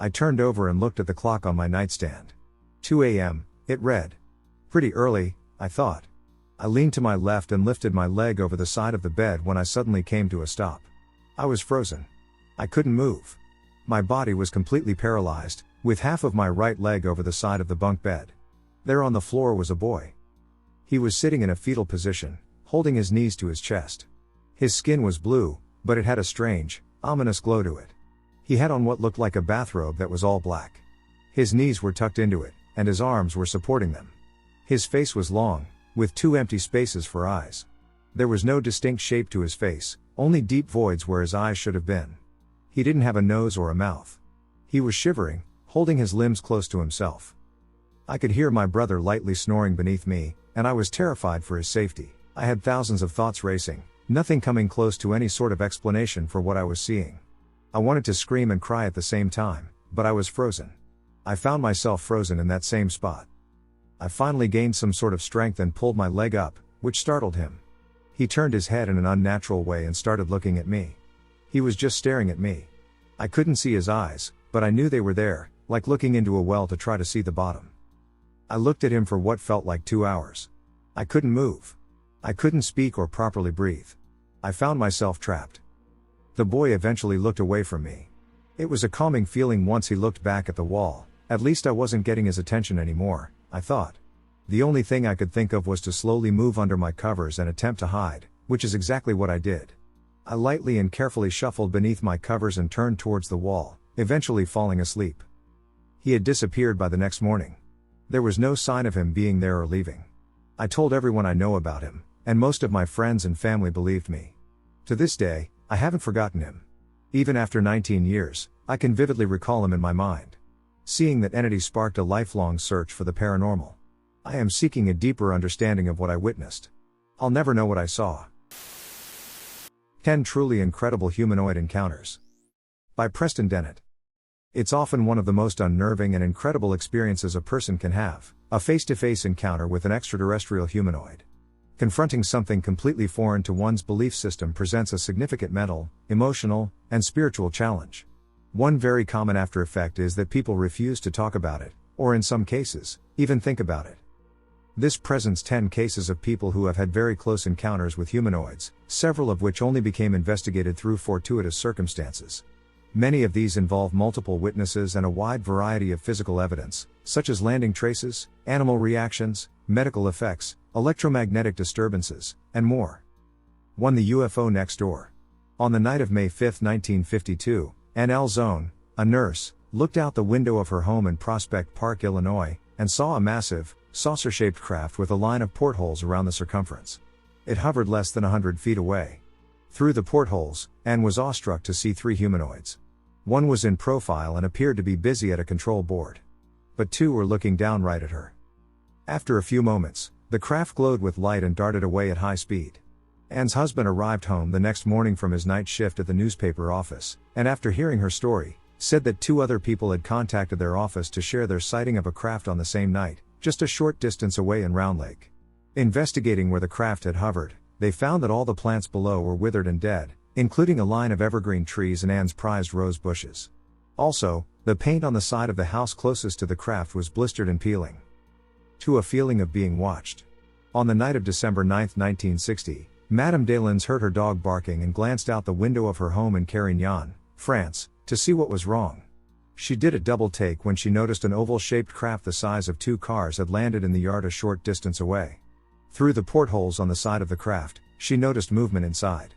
Speaker 1: I turned over and looked at the clock on my nightstand. 2 a.m., it read. Pretty early, I thought. I leaned to my left and lifted my leg over the side of the bed when I suddenly came to a stop. I was frozen. I couldn't move. My body was completely paralyzed, with half of my right leg over the side of the bunk bed. There on the floor was a boy. He was sitting in a fetal position, holding his knees to his chest. His skin was blue, but it had a strange, ominous glow to it. He had on what looked like a bathrobe that was all black. His knees were tucked into it, and his arms were supporting them. His face was long, with 2 empty spaces for eyes. There was no distinct shape to his face, only deep voids where his eyes should have been. He didn't have a nose or a mouth. He was shivering, holding his limbs close to himself. I could hear my brother lightly snoring beneath me, and I was terrified for his safety. I had thousands of thoughts racing, nothing coming close to any sort of explanation for what I was seeing. I wanted to scream and cry at the same time, but I was frozen. I found myself frozen in that same spot. I finally gained some sort of strength and pulled my leg up, which startled him. He turned his head in an unnatural way and started looking at me. He was just staring at me. I couldn't see his eyes, but I knew they were there, like looking into a well to try to see the bottom. I looked at him for what felt like 2 hours. I couldn't move. I couldn't speak or properly breathe. I found myself trapped. The boy eventually looked away from me. It was a calming feeling once he looked back at the wall. At least I wasn't getting his attention anymore, I thought. The only thing I could think of was to slowly move under my covers and attempt to hide, which is exactly what I did. I lightly and carefully shuffled beneath my covers and turned towards the wall, eventually falling asleep. He had disappeared by the next morning. There was no sign of him being there or leaving. I told everyone I know about him, and most of my friends and family believed me. To this day, I haven't forgotten him. Even after 19 years, I can vividly recall him in my mind. Seeing that entity sparked a lifelong search for the paranormal. I am seeking a deeper understanding of what I witnessed. I'll never know what I saw. 10 Truly Incredible Humanoid Encounters. By Preston Dennett. It's often one of the most unnerving and incredible experiences a person can have, a face-to-face encounter with an extraterrestrial humanoid. Confronting something completely foreign to one's belief system presents a significant mental, emotional, and spiritual challenge. One very common after effect is that people refuse to talk about it, or in some cases, even think about it. This presents 10 cases of people who have had very close encounters with humanoids, several of which only became investigated through fortuitous circumstances. Many of these involve multiple witnesses and a wide variety of physical evidence, such as landing traces, animal reactions, medical effects, electromagnetic disturbances, and more. 1. The UFO next door. On the night of May 5, 1952, N.L. Zone, a nurse, looked out the window of her home in Prospect Park, Illinois, and saw a massive, saucer-shaped craft with a line of portholes around the circumference. It hovered less than 100 feet away. Through the portholes, Anne was awestruck to see 3 humanoids. One was in profile and appeared to be busy at a control board. But 2 were looking down right at her. After a few moments, the craft glowed with light and darted away at high speed. Anne's husband arrived home the next morning from his night shift at the newspaper office, and after hearing her story, said that 2 other people had contacted their office to share their sighting of a craft on the same night, just a short distance away in Round Lake. Investigating where the craft had hovered, they found that all the plants below were withered and dead, including a line of evergreen trees and Anne's prized rose bushes. Also, the paint on the side of the house closest to the craft was blistered and peeling. 2. A feeling of being watched. On the night of December 9, 1960, Madame Delins heard her dog barking and glanced out the window of her home in Carignan, France, to see what was wrong. She did a double take when she noticed an oval-shaped craft the size of 2 cars had landed in the yard a short distance away. Through the portholes on the side of the craft, she noticed movement inside.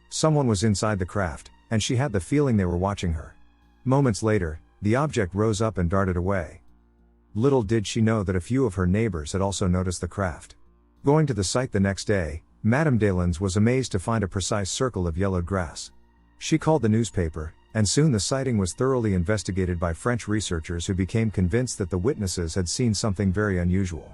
Speaker 1: Someone was inside the craft, and she had the feeling they were watching her. Moments later, the object rose up and darted away. Little did she know that a few of her neighbors had also noticed the craft. Going to the site the next day, Madame Delins was amazed to find a precise circle of yellowed grass. She called the newspaper, and soon the sighting was thoroughly investigated by French researchers who became convinced that the witnesses had seen something very unusual.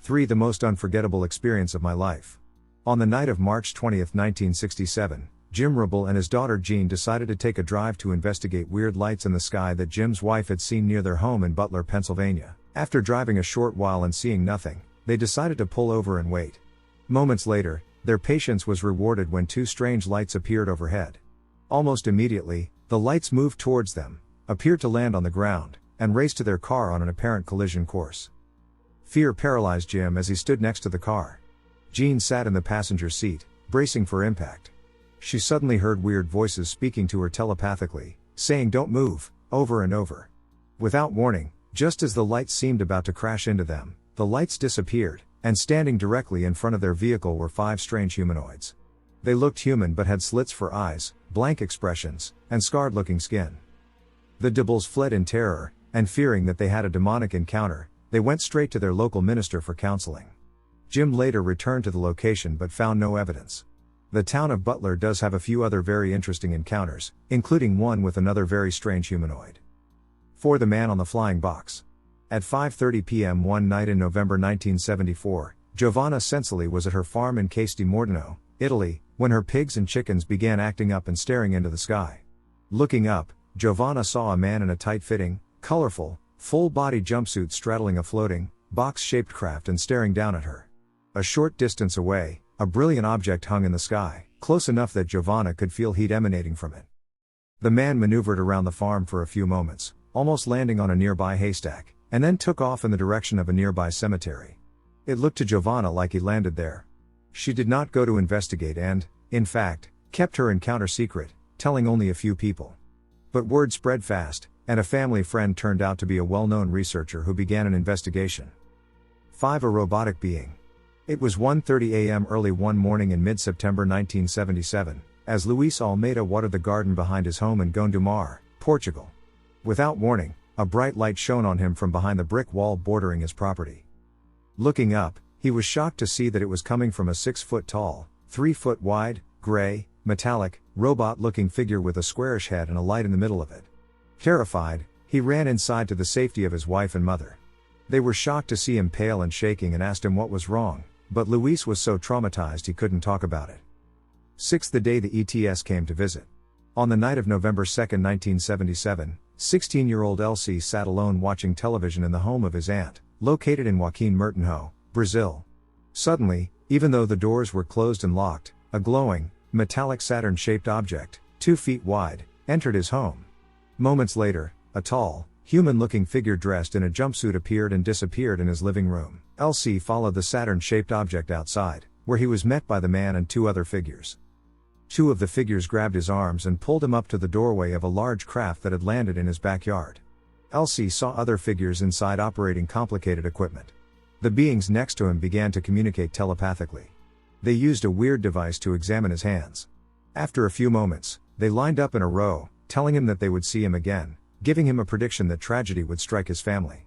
Speaker 1: 3. The most unforgettable experience of my life. On the night of March 20, 1967, Jim Rubble and his daughter Jean decided to take a drive to investigate weird lights in the sky that Jim's wife had seen near their home in Butler, Pennsylvania. After driving a short while and seeing nothing, they decided to pull over and wait. Moments later, their patience was rewarded when 2 strange lights appeared overhead. Almost immediately, the lights moved towards them, appeared to land on the ground, and raced to their car on an apparent collision course. Fear paralyzed Jim as he stood next to the car. Jean sat in the passenger seat, bracing for impact. She suddenly heard weird voices speaking to her telepathically, saying "Don't move," over and over. Without warning, just as the lights seemed about to crash into them, the lights disappeared, and standing directly in front of their vehicle were 5 strange humanoids. They looked human but had slits for eyes, blank expressions, and scarred-looking skin. The Dibbles fled in terror, and fearing that they had a demonic encounter, they went straight to their local minister for counseling. Jim later returned to the location but found no evidence. The town of Butler does have a few other very interesting encounters, including one with another very strange humanoid. 4. The man on the flying box. At 5:30 p.m. one night in November 1974, Giovanna Sensili was at her farm in Case di Mordino, Italy, when her pigs and chickens began acting up and staring into the sky. Looking up, Giovanna saw a man in a tight-fitting, colorful, full-body jumpsuit straddling a floating, box-shaped craft and staring down at her. A short distance away, a brilliant object hung in the sky, close enough that Giovanna could feel heat emanating from it. The man maneuvered around the farm for a few moments, almost landing on a nearby haystack, and then took off in the direction of a nearby cemetery. It looked to Giovanna like he landed there. She did not go to investigate and, in fact, kept her encounter secret, telling only a few people. But word spread fast, and a family friend turned out to be a well-known researcher who began an investigation. 5. A robotic being. It was 1:30 a.m. early one morning in mid-September 1977, as Luis Almeida watered the garden behind his home in Gondomar, Portugal. Without warning, a bright light shone on him from behind the brick wall bordering his property. Looking up, he was shocked to see that it was coming from a 6-foot-tall, 3-foot-wide, gray, metallic, robot-looking figure with a squarish head and a light in the middle of it. Terrified, he ran inside to the safety of his wife and mother. They were shocked to see him pale and shaking and asked him what was wrong, but Luis was so traumatized he couldn't talk about it. 6. The day the ETS came to visit. On the night of November 2, 1977, 16-year-old Elsie sat alone watching television in the home of his aunt, located in Joaquim Murtinho, Brazil. Suddenly, even though the doors were closed and locked, a glowing, metallic Saturn-shaped object, 2 feet wide, entered his home. Moments later, a tall, human-looking figure dressed in a jumpsuit appeared and disappeared in his living room. LC followed the Saturn-shaped object outside, where he was met by the man and two other figures. Two of the figures grabbed his arms and pulled him up to the doorway of a large craft that had landed in his backyard. LC saw other figures inside operating complicated equipment. The beings next to him began to communicate telepathically. They used a weird device to examine his hands. After a few moments, they lined up in a row, telling him that they would see him again, giving him a prediction that tragedy would strike his family.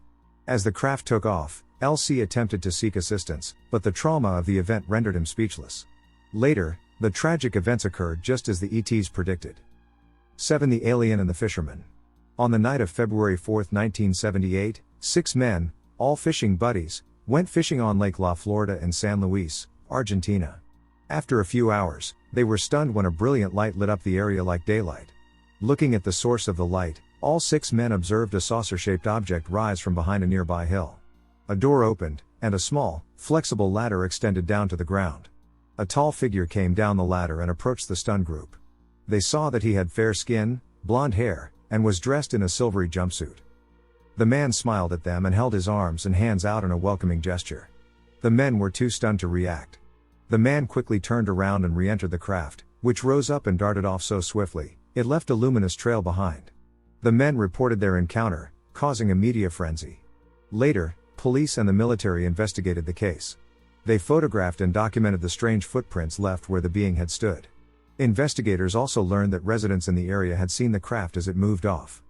Speaker 1: As the craft took off, LC attempted to seek assistance, but the trauma of the event rendered him speechless. Later, the tragic events occurred just as the ETs predicted. 7. The Alien and the Fisherman. On the night of February 4, 1978, 6 men, all fishing buddies, went fishing on Lake La Florida in San Luis, Argentina. After a few hours, they were stunned when a brilliant light lit up the area like daylight. Looking at the source of the light, all 6 men observed a saucer-shaped object rise from behind a nearby hill. A door opened, and a small, flexible ladder extended down to the ground. A tall figure came down the ladder and approached the stunned group. They saw that he had fair skin, blonde hair, and was dressed in a silvery jumpsuit. The man smiled at them and held his arms and hands out in a welcoming gesture. The men were too stunned to react. The man quickly turned around and re-entered the craft, which rose up and darted off so swiftly, it left a luminous trail behind. The men reported their encounter, causing a media frenzy. Later, police and the military investigated the case. They photographed and documented the strange footprints left where the being had stood. Investigators also learned that residents in the area had seen the craft as it moved off.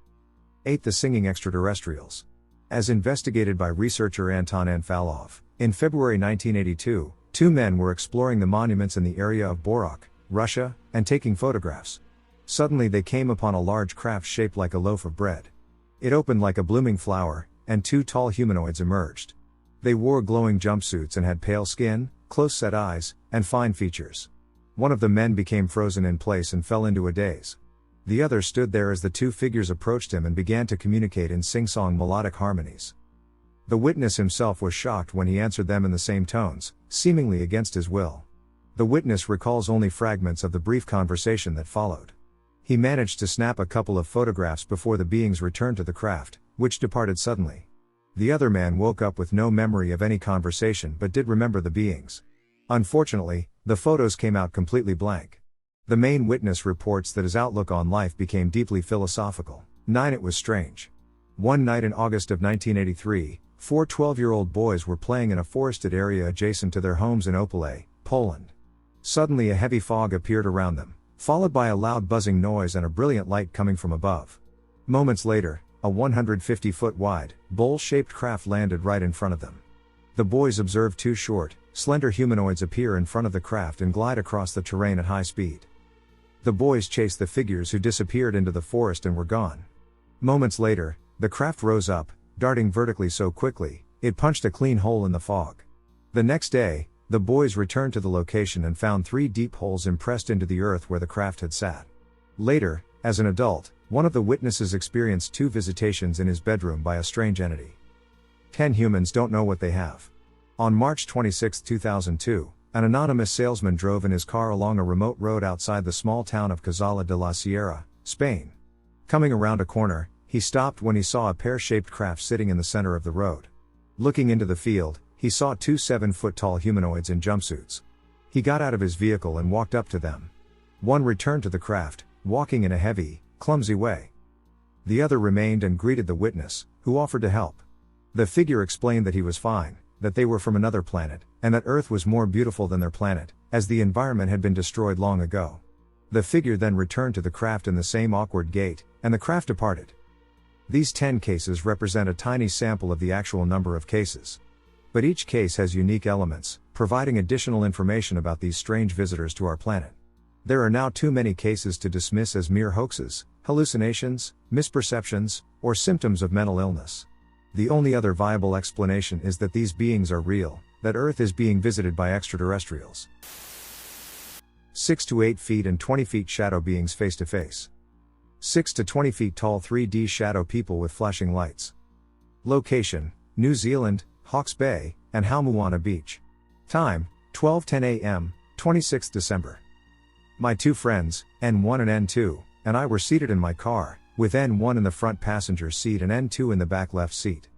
Speaker 1: 8. The Singing Extraterrestrials. As investigated by researcher Anton Anfalov, in February 1982, 2 men were exploring the monuments in the area of Borak, Russia, and taking photographs. Suddenly they came upon a large craft shaped like a loaf of bread. It opened like a blooming flower, and 2 tall humanoids emerged. They wore glowing jumpsuits and had pale skin, close-set eyes, and fine features. One of the men became frozen in place and fell into a daze. The other stood there as the 2 figures approached him and began to communicate in sing-song melodic harmonies. The witness himself was shocked when he answered them in the same tones, seemingly against his will. The witness recalls only fragments of the brief conversation that followed. He managed to snap a couple of photographs before the beings returned to the craft, which departed suddenly. The other man woke up with no memory of any conversation but did remember the beings. Unfortunately, the photos came out completely blank. The main witness reports that his outlook on life became deeply philosophical. 9. It was strange. One night in August of 1983, 4 12-year-old boys were playing in a forested area adjacent to their homes in Opole, Poland. Suddenly a heavy fog appeared around them, followed by a loud buzzing noise and a brilliant light coming from above. Moments later, a 150-foot wide, bowl-shaped craft landed right in front of them. The boys observed 2 short, slender humanoids appear in front of the craft and glide across the terrain at high speed. The boys chased the figures who disappeared into the forest and were gone. Moments later, the craft rose up, darting vertically so quickly, it punched a clean hole in the fog. The next day, the boys returned to the location and found 3 deep holes impressed into the earth where the craft had sat. Later, as an adult, one of the witnesses experienced 2 visitations in his bedroom by a strange entity. 10 Humans don't know what they have. On March 26, 2002, an anonymous salesman drove in his car along a remote road outside the small town of Cazalla de la Sierra, Spain. Coming around a corner, he stopped when he saw a pear-shaped craft sitting in the center of the road. Looking into the field, he saw 2 7-foot-tall humanoids in jumpsuits. He got out of his vehicle and walked up to them. One returned to the craft, walking in a heavy, clumsy way. The other remained and greeted the witness, who offered to help. The figure explained that he was fine, that they were from another planet, and that Earth was more beautiful than their planet, as the environment had been destroyed long ago. The figure then returned to the craft in the same awkward gait, and the craft departed. These 10 cases represent a tiny sample of the actual number of cases. But each case has unique elements, providing additional information about these strange visitors to our planet. There are now too many cases to dismiss as mere hoaxes, hallucinations, misperceptions, or symptoms of mental illness. The only other viable explanation is that these beings are real, that Earth is being visited by extraterrestrials. 6 to 8 feet and 20 feet shadow beings face to face. 6 to 20 feet tall 3D shadow people with flashing lights. Location: New Zealand, Hawke's Bay, and Halmuwana Beach. Time: 12:10 a.m., 26 December. My 2 friends, N1 and N2, and I were seated in my car, with N1 in the front passenger seat and N2 in the back left seat.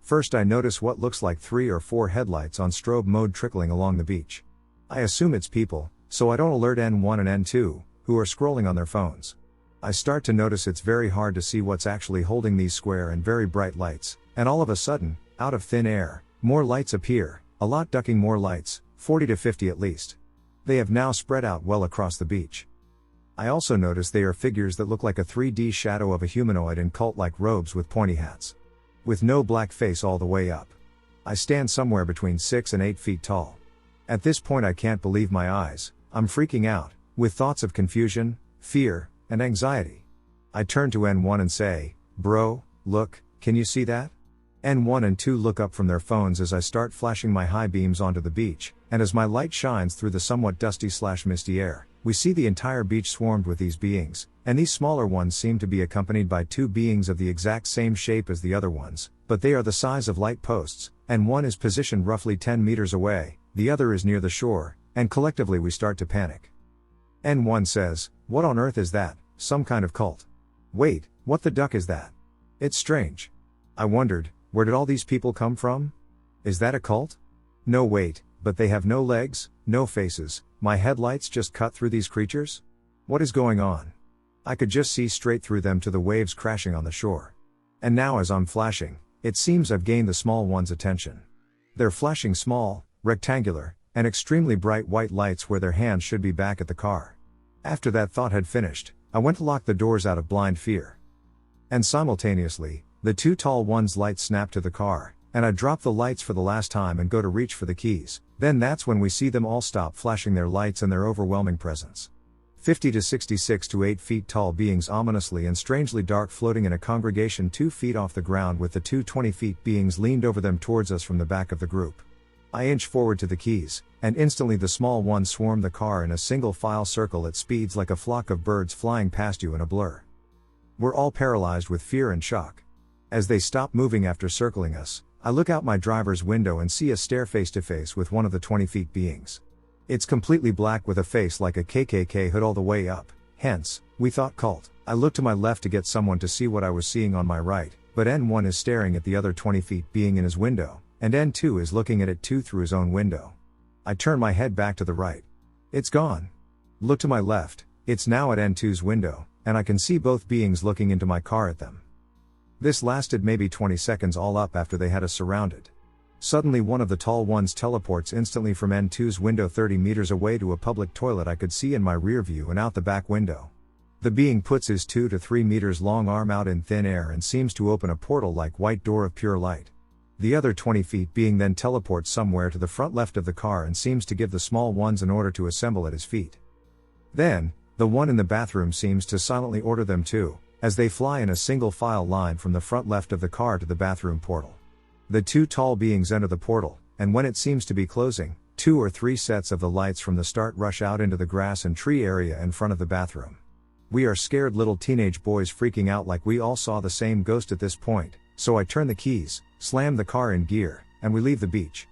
Speaker 1: First I notice what looks like 3 or 4 headlights on strobe mode trickling along the beach. I assume it's people, so I don't alert N1 and N2, who are scrolling on their phones. I start to notice it's very hard to see what's actually holding these square and very bright lights, and all of a sudden, out of thin air, more lights appear, a lot ducking more lights, 40 to 50 at least. They have now spread out well across the beach. I also notice they are figures that look like a 3D shadow of a humanoid in cult-like robes with pointy hats. With no black face all the way up. I stand somewhere between 6 and 8 feet tall. At this point I can't believe my eyes, I'm freaking out, with thoughts of confusion, fear, and anxiety. I turn to N1 and say, "Bro, look, can you see that?" N1 and 2 look up from their phones as I start flashing my high beams onto the beach, and as my light shines through the somewhat dusty/misty air, we see the entire beach swarmed with these beings, and these smaller ones seem to be accompanied by 2 beings of the exact same shape as the other ones, but they are the size of light posts, and one is positioned roughly 10 meters away, the other is near the shore, and collectively we start to panic. N1 says, "What on earth is that, some kind of cult? Wait, what the duck is that? It's strange." I wondered, where did all these people come from? Is that a cult? No wait, but they have no legs, no faces, my headlights just cut through these creatures? What is going on? I could just see straight through them to the waves crashing on the shore. And now as I'm flashing, it seems I've gained the small one's attention. They're flashing small, rectangular, and extremely bright white lights where their hands should be back at the car. After that thought had finished, I went to lock the doors out of blind fear. And simultaneously, the 2 tall ones' lights snap to the car, and I drop the lights for the last time and go to reach for the keys. Then that's when we see them all stop flashing their lights and their overwhelming presence. 50 to 66 to 8 feet tall beings ominously and strangely dark floating in a congregation 2 feet off the ground with the 2 20 feet beings leaned over them towards us from the back of the group. I inch forward to the keys, and instantly the small ones swarm the car in a single file circle at speeds like a flock of birds flying past you in a blur. We're all paralyzed with fear and shock. As they stop moving after circling us, I look out my driver's window and see us stare face to face with one of the 20 feet beings. It's completely black with a face like a KKK hood all the way up, hence, we thought cult. I look to my left to get someone to see what I was seeing on my right, but N1 is staring at the other 20 feet being in his window, and N2 is looking at it too through his own window. I turn my head back to the right. It's gone. Look to my left, it's now at N2's window, and I can see both beings looking into my car at them. This lasted maybe 20 seconds all up after they had us surrounded. Suddenly one of the tall ones teleports instantly from N2's window 30 meters away to a public toilet I could see in my rear view and out the back window. The being puts his 2 to 3 meters long arm out in thin air and seems to open a portal-like white door of pure light. The other 20 feet being then teleports somewhere to the front left of the car and seems to give the small ones an order to assemble at his feet. Then, the one in the bathroom seems to silently order them too, as they fly in a single file line from the front left of the car to the bathroom portal. The 2 tall beings enter the portal, and when it seems to be closing, 2 or 3 sets of the lights from the start rush out into the grass and tree area in front of the bathroom. We are scared little teenage boys freaking out like we all saw the same ghost at this point, so I turn the keys, slam the car in gear, and we leave the beach.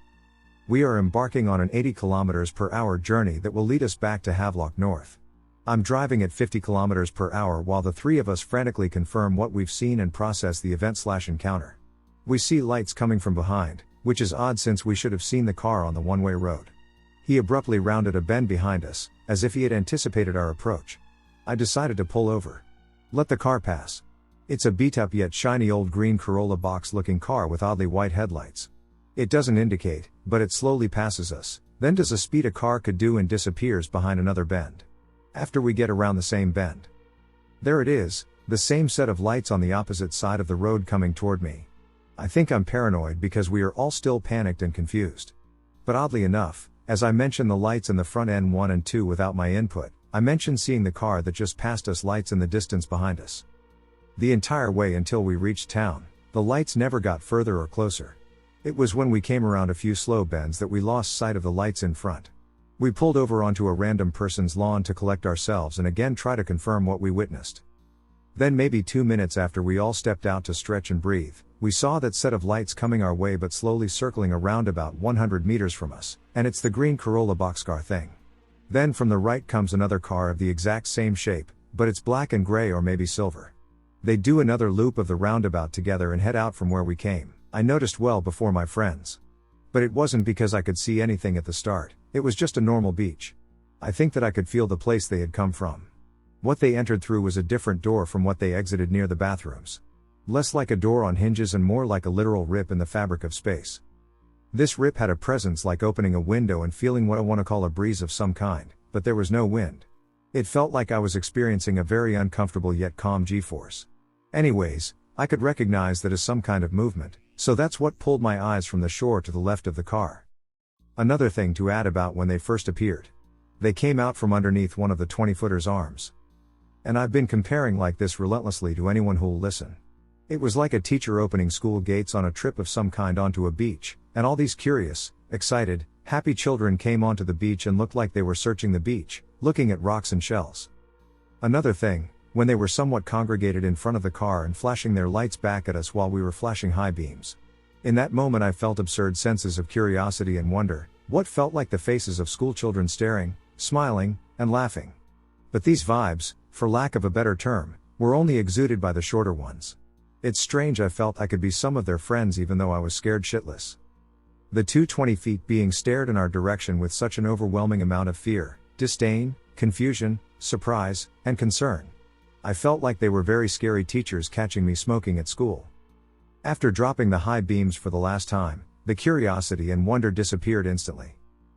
Speaker 1: We are embarking on an 80 km/h journey that will lead us back to Havelock North. I'm driving at 50 km/h while the 3 of us frantically confirm what we've seen and process the event/encounter. We see lights coming from behind, which is odd since we should have seen the car on the one-way road. He abruptly rounded a bend behind us, as if he had anticipated our approach. I decided to pull over. Let the car pass. It's a beat-up yet shiny old green Corolla box-looking car with oddly white headlights. It doesn't indicate, but it slowly passes us, then does a speed a car could do and disappears behind another bend. After we get around the same bend. There it is, the same set of lights on the opposite side of the road coming toward me. I think I'm paranoid because we are all still panicked and confused. But oddly enough, as I mention the lights in the front N1 and 2 without my input, I mention seeing the car that just passed us lights in the distance behind us. The entire way until we reached town, the lights never got further or closer. It was when we came around a few slow bends that we lost sight of the lights in front. We pulled over onto a random person's lawn to collect ourselves and again try to confirm what we witnessed. Then maybe 2 minutes after we all stepped out to stretch and breathe, we saw that set of lights coming our way but slowly circling around about 100 meters from us, and it's the green Corolla boxcar thing. Then from the right comes another car of the exact same shape, but it's black and gray or maybe silver. They do another loop of the roundabout together and head out from where we came. I noticed well before my friends. But it wasn't because I could see anything at the start, it was just a normal beach. I think that I could feel the place they had come from. What they entered through was a different door from what they exited near the bathrooms. Less like a door on hinges and more like a literal rip in the fabric of space. This rip had a presence like opening a window and feeling what I want to call a breeze of some kind, but there was no wind. It felt like I was experiencing a very uncomfortable yet calm G-force. Anyways, I could recognize that as some kind of movement, so that's what pulled my eyes from the shore to the left of the car. Another thing to add about when they first appeared. They came out from underneath one of the 20-footer's arms. And I've been comparing like this relentlessly to anyone who'll listen. It was like a teacher opening school gates on a trip of some kind onto a beach, and all these curious, excited, happy children came onto the beach and looked like they were searching the beach, looking at rocks and shells. Another thing, when they were somewhat congregated in front of the car and flashing their lights back at us while we were flashing high beams. In that moment I felt absurd senses of curiosity and wonder, what felt like the faces of schoolchildren staring, smiling, and laughing. But these vibes, for lack of a better term, were only exuded by the shorter ones. It's strange I felt I could be some of their friends even though I was scared shitless. The two 20 feet beings stared in our direction with such an overwhelming amount of fear, disdain, confusion, surprise, and concern. I felt like they were very scary teachers catching me smoking at school. After dropping the high beams for the last time, the curiosity and wonder disappeared instantly.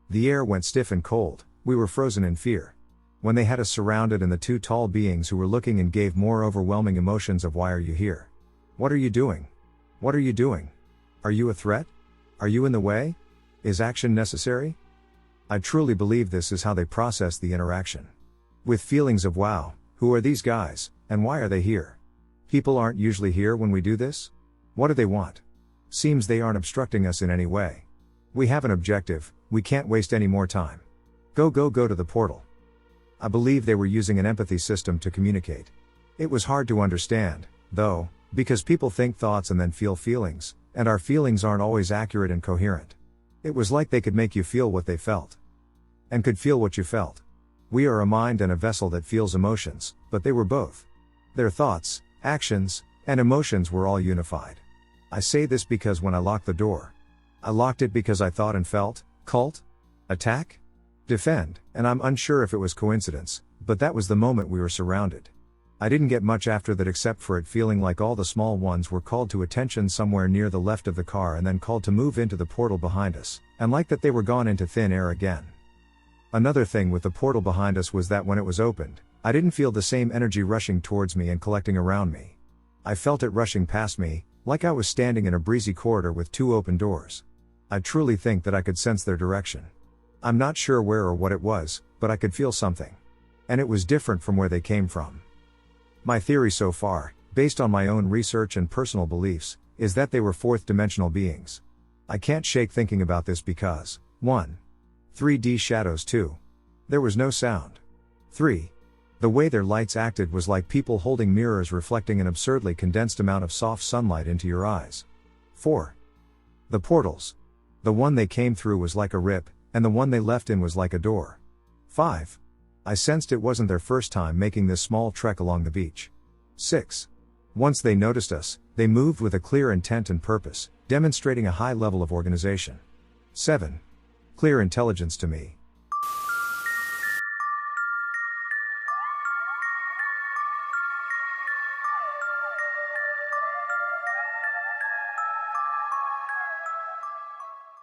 Speaker 1: The air went stiff and cold, we were frozen in fear. When they had us surrounded and the two tall beings who were looking and gave more overwhelming emotions of why are you here? What are you doing? What are you doing? Are you a threat? Are you in the way? Is action necessary? I truly believe this is how they process the interaction. With feelings of wow, who are these guys, and why are they here? People aren't usually here when we do this? What do they want? Seems they aren't obstructing us in any way. We have an objective, we can't waste any more time. Go to the portal. I believe they were using an empathy system to communicate. It was hard to understand, though, because people think thoughts and then feel feelings, and our feelings aren't always accurate and coherent. It was like they could make you feel what they felt. And could feel what you felt. We are a mind and a vessel that feels emotions, but they were both. Their thoughts, actions, and emotions were all unified. I say this because when I locked the door, I locked it because I thought and felt, cult? Attack? Defend, and I'm unsure if it was coincidence, but that was the moment we were surrounded. I didn't get much after that except for it feeling like all the small ones were called to attention somewhere near the left of the car and then called to move into the portal behind us, and like that they were gone into thin air again. Another thing with the portal behind us was that when it was opened, I didn't feel the same energy rushing towards me and collecting around me. I felt it rushing past me, like I was standing in a breezy corridor with two open doors. I truly think that I could sense their direction. I'm not sure where or what it was, but I could feel something. And it was different from where they came from. My theory so far, based on my own research and personal beliefs, is that they were fourth-dimensional beings. I can't shake thinking about this because 1. 3D shadows 2. There was no sound. 3. The way their lights acted was like people holding mirrors reflecting an absurdly condensed amount of soft sunlight into your eyes. 4. The portals. The one they came through was like a rip, and the one they left in was like a door. 5. I sensed it wasn't their first time making this small trek along the beach. 6. Once they noticed us, they moved with a clear intent and purpose, demonstrating a high level of organization. 7. Clear intelligence to me.